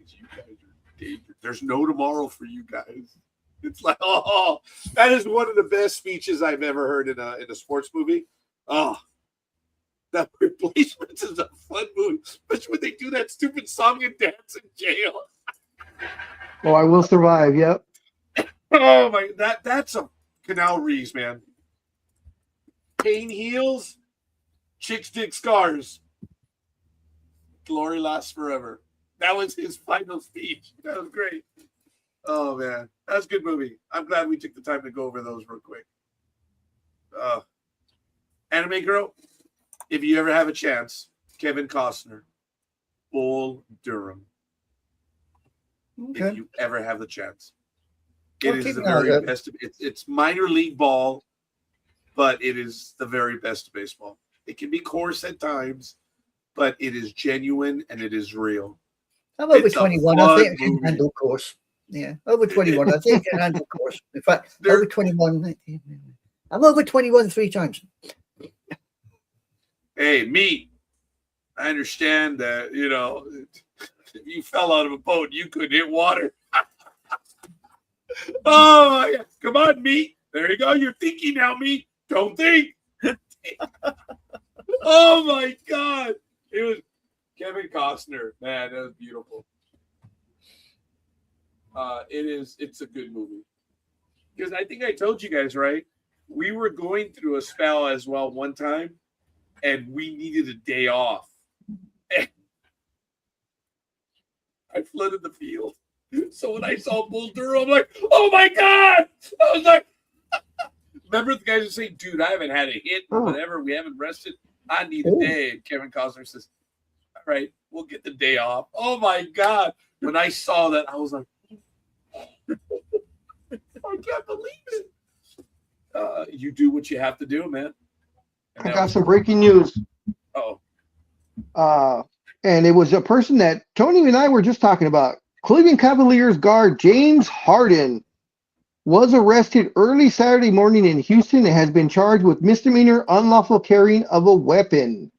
You guys are dangerous. There's no tomorrow for you guys. It's like, that is one of the best speeches I've ever heard in a sports movie. That Replacements is a fun movie, especially when they do that stupid song and dance in jail. Oh, I Will Survive. Yep. Oh my, that's a Canal Reeves, man. Pain heals, chicks dig scars. Glory lasts forever. That was his final speech. That was great. Oh man, that's a good movie. I'm glad we took the time to go over those real quick. Anime Girl, if you ever have a chance, Kevin Costner, Bull Durham. Okay. If you ever have the chance, it is the very best. It's minor league ball, but it is the very best of baseball. It can be coarse at times, but it is genuine and it is real. I'm over 21. I think I can handle course. Yeah, over 21. I think I can handle course. In fact, over 21. I'm over 21 3 times. Hey, me. I understand that, if you fell out of a boat, you could hit water. Oh, my God. Come on, me. There you go. You're thinking now, me. Don't think. Oh, my God. It was Kevin Costner. Man, that was beautiful. It's a good movie. Because I think I told you guys, right? We were going through a spell as well one time, and we needed a day off. I flooded the field. So when I saw Bull Durham, I'm like, oh my God. I was like, remember the guys who say, dude, I haven't had a hit or whatever. We haven't rested. I need a day. And Kevin Costner says, all right, we'll get the day off. Oh my God. When I saw that, I was like, I can't believe it. You do what you have to do, man. I got some breaking news. Oh, And it was a person that Tony and I were just talking about. Cleveland Cavaliers guard James Harden was arrested early Saturday morning in Houston and has been charged with misdemeanor unlawful carrying of a weapon.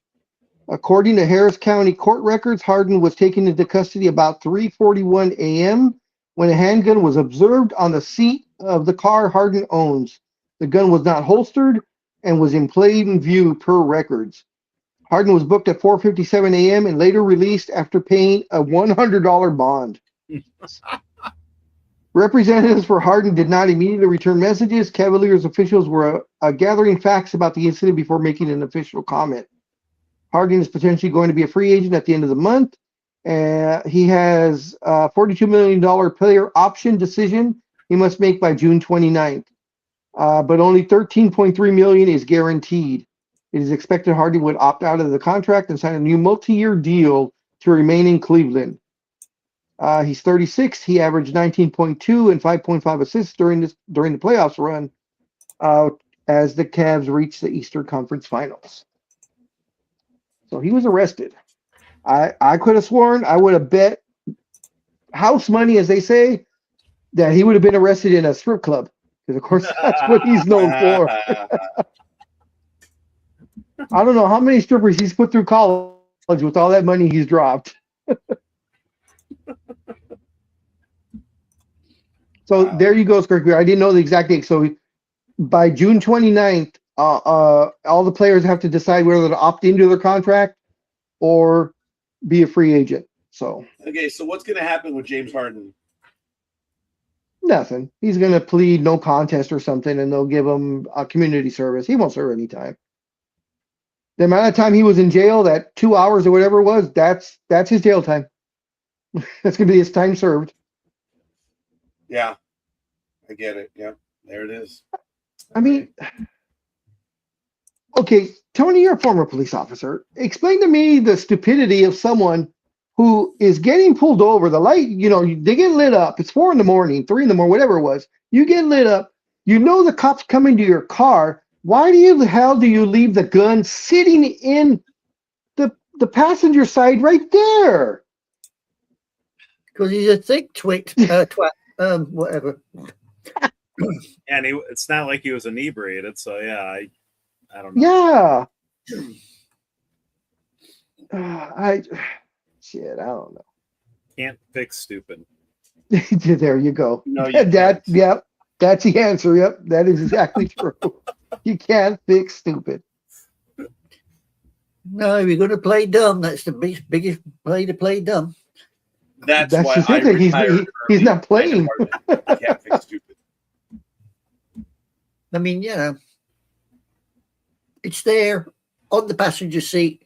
According to Harris County court records, Harden was taken into custody about 3:41 a.m. when a handgun was observed on the seat of the car Harden owns. The gun was not holstered and was in plain view per records. Harden was booked at 4:57 a.m. and later released after paying a $100 bond. Representatives for Harden did not immediately return messages. Cavaliers officials were gathering facts about the incident before making an official comment. Harden is potentially going to be a free agent at the end of the month. He has a $42 million player option decision he must make by June 29th. But only $13.3 million is guaranteed. It is expected Harden would opt out of the contract and sign a new multi-year deal to remain in Cleveland. He's 36. He averaged 19.2 and 5.5 assists during the playoffs run as the Cavs reached the Eastern Conference Finals. So he was arrested. I could have sworn, I would have bet house money, as they say, that he would have been arrested in a strip club. Because, of course, that's what he's known for. I don't know how many strippers he's put through college with all that money he's dropped. So there you go, Skirk. I didn't know the exact date. So by June 29th, all the players have to decide whether to opt into their contract or be a free agent. So okay. So what's going to happen with James Harden? nothing. He's going to plead no contest or something, and they'll give him a community service. He won't serve any time. The amount of time he was in jail, that 2 hours or whatever it was, that's his jail time. That's going to be his time served. Yeah, I get it. Yeah, there it is. I mean, okay, Tony, you're a former police officer. Explain to me the stupidity of someone who is getting pulled over. The light, they get lit up. It's 4 a.m, 3 a.m, whatever it was. You get lit up. You know the cops coming to your car. Why the hell do you leave the gun sitting in the passenger side right there? Because he's a thick twit, whatever. And it's not like he was inebriated, so yeah, I don't know. Yeah. I don't know. Can't fix stupid. There you go. No, you Yep, that's the answer. Yep, that is exactly true. You can't fix stupid. No, if you're going to play dumb, that's the biggest play to play dumb. That's why just I it. He's not playing. I can't fix stupid. I mean, it's there on the passenger seat,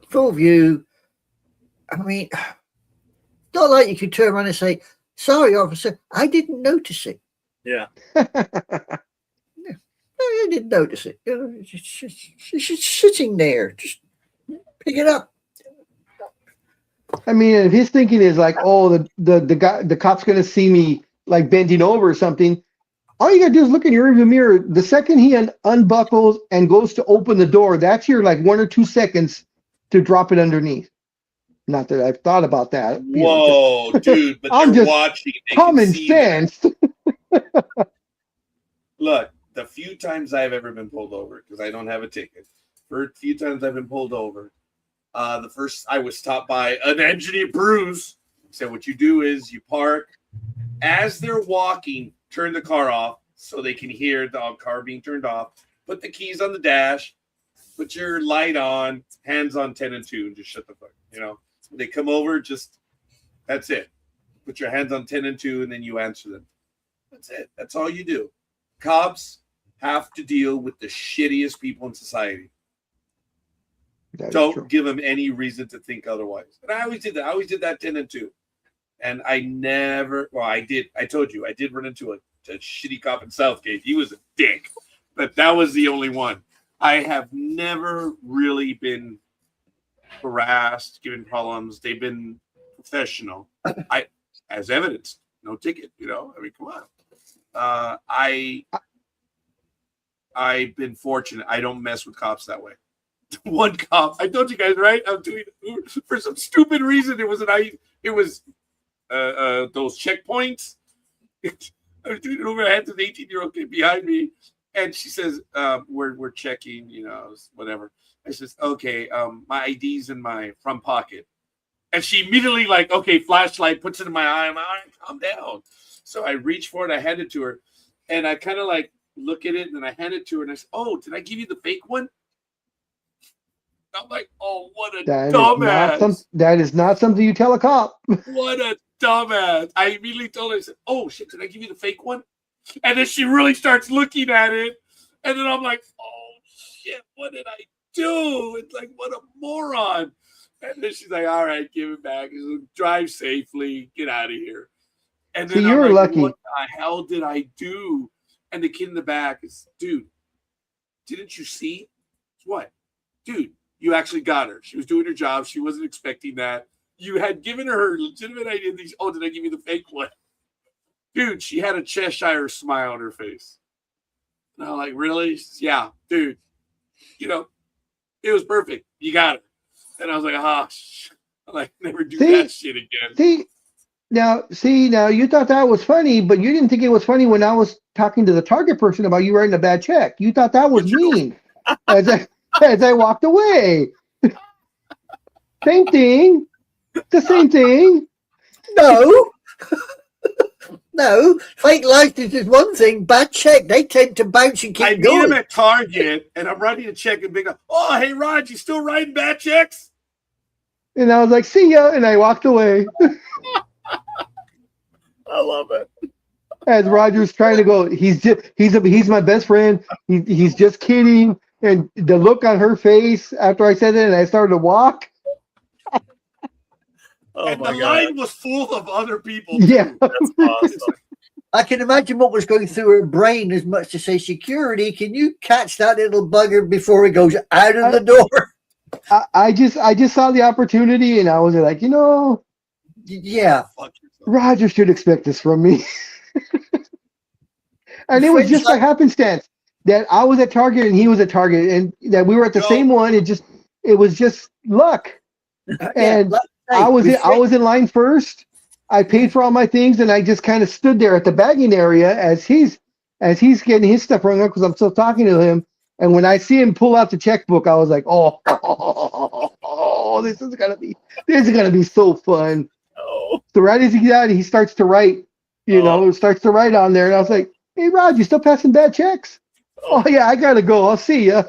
full view. I mean, it's not like you could turn around and say, "Sorry, officer, I didn't notice it." Yeah. No, I didn't notice it. It's just sitting there. Just pick it up. I mean, if his thinking is like, oh, the cop's gonna see me like bending over or something, all you gotta do is look in your rearview mirror. The second he unbuckles and goes to open the door, that's your like 1 or 2 seconds to drop it underneath. Not that I've thought about that. Whoa, dude! But I'm they're just watching. They common can see sense. Look, the few times I've ever been pulled over, because I don't have a ticket, for a few times I've been pulled over, the first I was stopped by an engineer, Bruce. Said, what you do is you park. As they're walking, turn the car off so they can hear the car being turned off. Put the keys on the dash. Put your light on. Hands on 10 and 2. And just shut the fuck. They come over, that's it. Put your hands on 10 and 2, and then you answer them. That's it. That's all you do. Cops have to deal with the shittiest people in society. Don't give them any reason to think otherwise. And I always did that. I always did that 10 and 2. And I never, I did. I told you, I did run into a shitty cop in Southgate. He was a dick. But that was the only one. I have never really been harassed, given problems. They've been professional. As evidence, no ticket, I mean, come on. I I've been fortunate. I don't mess with cops that way. One cop, I told you guys, right? I'm doing for some stupid reason. It was those checkpoints. I was doing it over. I had this 18-year-old kid behind me, and she says, "We're checking, whatever." I says, "Okay, my ID's in my front pocket," and she immediately like, "Okay, flashlight," puts it in my eye. I'm like, "All right, calm down." So I reach for it. I hand it to her, and I kind of like look at it, and then I hand it to her, and I say, "Oh, did I give you the fake one?" I'm like, "Oh, what a dumbass!" That is not something you tell a cop. What a dumbass. I immediately told her, I said, "Oh, shit, did I give you the fake one?" And then she really starts looking at it. And then I'm like, "Oh, shit, what did I do?" It's like, what a moron. And then she's like, "All right, give it back. Drive safely. Get out of here." And then you're I'm like, lucky. "What the hell did I do?" And the kid in the back is, "Dude, didn't you see?" "What?" "Dude, you actually got her. She was doing her job. She wasn't expecting that. You had given her legitimate idea. Oh, did I give you the fake one?" Dude, she had a Cheshire smile on her face. And I'm like, "Really?" She says, "Yeah, dude. It was perfect. You got her." And I was like, I'm like, never do that shit again. Now you thought that was funny, but you didn't think it was funny when I was talking to the Target person about you writing a bad check. You thought that was mean as I walked away. Same thing. The same thing. No. No. Fake license is one thing. Bad check. They tend to bounce and keep I meet going. him at Target, and I'm writing a check and being like, "Oh, hey, Rod, you still writing bad checks?" And I was like, "See ya," and I walked away. I love it. As Roger's trying to go, he's my best friend. He's just kidding. And the look on her face after I said it, and I started to walk. And the line was full of other people. Yeah, That's awesome. I can imagine what was going through her brain as much to say, "Security, can you catch that little bugger before he goes out of the door?" I just saw the opportunity, and I was like, Yeah. Roger should expect this from me. And it was just by happenstance that I was at Target and he was at Target, and that we were at the same one. It was just luck. And I was in line first. I paid for all my things, and I just kind of stood there at the bagging area as he's getting his stuff rung up because I'm still talking to him. And when I see him pull out the checkbook, I was like, "Oh, this is gonna be so fun." Oh. So right as he gets out, he starts to write, starts to write on there, and I was like, "Hey, Rod, you still passing bad checks?" "Oh yeah, I gotta go. I'll see ya."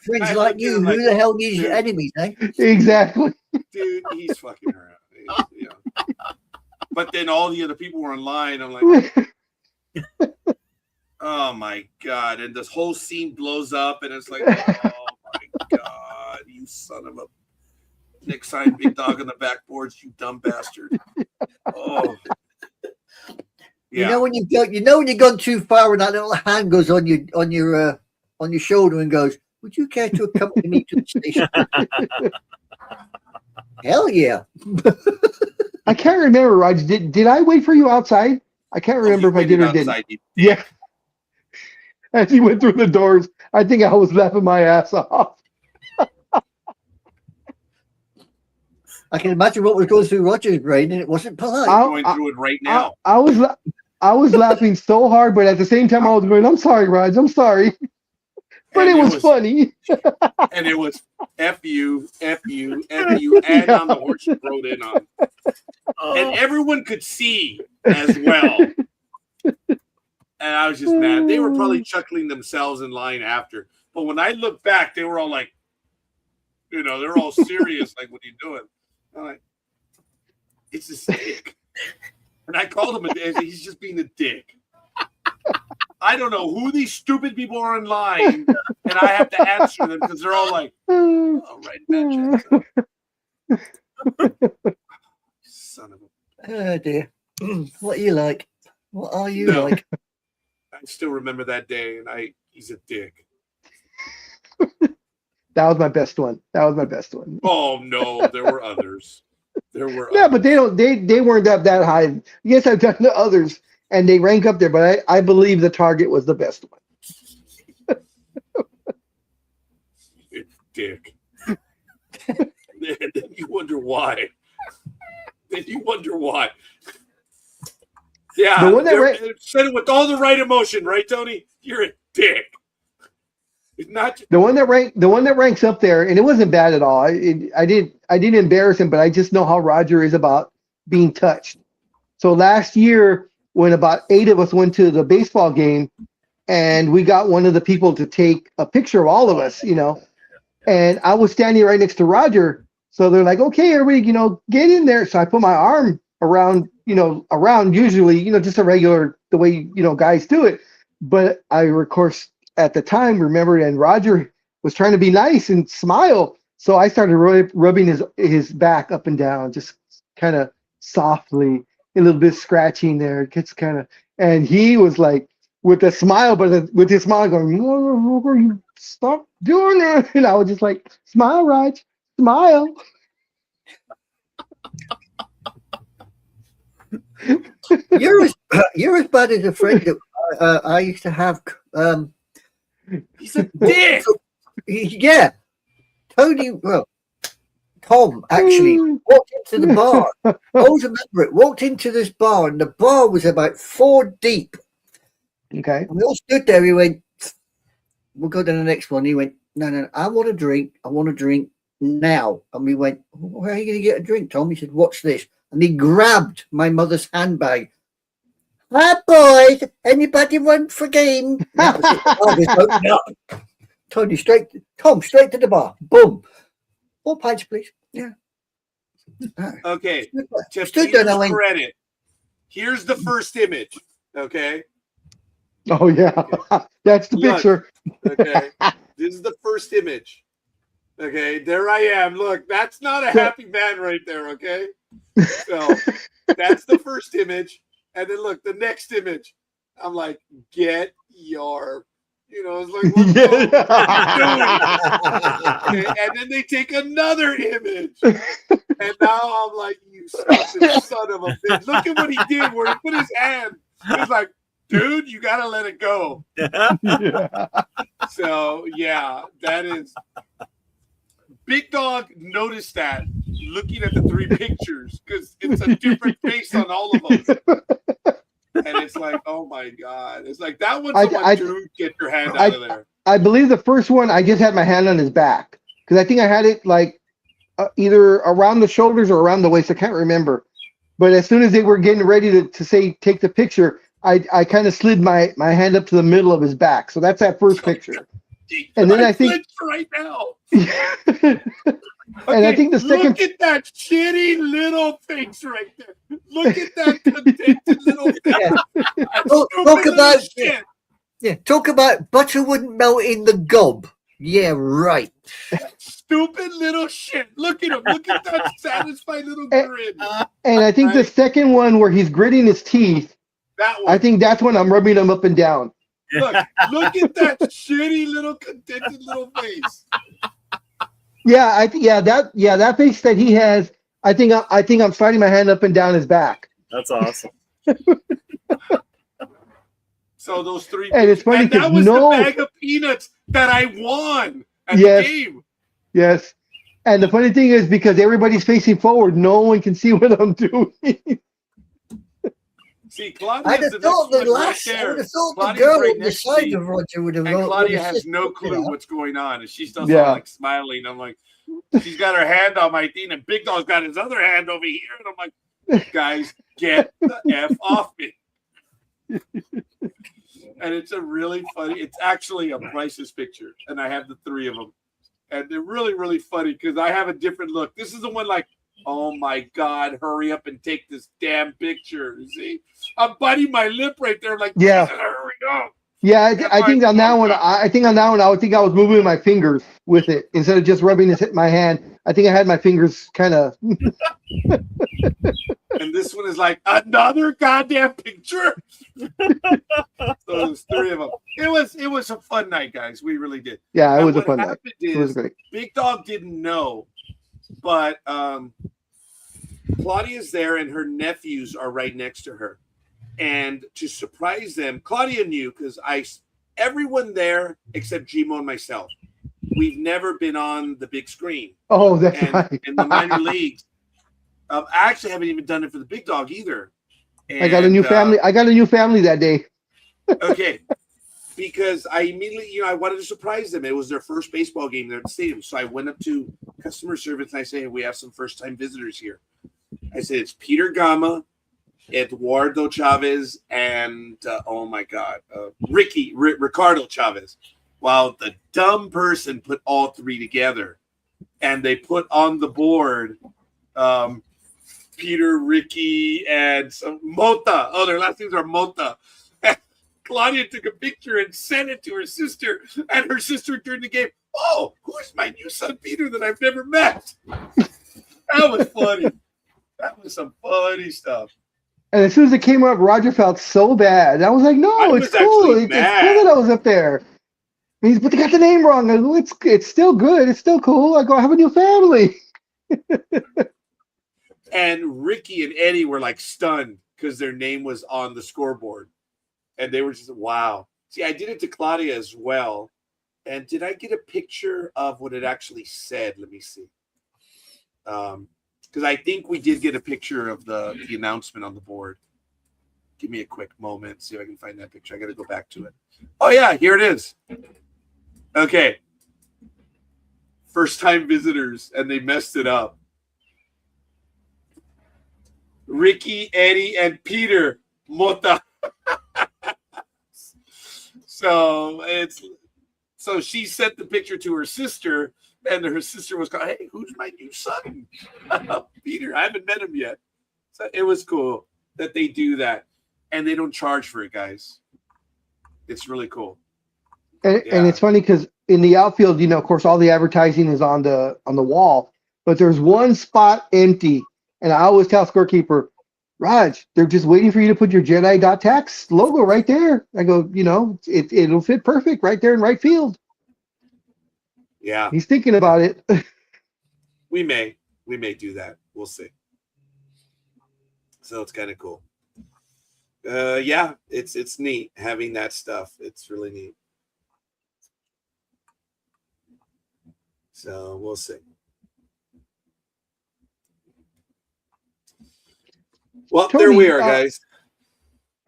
Friends like you, who the hell needs your enemies, eh? Exactly. Dude, he's fucking around. But then all the other people were in line. I'm like, oh my God. And this whole scene blows up, and it's like, oh my God, you son of a Nick sign big dog on the backboards, you dumb bastard. Oh. Yeah. When you've gone too far and that little hand goes on your shoulder and goes, "Would you care to accompany me to the station?" Hell yeah. I can't remember, Raj. Did I wait for you outside? I can't remember if I did or didn't. Yeah. As he went through the doors, I think I was laughing my ass off. I can imagine what was going through Roger's brain, and it wasn't polite. I'm going through it right now. I was laughing so hard, but at the same time, I was going, "I'm sorry, Raj. I'm sorry." But it was funny. And it was F you, and on the horse you rode in on. And everyone could see as well. And I was just mad. They were probably chuckling themselves in line after. But when I look back, they were all like, they're all serious. Like, "What are you doing?" I'm like, "It's a dick." And I called him he's just being a dick. I don't know who these stupid people are in line, and I have to answer them because they're all like, "Oh, right, bad check." Son of a... Oh dear. What are you like? What are you like? I still remember that day, and he's a dick. That was my best one. Oh no, there were others. Yeah, but they weren't that high. Yes, I've done the others, and they rank up there. But I believe the Target was the best one. Dick. Then you wonder why. Yeah, The one that said it with all the right emotion, right, Tony? You're a dick. It's not the one that ranks up there, and it wasn't bad at all. I didn't embarrass him, but I just know how Roger is about being touched. So last year, when about 8 of us went to the baseball game, and we got one of the people to take a picture of all of us, and I was standing right next to Roger. So they're like, okay, everybody, get in there. So I put my arm around usually, just a regular, the way, guys do it. But I, of course, at the time remembered, and Roger was trying to be nice and smile. So I started rubbing his back up and down, just kind of softly, a little bit scratching there. It gets kind of, and he was like, with a smile, but with his smile going, you stop doing that. And I was just like, smile, Raj, smile. You're as bad as a friend that I used to have. He's a dick. Yeah, Tony. Well, Tom actually walked into the bar. I always remember it. Walked into this bar, and the bar was about 4 deep. Okay. And we all stood there. He went, "We'll go to the next one." He went, "No, I want a drink. I want a drink now." And we went, "Where are you going to get a drink, Tom?" He said, "Watch this." And he grabbed my mother's handbag. "Hi, boys. Anybody want for game?" That was it. I was opening up. Tony, straight to the bar. Boom. 4 pints, please. Yeah. Okay. Stood there and I went, credit. Here's the first image. Okay. Oh yeah, that's the picture. Okay. This is the first image. Okay. There I am. Look, that's not a happy man right there. Okay. So that's the first image. And then look, the next image. I'm like, get your, it's like, what okay, and then they take another image. And now I'm like, you son of a bitch. Look at what he did where he put his hand. He's like, dude, you got to let it go. Yeah. So, yeah, that is. Big Dog noticed that looking at the 3 pictures because it's a different face on all of them. And it's like, oh my God. It's like that one's dude, get your hand out of there. I believe the first one, I just had my hand on his back because I think I had it like either around the shoulders or around the waist. I can't remember. But as soon as they were getting ready to say, take the picture, I kind of slid my hand up to the middle of his back. So that's that first picture. And then I think right now. And I think the second. Look at that shitty little face right there. Look at that contented little face. Talk about butter wouldn't melt in the gob. Yeah, right. Stupid little shit. Look at him. Look at that satisfied little grin. And I think the second one where he's gritting his teeth. That one. I think that's when I'm rubbing him up and down. Look at that shitty little contented little face. Yeah, that face that he has. I think I'm sliding my hand up and down his back. That's awesome. So those 3, and it's funny that was the bag of peanuts that I won at the game. Yes, and the funny thing is because everybody's facing forward, no one can see what I'm doing. See, Claudia, I'd have thought the girl on the side of Roger would have. And Claudia has no clue what's going on, and she's still like smiling. I'm like, she's got her hand on my thing, and Big Dog's got his other hand over here, and I'm like, guys, get the F off me. And it's a really funny. It's actually a priceless picture, and I have the 3 of them, and they're really, really funny because I have a different look. This is the one like. Oh my God! Hurry up and take this damn picture. You see, I'm biting my lip right there. Like, hurry up. Yeah, I think on that one, I was moving my fingers with it instead of just rubbing my hand. I think I had my fingers kind of. And this one is like another goddamn picture. So there's 3 of them. It was a fun night, guys. We really did. Yeah, it was a fun night. It was great. Big Dog didn't know. But Claudia's there, and her nephews are right next to her. And to surprise them, Claudia knew because everyone there except Gmo and myself, we've never been on the big screen. Oh, that's And right. in the minor leagues, I actually haven't even done it for the big dog either. And, I got a new family. I got a new family that day. Okay. Because I immediately, I wanted to surprise them. It was their first baseball game there at the stadium. So I went up to customer service and I say, hey, we have some first-time visitors here. I said, it's Peter Gama, Eduardo Chavez, and, Ricardo Chavez. Well, the dumb person put all three together. And they put on the board Peter, Ricky, and some Mota. Oh, their last names are Mota. Claudia took a picture and sent it to her sister, and her sister during the game, oh, who's my new son Peter that I've never met? That was funny. That was some funny stuff. And as soon as it came up, Roger felt so bad. I was like, no, it's cool. It's cool that I was up there. But they got the name wrong. I go, it's still good. It's still cool. I go, I have a new family. And Ricky and Eddie were like stunned because their name was on the scoreboard. And they were just, wow. See, I did it to Claudia as well. And did I get a picture of what it actually said? Let me see. Because I think we did get a picture of the announcement on the board. Give me a quick moment. See if I can find that picture. I got to go back to it. Oh, yeah. Here it is. Okay. First-time visitors, and they messed it up. Ricky, Eddie, and Peter Mota. So she sent the picture to her sister, and her sister was going, hey, who's my new son? Peter, I haven't met him yet. So it was cool that they do that. And they don't charge for it, guys. It's really cool. And it's funny because in the outfield, of course, all the advertising is on the wall, but there's one spot empty. And I always tell scorekeeper, Raj, they're just waiting for you to put your Jedi.tax logo right there. I go, it'll fit perfect right there in right field. Yeah. He's thinking about it. We may do that. We'll see. So it's kind of cool. Yeah, it's neat having that stuff. It's really neat. So we'll see. Well, Tony, there we are, guys.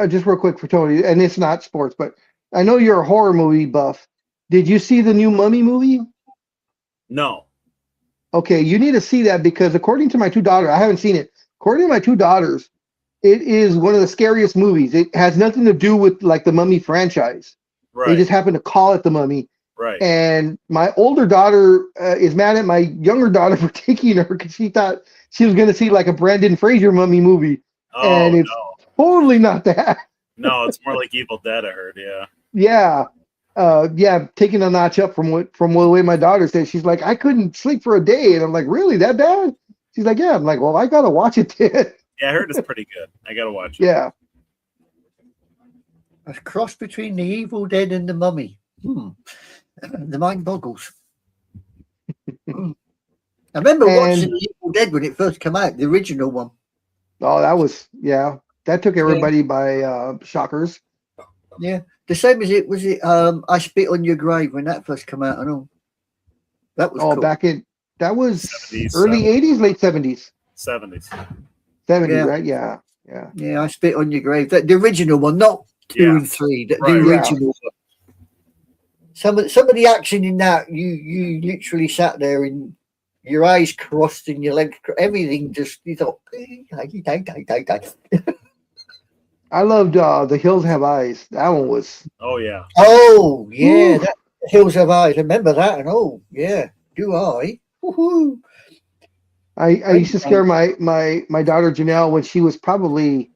Just real quick for Tony, and it's not sports, but I know you're a horror movie buff. Did you see the new Mummy movie? No. Okay, you need to see that because according to my two daughters, I haven't seen it. According to my two daughters, it is one of the scariest movies. It has nothing to do with like the Mummy franchise. Right. They just happen to call it the Mummy. Right. And my older daughter is mad at my younger daughter for taking her because she thought she was going to see like a Brendan Fraser Mummy movie. Oh, and it's totally not that. No, it's more like Evil Dead, I heard, yeah. Yeah. Taking a notch up from the way my daughter said. She's like, I couldn't sleep for a day. And I'm like, really, that bad? She's like, yeah. I'm like, well, I got to watch it then. Yeah, I heard it's pretty good. I got to watch it. Yeah. A cross between the Evil Dead and the Mummy. The mind boggles. I remember watching the Evil Dead when it first came out, the original one. Oh, that took everybody by shockers. Yeah, the same as it was. I Spit on Your Grave when that first came out. I know that was cool. That was 70s, early 80s, late 70s. 70s. 70s, right? Yeah. I Spit on Your Grave. The original one, not 2 and 3. The original one. Some of the action in that, you literally sat there and your eyes crossed and your legs, everything just, you thought, I loved The Hills Have Eyes. That one was. Oh, yeah. Oh, yeah. That Hills Have Eyes. I remember that. And oh, yeah. Do I? Woohoo. I used to scare my daughter Janelle when she was probably,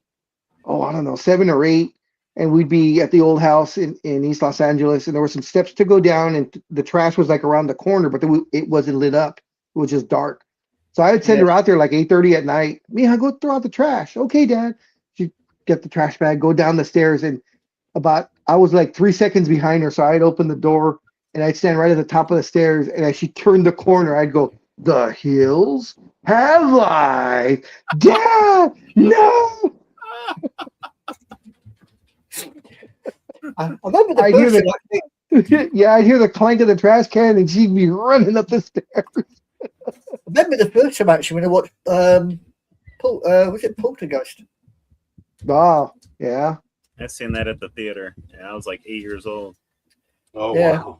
I don't know, 7 or 8. And we'd be at the old house in East Los Angeles, and there were some steps to go down, and the trash was like around the corner, but it wasn't lit up. It was just dark. So I would send her out there like 8:30 at night. Mija, go throw out the trash. Okay, Dad. She'd get the trash bag, go down the stairs, and I was like 3 seconds behind her, so I'd open the door, and I'd stand right at the top of the stairs, and as she turned the corner, I'd go, "The hills have eyes, Dad, no!" I remember the I hear first one. Yeah, I'd hear the clank of the trash can, and she'd be running up the stairs. I remember the first time actually when I watched was it Poltergeist? Oh, yeah. I seen that at the theater. Yeah, I was like 8 years old. Oh Yeah. wow.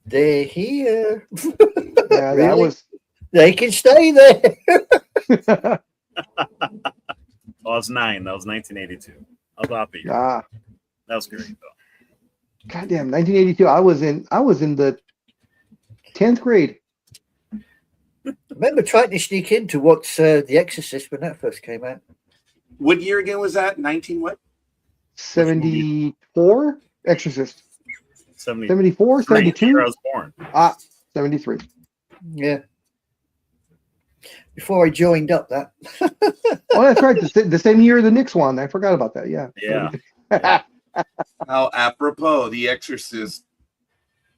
They're here. Yeah, that Really? was. They can stay there. Well, I was 9. That was 1982. I was off a year. Ah, That was great though. goddamn, 1982. I was in the 10th grade. I remember trying to sneak in to watch The Exorcist when that first came out. What year again was that? 19 what? 74 Exorcist. 70. 74, The year 72. I was born. 73. Yeah. Before I joined up that. Oh, that's right. The same year the Knicks won. I forgot about that. Yeah. Yeah. How apropos, The Exorcist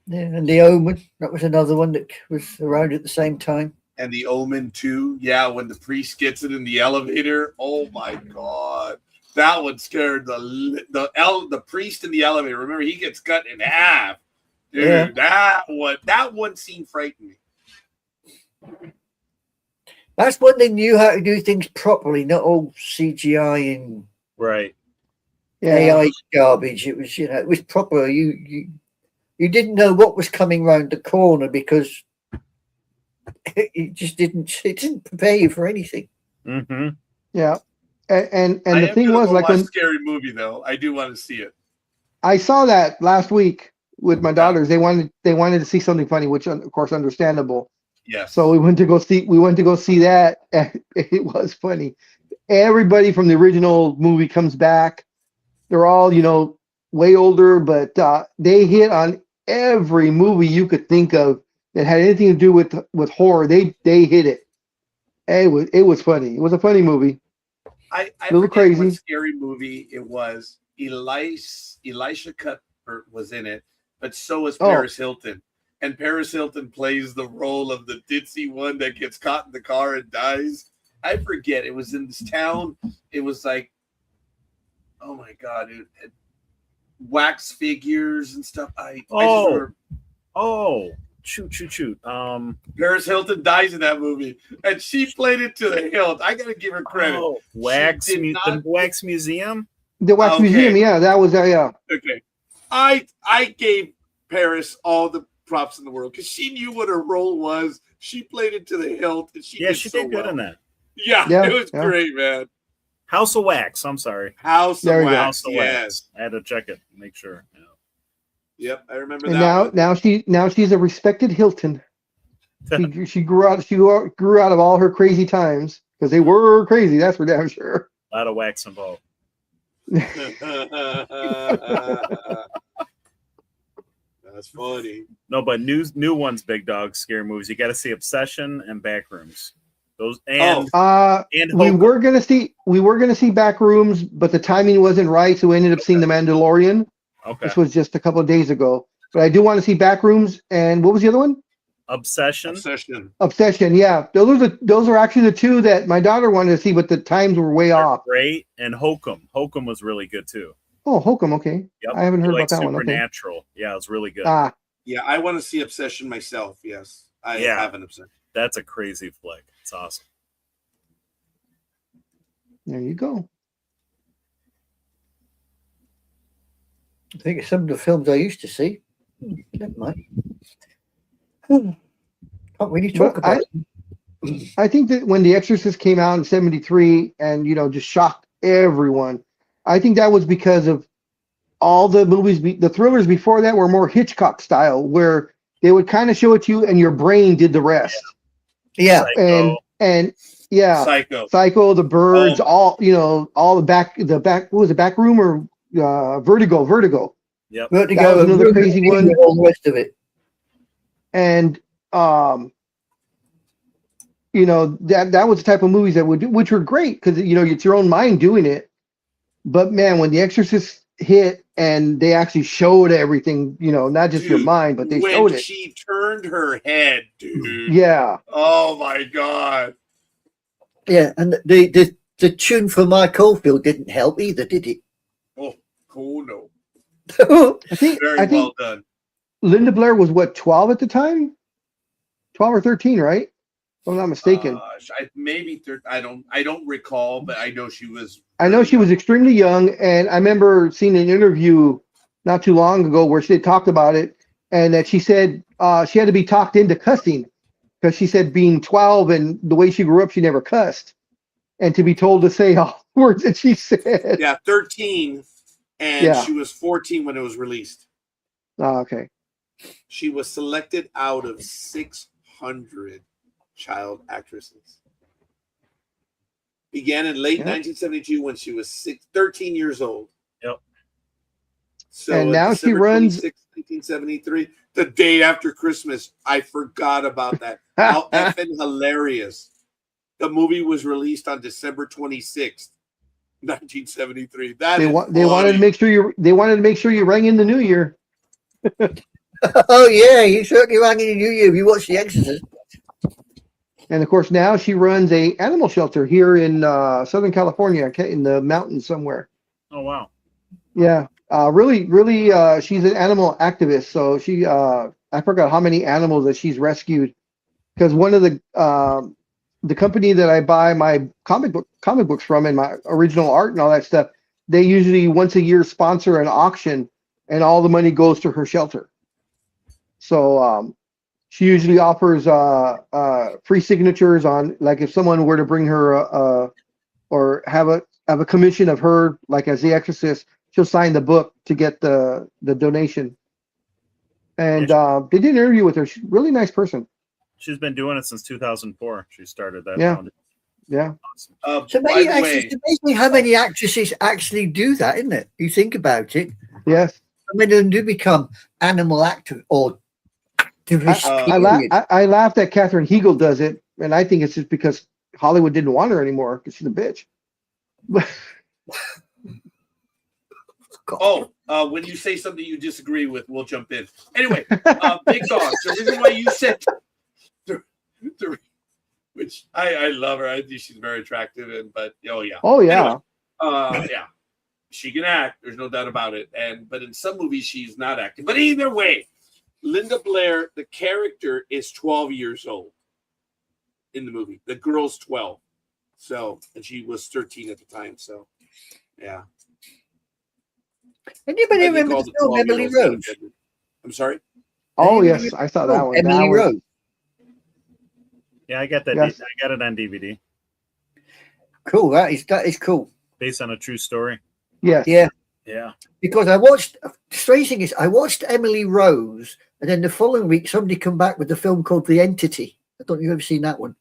Yeah, and The Omen. That was another one that was around at the same time. and The Omen 2. Yeah, when the priest gets it in the elevator. Oh my God. That one scared the priest in the elevator. Remember, he gets cut in half. Dude, Yeah. that one scene frightened me. That's when they knew how to do things properly, not all CGI and Right. Yeah. AI garbage. It was, it was proper. You didn't know what was coming round the corner because it didn't prepare you for anything. Mm-hmm. Yeah. And I the am thing gonna was, go like, watch when Scary Movie though, I do want to see it. I saw that last week with my daughters, they wanted to see something funny, which of course understandable. Yes. So we went to go see that. And it was funny. Everybody from the original movie comes back. They're all, way older, but they hit on every movie you could think of that had anything to do with horror. They hit it. It was funny. It was a funny movie. I little forget crazy. what Scary Movie it was. Elisha Cuthbert was in it, but so was Paris Hilton. And Paris Hilton plays the role of the ditzy one that gets caught in the car and dies. I forget. It was in this town. It was like, oh my God, it wax figures and stuff. I just remember Shoot. Paris Hilton dies in that movie, and she played it to the hilt. I gotta give her credit. The Wax Museum. The Wax Museum, yeah, that was yeah. Okay, I gave Paris all the props in the world because she knew what her role was. She played it to the hilt, and she did good in that. Yeah, it was great, man. House of Wax. I'm sorry. House of Wax. House of Wax. I had to check it, make sure. Yeah. Yep, I remember and that. Now she's a respected Hilton. She grew out of all her crazy times because they were crazy. That's for damn sure. A lot of wax involved. That's funny. No, but new ones, big dog, scary movies. You got to see Obsession and Backrooms. Those and we were gonna see Backrooms, but the timing wasn't right, so we ended up seeing The Mandalorian. Okay. This was just a couple of days ago. But I do want to see Backrooms, and what was the other one? Obsession, yeah. Those are actually the two that my daughter wanted to see, but the times were way off. Great, and Hokum was really good too. Oh, Hokum, okay. Yep. I haven't heard about that one. Okay. Supernatural, yeah, it's really good. Yeah, I want to see Obsession myself. Yes, I have an Obsession. That's a crazy flick. It's awesome. There you go. I think some of the films I used to see. Never mind. Can't really talk about it. I think that when The Exorcist came out in '73 and just shocked everyone, I think that was because of all the movies, the thrillers before that were more Hitchcock style, where they would kind of show it to you and your brain did the rest. Yeah. And yeah, Psycho, The Birds, all the back. What was it, Back Room or Vertigo? Yep. Vertigo, that was another crazy one. All the rest of it. And that was the type of movies that which were great because it's your own mind doing it. But man, when The Exorcist hit and they actually showed everything, not just your mind, but they showed it. She turned her head, dude. Yeah. Oh my God. Yeah, and the tune for Mike Oldfield didn't help either, did it? Oh, Oh no. I think Very well done. Linda Blair was what, 12 at the time? 12 or 13, right? If I'm not mistaken. Maybe I don't recall, but I know she was. I know she was extremely young, and I remember seeing an interview not too long ago where she had talked about it, and that she said she had to be talked into cussing because she said being 12 and the way she grew up, she never cussed, and to be told to say all the words that she said. Yeah, 13, and she was 14 when it was released. Oh, okay. She was selected out of 600 child actresses. Began in late 1972 when she was 13 years old. Yep. So and now December she runs 1973, the day after Christmas. I forgot about that. How effing hilarious. The movie was released on December 26th, 1973. They wanted to make sure you rang in the new year. Oh yeah, you certainly rang in the new year. You watched The Exorcist. And of course, now she runs a animal shelter here in Southern California, in the mountains somewhere. Oh wow! Yeah, really, she's an animal activist. So she, I forgot how many animals that she's rescued. Because one of the company that I buy my comic books from and my original art and all that stuff, they usually once a year sponsor an auction, and all the money goes to her shelter. So she usually offers free signatures on, like if someone were to bring her or have a commission of her, like as the Exorcist, she'll sign the book to get the donation. And they did an interview with her. She's a really nice person. She's been doing it since 2004. She started that. Yeah. Foundation. Yeah. So it's amazing how many actresses actually do that, isn't it? You think about it. Yes. I mean, they do become animal actors or I laughed that Katherine Heigl does it, and I think it's just because Hollywood didn't want her anymore because she's a bitch. When you say something you disagree with, we'll jump in. Anyway, Big Dog. The reason why you said, which I love her. I think she's very attractive, but yeah. Yeah, she can act. There's no doubt about it. But in some movies she's not acting. But either way, Linda Blair, the character, is 12 years old in the movie. The girl's 12. So, and she was 13 at the time. So, yeah. Anybody remember the film Emily Rose? I'm sorry? Oh, yes. I saw that one. Emily Rose. Yeah, I got that. Yes. I got it on DVD. Cool. That is cool. Based on a true story. Yes. Yeah. Yeah. Because the strange thing is, I watched Emily Rose, and then the following week, somebody come back with a film called The Entity. I don't know if you've ever seen that one.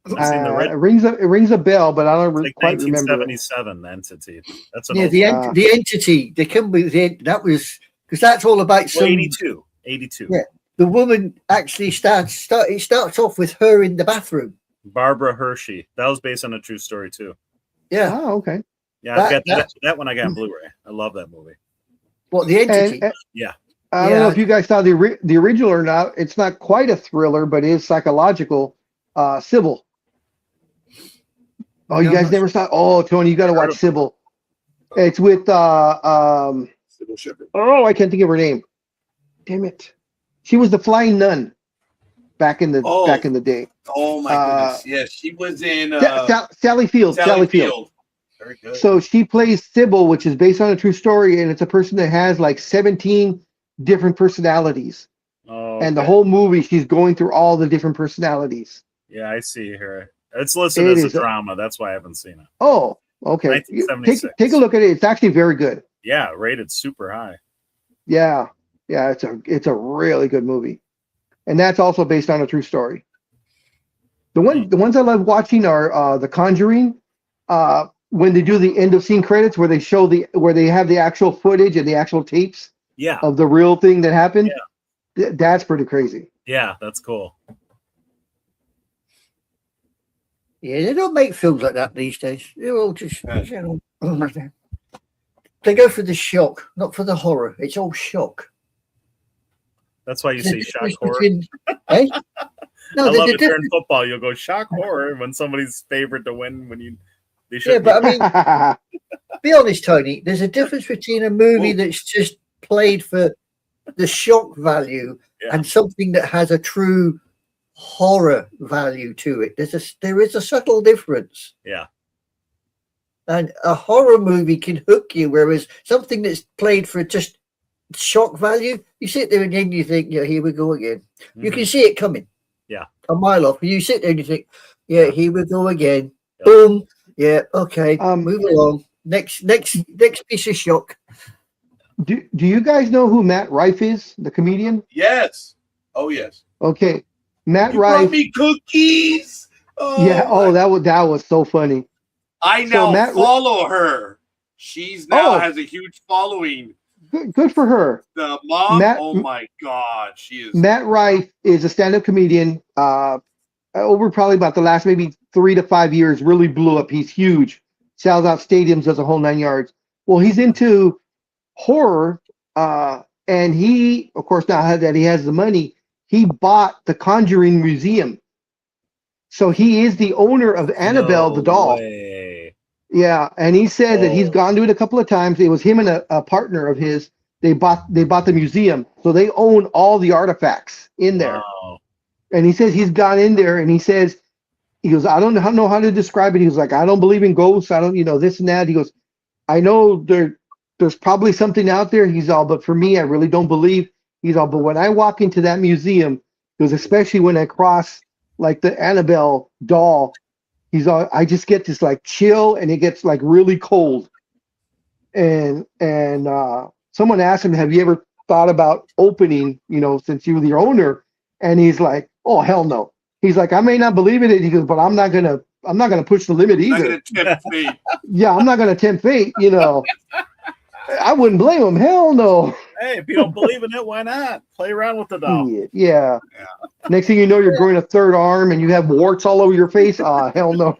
It rings a bell, but I don't quite remember. 1977, The Entity. That's an the Entity. They come with that was because that's all about 82. Yeah, the woman actually starts off with her in the bathroom. Barbara Hershey. That was based on a true story too. Yeah. Oh, okay. Yeah, I've got that one. I got on Blu-ray. I love that movie. What, The Entity? Yeah. I don't know if you guys saw the original or not. It's not quite a thriller, but it is psychological. Sybil. Oh, you guys never saw? Oh, Tony, you got to watch Sybil. It's with Sybil Shepherd. Oh, I can't think of her name. Damn it! She was the flying nun back in the day. Oh my goodness! Yes, she was in Sally Field. Sally Field. Very good. So she plays Sybil, which is based on a true story, and it's a person that has like 17 different personalities. Oh, and the whole movie, she's going through all the different personalities. Yeah, I see her. It's listed as a drama. That's why I haven't seen it. Oh, okay. 1976. Take a look at it. It's actually very good. Yeah, rated super high. Yeah, it's a really good movie, and that's also based on a true story. The ones I love watching are The Conjuring. When they do the end of scene credits, where they show where they have the actual footage and the actual tapes. Yeah. Of the real thing that happened. Yeah. That's pretty crazy. Yeah, that's cool. Yeah, they don't make films like that these days. They're all just, they go for the shock, not for the horror. It's all shock. That's why you say shock horror. Eh? No, I love it during football. You'll go shock horror when somebody's favorite to win. They should. Yeah, but I mean, Be honest, Tony. There's a difference between a movie that's just played for the shock value and something that has a true horror value to it. There is a subtle difference. Yeah. And a horror movie can hook you, whereas something that's played for just shock value, you sit there and then you think, yeah, here we go again. Mm-hmm. You can see it coming. Yeah. A mile off. You sit there and you think, yeah, here we go again. Yep. Boom. Yeah, okay. Move along. Next piece of shock. Do you guys know who Matt Rife is, the comedian? Yes. Oh, yes. Okay. Matt you Rife. Brought me cookies. Oh, yeah. Oh, that was so funny. I now follow her. She's now has a huge following. Good for her. The mom. Oh my God, she is. Matt Rife is a stand-up comedian. Over probably about the last maybe 3 to 5 years, really blew up. He's huge. Sells out stadiums, does a whole 9 yards. Well, he's into horror, and he, of course, now that he has the money, he bought the Conjuring Museum. So he is the owner of Annabelle the doll. Way. Yeah, and he said that he's gone to it a couple of times. It was him and a partner of his. They bought the museum, so they own all the artifacts in there. Wow. And he says he's gone in there, and he goes, I don't know how to describe it. He was like, I don't believe in ghosts. I don't, this and that. He goes, I know there's probably something out there. He's all, but for me, I really don't believe. He's all, but when I walk into that museum, he goes, especially when I cross like the Annabelle doll, he's all, I just get this like chill, and it gets like really cold. And someone asked him, have you ever thought about opening, since you were the owner? And he's like, oh, hell no. He's like, I may not believe in it. He goes, but I'm not gonna push the limit either. I'm not gonna tempt fate. Yeah, I'm not gonna tempt fate. I wouldn't blame him. Hell no. Hey, if you don't believe in it, why not? Play around with the doll. Yeah. Next thing you know, you're growing a third arm and you have warts all over your face. Hell no.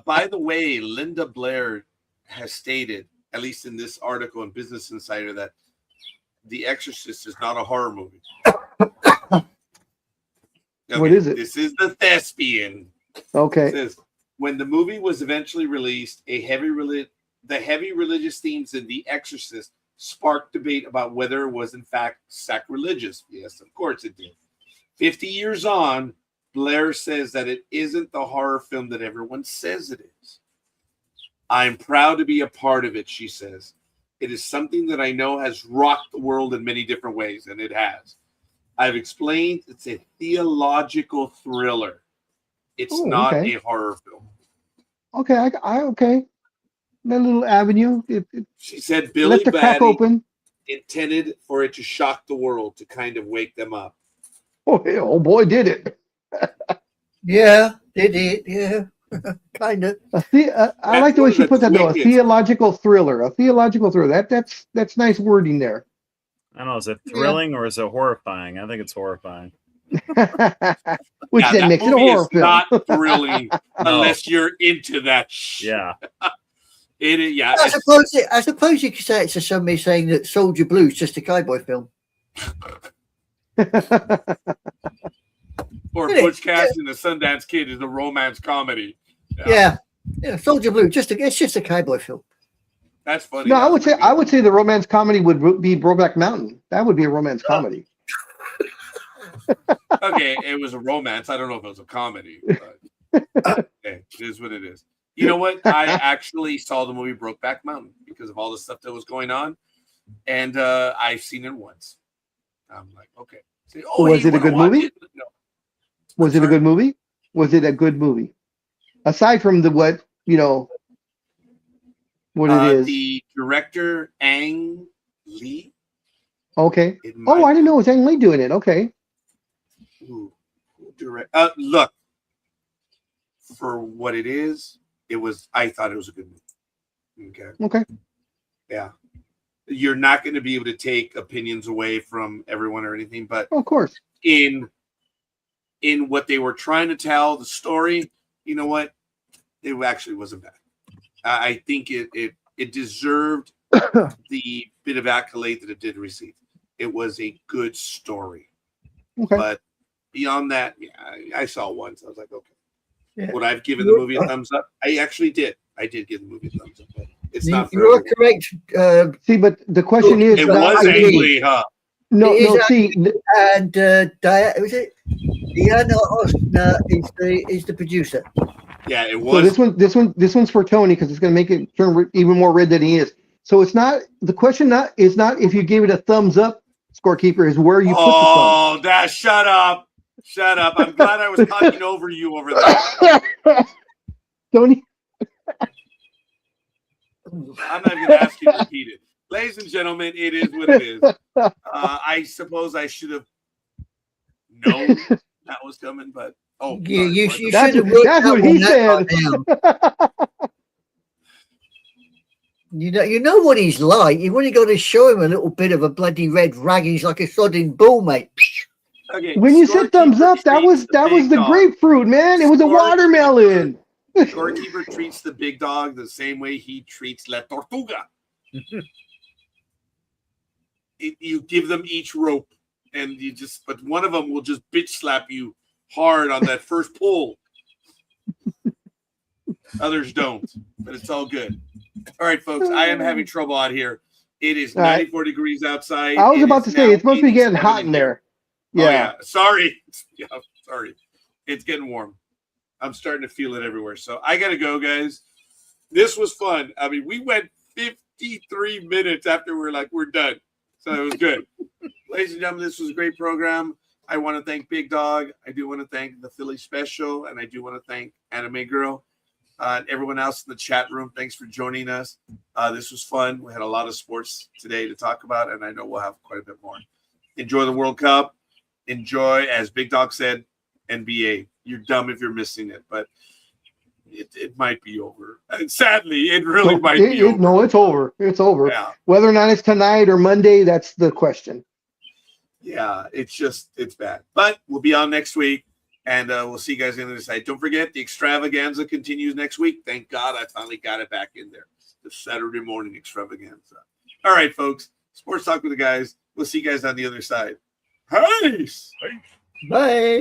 By the way, Linda Blair has stated, at least in this article in Business Insider, that The Exorcist is not a horror movie. Okay, what is it? This is the thespian. Okay. It says, when the movie was eventually released, the heavy religious themes in The Exorcist sparked debate about whether it was in fact sacrilegious. Yes, of course it did. 50 years on, Blair says that it isn't the horror film that everyone says it is. I'm proud to be a part of it, she says. It is something that I know has rocked the world in many different ways, and it has. I've explained it's a theological thriller. It's not a horror film. Okay, okay. That little avenue. She said Billy left the crack open. Intended for it to shock the world, to kind of wake them up. Oh boy, did it. Yeah, did it. Yeah, kind of. I like the way she put that, though. A theological thriller. A theological thriller. That's nice wording there. I don't know. Is it thrilling or is it horrifying? I think it's horrifying. Which then makes it a horror film. Not thrilling unless you're into that. Yeah. I suppose you could say it's just somebody saying that Soldier Blue is just a cowboy film. Or Butch Cassidy and the Sundance Kid is a romance comedy. Yeah. Soldier Blue, it's just a cowboy film. That's funny. No, I would say the romance comedy would be Brokeback Mountain. That would be a romance comedy. Okay, it was a romance. I don't know if it was a comedy, but okay, it is what it is. You know what? I actually saw the movie Brokeback Mountain because of all the stuff that was going on, and I've seen it once. I'm like, okay. Was it a good movie? No. Was it a good movie? Was it a good movie? Aside from what it is. The director, Ang Lee. Okay. I didn't know it was Ang Lee doing it. Okay. Look, for what it is, I thought it was a good movie. Okay. Yeah. You're not going to be able to take opinions away from everyone or anything, but of course, in what they were trying to tell, the story, you know what? It actually wasn't bad. I think it deserved the bit of accolade that it did receive. It was a good story. Okay. But beyond that, I saw once. I was like, okay. Yeah. Would I have given the movie a thumbs up? I actually did. I did give the movie a thumbs up. It's not for You are everyone. correct. See, but the question is, It not- was I agree. Ainley, huh? no, It is no. See, And was it Diana Osner is the producer. Yeah, it so was. this one's for Tony because it's going to make it turn even more red than he is. So it's not the question. Is not if you gave it a thumbs up, scorekeeper, is where you put Oh, that shut up. Shut up. I'm glad I was talking over you over there. the thumb. Tony, I'm not even asking to repeat it. Ladies and gentlemen, it is what it is. I suppose I should have known that was coming, but You sorry, should have worked that's that what he one out said. by now. You know what he's like. You've only got to show him a little bit of a bloody red rag. He's like a sodding bull, mate. Okay, When you said thumbs scorekeeper up, that was treats the big dog. grapefruit, man. It was a Scorekeeper- watermelon. Scorekeeper treats the big dog the same way he treats La Tortuga. You give them each rope, and but one of them will just bitch slap you hard on that first pull. Others don't, but it's all good. All right, folks, I am having trouble out here. It is All right. 94 degrees outside. I was It about is to say now it's supposed to be getting 87 hot in there. here. Yeah. Oh, yeah. Sorry. Yeah, sorry. It's getting warm. I'm starting to feel it everywhere. So I got to go, guys. This was fun. I mean, we went 53 minutes after we're done. So it was good. Ladies and gentlemen, this was a great program. I want to thank Big Dog. I do want to thank the Philly Special, and I do want to thank Anime Girl. And everyone else in the chat room, thanks for joining us. This was fun. We had a lot of sports today to talk about, and I know we'll have quite a bit more. Enjoy the World Cup. Enjoy, as Big Dog said, NBA. You're dumb if you're missing it, but it might be over. And sadly, it really might be over. No, it's over. It's over. Yeah. Whether or not it's tonight or Monday, that's the question. Yeah, it's bad. But we'll be on next week, and we'll see you guys on the other side. Don't forget, the Extravaganza continues next week. Thank God I finally got it back in there. The Saturday morning Extravaganza. All right, folks. Sports Talk with the guys. We'll see you guys on the other side. Peace. Bye.